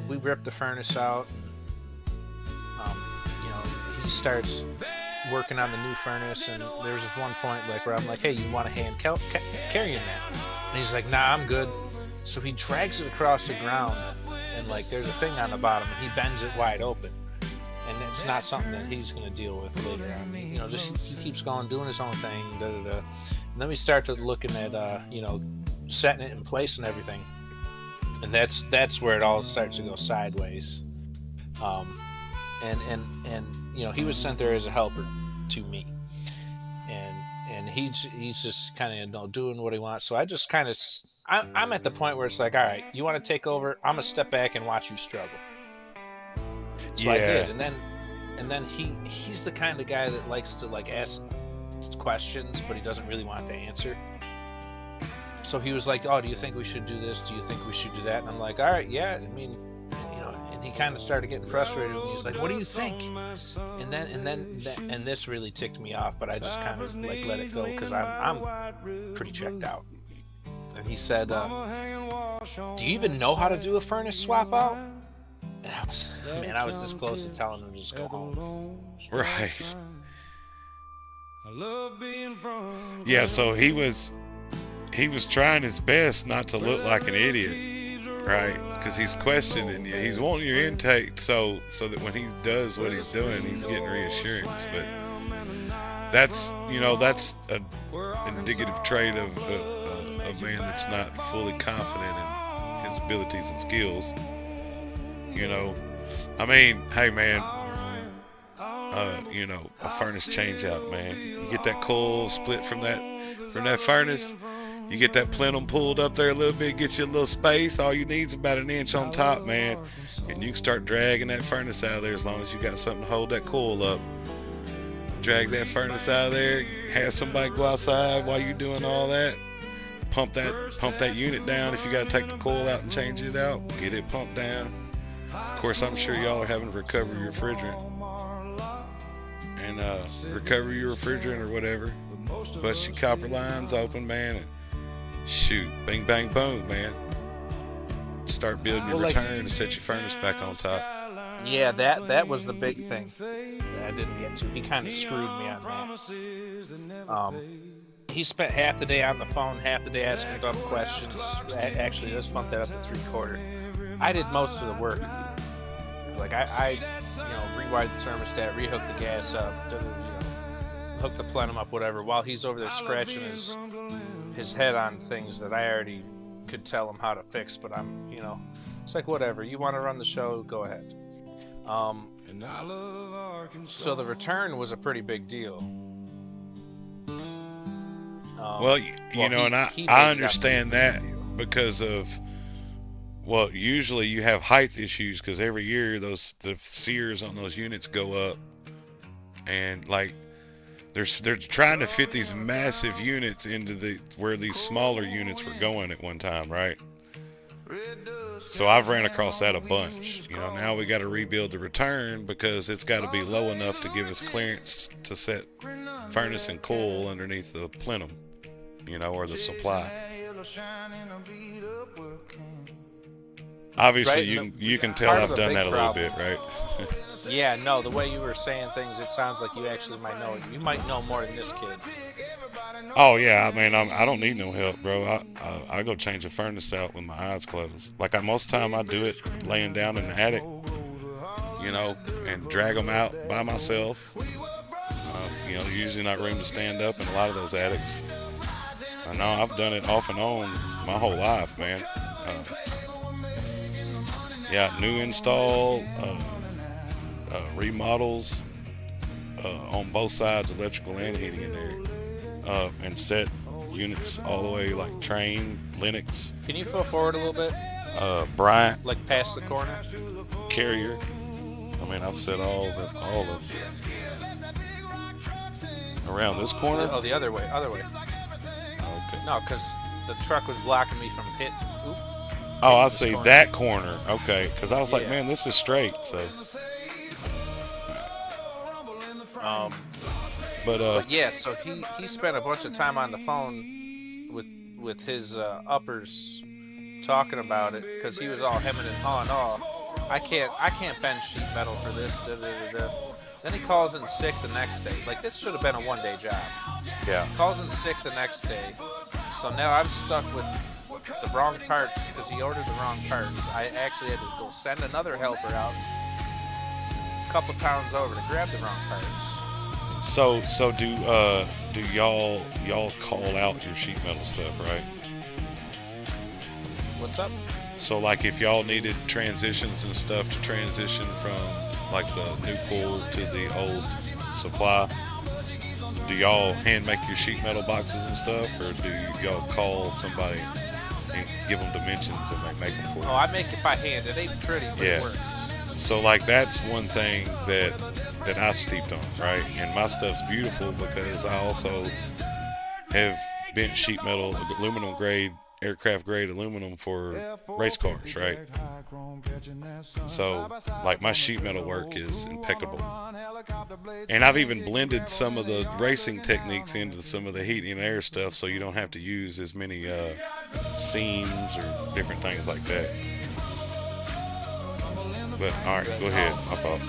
D: we rip the furnace out. He starts working on the new furnace, and there was this one point like where I'm like, hey, you want a hand carrying that? And he's like, nah, I'm good. So he drags it across the ground, and like there's a thing on the bottom, and he bends it wide open. And it's not something that he's going to deal with later on. You know, just he keeps going, doing his own thing. And then we start to looking at, you know, setting it in place and everything. And that's where it all starts to go sideways. And you know, he was sent there as a helper to me, and he's just kind of, you know, doing what he wants. So I just kind of, I'm at the point where it's like, all right, you want to take over? I'm gonna step back and watch you struggle. So I did, and then he's the kind of guy that likes to like ask questions, but he doesn't really want the answer. So he was like, "Oh, do you think we should do this? Do you think we should do that?" And I'm like, "All right, yeah." I mean, you know, and he kind of started getting frustrated, and he's like, "What do you think?" And this really ticked me off, but I just kind of like let it go because I'm pretty checked out. And he said, "Do you even know how to do a furnace swap out?" And I was this close to telling him to just go home.
B: Right. Yeah, so he was trying his best not to look like an idiot, right? Because he's questioning you. He's wanting your intake so that when he does what he's doing, he's getting reassurance. But that's, you know, that's an indicative trait of a man that's not fully confident in his abilities and skills. You know, I mean, hey man, you know, a furnace change out, man. You get that coil split from that furnace, you get that plenum pulled up there a little bit, get you a little space. All you need is about an inch on top, man, and you can start dragging that furnace out of there as long as you got something to hold that coil up. Drag that furnace out of there, have somebody go outside while you're doing all that. Pump that unit down. If you got to take the coil out and change it out, get it pumped down. Of course, I'm sure y'all are having to recover your refrigerant and recover your refrigerant or whatever. Bust your copper lines open, man, and shoot, bing, bang, boom, man. Start building your return to set your furnace back on top.
D: Yeah, that was the big thing that I didn't get to. He kind of screwed me on that. He spent half the day on the phone, half the day asking dumb questions. Actually, let's bump that up to 3/4. I did most of the work. Like I you know, rewired the thermostat, rehooked the gas up, you know, hooked the plenum up, whatever. While he's over there scratching his head on things that I already could tell him how to fix. But I'm, you know, it's like whatever. You want to run the show, go ahead. So the return was a pretty big deal.
B: Well, you know, and I understand that because of, well, usually you have height issues because every year the sears on those units go up, and like they're trying to fit these massive units into where these smaller units were going at one time, right? So I've ran across that a bunch. You know, now we got to rebuild the return because it's got to be low enough to give us clearance to set furnace and coil underneath the plenum, you know, or the supply. Obviously,
D: right?
B: you can tell I've done that a little bit, right?
D: Yeah, no, the way you were saying things, it sounds like you actually might know. You might know more than this kid.
B: Oh yeah, I mean, I don't need no help, bro. I go change a furnace out with my eyes closed. Like most time I do it laying down in the attic, you know, and drag them out by myself. You know, usually not room to stand up in a lot of those attics. I know I've done it off and on my whole life, man. Yeah, new install, remodels on both sides, electrical and heating in there, and set units all the way like Train, Linux.
D: Can you go forward a little bit?
B: Bryant,
D: like past the corner.
B: Carrier. I mean, I've set all of around this corner.
D: Oh, the other way.
B: Okay.
D: No, because the truck was blocking me from hit. Oop.
B: Oh, I see that corner. Okay, because I was like, man, this is straight. So. But
D: yeah, so he spent a bunch of time on the phone with his uppers talking about it because he was all hemming and hawing. Oh, I can't bend sheet metal for this. Da, da, da, da. Then he calls in sick the next day. Like, this should have been a one-day job.
B: Yeah.
D: Calls in sick the next day. So now I'm stuck with the wrong parts because he ordered the wrong parts. I actually had to go send another helper out a couple towns over to grab the wrong parts.
B: So do y'all call out your sheet metal stuff, right?
D: What's up?
B: So like if y'all needed transitions and stuff to transition from like the new coil to the old supply, do y'all hand make your sheet metal boxes and stuff, or do y'all call somebody and give them dimensions and they make them for you?
D: Oh, I make it by hand. It ain't pretty, but
B: Yeah.
D: it works.
B: So like that's one thing that I've steeped on, right? And my stuff's beautiful because I also have bent sheet metal, aluminum grade, aircraft grade aluminum for race cars, right? So like my sheet metal work is impeccable. And I've even blended some of the racing techniques into some of the heat and air stuff so you don't have to use as many seams or different things like that. But all right, go ahead. My fault.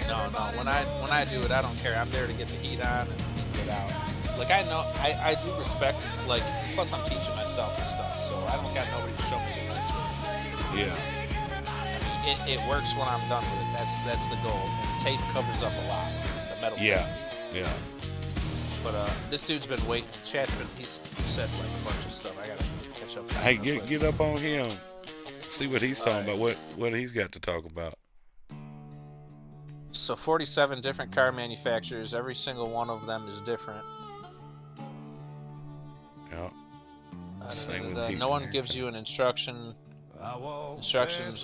D: No. When I do it, I don't care. I'm there to get the heat on and get out. Like I know, I do respect. Like plus I'm teaching myself and stuff, so I don't got nobody to show me the nice way.
B: Yeah.
D: I mean, it works when I'm done with it. That's the goal. And the tape covers up a lot. The metal.
B: Yeah.
D: Tape.
B: Yeah.
D: But this dude's been waiting. He's said like a bunch of stuff. I gotta catch up.
B: Hey, get up on him. See what he's talking about. What he's got to talk about.
D: So 47 different car manufacturers. Every single one of them is different.
B: Yeah. Same with heat
D: no one
B: and air.
D: gives you an instructions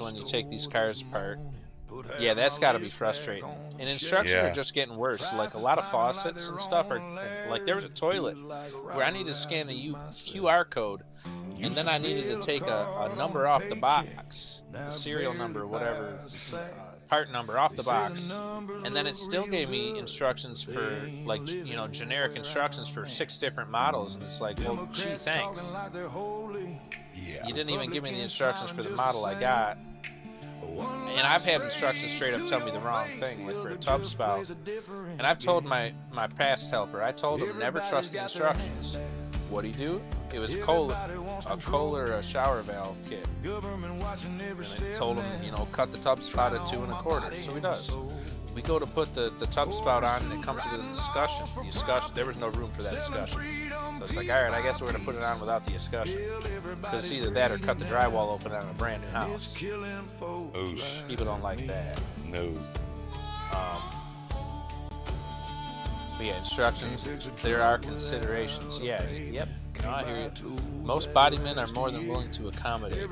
D: when you take these cars apart. Yeah, that's got to be frustrating. And instructions
B: Yeah.
D: are just getting worse. Like a lot of faucets and stuff are like there was a toilet where I needed to scan the QR code, and then I needed to take a number off the box, the serial number, whatever, part number off the box, and then it still gave me instructions for like generic instructions for 6 different models, and it's like, well, gee, thanks.
B: Yeah.
D: You didn't even give me the instructions for the model I got. And I've had instructions straight up tell me the wrong thing, like for a tub spout. And I've told my past helper, I told him never trust the instructions. What'd he do? It was a Kohler shower valve kit. And I told him, cut the tub spout at 2 1/4. So he does. We go to put the tub spout on, and it comes with a discussion. The discussion, there was no room for that discussion. So it's like, all right, I guess we're going to put it on without the discussion. Because it's either that or cut the drywall open on a brand new house.
B: Oosh.
D: People don't like that.
B: No.
D: But yeah, instructions, there are considerations. Yeah, yep. No, I hear you. Most bodymen are more than willing to accommodate.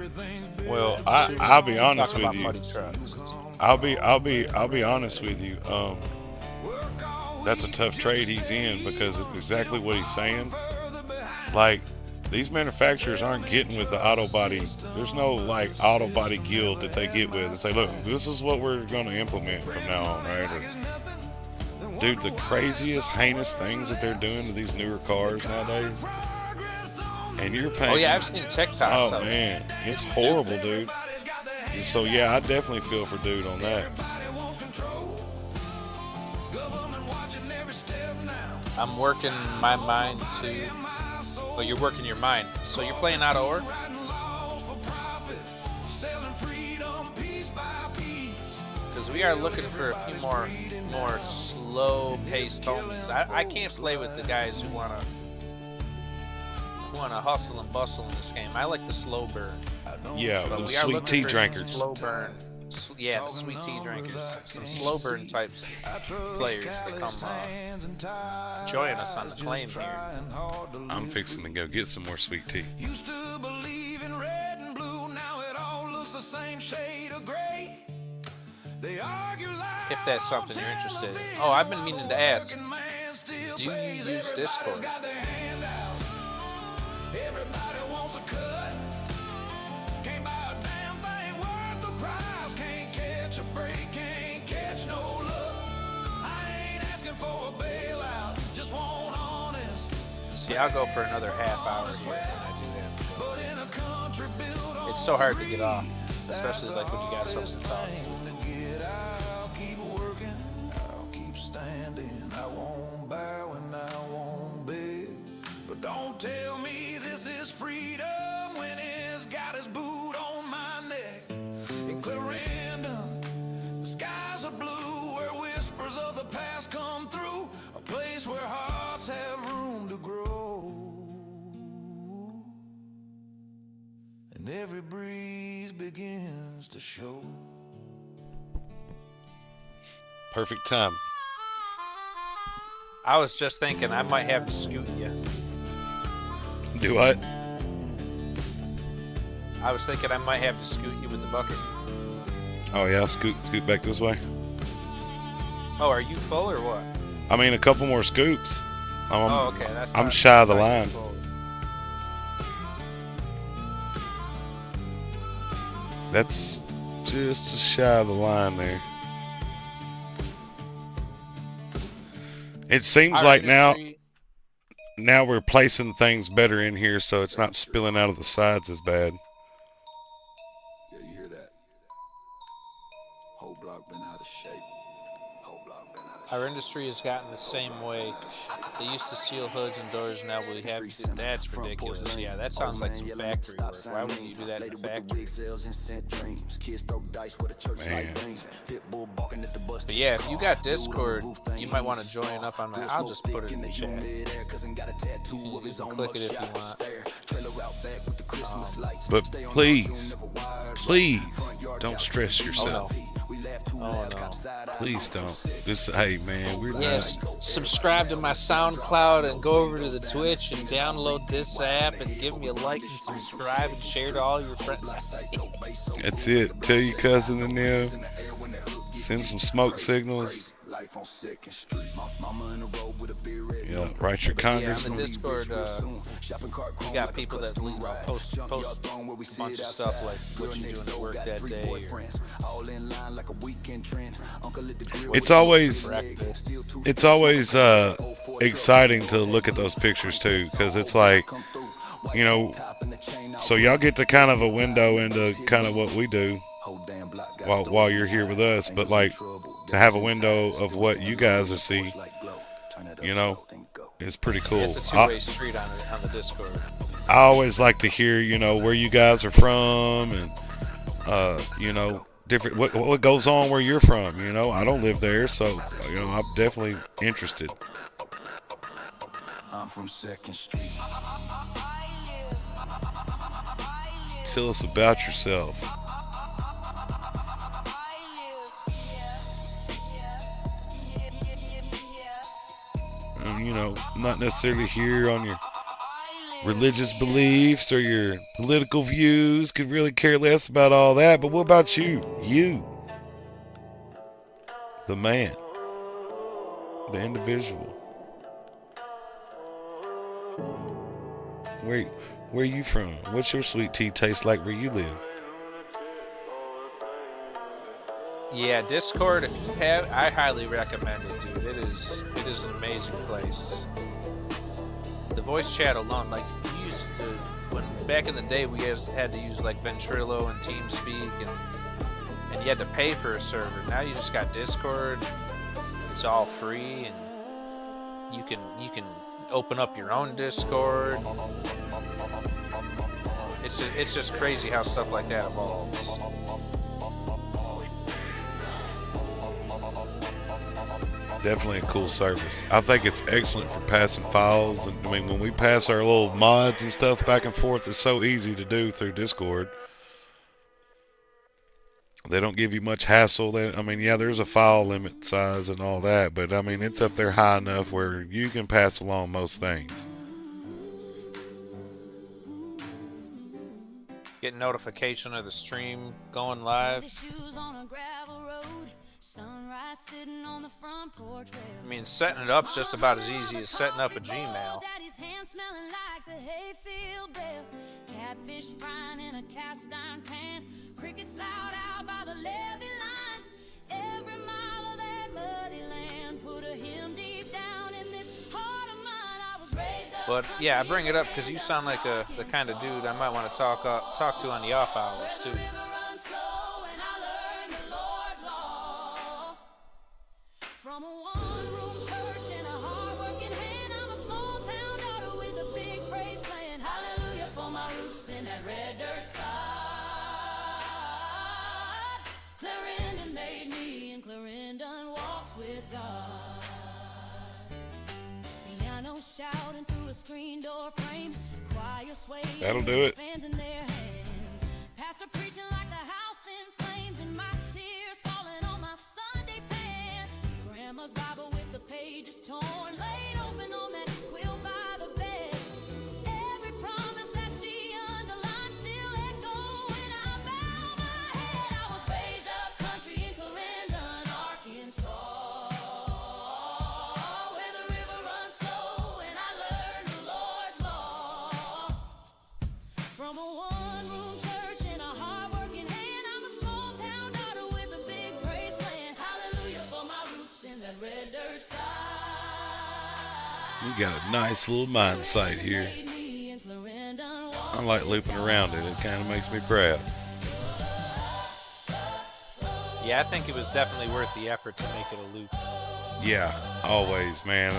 B: Well, I'll be honest
D: Talking
B: with
D: about
B: you.
D: muddy trucks.
B: I'll be honest with you. That's a tough trade he's in because of exactly what he's saying. Like, these manufacturers aren't getting with the auto body. There's no like auto body guild that they get with and say, look, this is what we're going to implement from now on, right? Or, dude, the craziest, heinous things that they're doing to these newer cars nowadays. And you're paying.
D: Oh yeah, I've seen TikToks.
B: Oh
D: of it.
B: man, it's horrible, dude. So yeah, I definitely feel for dude on that.
D: I'm working my mind to. Oh, you're working your mind. So you're playing out of order? Because we are looking for a few more slow-paced homies. I can't play with the guys who wanna hustle and bustle in this game. I like the slow burn.
B: Yeah,
D: But
B: the
D: we are
B: sweet
D: looking
B: tea
D: for
B: drinkers.
D: some slow burn. Yeah, the sweet tea drinkers. Some slow burn types players that come join us on the claim here.
B: I'm fixing to go get some more sweet tea.
E: Used to believe in red and blue, now it all looks the same shade of gray. They argue like
D: If that's something you're interested in. Oh, I've been meaning to ask. Do you use Discord?
E: Everybody wants a cut. Can't buy a damn thing worth the price. Can't catch a break, can't catch no luck. I ain't asking for a bailout, just want honest.
D: See, I'll go for another half hour here when I do that.
E: But in a country built on
D: It's so hard to get off, especially like when you got something to talk to.
E: to get out, keep working, I'll keep
F: and every breeze begins to show.
B: Perfect time.
D: I was just thinking I might have to scoot you.
B: Do what?
D: I was thinking I might have to scoot you with the bucket.
B: Oh yeah, scoot back this way.
D: Oh, are you full or what?
B: I mean, a couple more scoops.
D: Okay.
B: I'm shy of the line. That's just shy of the line there. It seems
D: Our
B: like
D: industry-
B: now we're placing things better in here, so it's not spilling out of the sides as bad.
F: Yeah, you hear that? Whole block been out of shape. Whole block been out of shape.
D: Our industry has gotten the same way. They used to seal hoods and doors, now we have. That's ridiculous. Yeah, that sounds like some factory work. Why wouldn't you do that in a factory?
B: Man.
D: But yeah, if you got Discord, you might want to join up on that. I'll just put it in the chat. You can click it if you want.
B: But please, don't stress yourself.
D: Oh no.
B: Please don't. Just, hey man, we're
D: Yes,
B: not.
D: subscribe to my SoundCloud and go over to the Twitch and download this app and give me a like and subscribe and share to all your friends.
B: That's it. Tell your cousin and them. Send some smoke signals. Yeah, write your
D: Yeah, on
B: congressman.
D: the Discord, you got people that post a bunch of stuff like what you doing at work that day.
B: It's always exciting to look at those pictures too, because it's like, you know, so y'all get to kind of a window into kind of what we do while you're here with us, but like to have a window of what you guys are see, you know, is pretty cool.
D: It's a two-way street on the Discord.
B: I always like to hear, you know, where you guys are from and, you know, different what goes on where you're from. You know, I don't live there, so you know, I'm definitely interested.
F: I'm from 2nd Street.
B: Tell us about yourself. You know, not necessarily here on your religious beliefs or your political views. Could really care less about all that. But what about you? You, the man, the individual. Where you from? What's your sweet tea taste like where you live?
D: Yeah, Discord. If you have, I highly recommend it, dude. It is an amazing place. The voice chat alone, like we used to, when back in the day, we had to use like Ventrilo and TeamSpeak, and you had to pay for a server. Now you just got Discord. It's all free, and you can open up your own Discord. It's just crazy how stuff like that evolves.
B: Definitely a cool service. I think it's excellent for passing files. And I mean, when we pass our little mods and stuff back and forth, it's so easy to do through Discord. They don't give you much hassle. I mean, yeah, there's a file limit size and all that, but I mean, it's up there high enough where you can pass along most things.
D: Get notification of the stream going live. I mean, setting it up's just about as easy as setting up a Gmail.
C: Catfish frying in a cast iron pan, crickets loud out by the levee line. Every mile of that muddy land put a hymn deep down in this heart of mine. I was raised up.
D: But yeah, I bring it up because you sound like the kind of dude I might want to talk to on the off hours too.
C: From a one-room church and a hard-working hand, I'm a small-town daughter with a big praise playing. Hallelujah for my roots in that red dirt side. Clarendon made me, and Clarendon walks with God. Piano shouting through a screen door frame, choir swaying.
B: That'll do it.
C: Fans in their hands.
B: You got a nice little mine site here. I like looping around it. It kind of makes me proud.
D: Yeah, I think it was definitely worth the effort to make it a loop.
B: Yeah, always, man.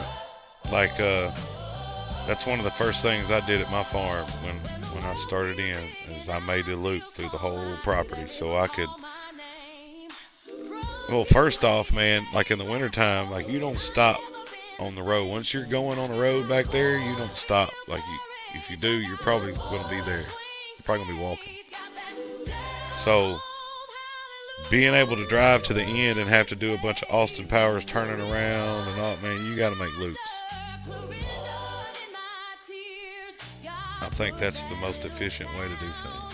B: Like, that's one of the first things I did at my farm when I started in, is I made a loop through the whole property so I could. Well, first off, man, like in the wintertime, like you don't stop on the road. Once you're going on the road back there, you don't stop. Like if you do, you're probably going to be there. You're probably going to be walking. So being able to drive to the end and have to do a bunch of Austin Powers turning around and all, man, you got to make loops. I think that's the most efficient way to do things.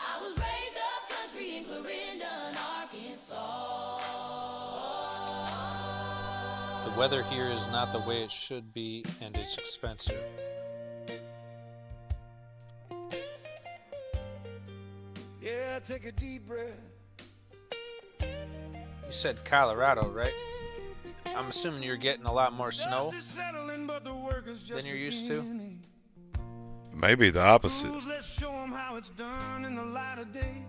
C: I was raised up country in Clarendon, Arkansas.
D: The weather here is not the way it should be, and it's expensive.
A: Yeah, take a deep breath.
D: You said Colorado, right? I'm assuming you're getting a lot more snow than you're used to.
B: Maybe the opposite.
A: Let's show 'em how it's done in the light of day.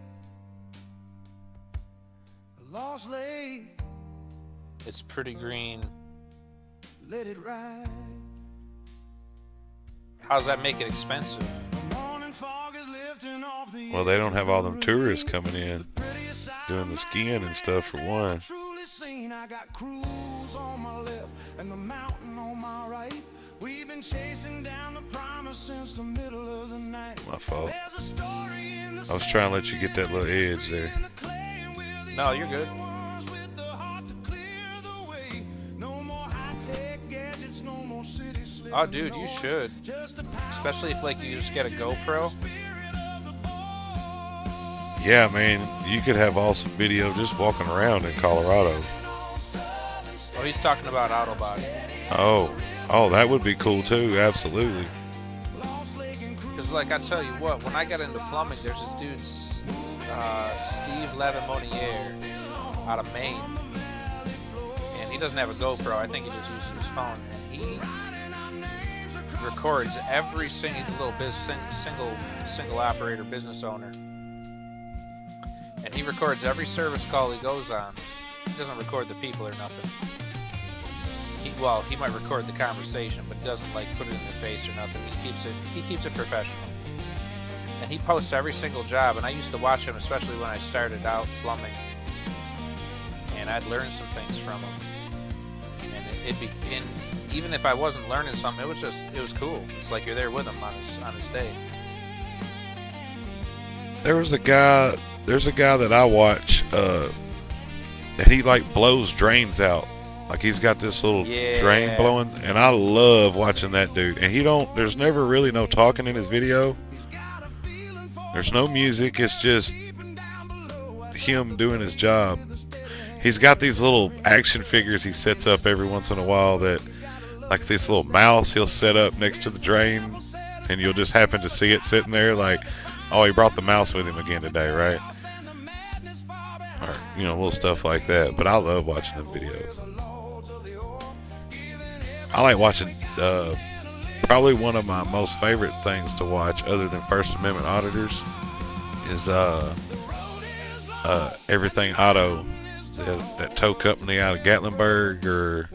A: A lost lake,
D: It's pretty green.
A: let it ride.
D: How does that make it expensive?
A: Morning fog is lifting off the
B: Well, they don't have all them tourists coming in doing the skiing and stuff for one.
A: truly seen. I got cruise on my left and the mountain on my right. We've been chasing down the promise since the middle of the night.
B: My fault.
A: There's a story in the
B: I was trying to let you get that little edge there.
A: in the clay, and we're the
D: No, you're good.
A: ones with the heart to clear the way. No more high-tech gadgets, no more city slipping.
D: Oh, dude, you should.
A: Just a power
D: Especially if, like, you just get a GoPro.
B: Yeah, man, you could have awesome video just walking around in Colorado.
D: Oh, he's talking about auto body.
B: Oh, that would be cool too. Absolutely.
D: Because, like, I tell you what, when I got into plumbing, there's this dude, Steve Lavimoniere, out of Maine. And he doesn't have a GoPro. I think he just uses his phone. And he records every single, he's a little single operator business owner. And he records every service call he goes on. He doesn't record the people or nothing. He might record the conversation, but doesn't like put it in their face or nothing. He keeps it professional. And he posts every single job, and I used to watch him, especially when I started out plumbing. And I'd learn some things from him. And even if I wasn't learning something, it was cool. It's like you're there with him on his day.
B: There's a guy that I watch, and he like blows drains out. Like he's got this little drain blowing, and I love watching that dude. And there's never really no talking in his video. There's no music. It's just him doing his job. He's got these little action figures he sets up every once in a while that, like this little mouse he'll set up next to the drain, and you'll just happen to see it sitting there like, oh, he brought the mouse with him again today, right? Or, little stuff like that. But I love watching them videos. I like watching, probably one of my most favorite things to watch other than First Amendment auditors is Everything Auto, that tow company out of Gatlinburg or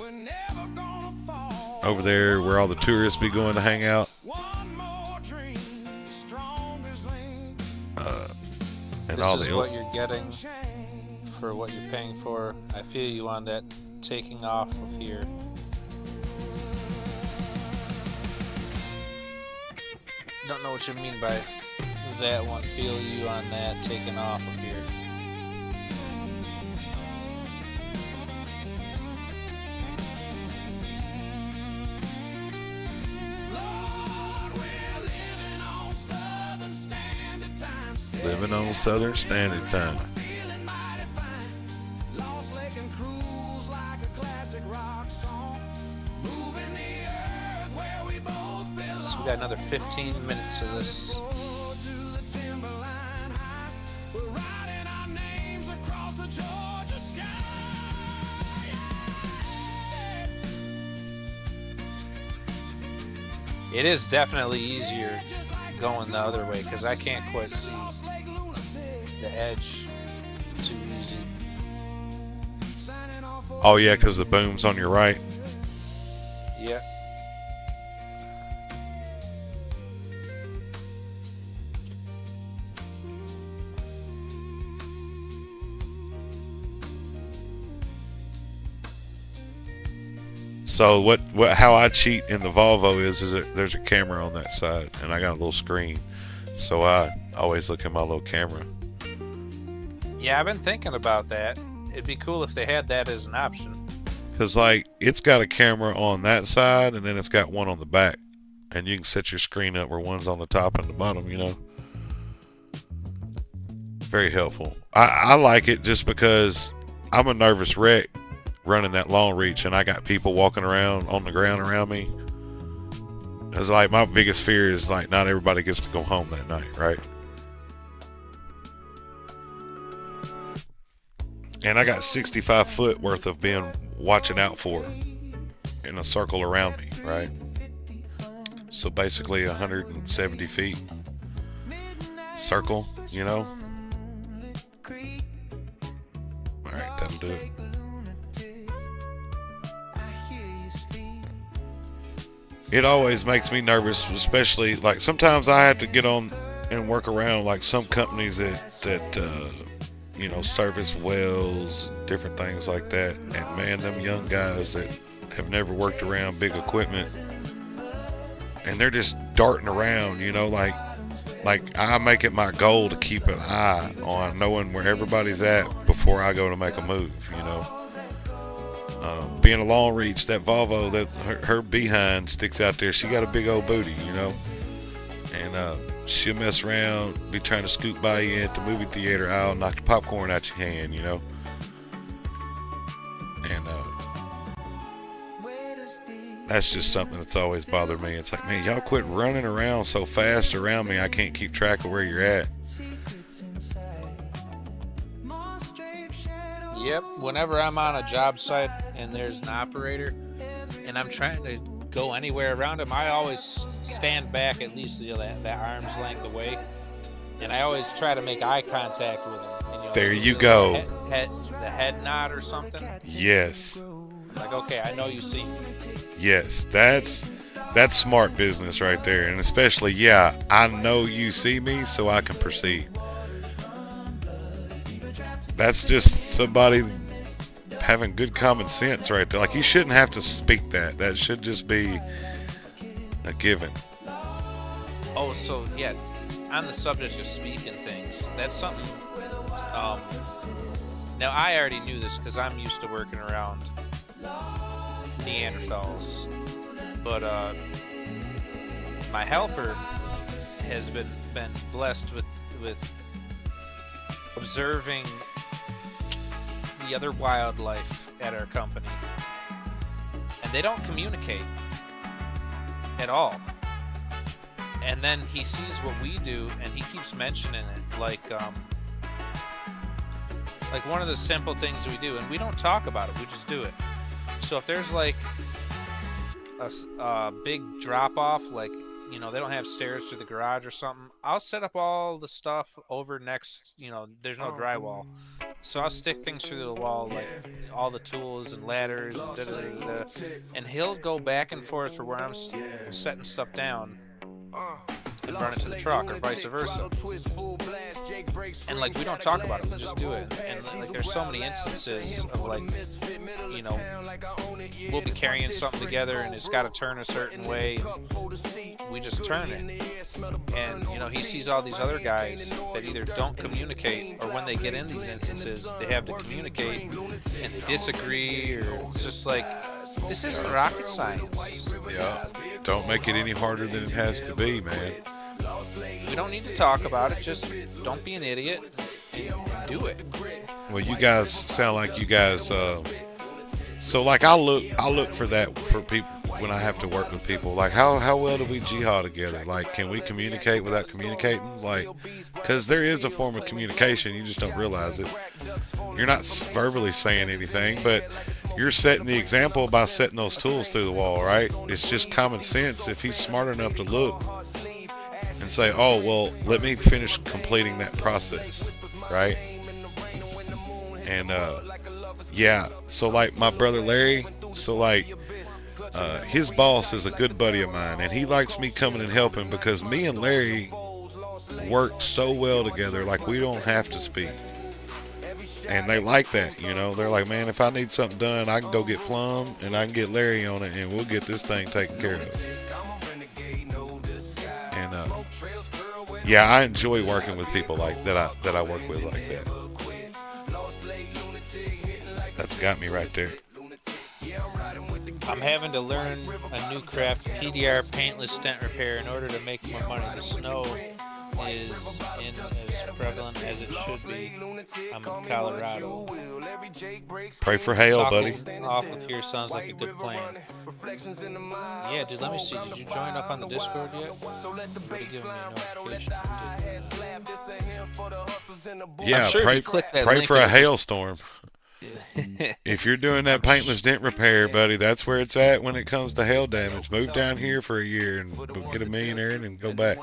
B: over there where all the tourists be going to hang out. And all
D: This
B: the
D: is what you're getting for what you're paying for. I feel you on that taking off of here. Don't know what you mean by that one. Feel you on that taking off of here.
B: Living on Southern Standard Time.
D: We got another 15 minutes of this. It is definitely easier going the other way because I can't quite see the edge too easy.
B: Oh yeah, because the boom's on your right.
D: Yeah.
B: So what how I cheat in the Volvo is that there's a camera on that side, and I got a little screen, so I always look at my little camera.
D: Yeah, I've been thinking about that. It'd be cool if they had that as an option.
B: Cause like it's got a camera on that side, and then it's got one on the back, and you can set your screen up where one's on the top and the bottom. You know, very helpful. I like it just because I'm a nervous wreck running that long reach, and I got people walking around on the ground around me. It's like my biggest fear is like not everybody gets to go home that night, right? And I got 65 foot worth of being watching out for in a circle around me, right? So basically 170 feet circle, you know? All right, that'll do it. It always makes me nervous, especially like sometimes I have to get on and work around like some companies that you know, service wells and different things like that. And man, them young guys that have never worked around big equipment, and they're just darting around, you know, like I make it my goal to keep an eye on knowing where everybody's at before I go to make a move, you know. Being a long reach, that Volvo, that her behind sticks out there. She got a big old booty, you know, and she'll mess around, be trying to scoot by you at the movie theater aisle, knock the popcorn out your hand, you know. And that's just something that's always bothered me. It's like, man, y'all quit running around so fast around me, I can't keep track of where you're at.
D: Yep, whenever I'm on a job site and there's an operator and I'm trying to go anywhere around him, I always stand back at least that arm's length away, and I always try to make eye contact with him. And, you know,
B: there you go.
D: The head nod or something.
B: Yes.
D: Like, okay, I know you see me.
B: Yes, that's smart business right there, and especially, yeah, I know you see me, so I can proceed. That's just somebody having good common sense right there. Like, you shouldn't have to speak that. That should just be a given.
D: Oh, so yeah, on the subject of speaking things, that's something. Now I already knew this because I'm used to working around Neanderthals, but my helper has been blessed with observing the other wildlife at our company, and they don't communicate at all. And then he sees what we do, and he keeps mentioning it, like one of the simple things we do, and we don't talk about it, we just do it. So if there's like a big drop off, like, you know, they don't have stairs to the garage or something, I'll set up all the stuff over next, you know, there's no drywall. So I'll stick things through the wall, like all the tools and ladders and da-da-da-da. And he'll go back and forth for where I'm setting stuff down and run it to the truck, or vice versa. And like, we don't talk about it, we just do it. And like, there's so many instances of, like, you know, we'll be carrying something together and it's got to turn a certain way, and we just turn it. And you know, he sees all these other guys that either don't communicate, or when they get in these instances they have to communicate and they disagree, or it's just like, this isn't rocket science.
B: Yeah, don't make it any harder than it has to be, man.
D: We don't need to talk about it, just don't be an idiot and do it.
B: Well, you guys sound like you guys so like I'll look for that for people when I have to work with people. Like, how well do we jihad together? Like, can we communicate without communicating? Like, because there is a form of communication, you just don't realize it. You're not verbally saying anything, but you're setting the example by setting those tools through the wall, right? It's just common sense. If he's smart enough to look and say, oh, well, let me finish completing that process, right? And, yeah, so like my brother Larry, so like his boss is a good buddy of mine, and he likes me coming and helping because me and Larry work so well together, like we don't have to speak. And they like that, you know. They're like, man, if I need something done, I can go get Plum and I can get Larry on it, and we'll get this thing taken care of. And yeah, I enjoy working with people like that. I work with like that. That's got me right there.
D: I'm having to learn a new craft, PDR paintless dent repair, in order to make more money. The snow is as prevalent as it should be. I'm in Colorado.
B: Pray for hail, buddy.
D: Off with here sounds like a good plan. Yeah, dude, let me see. Did you join up on the Discord yet? Would have given me a notification.
B: Yeah,
D: sure
B: pray for a hailstorm. If you're doing that paintless dent repair, buddy, that's where it's at when it comes to hail damage. Move down here for a year and get a millionaire and go back.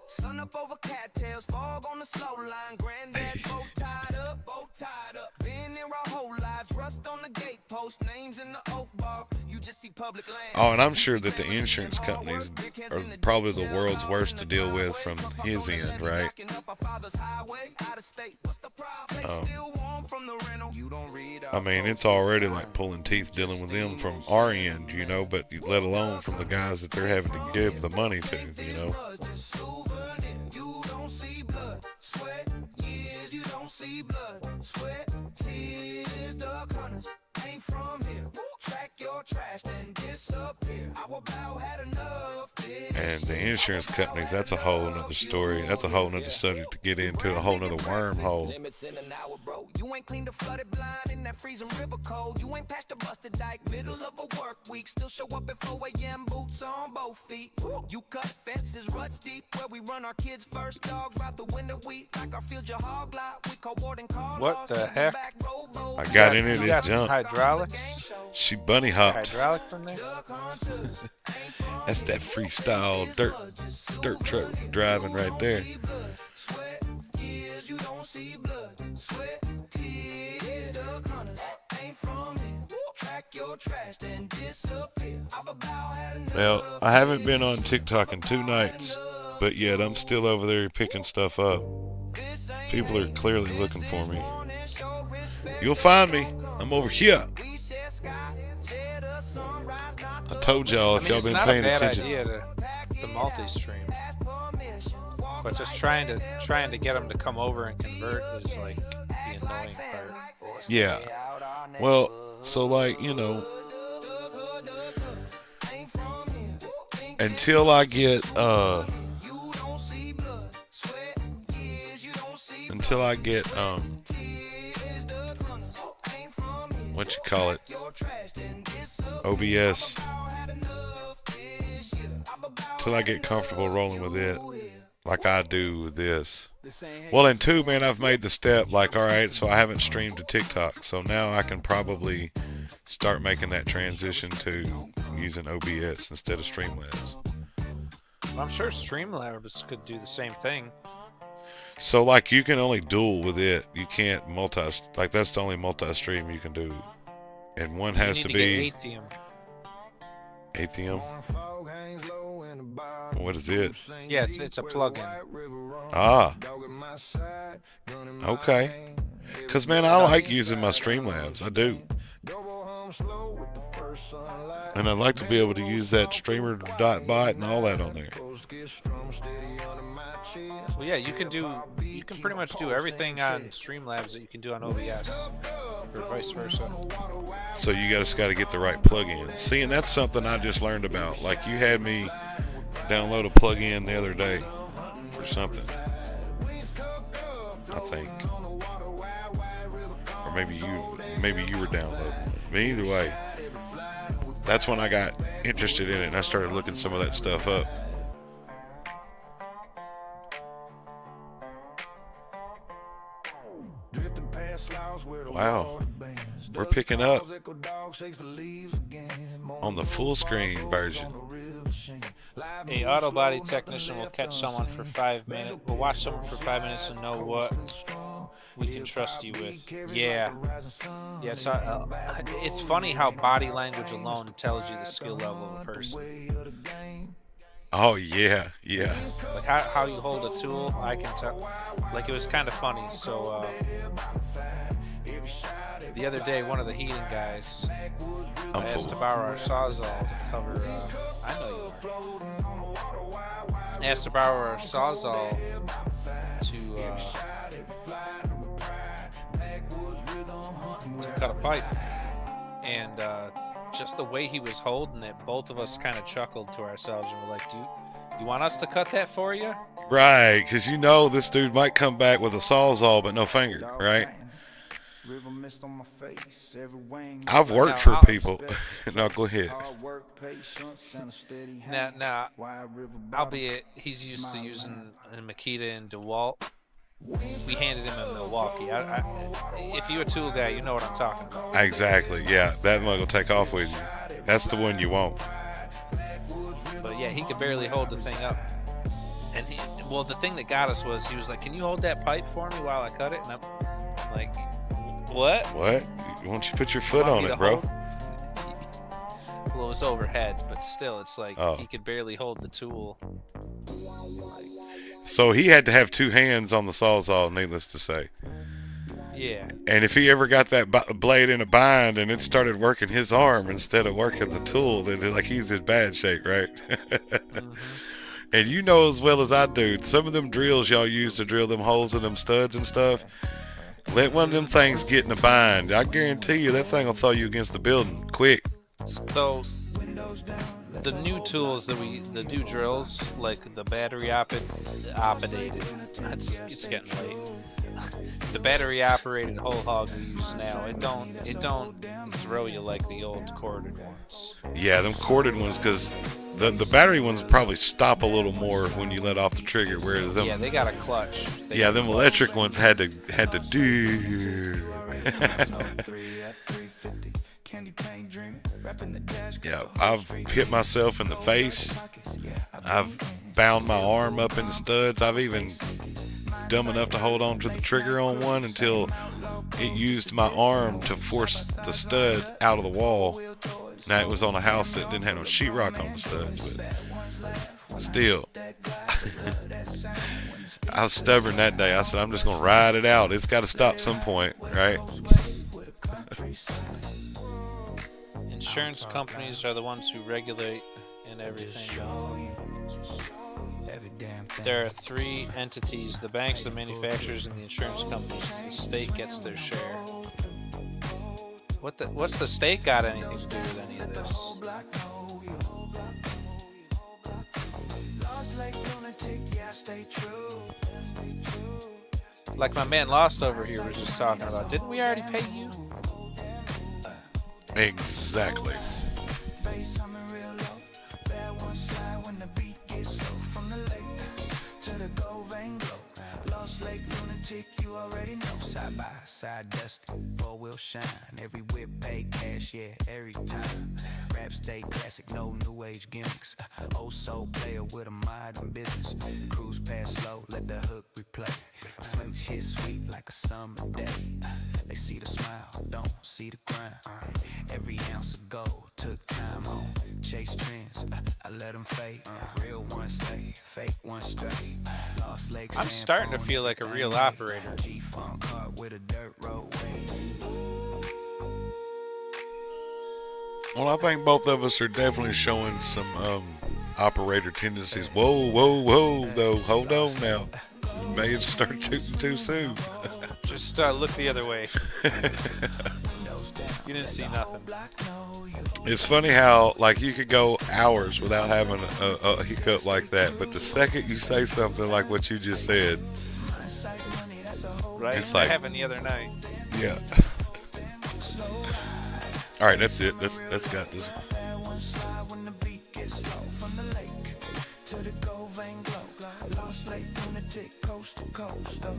E: Sun up over cattails, fog on the slow line, granddad tied up. Been there our whole lives, rust on the gatepost, names in the oak bark. You just see public land.
B: Oh, and I'm sure that the insurance companies are probably the world's worst to deal with from his end, right? I mean, it's already like pulling teeth dealing with them from our end, you know, but let alone from the guys that they're having to give the money to, you know. And the insurance companies, that's a whole nother story. That's a whole nother subject to get into, a whole nother wormhole.
E: You ain't cleaned the flooded blind in that freezing river cold. You ain't patched the busted dike, middle of a work week. Still show up at 4 a.m., boots on both feet. You cut fences, ruts deep, where we run our kids' first dogs. Route the winter wheat, like our field, your hog lot. We call boarding cars.
D: What the heck?
B: I got into
D: You
B: this
D: got some
B: jump.
D: hydraulics?
B: She bunny hopped.
D: Hydraulics in there?
B: That's that freestyle dirt truck driving right there. Well, I haven't been on TikTok in 2 nights, but yet I'm still over there picking stuff up. People are clearly looking for me. You'll find me. I'm over here. I told y'all if y'all been paying attention.
D: It's not a bad idea to multi-stream, but just trying to get them to come over and convert is like the annoying part.
B: Yeah. Well, so like, you know, until I get what you call it, OBS, till I get comfortable rolling with it like I do with this. Well, in 2, man, I've made the step, like, all right, so I haven't streamed to TikTok, so now I can probably start making that transition to using OBS instead of Streamlabs.
D: I'm sure Streamlabs could do the same thing.
B: So, like, you can only dual with it. You can't like, that's the only multi-stream you can do. And one has to be... Atheum? What is it?
D: Yeah, it's a plugin.
B: Ah. Okay. Because, man, I like using my Streamlabs. I do. And I'd like to be able to use that streamer.bot and all that on there.
D: Well, yeah, you can pretty much do everything on Streamlabs that you can do on OBS, or vice versa.
B: So you just got to get the right plugin. See, and that's something I just learned about. Like, you had me download a plugin the other day for something, I think, or maybe you were downloading it. But either way, that's when I got interested in it, and I started looking some of that stuff up. Wow, we're picking up on the full screen version.
D: A auto body technician will catch someone for 5 minutes. Will watch someone for 5 minutes and know what we can trust you with. Yeah. It's funny how body language alone tells you the skill level of a person.
B: Oh yeah.
D: Like how you hold a tool, I can tell. Like it was kind of funny. So the other day, one of the heating guys asked to borrow our Sawzall to cover. I know you were. Asked to borrow our Sawzall to cut a pipe, and just the way he was holding it, both of us kind of chuckled to ourselves and were like, "Dude, you want us to cut that for you?"
B: Right, because you know this dude might come back with a Sawzall but no finger, right? I've worked for people. No, go ahead.
D: Now, albeit he's used to using a Makita and DeWalt. We handed him a Milwaukee. If you're a tool guy, you know what I'm talking about.
B: Exactly, yeah. That one will take off with you. That's the one you want.
D: But yeah, he could barely hold the thing up. And the thing that got us was he was like, "Can you hold that pipe for me while I cut it?" And I'm like, "What?
B: What? Why don't you put your foot on it, bro?"
D: Well, it was overhead, but still, it's like he could barely hold the tool.
B: So he had to have two hands on the Sawzall, needless to say.
D: Yeah.
B: And if he ever got that blade in a bind and it started working his arm instead of working the tool, then he's in bad shape, right? Mm-hmm. And you know as well as I do, some of them drills y'all use to drill them holes in them studs and stuff, let one of them things get in a bind. I guarantee you that thing will throw you against the building quick.
D: So the new tools the new drills, like the battery operated, it's getting late. The battery operated whole hog we use now, it don't throw you like the old corded ones.
B: Yeah, them corded ones, because the battery ones probably stop a little more when you let off the trigger, whereas them,
D: yeah, they got a clutch.
B: Them electric ones had to do. Yeah, I've hit myself in the face. I've bound my arm up in the studs. I've even dumb enough to hold on to the trigger on one until it used my arm to force the stud out of the wall. Now, it was on a house that didn't have no sheetrock on the studs, but still. I was stubborn that day. I said, I'm just going to ride it out. It's got to stop some point, right?
D: Insurance companies are the ones who regulate and everything. There are three entities: the banks, the manufacturers, and the insurance companies. The state gets their share. What's the state got anything to do with any of this? Like my man Lost over here was just talking about. Didn't we already pay you?
B: Exactly.
E: You already know, side by side, dusty, four-wheel shine. Every whip pay cash, yeah, every time. Rap stay classic, no new age gimmicks. Old soul player with a modern business. Cruise past slow, let the hook replay. Smooth shit sweet like a summer day. They see the smile, don't see the grind. Every ounce of gold took time on. Chase trends, I let them fade. Real ones stay, fake ones stray. Lost legs.
D: I'm starting to feel like a real operator.
B: Well, I think both of us are definitely showing some operator tendencies. Whoa, though. Hold on now. You may have started tooting too soon.
D: Just look the other way. You didn't see nothing.
B: It's funny how, like, you could go hours without having a hiccup like that, but the second you say something like what you just said,
D: right?
B: It's like,
D: that happened the other night.
B: Yeah. All right, that's it. That's got this.
F: coast to coast, though.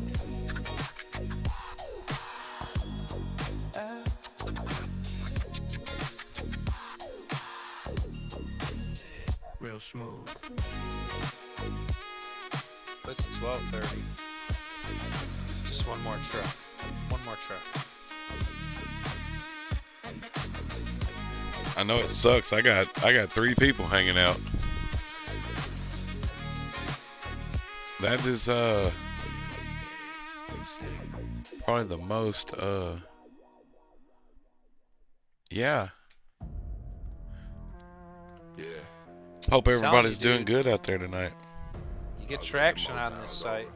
F: Real smooth.
D: It's 12:30. Just one more truck. One more truck.
B: I know it sucks. I got 3 people hanging out. That is probably the most yeah. Hope everybody's doing good out there tonight.
D: You get traction on this site.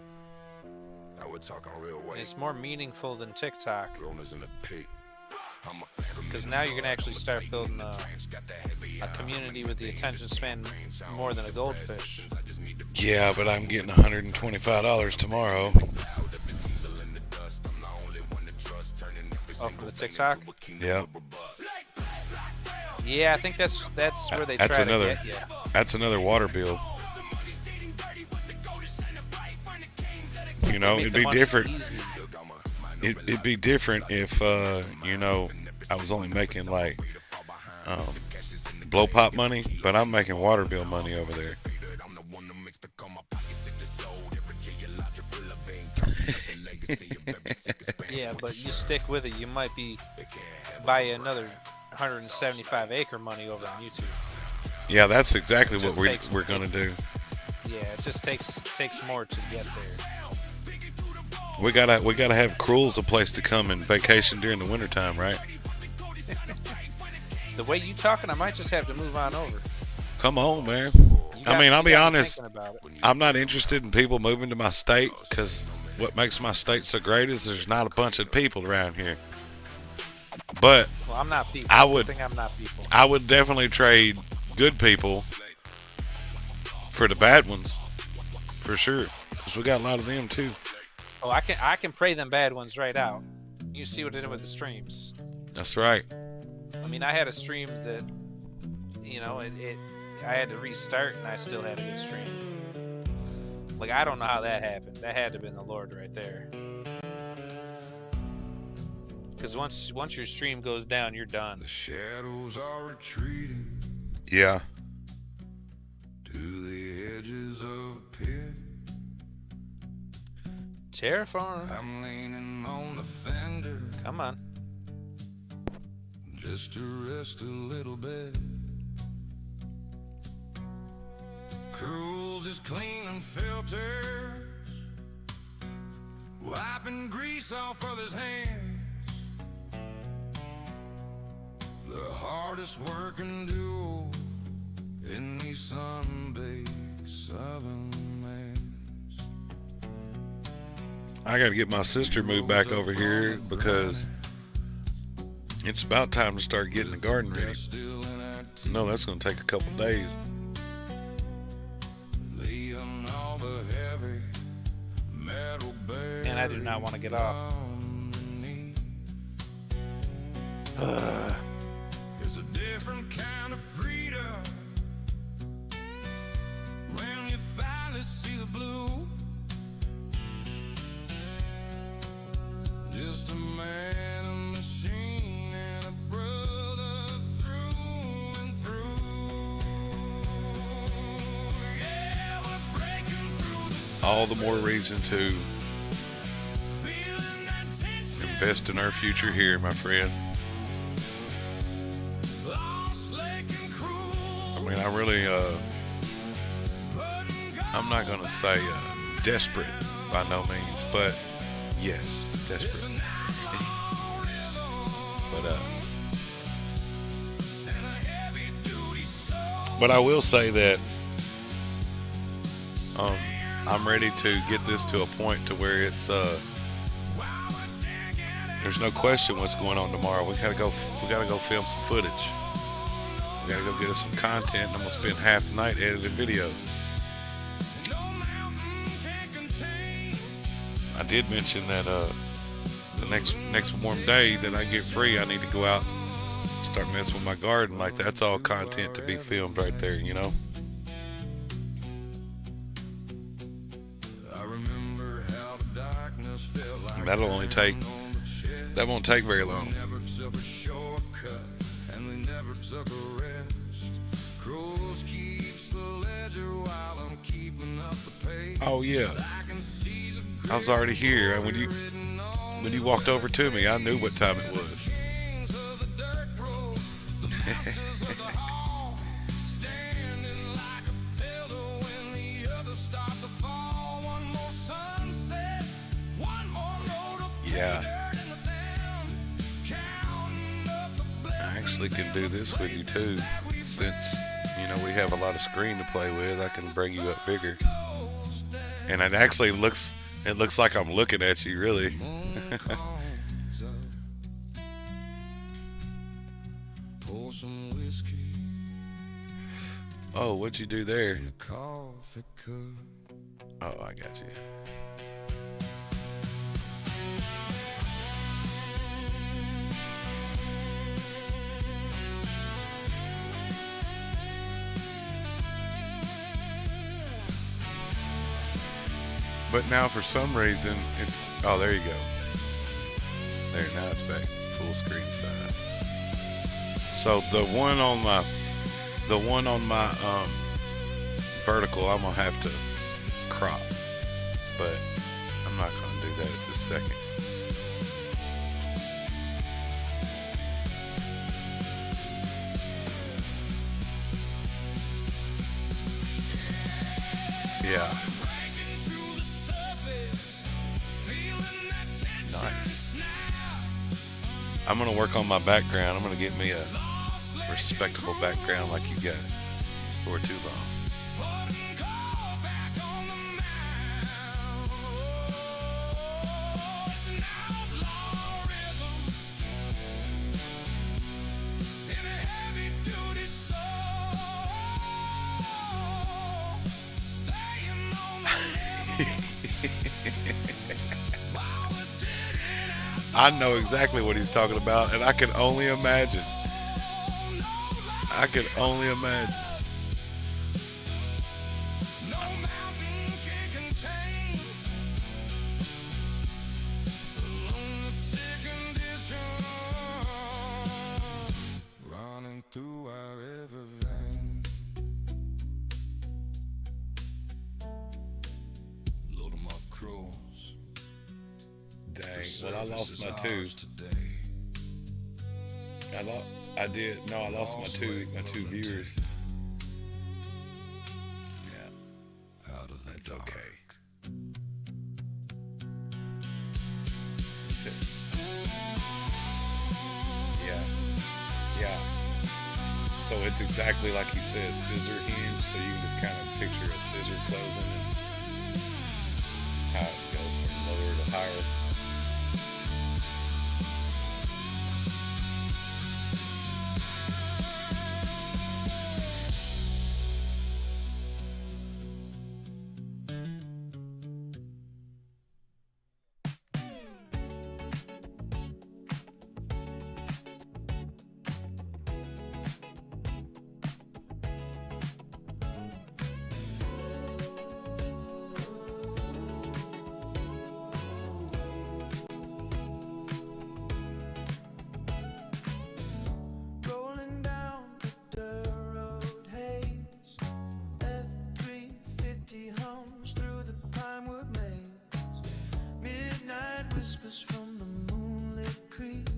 F: Now we're talking real weight.
D: It's more meaningful than TikTok.
F: Growners in the pit.
D: Because now you're going to actually start building a community with the attention span more than a goldfish.
B: Yeah, but I'm getting $125 tomorrow.
D: Oh, for the TikTok?
B: Yeah.
D: Yeah, I think that's where they try to get you.
B: That's another water bill. You know, it'd be different. It'd be different if you know, I was only making like blow pop money, but I'm making water bill money over there.
D: Yeah, but you stick with it, you might be buy another 175-acre money over on YouTube.
B: Yeah, that's exactly what we're gonna do.
D: Yeah, it just takes more to get there.
B: We gotta have Cruel's a place to come and vacation during the wintertime, right?
D: The way you talking, I might just have to move on over.
B: Come on, man. I mean, I'll be honest. I'm not interested in people moving to my state because what makes my state so great is there's not a bunch of people around here. But
D: well, I'm not people. I'm not people.
B: I would definitely trade good people for the bad ones, for sure. Because we got a lot of them too.
D: Oh, I can pray them bad ones right out. You see what it did with the streams.
B: That's right.
D: I mean, I had a stream that, you know, I had to restart and I still had a good stream. Like, I don't know how that happened. That had to have been the Lord right there. Because once your stream goes down, you're done.
F: The shadows are retreating.
B: Yeah.
F: To the edges of a pit.
D: Terrifying.
F: I'm leaning on the fender.
D: Come on.
F: Just to rest a little bit. Cruel's is cleaning filters, wiping grease off others' hands. The hardest working duo in these sun-baked southern lands.
B: I gotta get my sister moved back over here because it's about time to start getting the garden ready. No, that's gonna take a couple days.
D: And I do not want to get off.
F: It's a different kind of freedom when you finally see the blue. Just a man, a machine, and a brother through and through. Yeah, we're breaking through the
B: All the more reason to invest in our future here, my friend. I mean, I really, I'm not gonna say desperate by no means, but yes, desperate. But I will say that I'm ready to get this to a point to where it's there's no question what's going on tomorrow. We gotta go film some footage. We gotta go get us some content, and I'm gonna spend half the night editing videos. I did mention that the next warm day that I get free, I need to go out and start messing with my garden. Like, that's all content to be filmed right there, you know?
F: I remember
B: That'll only take. That won't take very long.
F: Never took a shortcut, and they never took a rest. Crows keeps the ledger while I'm keeping up the pace.
B: Oh yeah,
F: I can see the
B: I was already here. And when you walked over to me, I knew what time it was.
F: grains of the dirt road, the masters of the hall, standing like a pillar when the others start to fall. One more sunset, one more load of
B: Yeah.
F: dirt in the dam, counting up the
B: I actually can do this with you too, since we have a lot of screen to play with. I can bring you up bigger, and it actually looks like I'm looking at you, really.
F: pour some whiskey
B: Oh, what'd you do there?
F: in a coffee cup.
B: Oh, I got you. But now for some reason it's, oh, there you go. There, now it's back full screen size. So the one on my vertical I'm gonna have to crop, but I'm not gonna do that at this second. Yeah. Nice. I'm gonna work on my background. I'm gonna get me a respectable background like you got for too long. I know exactly what he's talking about, and I can only imagine. I can only imagine.
F: Running through our river vein. Load 'em up, crows.
B: Dang. Well, I lost my two.
F: Today.
B: I did. No, I lost my two viewers. Yeah,
F: Out of the
B: that's
F: dark.
B: okay. Yeah. So it's exactly like he says, scissor hinge. So you can just kind of picture a scissor closing and how it goes from lower to higher.
E: Rolling down the dirt road haze. F350 hums through the pinewood maze. Midnight whispers from the moonlit creek.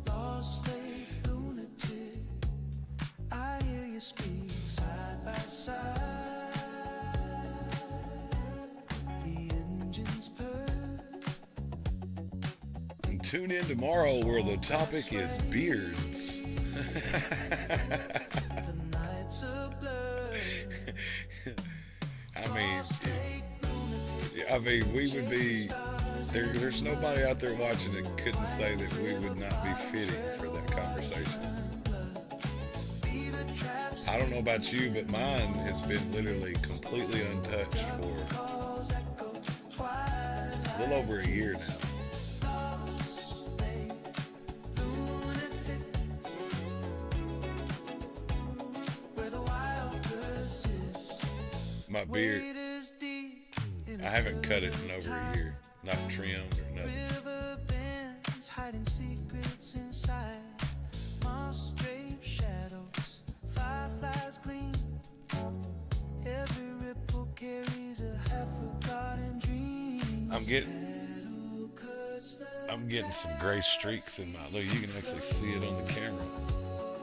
E: Lost lake lunatic, I hear you speak side by side. The engines purr.
B: Tune in tomorrow where the topic is beards.
E: The nights are blurred.
B: I mean, we would be. There's nobody out there watching that couldn't say that we would not be fitting for that conversation. I don't know about you, but mine has been literally completely untouched for a little over a year now. My beard, I haven't cut it in over a year. not trimmed or nothing.
E: River bends, hiding secrets inside. Moss draped shadows, fireflies gleam. Every ripple carries a half-forgotten dream.
B: I'm getting some gray streaks in my look. You can actually see it on the camera.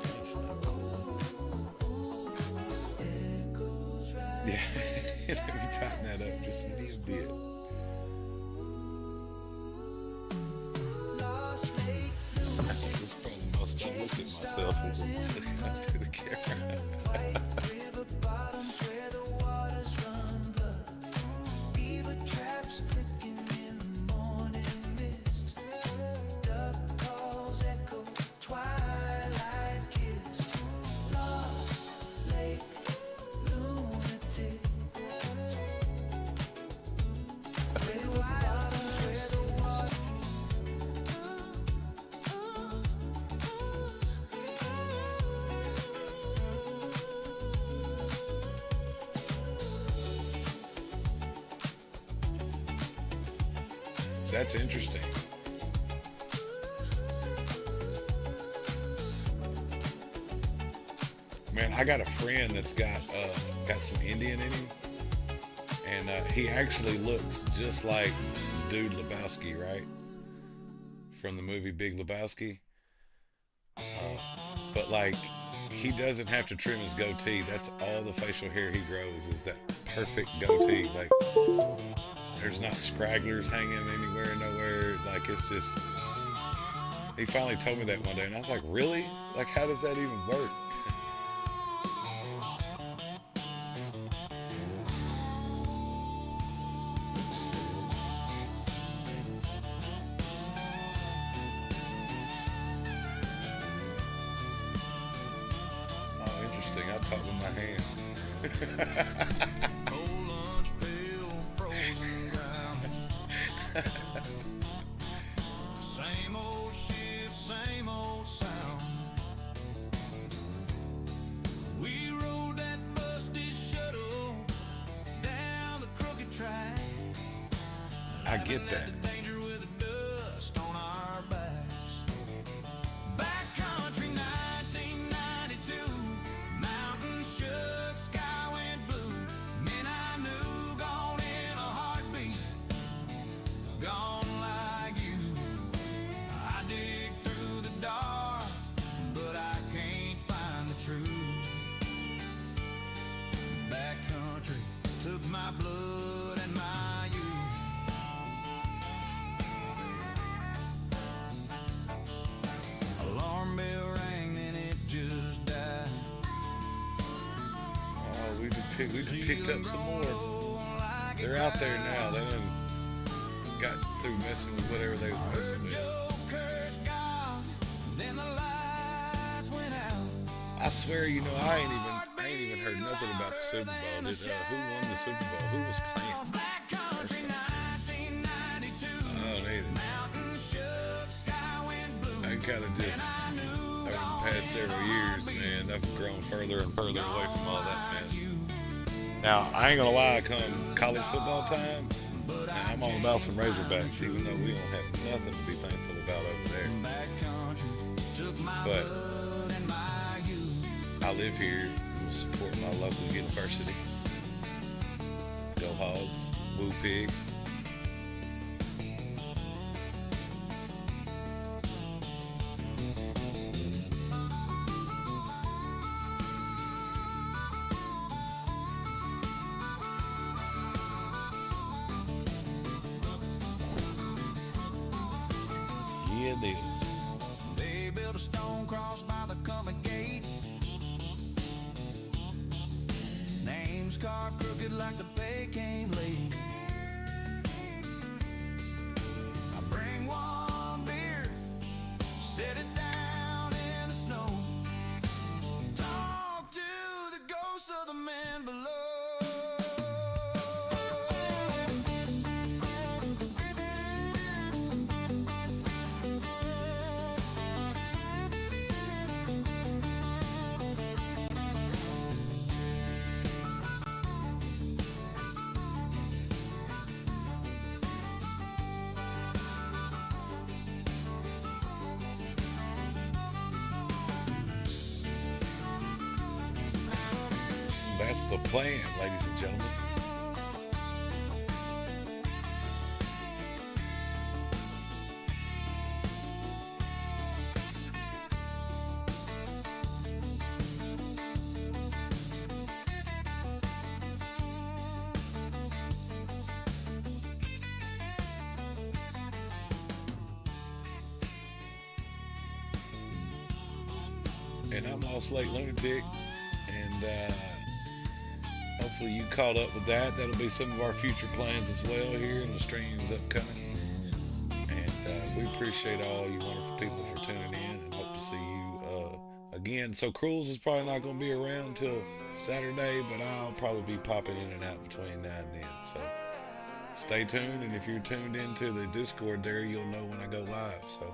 B: That's not cool. Yeah, let me tighten that up just a little bit. This is probably the most I look at myself as I'm looking up to the camera.
E: River bottoms where the waters run blood. Beaver traps clicking in the morning mist. Duck calls echo, twilight kissed. Lost lake, lunatic. River bottoms where the water.
B: That's interesting. Man, I got a friend that's got some Indian in him, and he actually looks just like Dude Lebowski, right? From the movie Big Lebowski. But like, he doesn't have to trim his goatee. That's all the facial hair he grows is that perfect goatee. Like, there's not scragglers hanging anywhere, nowhere. Like, it's just. He finally told me that one day, and I was like, really? Like, how does that even work? Oh, interesting. I talk with my hands.
F: Cold lunch pail, frozen ground. Same old shift, same old sound. We rode that busted shuttle down the crooked track.
B: I get that.
F: The danger with the dust on our backs. Backcountry 1992. Mountain shook, sky went blue. Men I knew gone in a heartbeat. Gone like you. I dig through the dark, but I can't find the truth. Backcountry took my blood and my youth. Alarm bell rang, then it just died.
B: Oh, we just picked up some more. They're out there now. They done got through messing with whatever they was messing with.
F: Joker's gone, then the lights went out.
B: I swear, you know, I ain't even heard nothing about the Super Bowl. Did, who won the Super Bowl? Who was playing?
F: Backcountry 1992.
B: I don't either.
F: Mountain shook, sky went blue.
B: I kind of just, over the past several years, man, I've grown further and further away from all that mess. Now, I ain't gonna lie, come college football time, I'm all about some Razorbacks, even though we don't have nothing to be thankful about over there.
F: Backcountry took my
B: But
F: blood and my youth.
B: I live here and support my local university. Go Hogs, Woo Pig. Yeah, it is.
F: They built a stone cross by the common gate. Names carved crooked like the pay came late. I bring one beer, set it down in the snow. Talk to the ghosts of the men below.
B: That's the plan, ladies and gentlemen. And I'm Lost Lake Lunatic, and hopefully you caught up with that. That'll be some of our future plans as well here in the streams upcoming. And we appreciate all you wonderful people for tuning in, and hope to see you again. So Cruels is probably not going to be around till Saturday, but I'll probably be popping in and out between now and then. So stay tuned, and if you're tuned into the Discord there, you'll know when I go live. So.